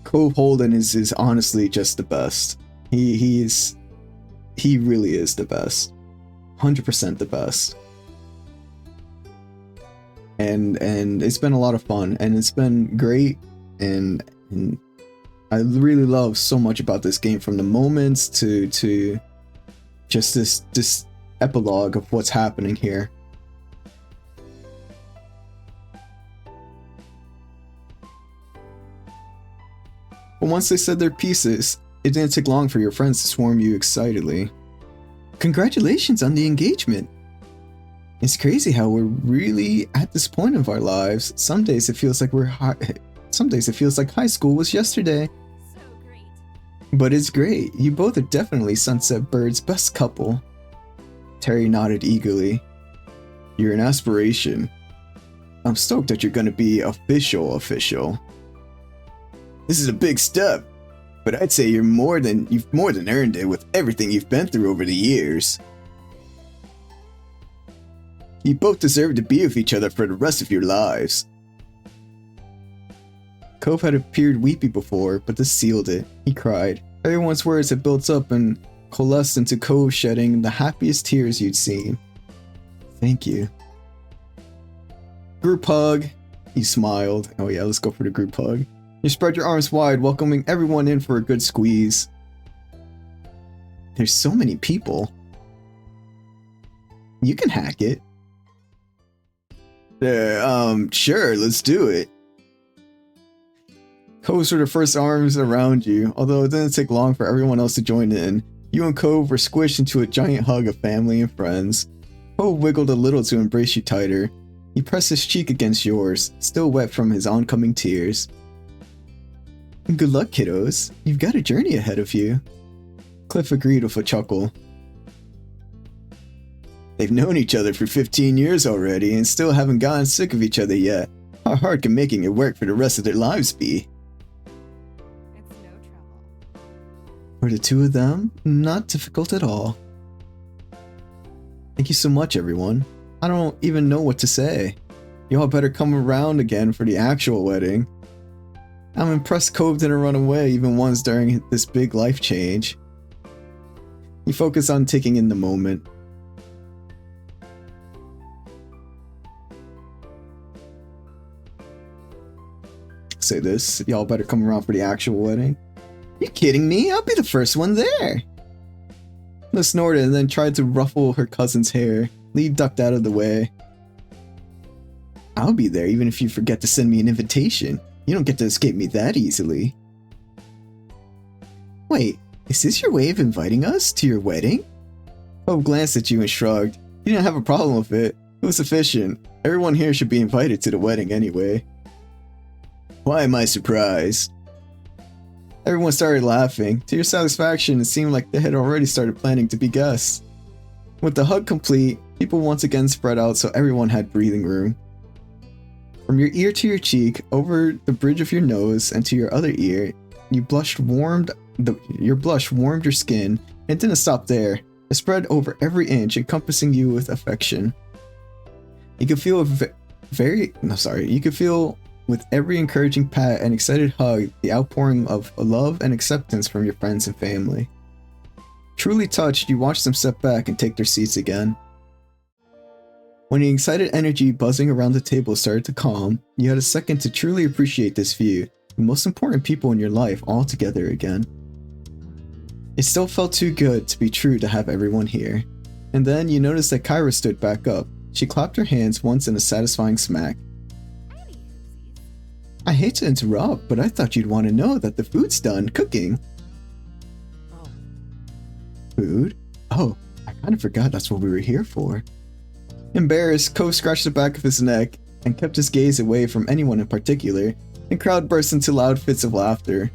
Cove Holden is honestly just the best. He really is the best. 100% the best. And it's been a lot of fun, and it's been great, and I really love so much about this game, from the moments to just this epilogue of what's happening here. But once they said their pieces, it didn't take long for your friends to swarm you excitedly. Congratulations on the engagement! It's crazy how we're really at this point of our lives. Some days it feels like high school was yesterday. So great. But it's great. You both are definitely Sunset Bird's best couple. Terry nodded eagerly. You're an aspiration. I'm stoked that you're gonna be official. This is a big step, but I'd say you've more than earned it with everything you've been through over the years. You both deserve to be with each other for the rest of your lives. Cove had appeared weepy before, but this sealed it. He cried. Everyone's words had built up and coalesced into Cove shedding the happiest tears you'd seen. Thank you. Group hug. He smiled. Oh yeah, let's go for the group hug. You spread your arms wide, welcoming everyone in for a good squeeze. There's so many people. You can hack it. Sure, let's do it. Cove sort of first arms around you, although it didn't take long for everyone else to join in. You and Cove were squished into a giant hug of family and friends. Cove wiggled a little to embrace you tighter. He pressed his cheek against yours, still wet from his oncoming tears. Good luck, kiddos. You've got a journey ahead of you. Cliff agreed with a chuckle. They've known each other for 15 years already and still haven't gotten sick of each other yet. How hard can making it work for the rest of their lives be? It's no trouble. For the two of them, not difficult at all. Thank you so much, everyone. I don't even know what to say. Y'all better come around again for the actual wedding. I'm impressed Cove didn't run away even once during this big life change. He focused on taking in the moment. Say this, y'all better come around for the actual wedding. You kidding me? I'll be the first one there. Anna snorted and then tried to ruffle her cousin's hair. Lee ducked out of the way. I'll be there even if you forget to send me an invitation. You don't get to escape me that easily. Wait, is this your way of inviting us to your wedding? Pope glanced at you and shrugged. He didn't have a problem with it. It was sufficient. Everyone here should be invited to the wedding anyway. Why am I surprised? Everyone started laughing. To your satisfaction, it seemed like they had already started planning to be guests. With the hug complete, people once again spread out so everyone had breathing room. From your ear to your cheek, over the bridge of your nose, and to your other ear, your blush warmed your skin, and it didn't stop there. It spread over every inch, encompassing you with affection. You could feel with every encouraging pat and excited hug the outpouring of love and acceptance from your friends and family. Truly touched, you watched them step back and take their seats again. When the excited energy buzzing around the table started to calm, you had a second to truly appreciate this view, the most important people in your life all together again. It still felt too good to be true to have everyone here. And then you noticed that Kyra stood back up. She clapped her hands once in a satisfying smack. I hate to interrupt, but I thought you'd want to know that the food's done cooking. Oh. Food? Oh, I kind of forgot that's what we were here for. Embarrassed, Cove scratched the back of his neck and kept his gaze away from anyone in particular, and crowd burst into loud fits of laughter.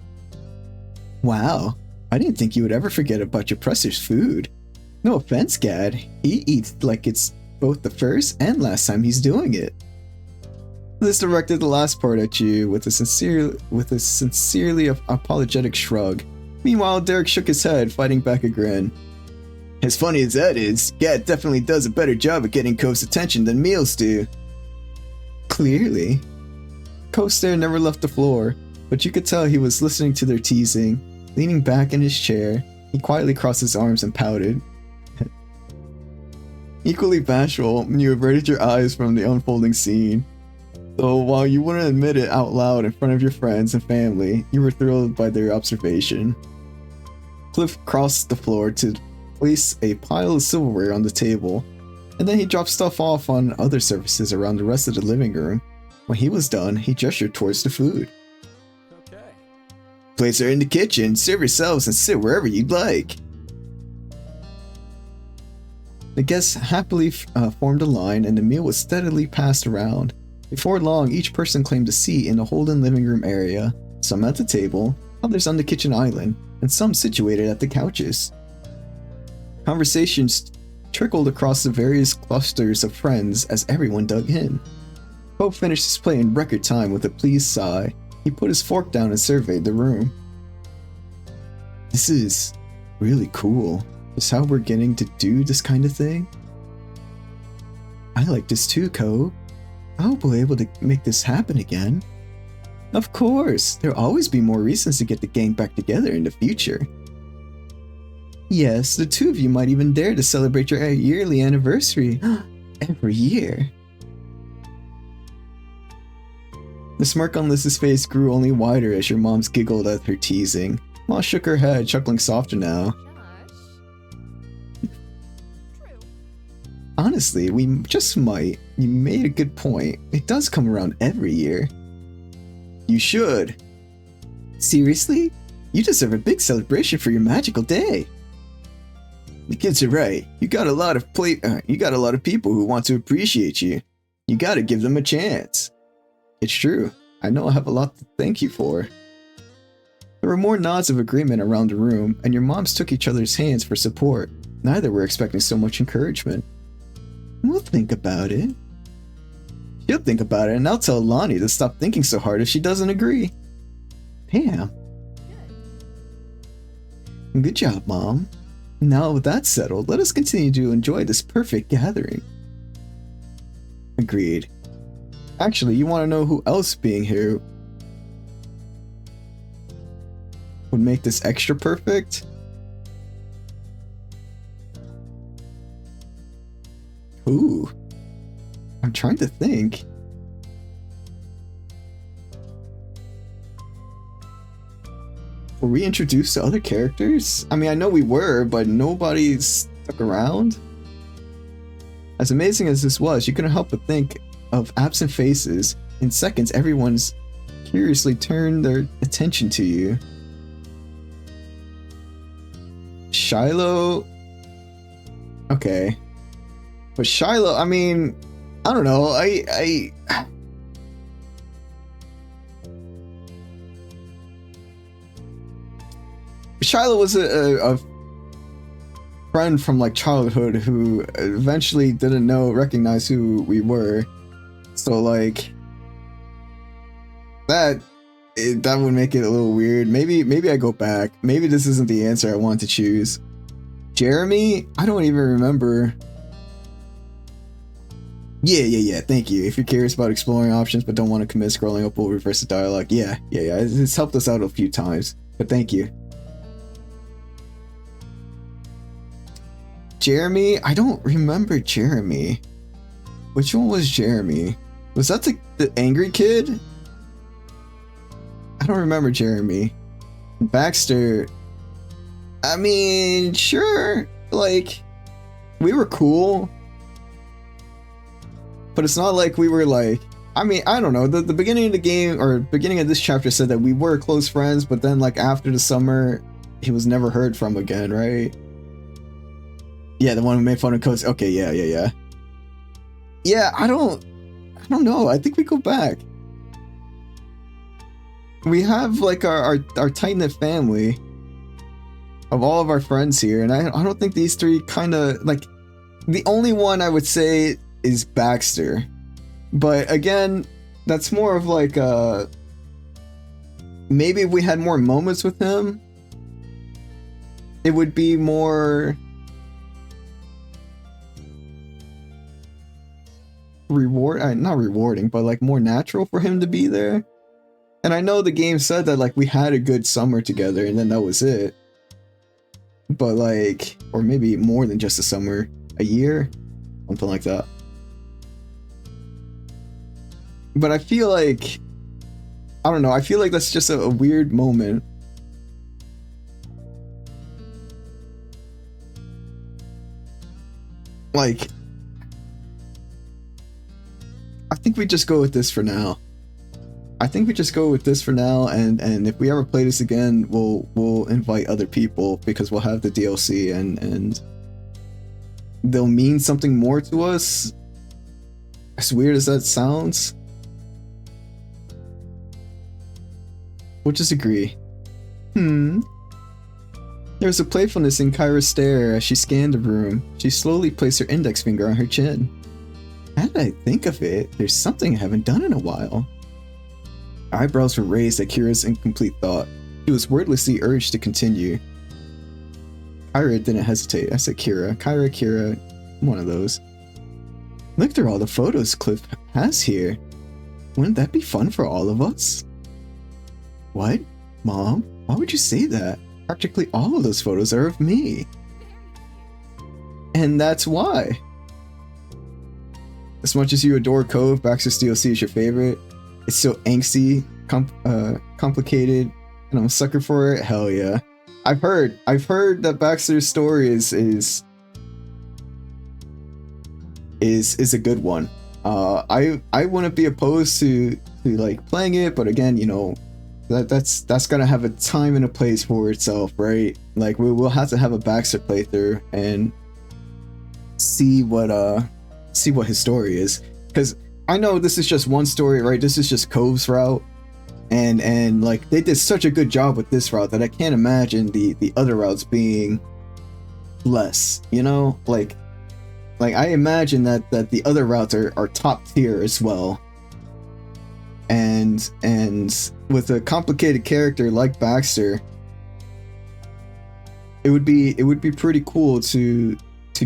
Wow, I didn't think you would ever forget about your presser's food. No offense, Gad, he eats like it's both the first and last time he's doing it. This directed the last part at you with a sincerely apologetic shrug. Meanwhile, Derek shook his head, fighting back a grin. As funny as that is, Gad definitely does a better job at getting Cove's attention than meals do. Clearly. Cove's stare never left the floor, but you could tell he was listening to their teasing. Leaning back in his chair, he quietly crossed his arms and pouted. Equally bashful, you averted your eyes from the unfolding scene. So while you wouldn't admit it out loud in front of your friends and family, you were thrilled by their observation. Cliff crossed the floor to place a pile of silverware on the table, and then he dropped stuff off on other surfaces around the rest of the living room. When he was done, he gestured towards the food. Okay. Plates are in the kitchen, serve yourselves and sit wherever you'd like. The guests happily formed a line and the meal was steadily passed around. Before long, each person claimed a seat in the Holden living room area, some at the table, others on the kitchen island, and some situated at the couches. Conversations trickled across the various clusters of friends as everyone dug in. Pope finished his plate in record time with a pleased sigh. He put his fork down and surveyed the room. This is really cool. Is how we're getting to do this kind of thing? I like this too, Cove. I hope we'll be able to make this happen again. Of course, there'll always be more reasons to get the gang back together in the future. Yes, the two of you might even dare to celebrate your yearly anniversary every year. The smirk on Liz's face grew only wider as your mom's giggled at her teasing. Ma shook her head, chuckling softer now. True. Honestly, we just might. You made a good point. It does come around every year. You should. Seriously? You deserve a big celebration for your magical day. The kids are right. You got a lot of people who want to appreciate you. You gotta give them a chance. It's true. I know I have a lot to thank you for. There were more nods of agreement around the room, and your moms took each other's hands for support. Neither were expecting so much encouragement. We'll think about it. She'll think about it, and I'll tell Lonnie to stop thinking so hard if she doesn't agree. Damn. Good job, Mom. Now with that settled, let us continue to enjoy this perfect gathering. Agreed. Actually, you want to know who else being here would make this extra perfect? Ooh. I'm trying to think. Were we introduced to other characters? I mean, I know we were, but nobody's stuck around. As amazing as this was, you couldn't help but think of absent faces. In seconds, everyone's curiously turned their attention to you. Shiloh? Okay. But Shiloh, I mean, I don't know, Shiloh was a friend from like childhood who eventually didn't recognize who we were. So like that would make it a little weird. Maybe I go back. Maybe this isn't the answer I want to choose. Jeremy? I don't even remember. Yeah. Thank you. If you're curious about exploring options but don't want to commit, scrolling up will reverse the dialogue. Yeah. It's helped us out a few times. But thank you. Jeremy? I don't remember Jeremy. Which one was Jeremy? Was that the angry kid? I don't remember Jeremy. Baxter. I mean, sure. Like, we were cool. But it's not like we were like... I mean, I don't know. The beginning of the game, or beginning of this chapter said that we were close friends, but then like after the summer, he was never heard from again, right? Yeah, the one who made fun of Coast. Okay, yeah. Yeah, I don't know. I think we go back. We have like our tight-knit family of all of our friends here, and I don't think these three kind of like... The only one I would say is Baxter. But again, that's more of like maybe if we had more moments with him, it would be more not rewarding, but like more natural for him to be there. And I know the game said that like we had a good summer together and then that was it. But like, or maybe more than just a summer, a year, something like that. But I feel like, I don't know, I feel like that's just a weird moment. Like, I think we just go with this for now. And if we ever play this again, we'll invite other people because we'll have the DLC and they'll mean something more to us. As weird as that sounds. We'll just agree. There was a playfulness in Kyra's stare as she scanned the room. She slowly placed her index finger on her chin. Now that I think of it, there's something I haven't done in a while. Her eyebrows were raised at Kira's incomplete thought. She was wordlessly urged to continue. Kyra didn't hesitate. I said Kira. Kira, one of those. Look through all the photos Cliff has here. Wouldn't that be fun for all of us? What? Mom? Why would you say that? Practically all of those photos are of me. And that's why. As much as you adore Cove, Baxter's DLC is your favorite. It's so angsty, complicated, and I'm a sucker for it. Hell yeah. I've heard that Baxter's story is a good one. I wouldn't be opposed to like playing it, but again, you know, that's gonna have a time and a place for itself, right? Like we'll have to have a Baxter playthrough and see what his story is, because I know this is just one story, right? This is just Cove's route, and like they did such a good job with this route that I can't imagine the other routes being less, you know? Like I imagine that the other routes are top tier as well. And with a complicated character like Baxter, it would be pretty cool to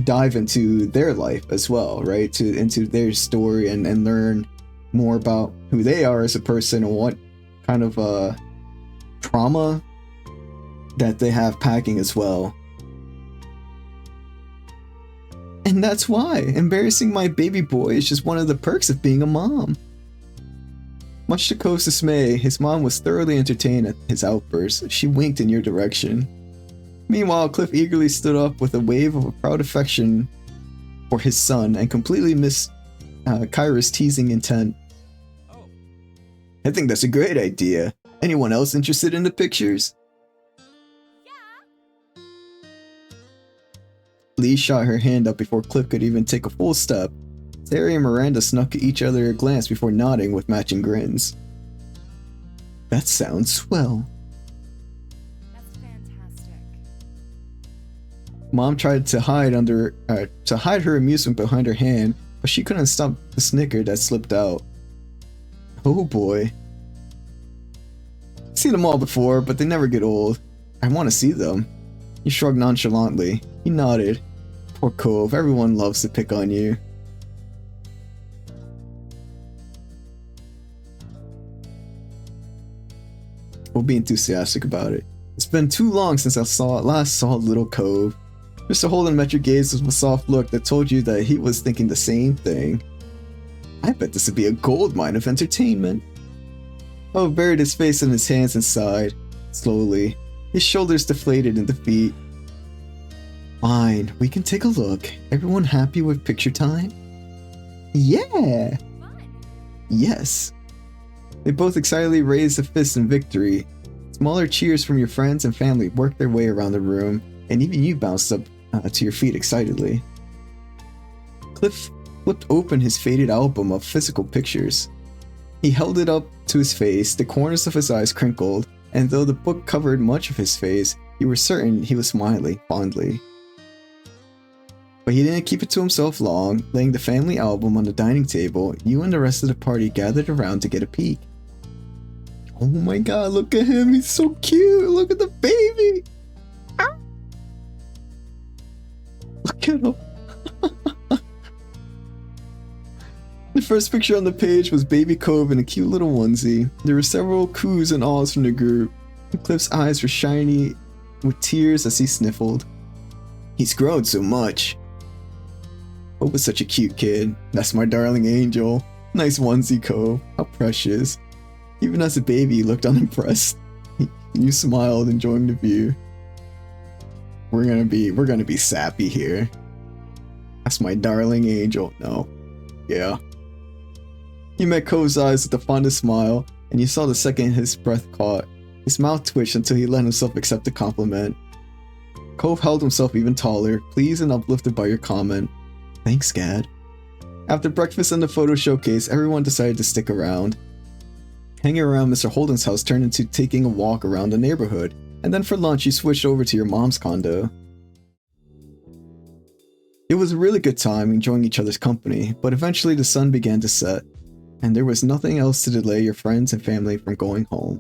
dive into their life as well, right? Into their story and learn more about who they are as a person and what kind of trauma that they have packing as well. And that's why embarrassing my baby boy is just one of the perks of being a mom. Much to Cove's dismay, his mom was thoroughly entertained at his outburst. She winked in your direction. Meanwhile, Cliff eagerly stood up with a wave of a proud affection for his son and completely missed Kyra's teasing intent. Oh, I think that's a great idea. Anyone else interested in the pictures? Yeah. Lee shot her hand up before Cliff could even take a full step. Terry and Miranda snuck each other a glance before nodding with matching grins. That sounds swell. That's fantastic. Mom tried to hide her amusement behind her hand, but she couldn't stop the snicker that slipped out. Oh boy. Seen them all before, but they never get old. I want to see them. He shrugged nonchalantly. He nodded. Poor Cove, everyone loves to pick on you. We'll be enthusiastic about it. It's been too long since I last saw little Cove. Mr. Holden met your gaze with a soft look that told you that he was thinking the same thing. I bet this would be a goldmine of entertainment. Cove buried his face in his hands and sighed. Slowly, his shoulders deflated in defeat. Fine, we can take a look. Everyone happy with picture time? Yeah! Fun. Yes. They both excitedly raised a fist in victory. Smaller cheers from your friends and family worked their way around the room, and even you bounced up to your feet excitedly. Cliff flipped open his faded album of physical pictures. He held it up to his face, the corners of his eyes crinkled, and though the book covered much of his face, you were certain he was smiling fondly. But he didn't keep it to himself long. Laying the family album on the dining table, you and the rest of the party gathered around to get a peek. Oh my god, look at him, he's so cute! Look at the baby! Ah! Look at him! The first picture on the page was Baby Cove in a cute little onesie. There were several coos and ahs from the group. Cliff's eyes were shiny with tears as he sniffled. He's grown so much. Cove was such a cute kid. That's my darling angel. Nice onesie, Cove. How precious. Even as a baby, you looked unimpressed. You smiled, enjoying the view. We're gonna be sappy here. That's my darling angel. No. Yeah. You met Cove's eyes with the fondest smile, and you saw the second his breath caught. His mouth twitched until he let himself accept the compliment. Cove held himself even taller, pleased and uplifted by your comment. Thanks, Gad. After breakfast and the photo showcase, everyone decided to stick around. Hanging around Mr. Holden's house turned into taking a walk around the neighborhood, and then for lunch you switched over to your mom's condo. It was a really good time enjoying each other's company, but eventually the sun began to set, and there was nothing else to delay your friends and family from going home.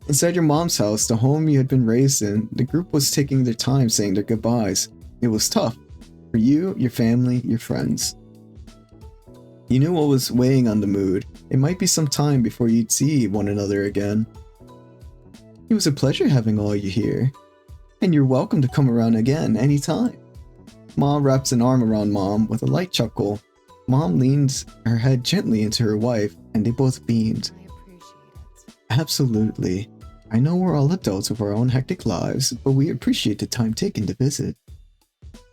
Inside your mom's house, the home you had been raised in, the group was taking their time saying their goodbyes. It was tough. For you, your family, your friends. You knew what was weighing on the mood. It might be some time before you'd see one another again. It was a pleasure having all you here. And you're welcome to come around again anytime. Mom wraps an arm around Mom with a light chuckle. Mom leans her head gently into her wife, and they both beamed. I appreciate it. Absolutely. I know we're all adults with our own hectic lives, but we appreciate the time taken to visit.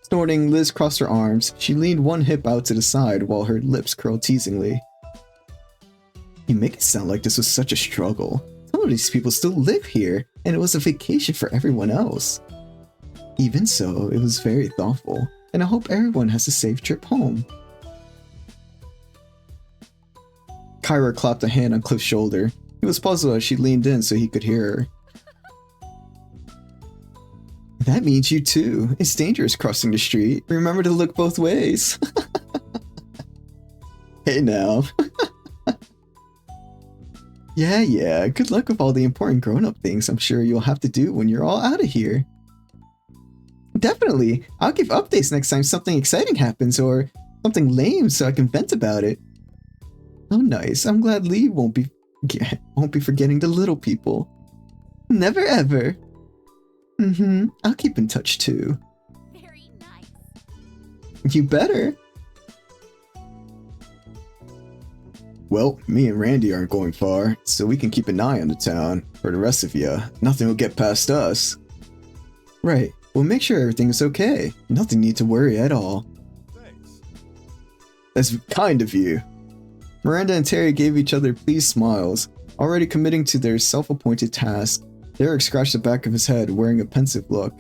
Snorting, Liz crossed her arms. She leaned one hip out to the side while her lips curled teasingly. You make it sound like this was such a struggle. Some of these people still live here, and it was a vacation for everyone else. Even so, it was very thoughtful, and I hope everyone has a safe trip home. Kyra clapped a hand on Cliff's shoulder. He was puzzled as she leaned in so he could hear her. That means you too. It's dangerous crossing the street. Remember to look both ways. Hey now. Yeah. Good luck with all the important grown-up things I'm sure you'll have to do when you're all out of here. Definitely. I'll give updates next time something exciting happens or something lame so I can vent about it. Oh nice. I'm glad Lee won't be forgetting the little people. Never ever. I'll keep in touch too. Very nice. You better. Well, me and Randy aren't going far, so we can keep an eye on the town. For the rest of you, nothing will get past us. Right, we'll make sure everything is okay. Nothing need to worry at all. Thanks. That's kind of you. Miranda and Terry gave each other pleased smiles, already committing to their self-appointed task. Derek scratched the back of his head, wearing a pensive look.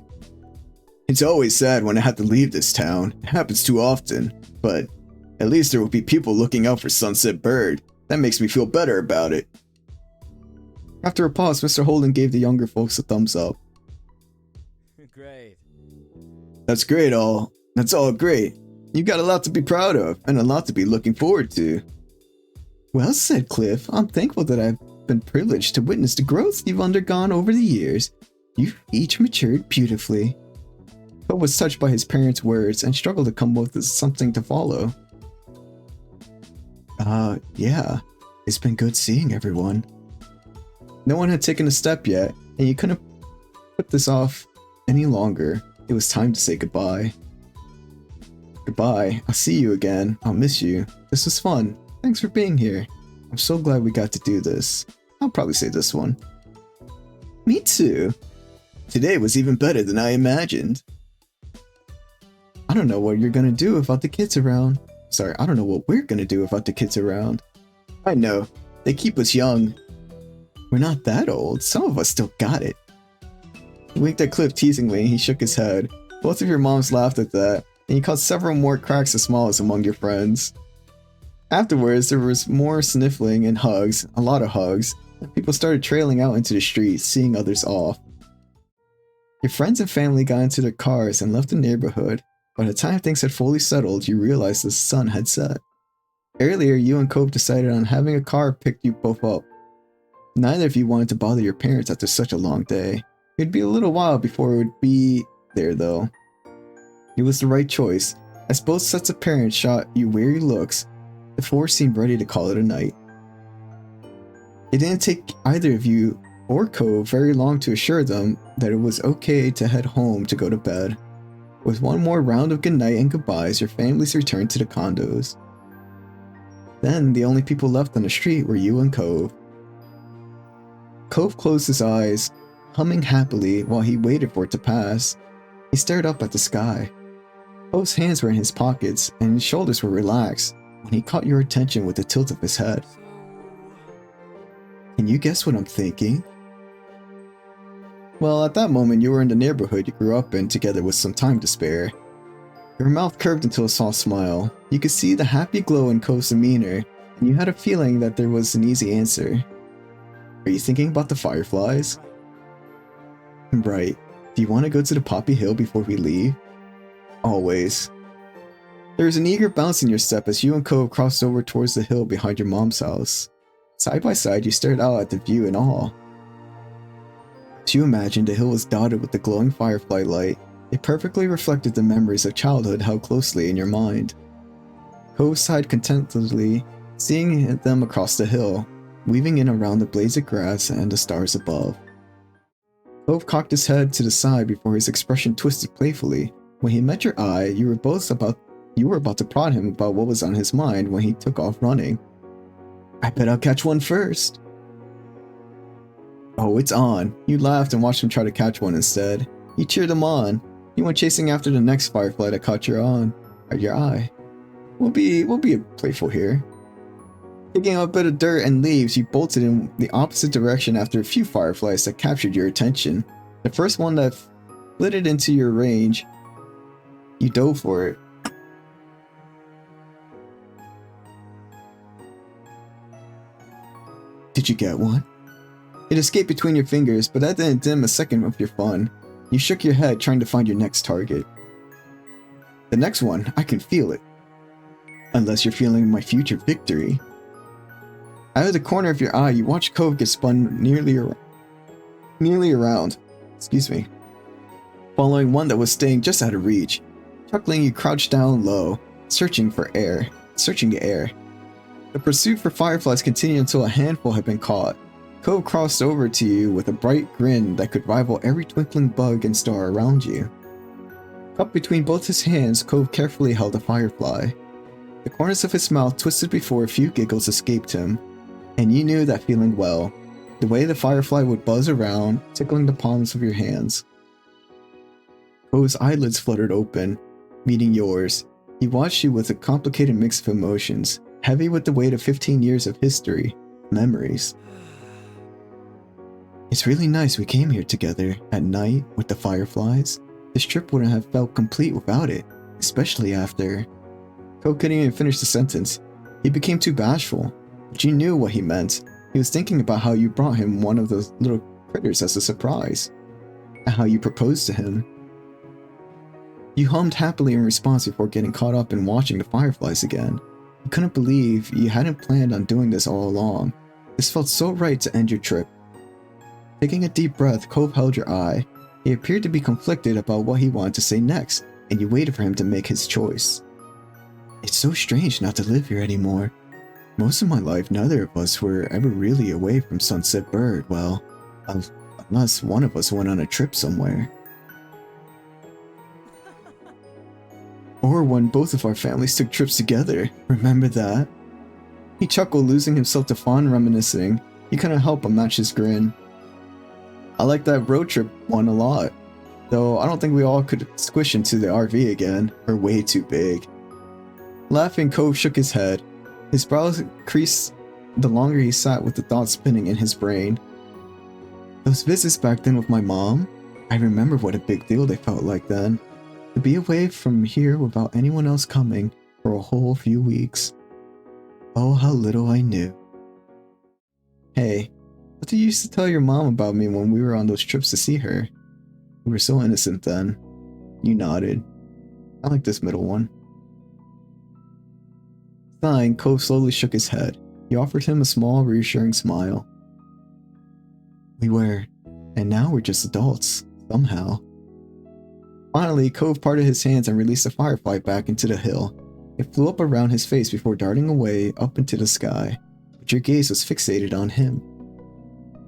It's always sad when I have to leave this town. It happens too often, but at least there will be people looking out for Sunset Bird. That makes me feel better about it. After a pause, Mr. Holden gave the younger folks a thumbs up. Great. That's great, all. That's all great. You got a lot to be proud of, and a lot to be looking forward to. Well said, Cliff. I'm thankful that I've been privileged to witness the growth you've undergone over the years. You've each matured beautifully. But was touched by his parents' words and struggled to come up with something to follow. Yeah. It's been good seeing everyone. No one had taken a step yet, and you couldn't put this off any longer. It was time to say goodbye. Goodbye. I'll see you again. I'll miss you. This was fun. Thanks for being here. I'm so glad we got to do this. I'll probably say this one. Me too. Today was even better than I imagined. I don't know what you're gonna do without the kids around. Sorry, I don't know what we're gonna do without the kids around. I know. They keep us young. We're not that old. Some of us still got it. He winked at Cliff teasingly and he shook his head. Both of your moms laughed at that, and you caught several more cracks of smiles among your friends. Afterwards, there was more sniffling and hugs, a lot of hugs, and people started trailing out into the street, seeing others off. Your friends and family got into their cars and left the neighborhood. By the time things had fully settled, you realized the sun had set. Earlier, you and Cope decided on having a car pick you both up. Neither of you wanted to bother your parents after such a long day. It'd be a little while before it would be there, though. It was the right choice, as both sets of parents shot you weary looks. The four seemed ready to call it a night. It didn't take either of you or Cove very long to assure them that it was okay to head home to go to bed. With one more round of goodnight and goodbyes, your families returned to the condos. Then, the only people left on the street were you and Cove. Cove closed his eyes, humming happily while he waited for it to pass. He stared up at the sky. Cove's hands were in his pockets, and his shoulders were relaxed when he caught your attention with a tilt of his head. Can you guess what I'm thinking? Well, at that moment, you were in the neighborhood you grew up in together with some time to spare. Your mouth curved into a soft smile. You could see the happy glow in Cove's demeanor, and you had a feeling that there was an easy answer. Are you thinking about the fireflies? Right. Do you want to go to the Poppy Hill before we leave? Always. There was an eager bounce in your step as you and Cove crossed over towards the hill behind your mom's house. Side by side, you stared out at the view in awe. As you imagined, the hill was dotted with the glowing firefly light. It perfectly reflected the memories of childhood held closely in your mind. Cove sighed contentedly, seeing them across the hill, weaving in around the blades of grass and the stars above. Cove cocked his head to the side before his expression twisted playfully. When he met your eye, you were about to prod him about what was on his mind when he took off running. I bet I'll catch one first. Oh, it's on. You laughed and watched him try to catch one instead. You cheered him on. You went chasing after the next firefly that caught your eye. We'll be playful here. Picking up a bit of dirt and leaves, you bolted in the opposite direction after a few fireflies that captured your attention. The first one that flitted into your range, you dove for it. Did you get one? It escaped between your fingers, but that didn't dim a second of your fun. You shook your head, trying to find your next target. The next one, I can feel it. Unless you're feeling my future victory. Out of the corner of your eye, you watch Cove get spun nearly around. Excuse me. Following one that was staying just out of reach. Chuckling, you crouched down low, searching the air. The pursuit for fireflies continued until a handful had been caught. Cove crossed over to you with a bright grin that could rival every twinkling bug and star around you. Cupped between both his hands, Cove carefully held a firefly. The corners of his mouth twisted before a few giggles escaped him, and you knew that feeling well, the way the firefly would buzz around, tickling the palms of your hands. Cove's eyelids fluttered open, meeting yours. He watched you with a complicated mix of emotions, heavy with the weight of 15 years of history, memories. It's really nice we came here together, at night, with the fireflies. This trip wouldn't have felt complete without it, especially after... Cove couldn't even finish the sentence. He became too bashful, but you knew what he meant. He was thinking about how you brought him one of those little critters as a surprise, and how you proposed to him. You hummed happily in response before getting caught up in watching the fireflies again. You couldn't believe you hadn't planned on doing this all along. This felt so right to end your trip. Taking a deep breath, Cove held your eye. He appeared to be conflicted about what he wanted to say next, and you waited for him to make his choice. It's so strange not to live here anymore. Most of my life, neither of us were ever really away from Sunset Bird, well, unless one of us went on a trip somewhere. Or when both of our families took trips together, remember that? He chuckled, losing himself to fond reminiscing. You couldn't help but match his grin. I like that road trip one a lot, though I don't think we all could squish into the RV again, we're way too big. Laughing, Cove shook his head. His brows creased the longer he sat with the thoughts spinning in his brain. Those visits back then with my mom, I remember what a big deal they felt like then. To be away from here without anyone else coming for a whole few weeks. Oh, how little I knew. Hey, what did you used to tell your mom about me when we were on those trips to see her? We were so innocent then. You nodded. I like this middle one. Sighing, Cove slowly shook his head. He offered him a small, reassuring smile. We were, and now we're just adults, somehow. Finally, Cove parted his hands and released the firefly back into the hill. It flew up around his face before darting away up into the sky, but your gaze was fixated on him.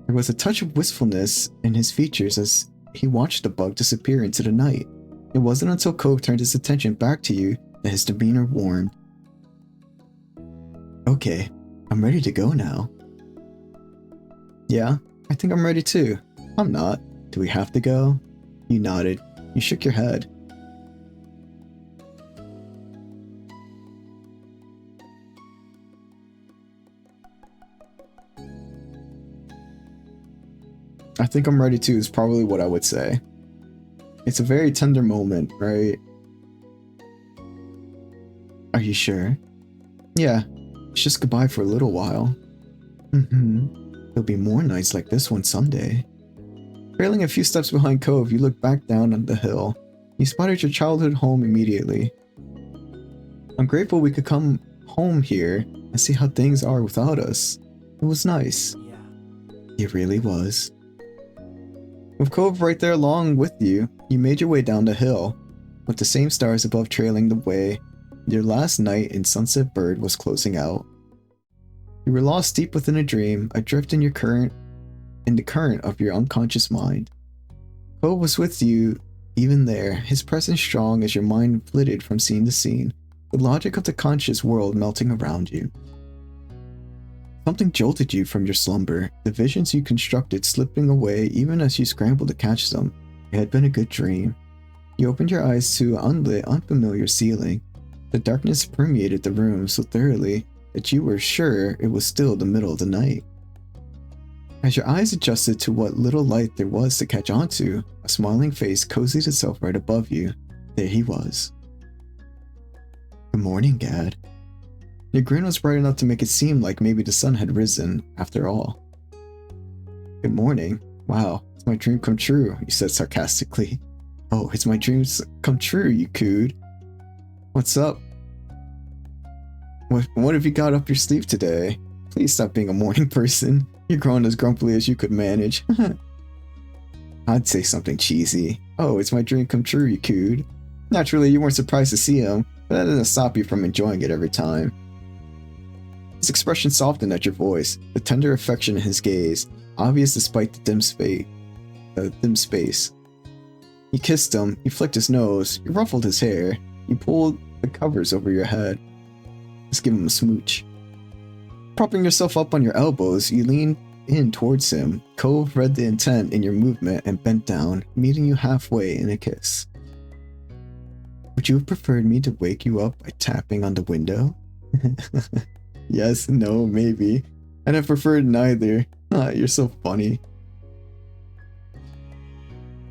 There was a touch of wistfulness in his features as he watched the bug disappear into the night. It wasn't until Cove turned his attention back to you that his demeanor warmed. Okay, I'm ready to go now. Yeah, I think I'm ready too. I'm not. Do we have to go? You nodded. You shook your head. I think I'm ready too is probably what I would say. It's a very tender moment, right? Are you sure? Yeah, it's just goodbye for a little while. There'll be more nights like this one someday. Trailing a few steps behind Cove, you look back down on the hill. You spotted your childhood home immediately. I'm grateful we could come home here and see how things are without us. It was nice. Yeah. It really was. With Cove right there along with you, you made your way down the hill, with the same stars above trailing the way. Your last night in Sunset Bird was closing out. You were lost deep within a dream, adrift in the current of your unconscious mind. Cove was with you even there, his presence strong as your mind flitted from scene to scene, the logic of the conscious world melting around you. Something jolted you from your slumber, the visions you constructed slipping away even as you scrambled to catch them. It had been a good dream. You opened your eyes to an unlit, unfamiliar ceiling. The darkness permeated the room so thoroughly that you were sure it was still the middle of the night. As your eyes adjusted to what little light there was to catch onto, a smiling face cozied itself right above you. There he was. Good morning, Gad. Your grin was bright enough to make it seem like maybe the sun had risen, after all. Good morning. Wow, it's my dream come true, you said sarcastically. Oh, it's my dreams come true, you cooed. What's up? What have you got up your sleeve today? Please stop being a morning person. You're growing as grumpily as you could manage. I'd say something cheesy. Oh, it's my dream come true, you cooed. Naturally, you weren't surprised to see him, but that doesn't stop you from enjoying it every time. His expression softened at your voice, the tender affection in his gaze, obvious despite the dim space. You kissed him, you flicked his nose, you ruffled his hair, you pulled the covers over your head. Let's give him a smooch. Propping yourself up on your elbows, you lean in towards him. Cove read the intent in your movement and bent down, meeting you halfway in a kiss. Would you have preferred me to wake you up by tapping on the window? Yes, no, maybe. I'd have preferred neither. Ah, you're so funny.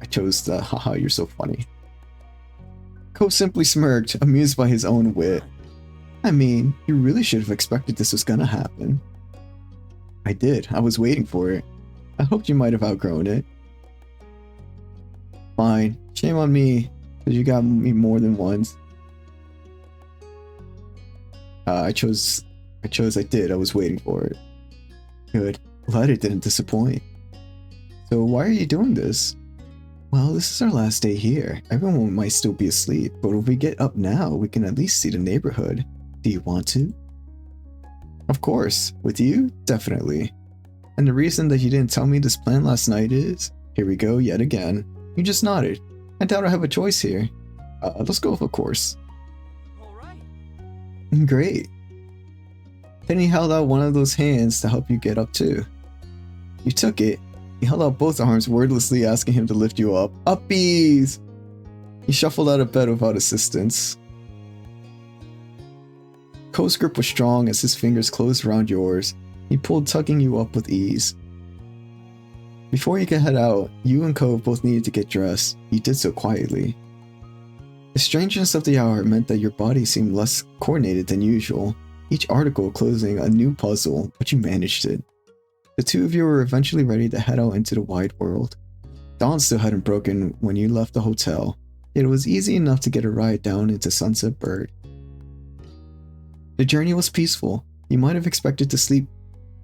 I chose the haha, you're so funny. Cove simply smirked, amused by his own wit. I mean, you really should have expected this was gonna happen. I did. I was waiting for it. I hoped you might have outgrown it. Fine. Shame on me, because you got me more than once. I did. I was waiting for it. Good. Glad it didn't disappoint. So why are you doing this? Well, this is our last day here. Everyone might still be asleep, but if we get up now, we can at least see the neighborhood. Do you want to? Of course. With you? Definitely. And the reason that you didn't tell me this plan last night is... Here we go, yet again. You just nodded. I doubt I have a choice here. Let's go, of course. Alright. Great. Then he held out one of those hands to help you get up too. You took it. He held out both arms, wordlessly asking him to lift you up. Uppies! He shuffled out of bed without assistance. Cove's grip was strong as his fingers closed around yours. He pulled, tugging you up with ease. Before you could head out, you and Cove both needed to get dressed. You did so quietly. The strangeness of the hour meant that your body seemed less coordinated than usual, each article closing a new puzzle, but you managed it. The two of you were eventually ready to head out into the wide world. Dawn still hadn't broken when you left the hotel, yet it was easy enough to get a ride down into Sunset Bird. The journey was peaceful. You might have expected sleep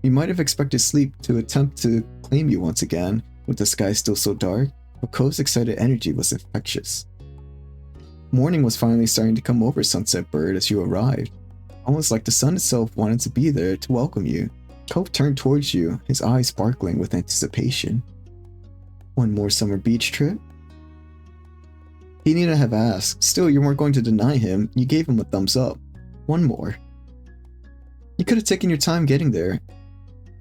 to attempt to claim you once again, with the sky still so dark, but Cove's excited energy was infectious. Morning was finally starting to come over Sunset Bird as you arrived, almost like the sun itself wanted to be there to welcome you. Cove turned towards you, his eyes sparkling with anticipation. One more summer beach trip? He needn't have asked. Still, you weren't going to deny him. You gave him a thumbs up. One more. You could have taken your time getting there,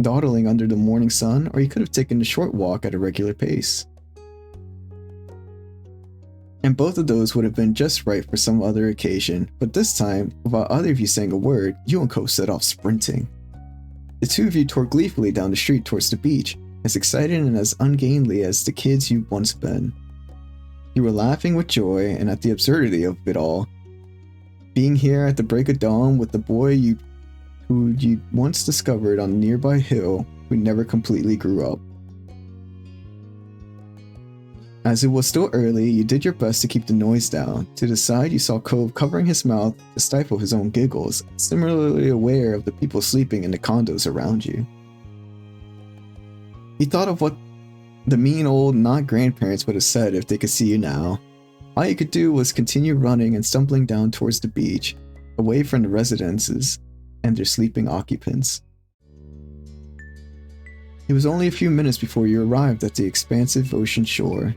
dawdling under the morning sun, or you could have taken a short walk at a regular pace. And both of those would have been just right for some other occasion, but this time, without either of you saying a word, you and Cove set off sprinting. The two of you tore gleefully down the street towards the beach, as excited and as ungainly as the kids you'd once been. You were laughing with joy and at the absurdity of it all. Being here at the break of dawn with the boy who you'd once discovered on a nearby hill who never completely grew up. As it was still early, you did your best to keep the noise down. To the side, you saw Cove covering his mouth to stifle his own giggles, similarly aware of the people sleeping in the condos around you. He thought of what the mean old not-grandparents would have said if they could see you now. All you could do was continue running and stumbling down towards the beach, away from the residences and their sleeping occupants. It was only a few minutes before you arrived at the expansive ocean shore.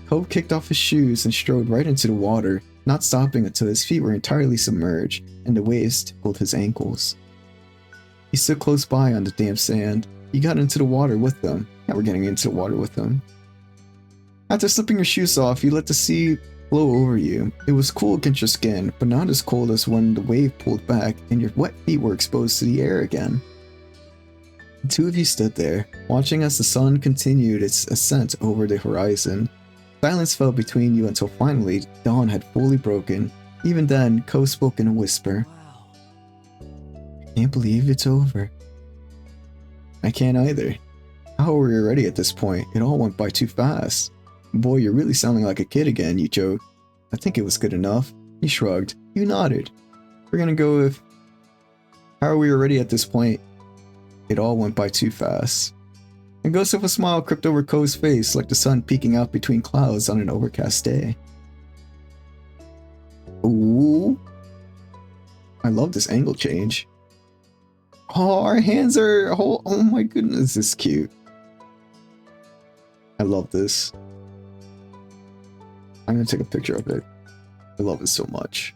Cove kicked off his shoes and strode right into the water, not stopping until his feet were entirely submerged and the waves tickled his ankles. He stood close by on the damp sand. You got into the water with them. Yeah, we're getting into the water with them. After slipping your shoes off, you let the sea blow over you. It was cool against your skin, but not as cold as when the wave pulled back and your wet feet were exposed to the air again. The two of you stood there, watching as the sun continued its ascent over the horizon. Silence fell between you until finally dawn had fully broken. Even then, Cove spoke in a whisper. Wow. I can't believe it's over. I can't either. How were we already at this point? It all went by too fast. Boy, you're really sounding like a kid again, you joked. I think it was good enough. He shrugged. You nodded. We're gonna go with... How are we already at this point? It all went by too fast. A ghost of a smile crept over Cove's face like the sun peeking out between clouds on an overcast day. Ooh. I love this angle change. Oh, our hands are... Oh my goodness, this is cute. I love this. I'm gonna take a picture of it. I love it so much.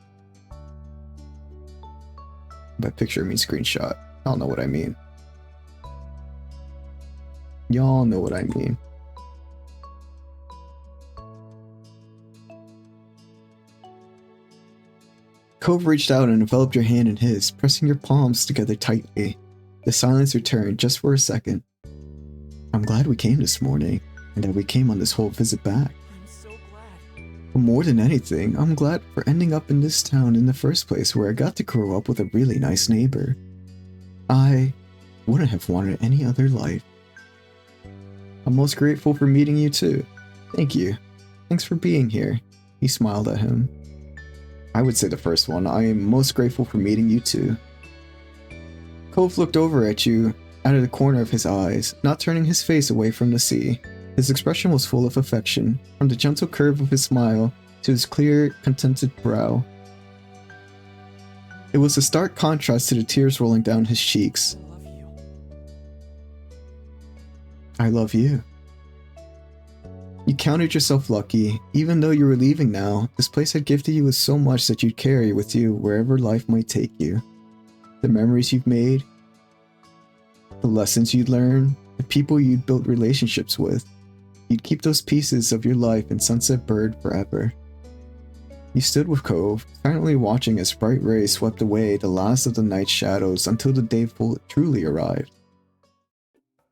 By picture I mean screenshot. Y'all know what I mean. Y'all know what I mean. Cove reached out and enveloped your hand in his, pressing your palms together tightly. The silence returned just for a second. I'm glad we came this morning, and that we came on this whole visit back. I'm so glad. But more than anything, I'm glad for ending up in this town in the first place where I got to grow up with a really nice neighbor. I wouldn't have wanted any other life. I'm most grateful for meeting you too. Thank you. Thanks for being here. He smiled at him. I would say the first one. I am most grateful for meeting you too. Cove looked over at you out of the corner of his eyes, not turning his face away from the sea. His expression was full of affection, from the gentle curve of his smile to his clear, contented brow. It was a stark contrast to the tears rolling down his cheeks. I love you. I love you. You counted yourself lucky. Even though you were leaving now, this place had gifted you with so much that you'd carry with you wherever life might take you. The memories you've made, the lessons you'd learned, the people you'd built relationships with. You'd keep those pieces of your life in Sunset Bird forever. You stood with Cove, silently watching as bright rays swept away the last of the night's shadows until the day truly arrived.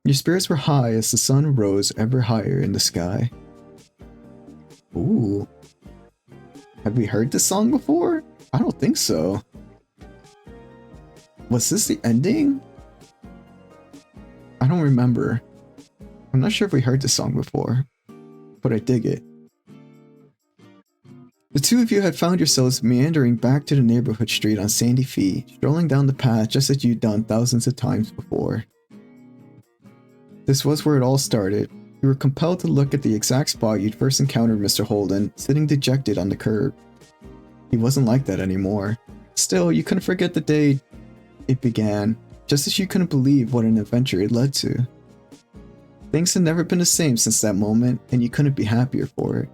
Your spirits were high as the sun rose ever higher in the sky. Ooh. Have we heard this song before? I don't think so. Was this the ending? I don't remember. I'm not sure if we heard this song before, but I dig it. The two of you had found yourselves meandering back to the neighborhood street on sandy feet, strolling down the path just as you'd done thousands of times before. This was where it all started. You were compelled to look at the exact spot you'd first encountered Mr. Holden, sitting dejected on the curb. He wasn't like that anymore. Still, you couldn't forget the day it began, just as you couldn't believe what an adventure it led to. Things had never been the same since that moment, and you couldn't be happier for it.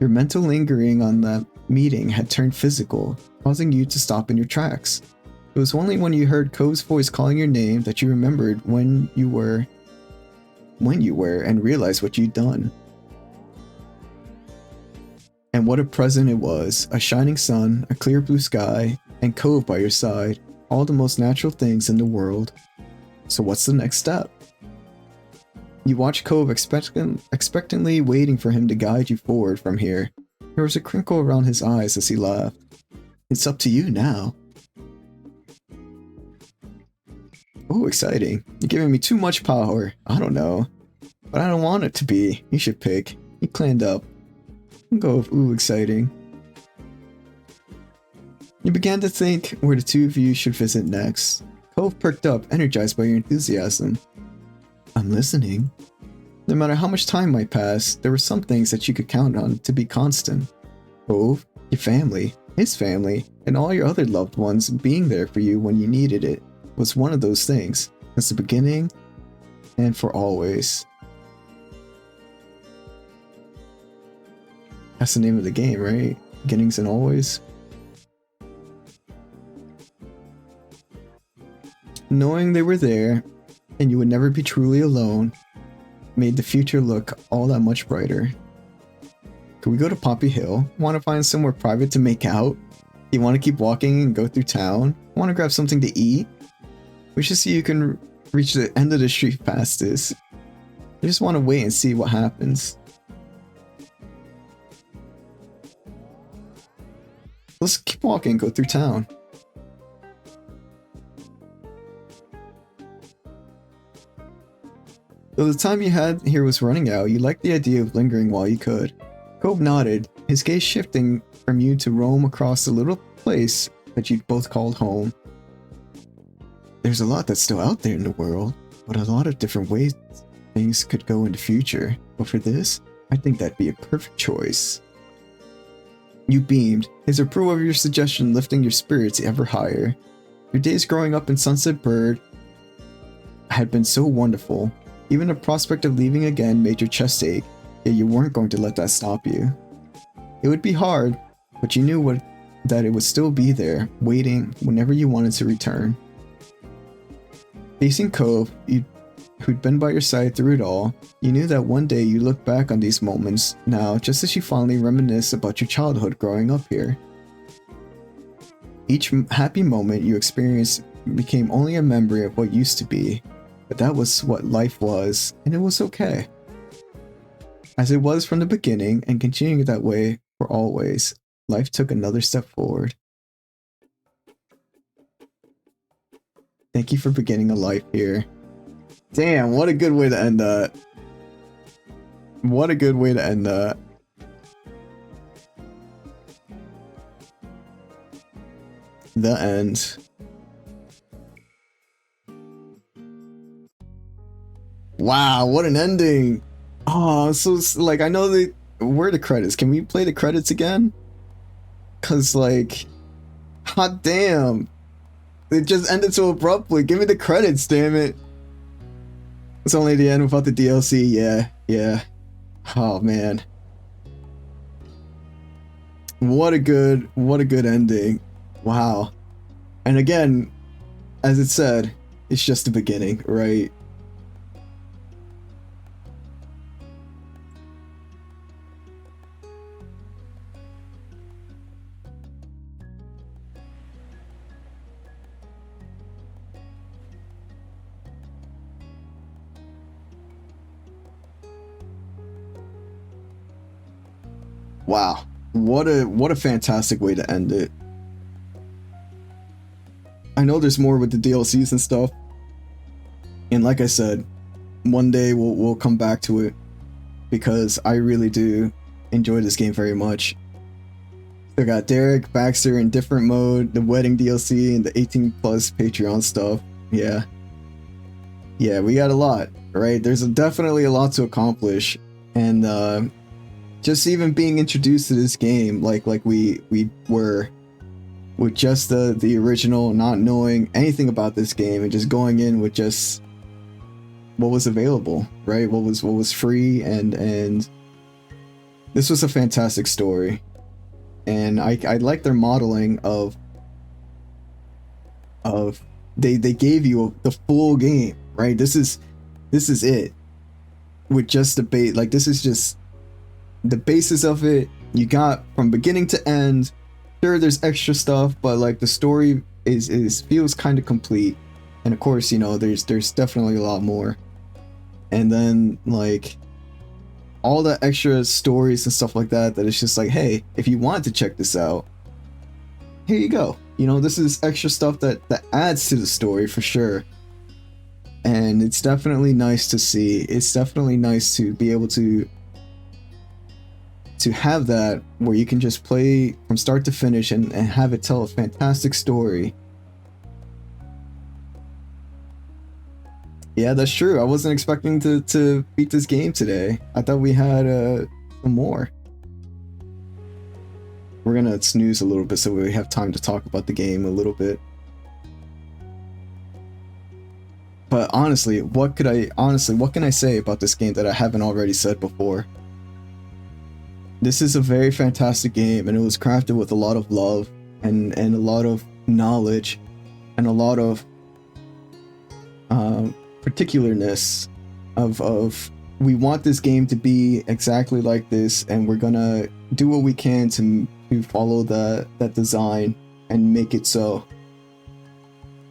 Your mental lingering on that meeting had turned physical, causing you to stop in your tracks. It was only when you heard Cove's voice calling your name that you remembered when you were, and realized what you'd done. And what a present it was, a shining sun, a clear blue sky, and Cove by your side, all the most natural things in the world. So what's the next step? You watched Cove expectantly waiting for him to guide you forward from here. There was a crinkle around his eyes as he laughed. It's up to you now. Oh, exciting. You're giving me too much power. I don't know. But I don't want it to be. You should pick. He cleaned up. I'll go with ooh, exciting. You began to think where the two of you should visit next. Cove perked up, energized by your enthusiasm. I'm listening. No matter how much time might pass, there were some things that you could count on to be constant. Cove, your family, his family, and all your other loved ones being there for you when you needed it was one of those things, since the beginning and for always. That's the name of the game, right? Beginnings and always. Knowing they were there, and you would never be truly alone, made the future look all that much brighter. Could we go to Poppy Hill? Want to find somewhere private to make out? You want to keep walking and go through town? Want to grab something to eat? We should see who can reach the end of the street fastest. I just want to wait and see what happens. Let's keep walking and go through town. Though the time you had here was running out, you liked the idea of lingering while you could. Cove nodded, his gaze shifting from you to roam across the little place that you'd both called home. There's a lot that's still out there in the world, but a lot of different ways things could go in the future. But for this, I think that'd be a perfect choice. You beamed, his approval of your suggestion lifting your spirits ever higher. Your days growing up in Sunset Bird had been so wonderful. Even the prospect of leaving again made your chest ache, yet you weren't going to let that stop you. It would be hard, but you knew what that it would still be there, waiting whenever you wanted to return. Facing Cove, who'd been by your side through it all, you knew that one day you look back on these moments now just as you fondly reminisce about your childhood growing up here. Each happy moment you experienced became only a memory of what used to be, but that was what life was, and it was okay. As it was from the beginning and continuing that way for always, life took another step forward. Thank you for beginning a life here. Damn, what a good way to end that. What a good way to end that. The end. Wow, what an ending. Oh, so like, I know they where are the credits? Can we play the credits again? Cause like, hot damn. It just ended so abruptly. Give me the credits, damn it. It's only the end without the DLC. Yeah. Oh man. What a good ending. Wow. And again, as it said, it's just the beginning, right? Wow, what a fantastic way to end it. I know there's more with the DLCs and stuff, and like I said, one day we'll come back to it because I really do enjoy this game very much. We got Derek, Baxter in different mode, the wedding DLC, and the 18 plus Patreon stuff. Yeah, we got a lot, right? There's definitely a lot to accomplish, and just even being introduced to this game like we were with just the original, not knowing anything about this game and just going in with just what was available, right? What was free, and this was a fantastic story. And I like their modeling of they gave you the full game, right? This is it with just the bait. Like, this is just the basis of it. You got from beginning to end. Sure, there's extra stuff, but like the story is feels kind of complete. And of course, you know, there's definitely a lot more. And then like all the extra stories and stuff like that it's just like, hey, if you want to check this out, here you go. You know, this is extra stuff that adds to the story for sure. And it's definitely nice to see. It's definitely nice to be able to have that where you can just play from start to finish and have it tell a fantastic story. Yeah, that's true. I wasn't expecting to beat this game today. I thought we had some more. We're gonna snooze a little bit so we have time to talk about the game a little bit. But honestly, what can I say about this game that I haven't already said before? This is a very fantastic game, and it was crafted with a lot of love and a lot of knowledge and a lot of particularness of we want this game to be exactly like this, and we're gonna do what we can to follow that design and make it so.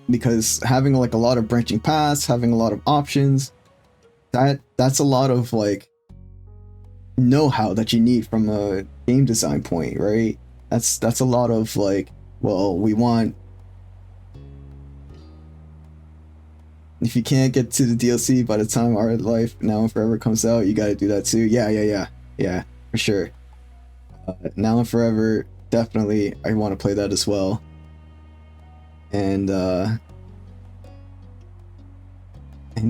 Because having like a lot of branching paths, having a lot of options, that's a lot of like know-how that you need from a game design point, right? That's a lot of like, well, we want, if you can't get to the DLC by the time Our Life Now and Forever comes out, you got to do that too. Yeah, for sure. Now and Forever, definitely I want to play that as well. And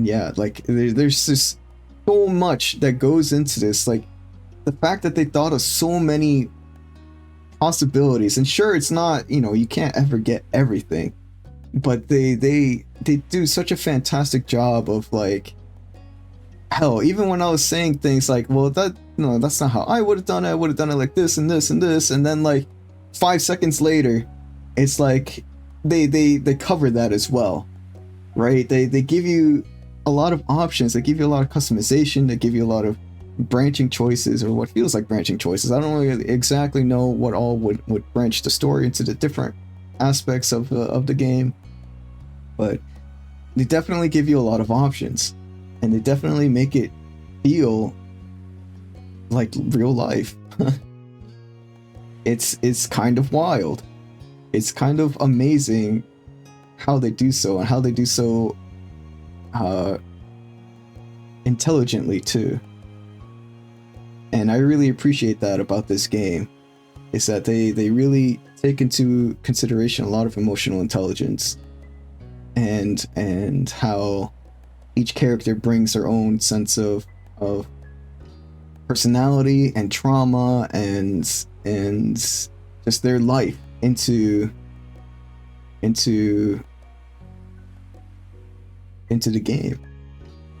yeah, like there's just so much that goes into this. Like the fact that they thought of so many possibilities, and sure, it's not, you know, you can't ever get everything, but they do such a fantastic job of like, hell, even when I was saying things like, well, that's not how I would have done it. I would have done it like this and this and this, and then like 5 seconds later, it's like they cover that as well, right? They give you a lot of options. They give you a lot of customization. They give you a lot of branching choices, or what feels like branching choices. I don't really exactly know what all would branch the story into the different aspects of the game, but they definitely give you a lot of options, and they definitely make it feel like real life. It's kind of wild. It's kind of amazing how they do so, and how they do so intelligently too. And I really appreciate that about this game, is that they really take into consideration a lot of emotional intelligence, and how each character brings their own sense of personality and trauma and just their life into the game.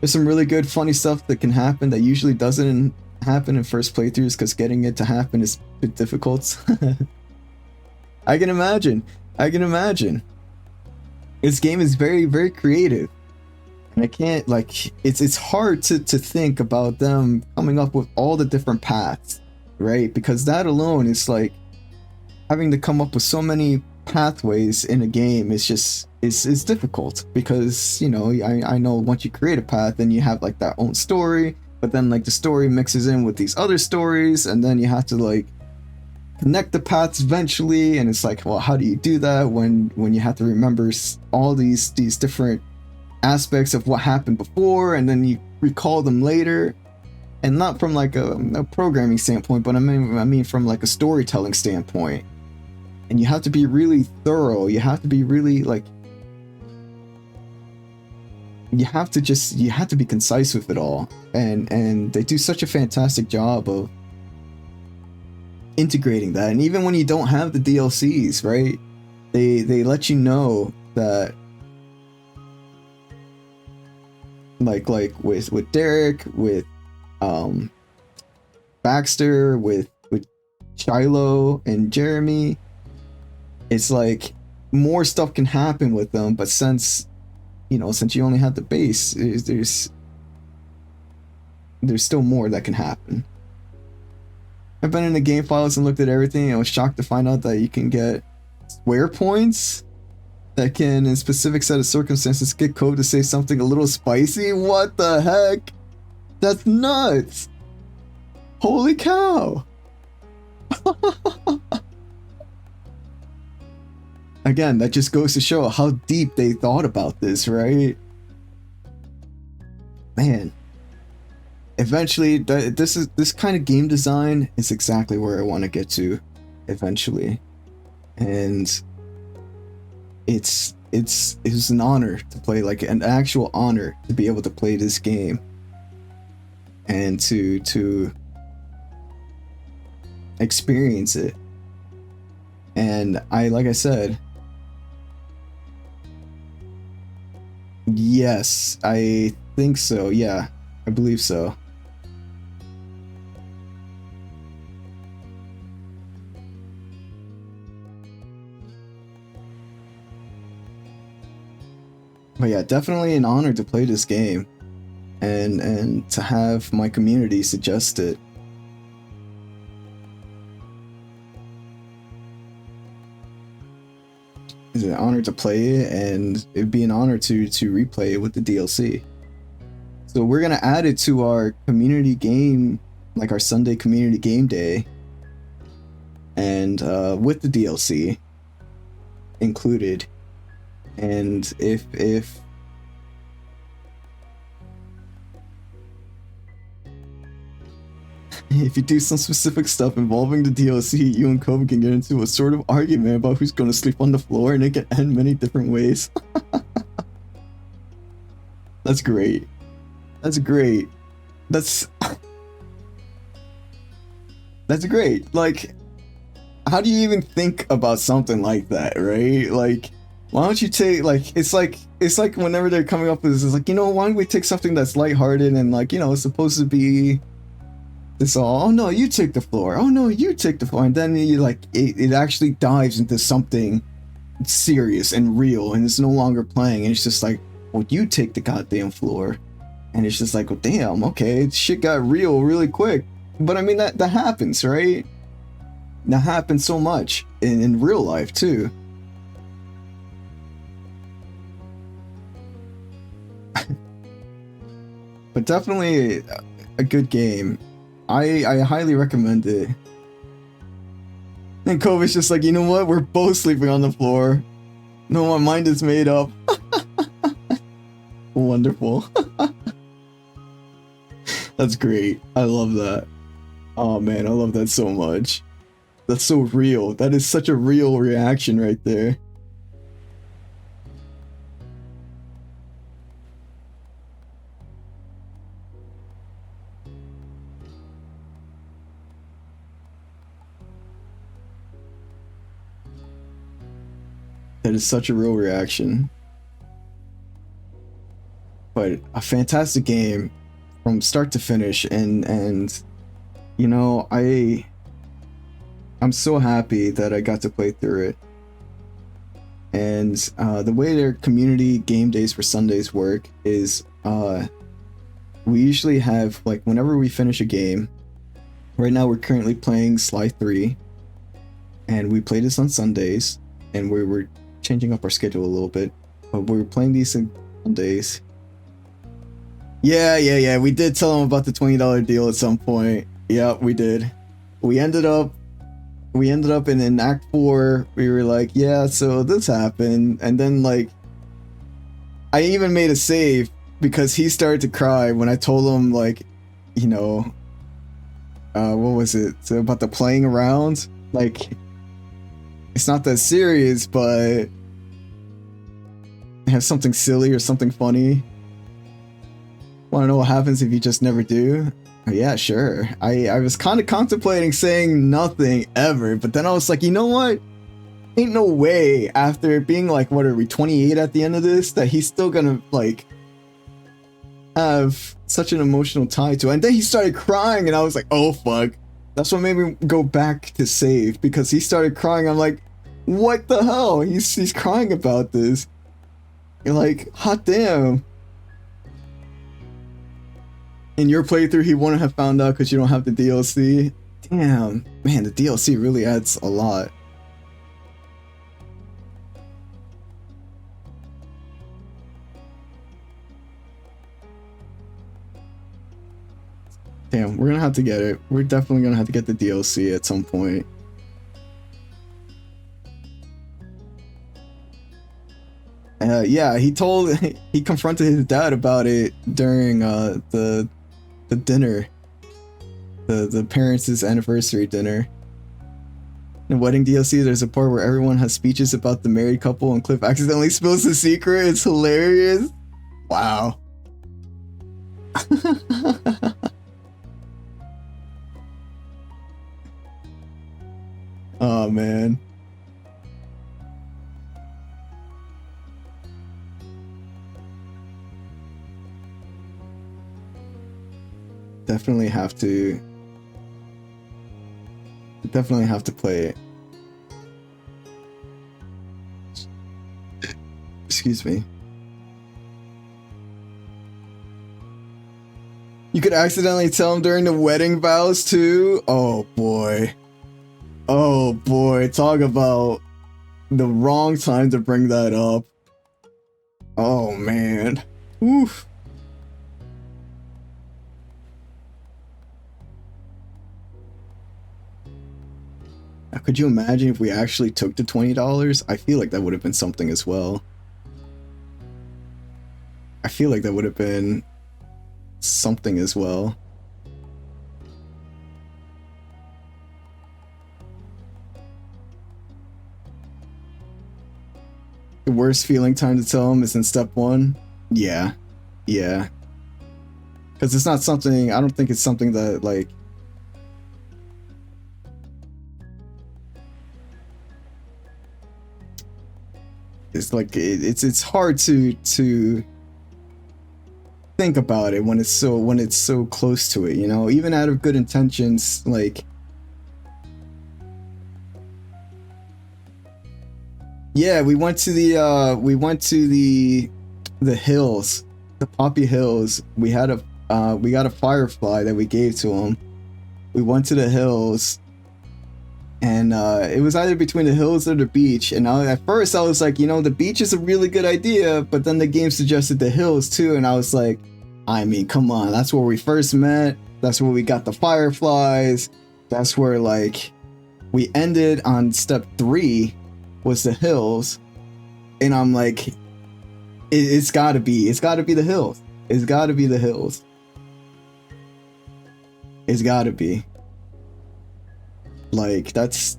There's some really good funny stuff that can happen that usually doesn't happen in first playthroughs, because getting it to happen is a bit difficult. I can imagine. This game is very, very creative, and I can't, like, it's hard to think about them coming up with all the different paths, right? Because that alone is like having to come up with so many pathways in a game is just is difficult, because, you know, I know once you create a path, then you have like that own story, but then like the story mixes in with these other stories, and then you have to like connect the paths eventually, and it's like, well, how do you do that when you have to remember all these different aspects of what happened before, and then you recall them later? And not from like a programming standpoint, but I mean from like a storytelling standpoint. And you have to be really thorough. You have to be really like, you have to be concise with it all. And they do such a fantastic job of integrating that. And even when you don't have the DLCs, right? They let you know that, like with Derek, with Baxter, with Shiloh and Jeremy, it's like more stuff can happen with them, but since you only have the base, there's still more that can happen. I've been in the game files and looked at everything, and I was shocked to find out that you can get swear points that can, in a specific set of circumstances, get code to say something a little spicy. What the heck? That's nuts! Holy cow! Again, that just goes to show how deep they thought about this, right? Man. Eventually, this kind of game design is exactly where I want to get to eventually. And it was an honor to play, like an actual honor to be able to play this game, and to experience it. And like I said, yes, I think so. Yeah, I believe so. But yeah, definitely an honor to play this game, and to have my community suggest it. It's an honor to play it, and it'd be an honor to replay it with the DLC. So we're gonna add it to our community game, like our Sunday community game day, and with the DLC included. And if you do some specific stuff involving the DLC, you and Kobe can get into a sort of argument about who's going to sleep on the floor, and it can end many different ways. That's great. That's great. That's great. Like, how do you even think about something like that, right? Like, why don't you take, like, it's like whenever they're coming up with this, it's like, why don't we take something that's lighthearted and, like, it's supposed to be this all, oh no, you take the floor, oh no, you take the floor, and then you like it actually dives into something serious and real, and it's no longer playing, and it's just like, well, you take the goddamn floor. And it's just like, well, damn, okay, shit got real really quick. But I mean, that happens, right? That happens so much in real life too. But definitely a good game. I highly recommend it. And Kova's just like, you know what? We're both sleeping on the floor. No, my mind is made up. Wonderful. That's great. I love that. Oh man, I love that so much. That's so real. That is such a real reaction right there. That is such a real reaction. But a fantastic game from start to finish, and you know, I'm so happy that I got to play through it. And the way their community game days for Sundays work is we usually have, like, whenever we finish a game, right now we're currently playing Sly 3, and we play this on Sundays, and we're changing up our schedule a little bit, but we're playing these on Sundays. Yeah, we did tell them about the $20 deal at some point. Yeah, we did. We ended up in Act 4, we were like, yeah, so this happened, and then, like, I even made a save because he started to cry when I told him, like, you know, what was it? So about the playing around? Like, it's not that serious, but have something silly or something funny. Want to know what happens if you just never do? Oh, yeah, sure. I was kind of contemplating saying nothing ever, but then I was like, you know what? Ain't no way, after being like, what are we, 28 at the end of this, that he's still gonna, like, have such an emotional tie to it. And then he started crying, and I was like, oh fuck. That's what made me go back to save, because he started crying. I'm like, what the hell? He's crying about this. You're like, hot damn. In your playthrough, he wouldn't have found out because you don't have the DLC. Damn, man, the DLC really adds a lot. Damn, we're gonna have to get it. We're definitely gonna have to get the DLC at some point. Yeah, he confronted his dad about it during the dinner, the parents' anniversary dinner. In wedding DLC, there's a part where everyone has speeches about the married couple, and Cliff accidentally spills the secret. It's hilarious. Wow. Oh man. Definitely have to play it. Excuse me. You could accidentally tell him during the wedding vows too? Oh boy. Oh boy, talk about the wrong time to bring that up. Oh man. Oof. Now, could you imagine if we actually took the $20? I feel like that would have been something as well. I feel like that would have been something as well. The worst feeling time to tell him is in step 1? Yeah. Yeah. Because it's not something, I don't think it's something that, like, it's like it's hard to think about it when it's so close to it, you know, even out of good intentions, like, yeah, we went to the hills, the Poppy Hills. We got a firefly that we gave to him. We went to the hills, and it was either between the hills or the beach. And at first I was like, you know, the beach is a really good idea, but then the game suggested the hills too, and I was like, I mean, come on, that's where we first met. That's where we got the fireflies. That's where, like, we ended on step 3 was the hills, and I'm like, it's gotta be the hills. It's gotta be the hills. It's gotta be. Like, that's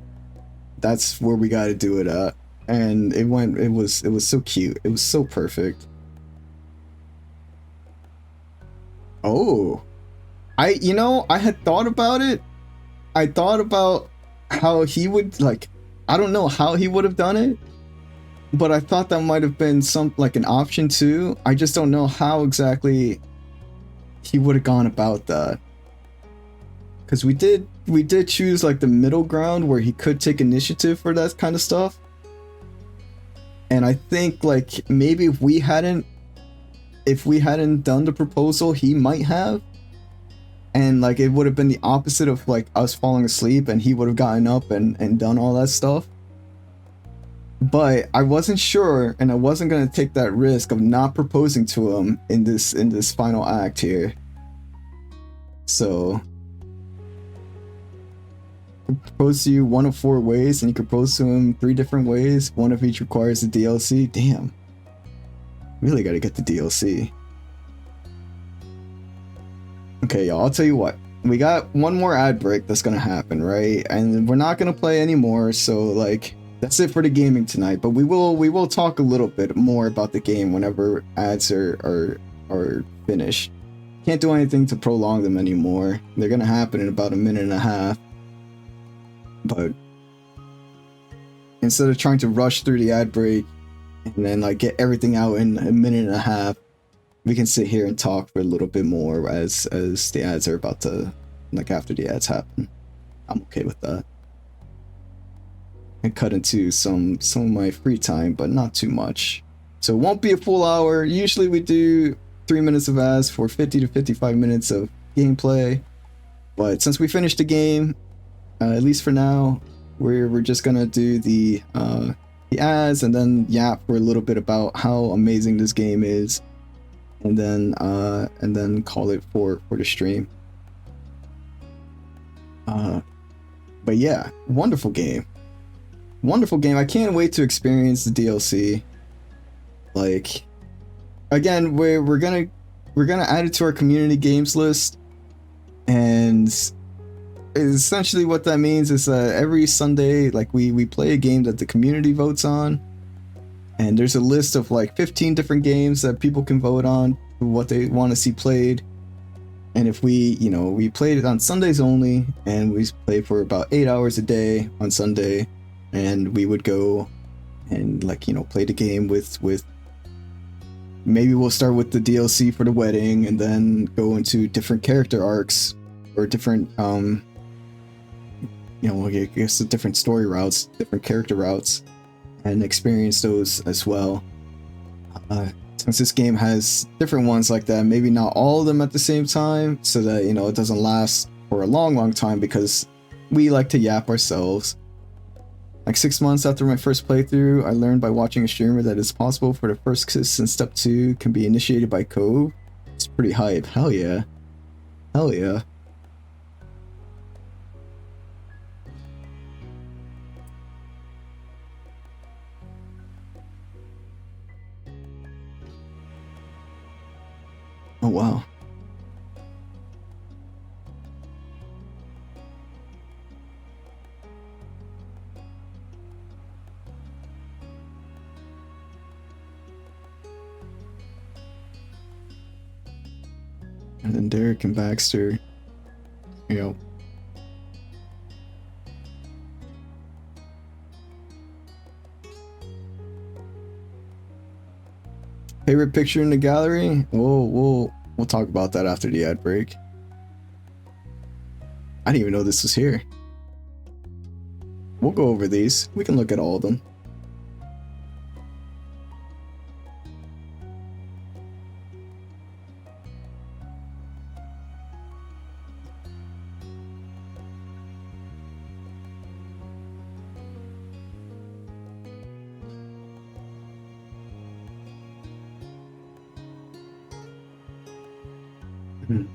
where we gotta do it at. And it was so cute. It was so perfect. Oh, I had thought about it. I thought about how he would, like, I don't know how he would have done it, but I thought that might have been like an option too. I just don't know how exactly he would have gone about that. Because we did choose like the middle ground where he could take initiative for that kind of stuff. And I think, like, maybe if we hadn't done the proposal, he might have. And, like, it would have been the opposite of, like, us falling asleep, and he would have gotten up and done all that stuff. But I wasn't sure, and I wasn't going to take that risk of not proposing to him in this final act here. So, I propose to you one of 4 ways, and you can propose to him 3 different ways. One of each requires the DLC. Damn. Really gotta get the DLC. Okay, y'all, I'll tell you what. We got one more ad break that's gonna happen, right? And we're not gonna play anymore, so, like, that's it for the gaming tonight. But we will talk a little bit more about the game whenever ads are finished. Can't do anything to prolong them anymore. They're gonna happen in about a minute and a half. But instead of trying to rush through the ad break and then, like, get everything out in a minute and a half, we can sit here and talk for a little bit more as the ads are about to, like, after the ads happen. I'm okay with that. And cut into some of my free time, but not too much. So it won't be a full hour. Usually we do 3 minutes of ads for 50 to 55 minutes of gameplay. But since we finished the game, at least for now, we're just gonna do the ads and then yap for a little bit about how amazing this game is, and then call it for the stream. But yeah, wonderful game. I can't wait to experience the DLC. Like, again, we're gonna add it to our community games list, and essentially what that means is that every Sunday, like, we play a game that the community votes on, and there's a list of like 15 different games that people can vote on what they want to see played. And if we played it on Sundays only, and we play for about 8 hours a day on Sunday, and we would go and, like, play the game with maybe we'll start with the DLC for the wedding, and then go into different character arcs or different I guess the different story routes, different character routes, and experience those as well. Since this game has different ones like that, maybe not all of them at the same time, so that, it doesn't last for a long time, because we like to yap ourselves. Like 6 months after my first playthrough, I learned by watching a streamer that it's possible for the first kiss in step 2 can be initiated by Cove. It's pretty hype. Hell yeah. Hell yeah. Oh wow. And then Derek and Baxter, Favorite picture in the gallery? We'll We'll talk about that after the ad break. I didn't even know this was here. We'll go over these. We can look at all of them. Hmm.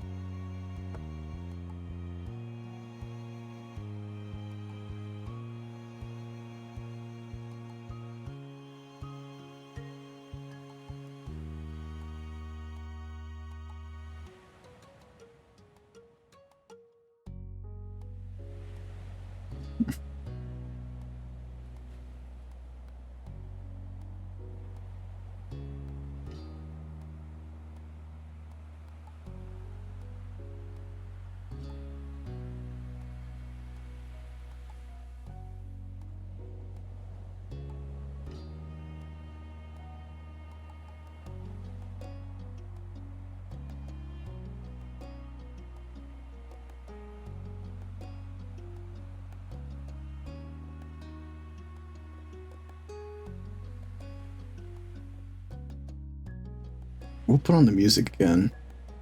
We'll put on the music again,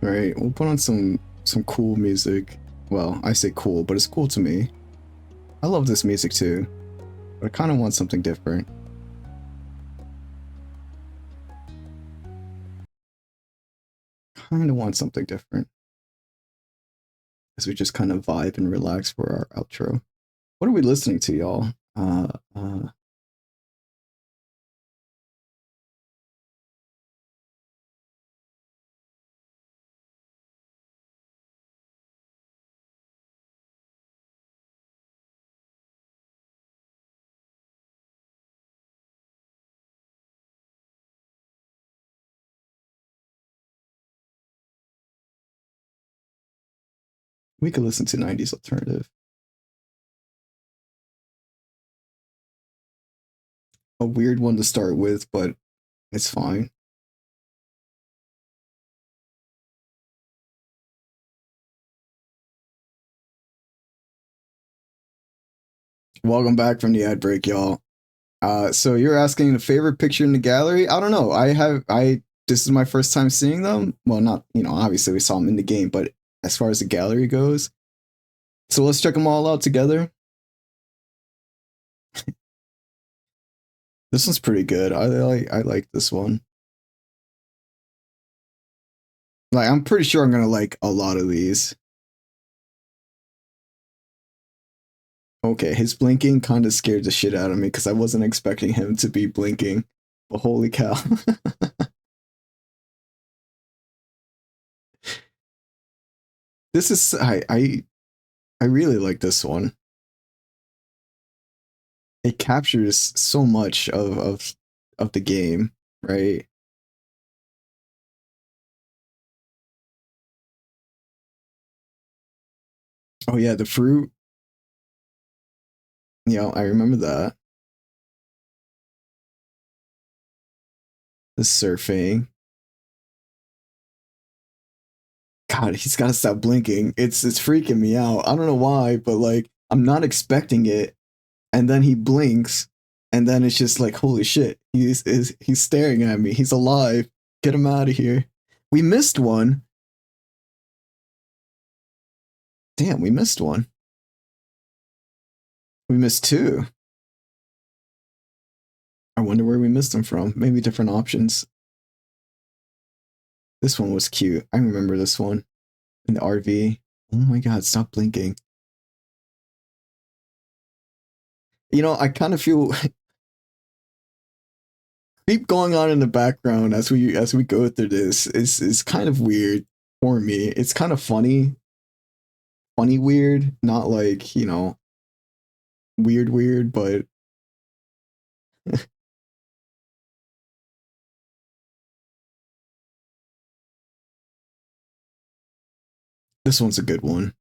right? We'll put on some cool music. Well, I say cool, but it's cool to me. I love this music too, but I kind of want something different. Kind of want something different as we just kind of vibe and relax for our outro. What are we listening to, y'all? We could listen to 90s alternative. A weird one to start with, but it's fine. Welcome back from the ad break, y'all. So you're asking the favorite picture in the gallery? I don't know. This is my first time seeing them. Well, not, obviously we saw them in the game, but as far as the gallery goes. So let's check them all out together. This one's pretty good. I like this one. Like, I'm pretty sure I'm gonna like a lot of these. Okay, his blinking kind of scared the shit out of me because I wasn't expecting him to be blinking. But holy cow. This is I really like this one. It captures so much of the game, right? Oh yeah, the fruit. Yeah, I remember that. The surfing. God, he's got to stop blinking. It's freaking me out. I don't know why, but like I'm not expecting it, and then he blinks, and then it's just like holy shit. He's staring at me. He's alive. Get him out of here. We missed one. Damn, we missed one. We missed two. I wonder where we missed them from. Maybe different options. This one was cute. I remember this one. In the RV. Oh my god, stop blinking. I kind of feel keep going on in the background as we go through this. It's kind of weird for me. It's kind of funny. Funny weird, not like, weird, but this one's a good one.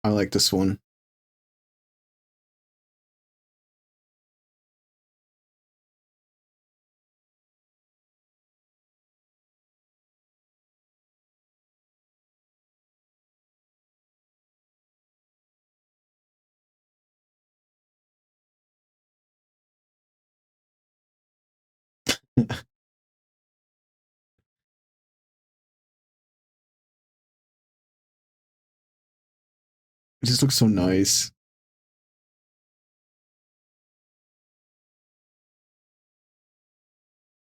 I like this one. It just looks so nice.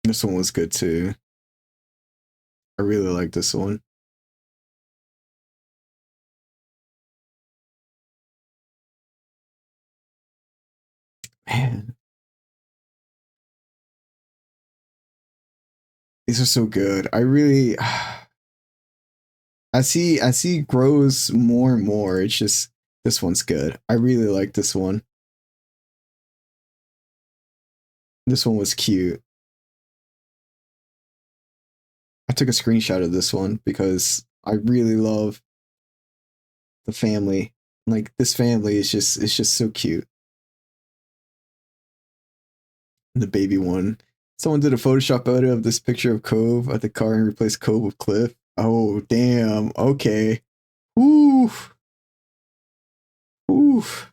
This one was good too. I really like this one. Man, these are so good. I really, as he grows more and more, it's just this one's good. I really like this one. This one was cute. I took a screenshot of this one because I really love the family. Like this family is just it's just so cute. The baby one. Someone did a Photoshop photo of this picture of Cove at the car and replaced Cove with Cliff. Oh damn. Okay. Oof. Oof.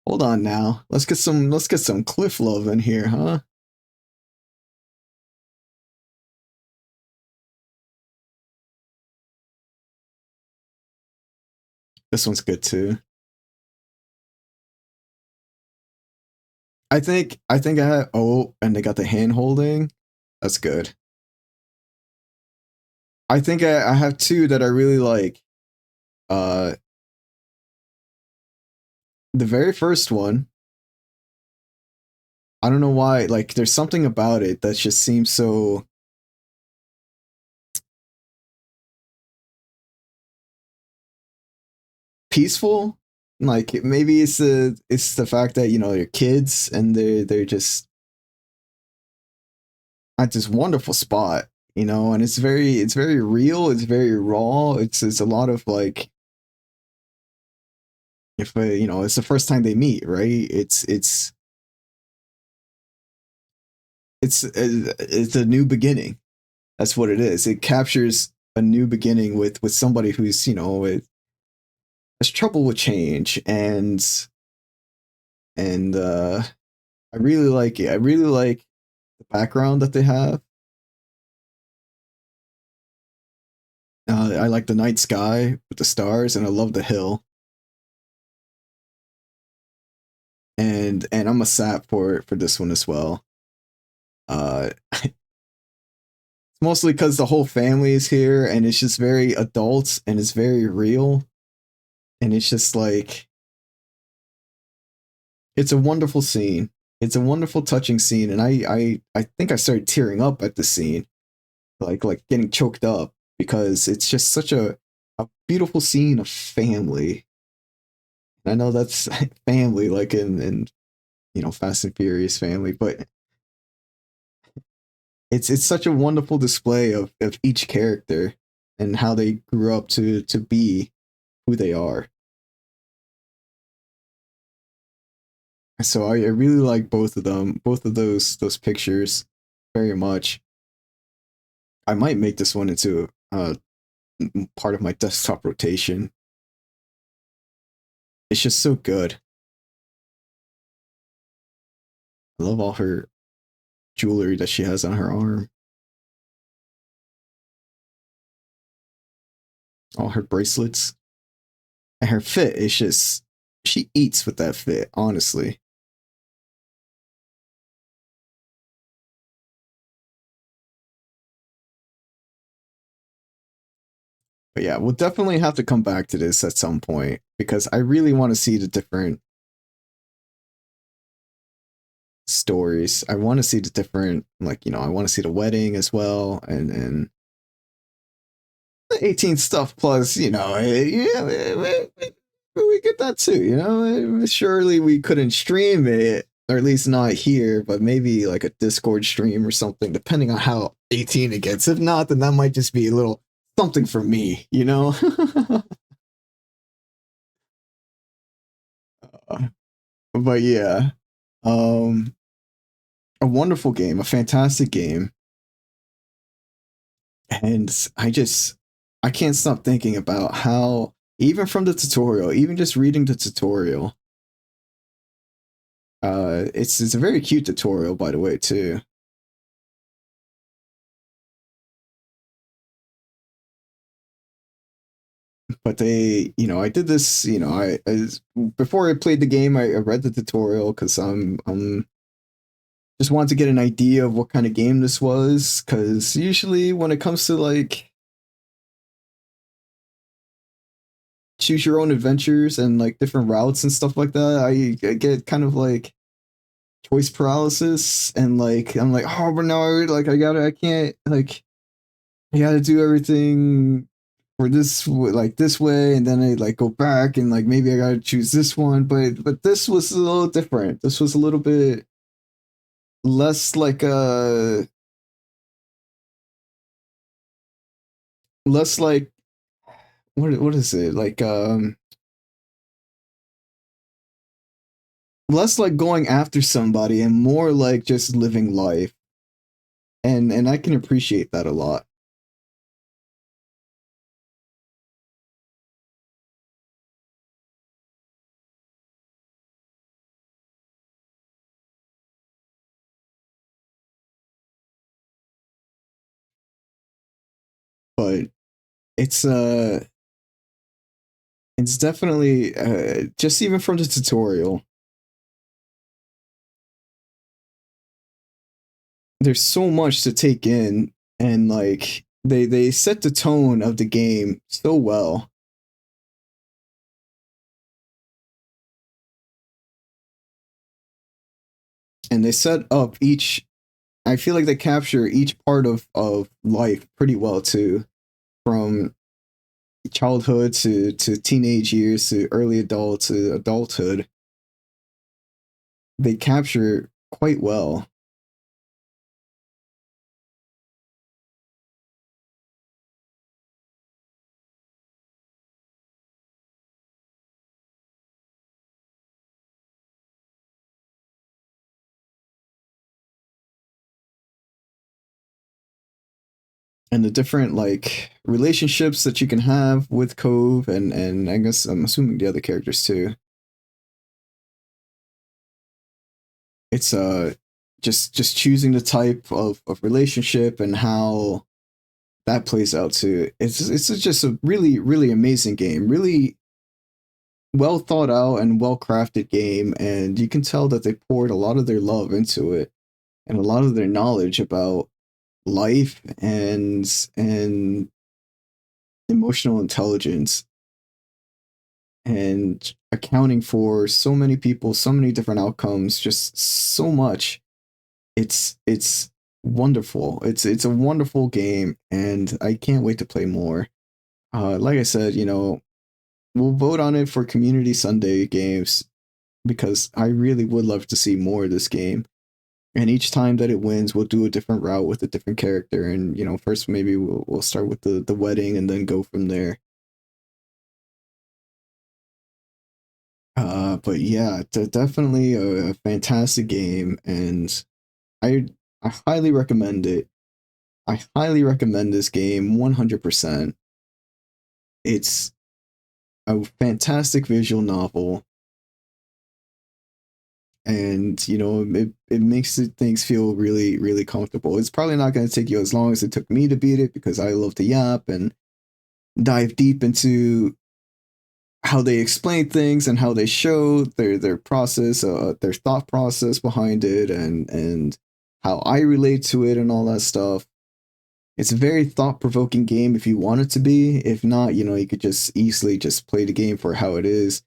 Hold on now. Let's get some Cliff love in here, huh? This one's good too. I have and they got the hand holding. That's good. I think I have two that I really like. Uh the very first one, I don't know why, like there's something about it that just seems so peaceful. Like maybe it's the fact that you know they're kids and they're just at this wonderful spot, you know, and it's very real, it's very raw. It's a lot of like if you know it's the first time they meet, right? It's a new beginning. That's what it is. It captures a new beginning with somebody who's you know has trouble with change and I really like it. I really like the background that they have. I like the night sky with the stars, and I love the hill. And I'm a sap for this one as well. It's mostly because the whole family is here, and it's just very adult and it's very real, and it's just like it's a wonderful scene. It's a wonderful, touching scene, and I think I started tearing up at the scene, like getting choked up because it's just such a beautiful scene of family. I know that's family, like in you know Fast and Furious family, but it's such a wonderful display of each character and how they grew up to be who they are. So I really like both of them, both of those pictures, very much. I might make this one into part of my desktop rotation. It's just so good. I love all her jewelry that she has on her arm, all her bracelets, and her fit is just she eats with that fit, honestly. But yeah, we'll definitely have to come back to this at some point because I really want to see the different stories. I want to see the different, like, you know, I want to see the wedding as well and the 18 stuff plus, you know, yeah, we get that too, you know. Surely we couldn't stream it, or at least not here, but maybe like a Discord stream or something, depending on how 18 it gets. If not, then that might just be a little something for me, you know. But yeah, um, a wonderful game, a fantastic game, and I can't stop thinking about how even from the tutorial, even just reading the tutorial, it's a very cute tutorial by the way too. but they, I did this, before I played the game, I read the tutorial because I'm just wanted to get an idea of what kind of game this was. Because usually when it comes to like choose your own adventures and like different routes and stuff like that, I get kind of like choice paralysis, and like I'm like, oh, but now I can't, like, I gotta do everything for this way, and then I like go back and like maybe I gotta choose this one, but this was a little different. This was a little bit less like less like what is it like less like going after somebody and more like just living life, and I can appreciate that a lot. But it's uh it's definitely just even from the tutorial, there's so much to take in, and like they set the tone of the game so well, and they set up each, I feel like they capture each part of life pretty well too, from childhood to teenage years to early adult to adulthood. They capture quite well. And the different like relationships that you can have with Cove, and I guess I'm assuming the other characters too. It's just choosing the type of relationship and how that plays out too. It's just a really amazing game, really well thought out and well crafted game, and you can tell that they poured a lot of their love into it and a lot of their knowledge about life and emotional intelligence and accounting for so many people, so many different outcomes, just so much. It's wonderful. It's a wonderful game, and I can't wait to play more. Like I said, we'll vote on it for Community Sunday games because I really would love to see more of this game. And each time that it wins, we'll do a different route with a different character. And first maybe we'll start with the wedding and then go from there. But yeah, definitely a fantastic game, and I I highly recommend it. I highly recommend this game 100%. It's a fantastic visual novel, and it makes things feel really comfortable. It's probably not going to take you as long as it took me to beat it because I love to yap and dive deep into how they explain things and how they show their process, their thought process behind it, and how I relate to it and all that stuff. It's a very thought provoking game if you want it to be. If not, you could just easily just play the game for how it is.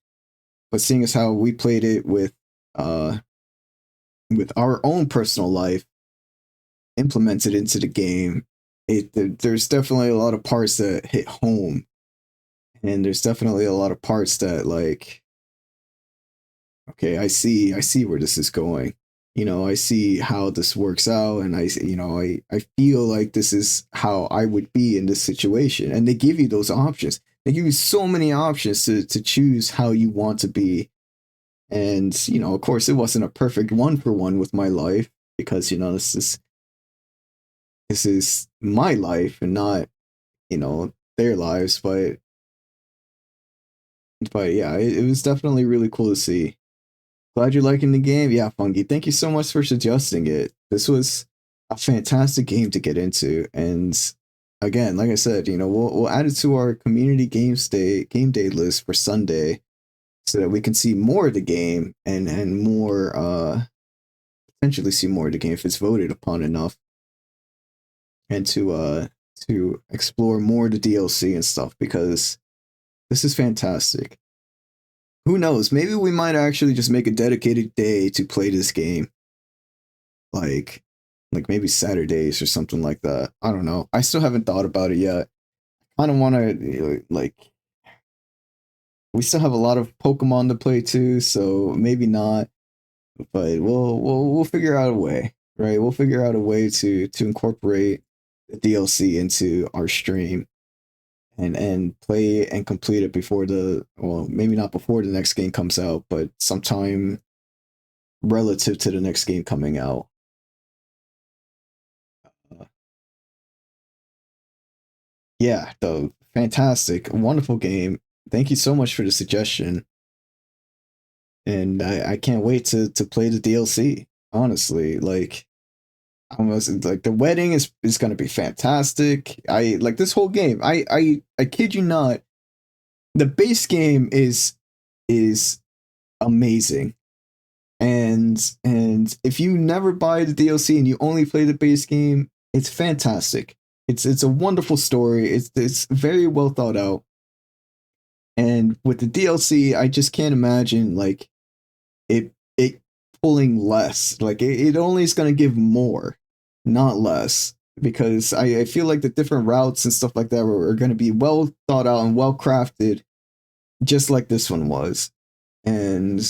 But seeing as how we played it with our own personal life implemented into the game, there's definitely a lot of parts that hit home, and there's definitely a lot of parts that like, okay, I see where this is going. I see how this works out, and I feel like this is how I would be in this situation. And they give you those options. They give you so many options to choose how you want to be. And of course, it wasn't a perfect one for one with my life because this is my life and not their lives. But yeah, it was definitely really cool to see. Glad you're liking the game. Yeah, Fungi, thank you so much for suggesting it. This was a fantastic game to get into, and again, like I said, we'll add it to our community game day list for Sunday, so that we can see more of the game and more potentially see more of the game if it's voted upon enough, and to explore more of the DLC and stuff, because this is fantastic. Who knows? Maybe we might actually just make a dedicated day to play this game. Like maybe Saturdays or something like that. I don't know. I still haven't thought about it yet. I don't want to we still have a lot of Pokemon to play too, so maybe not. But we'll figure out a way, right? We'll figure out a way to incorporate the DLC into our stream, and play and complete it before maybe not before the next game comes out, but sometime relative to the next game coming out. Yeah, the fantastic, wonderful game. Thank you so much for the suggestion, and I can't wait to play the DLC. Honestly, almost like the wedding is gonna be fantastic. I like this whole game. I kid you not. The base game is amazing, and if you never buy the DLC and you only play the base game, it's fantastic. It's a wonderful story. It's very well thought out. And with the DLC, I just can't imagine it pulling less. It only is going to give more, not less, because I feel like the different routes and stuff like that are going to be well thought out and well crafted, just like this one was. And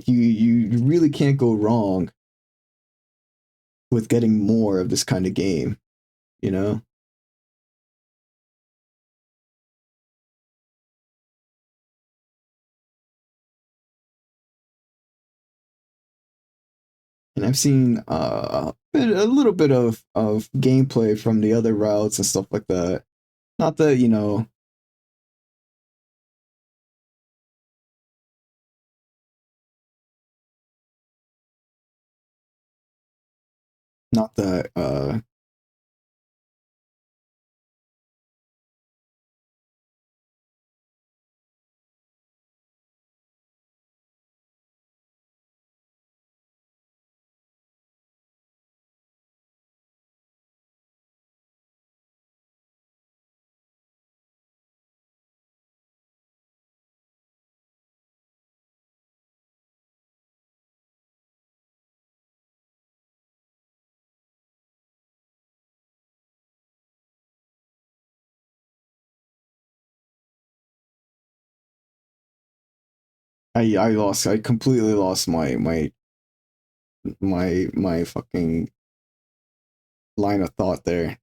you really can't go wrong with getting more of this kind of game, you know? And I've seen a little bit of gameplay from the other routes and stuff like that. Not that, not that I completely lost my fucking line of thought there.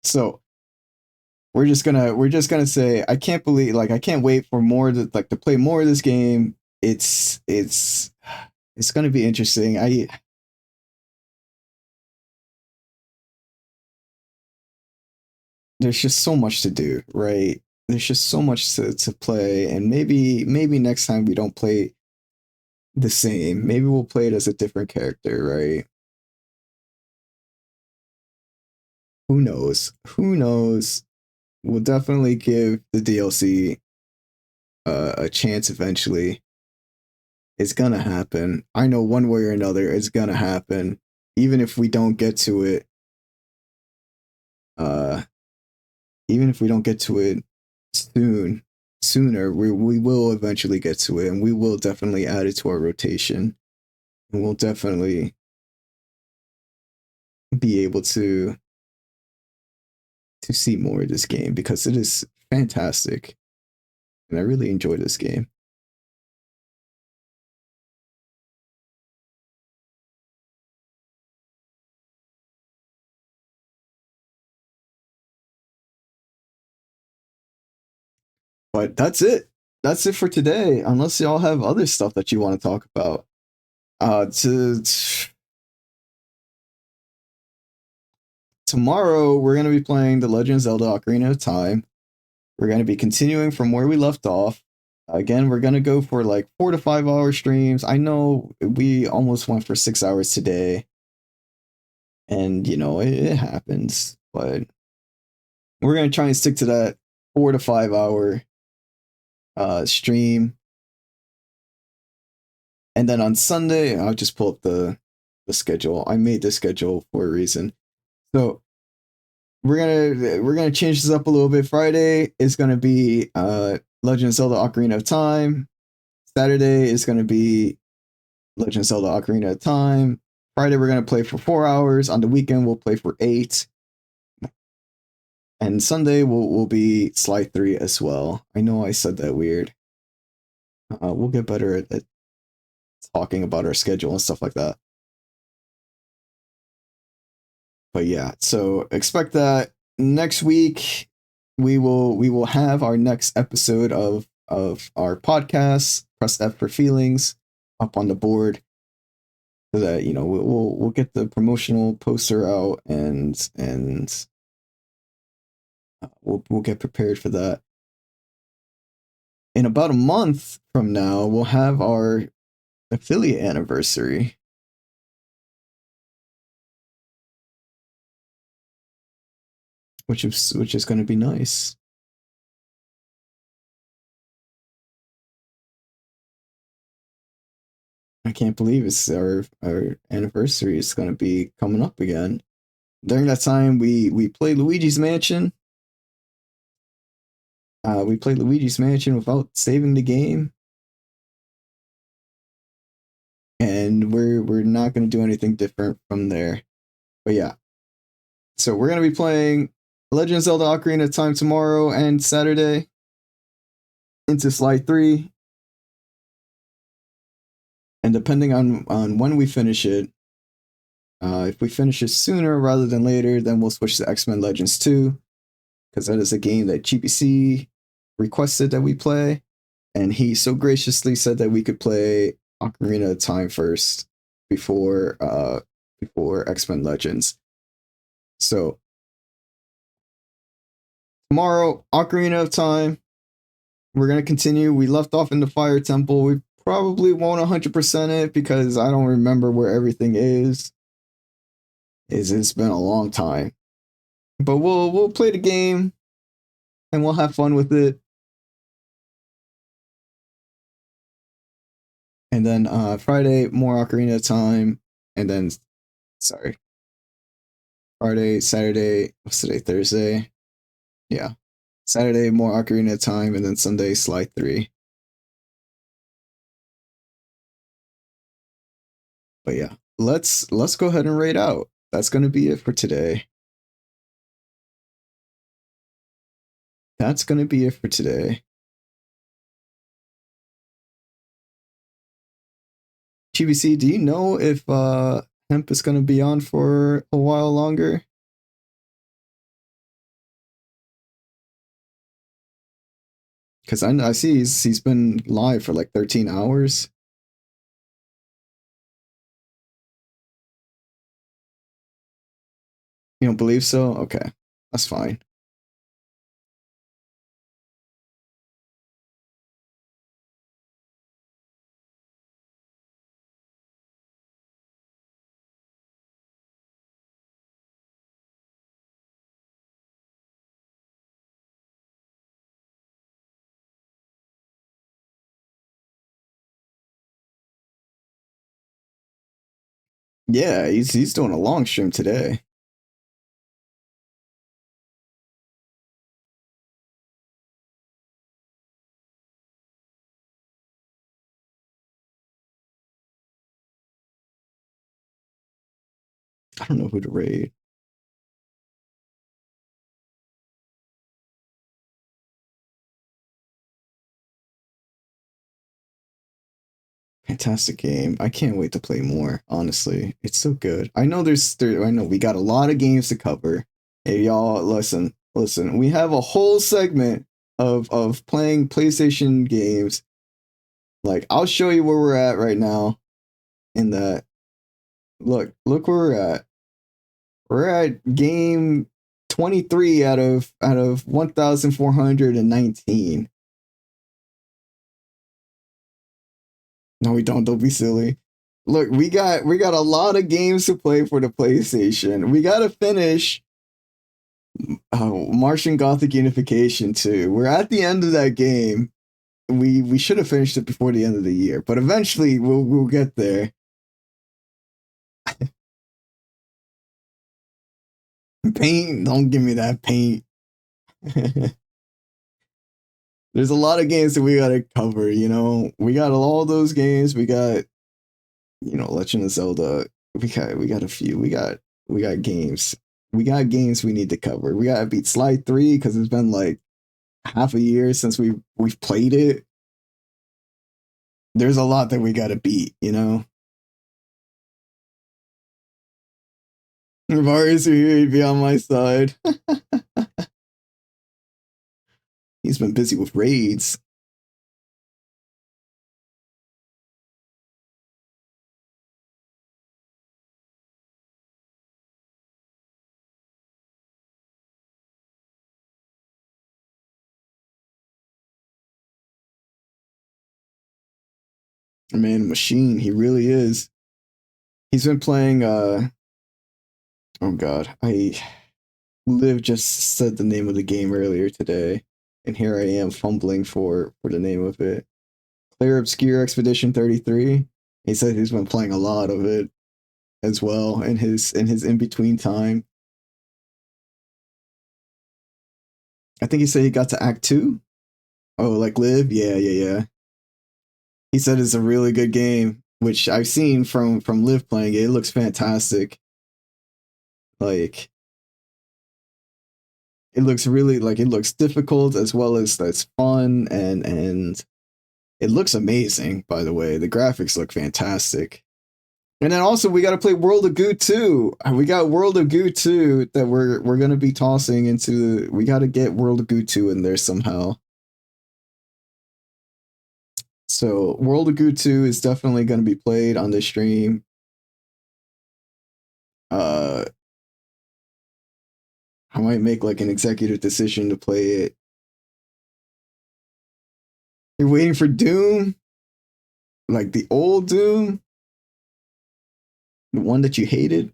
So we're just gonna say I can't believe, I can't wait for more to play more of this game. It's gonna be interesting. There's just so much to do, right? There's just so much to play, and maybe next time we don't play the same. Maybe we'll play it as a different character, right? Who knows? Who knows? We'll definitely give the DLC a chance eventually. It's gonna happen. I know one way or another, it's gonna happen. Even if we don't get to it, uh, even if we don't get to it sooner, we will eventually get to it, and we will definitely add it to our rotation, and we'll definitely be able to see more of this game, because it is fantastic, and I really enjoy this game. But that's it. That's it for today. Unless y'all have other stuff that you want to talk about. Tomorrow we're gonna be playing The Legend of Zelda: Ocarina of Time. We're gonna be continuing from where we left off. Again, we're gonna go for 4 to 5 hour streams. I know we almost went for 6 hours today. And it happens, but we're gonna try and stick to that 4 to 5 hour stream. And then on Sunday, I'll just pull up the schedule. I made the schedule for a reason. So we're gonna change this up a little bit. Friday is gonna be Legend of Zelda Ocarina of Time. Saturday is gonna be Legend of Zelda Ocarina of Time. Friday we're gonna play for 4 hours. On the weekend we'll play for 8. And Sunday will be Sly 3 as well. I know I said that weird. We'll get better at talking about our schedule and stuff like that. But yeah, so expect that next week we will have our next episode of our podcast, Press F for Feelings, up on the board, so that we'll get the promotional poster out and we'll get prepared for that. In about a month from now, we'll have our affiliate anniversary. Which is going to be nice. I can't believe it's our anniversary is going to be coming up again. During that time, we played Luigi's Mansion. We played Luigi's Mansion without saving the game, and we're not going to do anything different from there. But yeah, so we're going to be playing Legend of Zelda Ocarina of Time tomorrow and Saturday into Sly 3. And depending on when we finish it, if we finish it sooner rather than later, then we'll switch to X-Men Legends 2, because that is a game that GPC requested that we play, and he so graciously said that we could play Ocarina of Time first before X-Men Legends. So tomorrow, Ocarina of Time. We're gonna continue. We left off in the Fire Temple. We probably won't 100% it because I don't remember where everything is. It's been a long time, but we'll play the game and we'll have fun with it. And then Friday, more Ocarina of Time, and then Friday, Saturday, what's today? Thursday. Yeah. Saturday, more Ocarina of Time, and then Sunday, Sly 3. But yeah, let's go ahead and raid out. That's going to be it for today. GBC, do you know if Hemp is going to be on for a while longer? Because I see he's been live for like 13 hours. You don't believe so? Okay, that's fine. Yeah, he's doing a long stream today. I don't know who to raid. Fantastic game. I can't wait to play more, honestly. It's so good. I know I know we got a lot of games to cover. Hey y'all, listen. We have a whole segment of playing PlayStation games. Like, I'll show you where we're at right now in that. Look where we're at. We're at game 23 out of 1419. No, we don't. Don't be silly. Look, we got a lot of games to play for the PlayStation. We got to finish Martian Gothic Unification 2. We're at the end of that game. We should have finished it before the end of the year, but eventually we'll get there. Paint, don't give me that paint. There's a lot of games that we gotta cover, you know. We got all those games. We got, you know, Legend of Zelda. We got a few. We got games. We got games we need to cover. We gotta beat Slide 3 because it's been like half a year since we've played it. There's a lot that we gotta beat, you know. If Arius were here, he'd be on my side. He's been busy with raids. Man, machine, he really is. He's been playing oh god, Liv just said the name of the game earlier today, and here I am fumbling for the name of it. Clear Obscure Expedition 33. He said he's been playing a lot of it as well in his in-between time. I think he said he got to Act 2. Oh, like Liv? Yeah. He said it's a really good game, which I've seen from Liv playing it. It looks fantastic. Like, it looks really, like, it looks difficult as well as that's fun, and it looks amazing, by the way. The graphics look fantastic. And then also we got to play World of Goo 2. We got World of Goo 2 that we're going to be tossing into. We got to get World of Goo 2 in there somehow. So World of Goo 2 is definitely going to be played on this stream. I might make like an executive decision to play it. You're waiting for Doom? Like the old Doom? The one that you hated?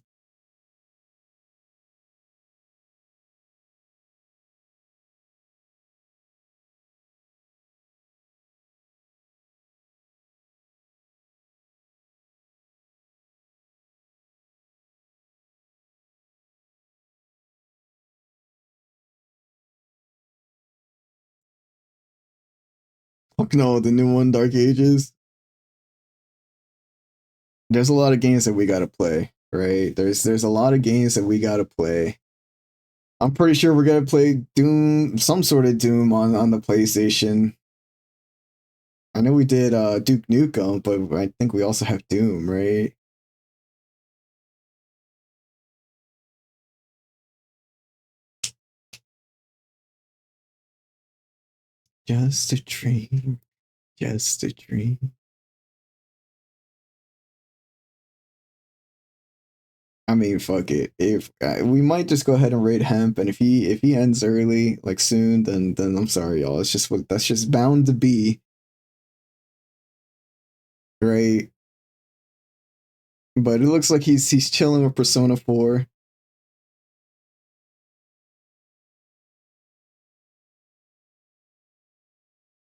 Fuck no, the new one, Dark Ages. There's a lot of games that we gotta play, right? There's a lot of games that we gotta play. I'm pretty sure we're gonna play Doom, some sort of Doom on the PlayStation. I know we did Duke Nukem, but I think we also have Doom, right? Just a dream, just a dream. I mean, fuck it. If we might just go ahead and raid Hemp, and if he ends early, like soon, then I'm sorry, y'all. It's just what that's just bound to be, right? But it looks like he's chilling with Persona 4.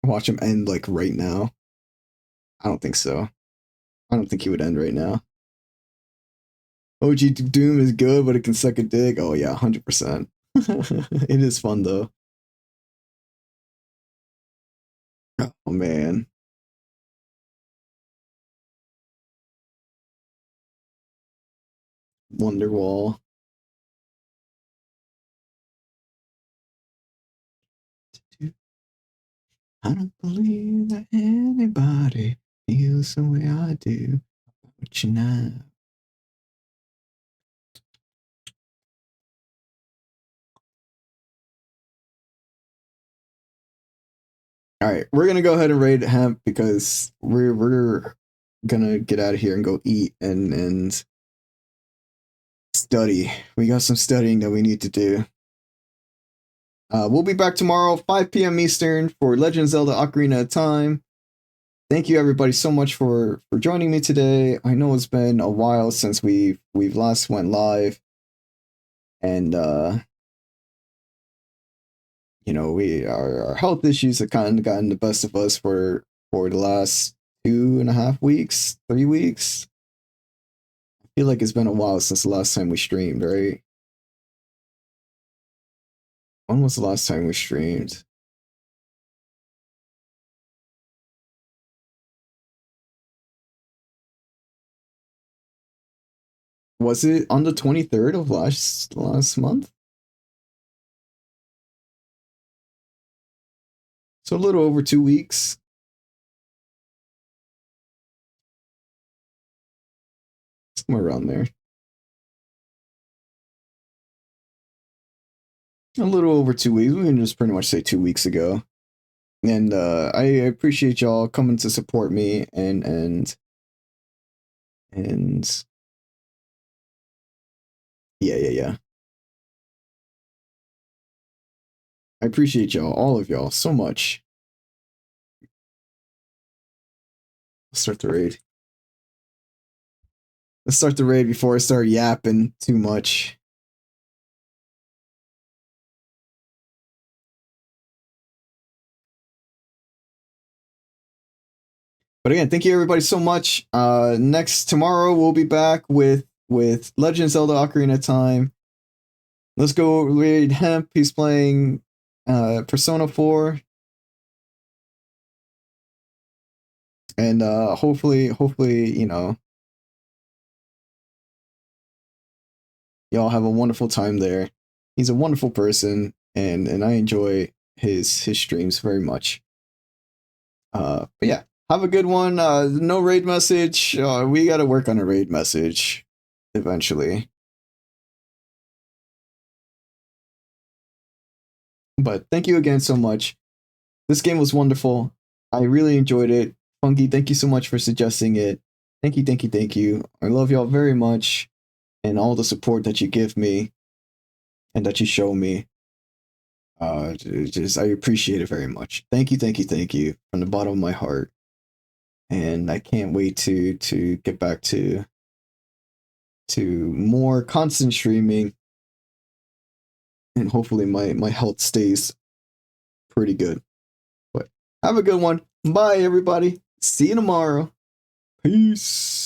Watch him end like right now. I don't think so. I don't think he would end right now. OG Doom is good, but it can suck a dick. Oh yeah, 100%. It is fun though. Oh man. Wonderwall. I don't believe that anybody feels the way I do about you now. All right, we're gonna go ahead and raid Hemp because we're gonna get out of here and go eat and study. We got some studying that we need to do. We'll be back tomorrow, 5 p.m. Eastern, for Legend of Zelda Ocarina of Time. thank you everybody so much for joining me today. I know it's been a while since we've last went live, and you know, our health issues have kind of gotten the best of us for the last 2.5 weeks, 3 weeks. I feel like it's been a while since the last time we streamed, right? When was the last time we streamed? Was it on the 23rd of last month? So a little over 2 weeks. Somewhere around there. A little over 2 weeks. We can just pretty much say 2 weeks ago. And I appreciate y'all coming to support me and yeah. I appreciate y'all, all of y'all, so much. Let's start the raid. Let's start the raid before I start yapping too much. But again, thank you everybody so much. Tomorrow we'll be back with Legend of Zelda Ocarina of Time. Let's go raid Hemp. He's playing Persona 4. And hopefully, you know, y'all have a wonderful time there. He's a wonderful person, and I enjoy his streams very much. But yeah, have a good one. No raid message. We got to work on a raid message eventually. But thank you again so much. This game was wonderful. I really enjoyed it. Funky, thank you so much for suggesting it. Thank you. I love y'all very much, and all the support that you give me and that you show me. I appreciate it very much. Thank you from the bottom of my heart. And I can't wait to get back to more constant streaming, and hopefully my health stays pretty good. But have a good one. Bye everybody. See you tomorrow. Peace.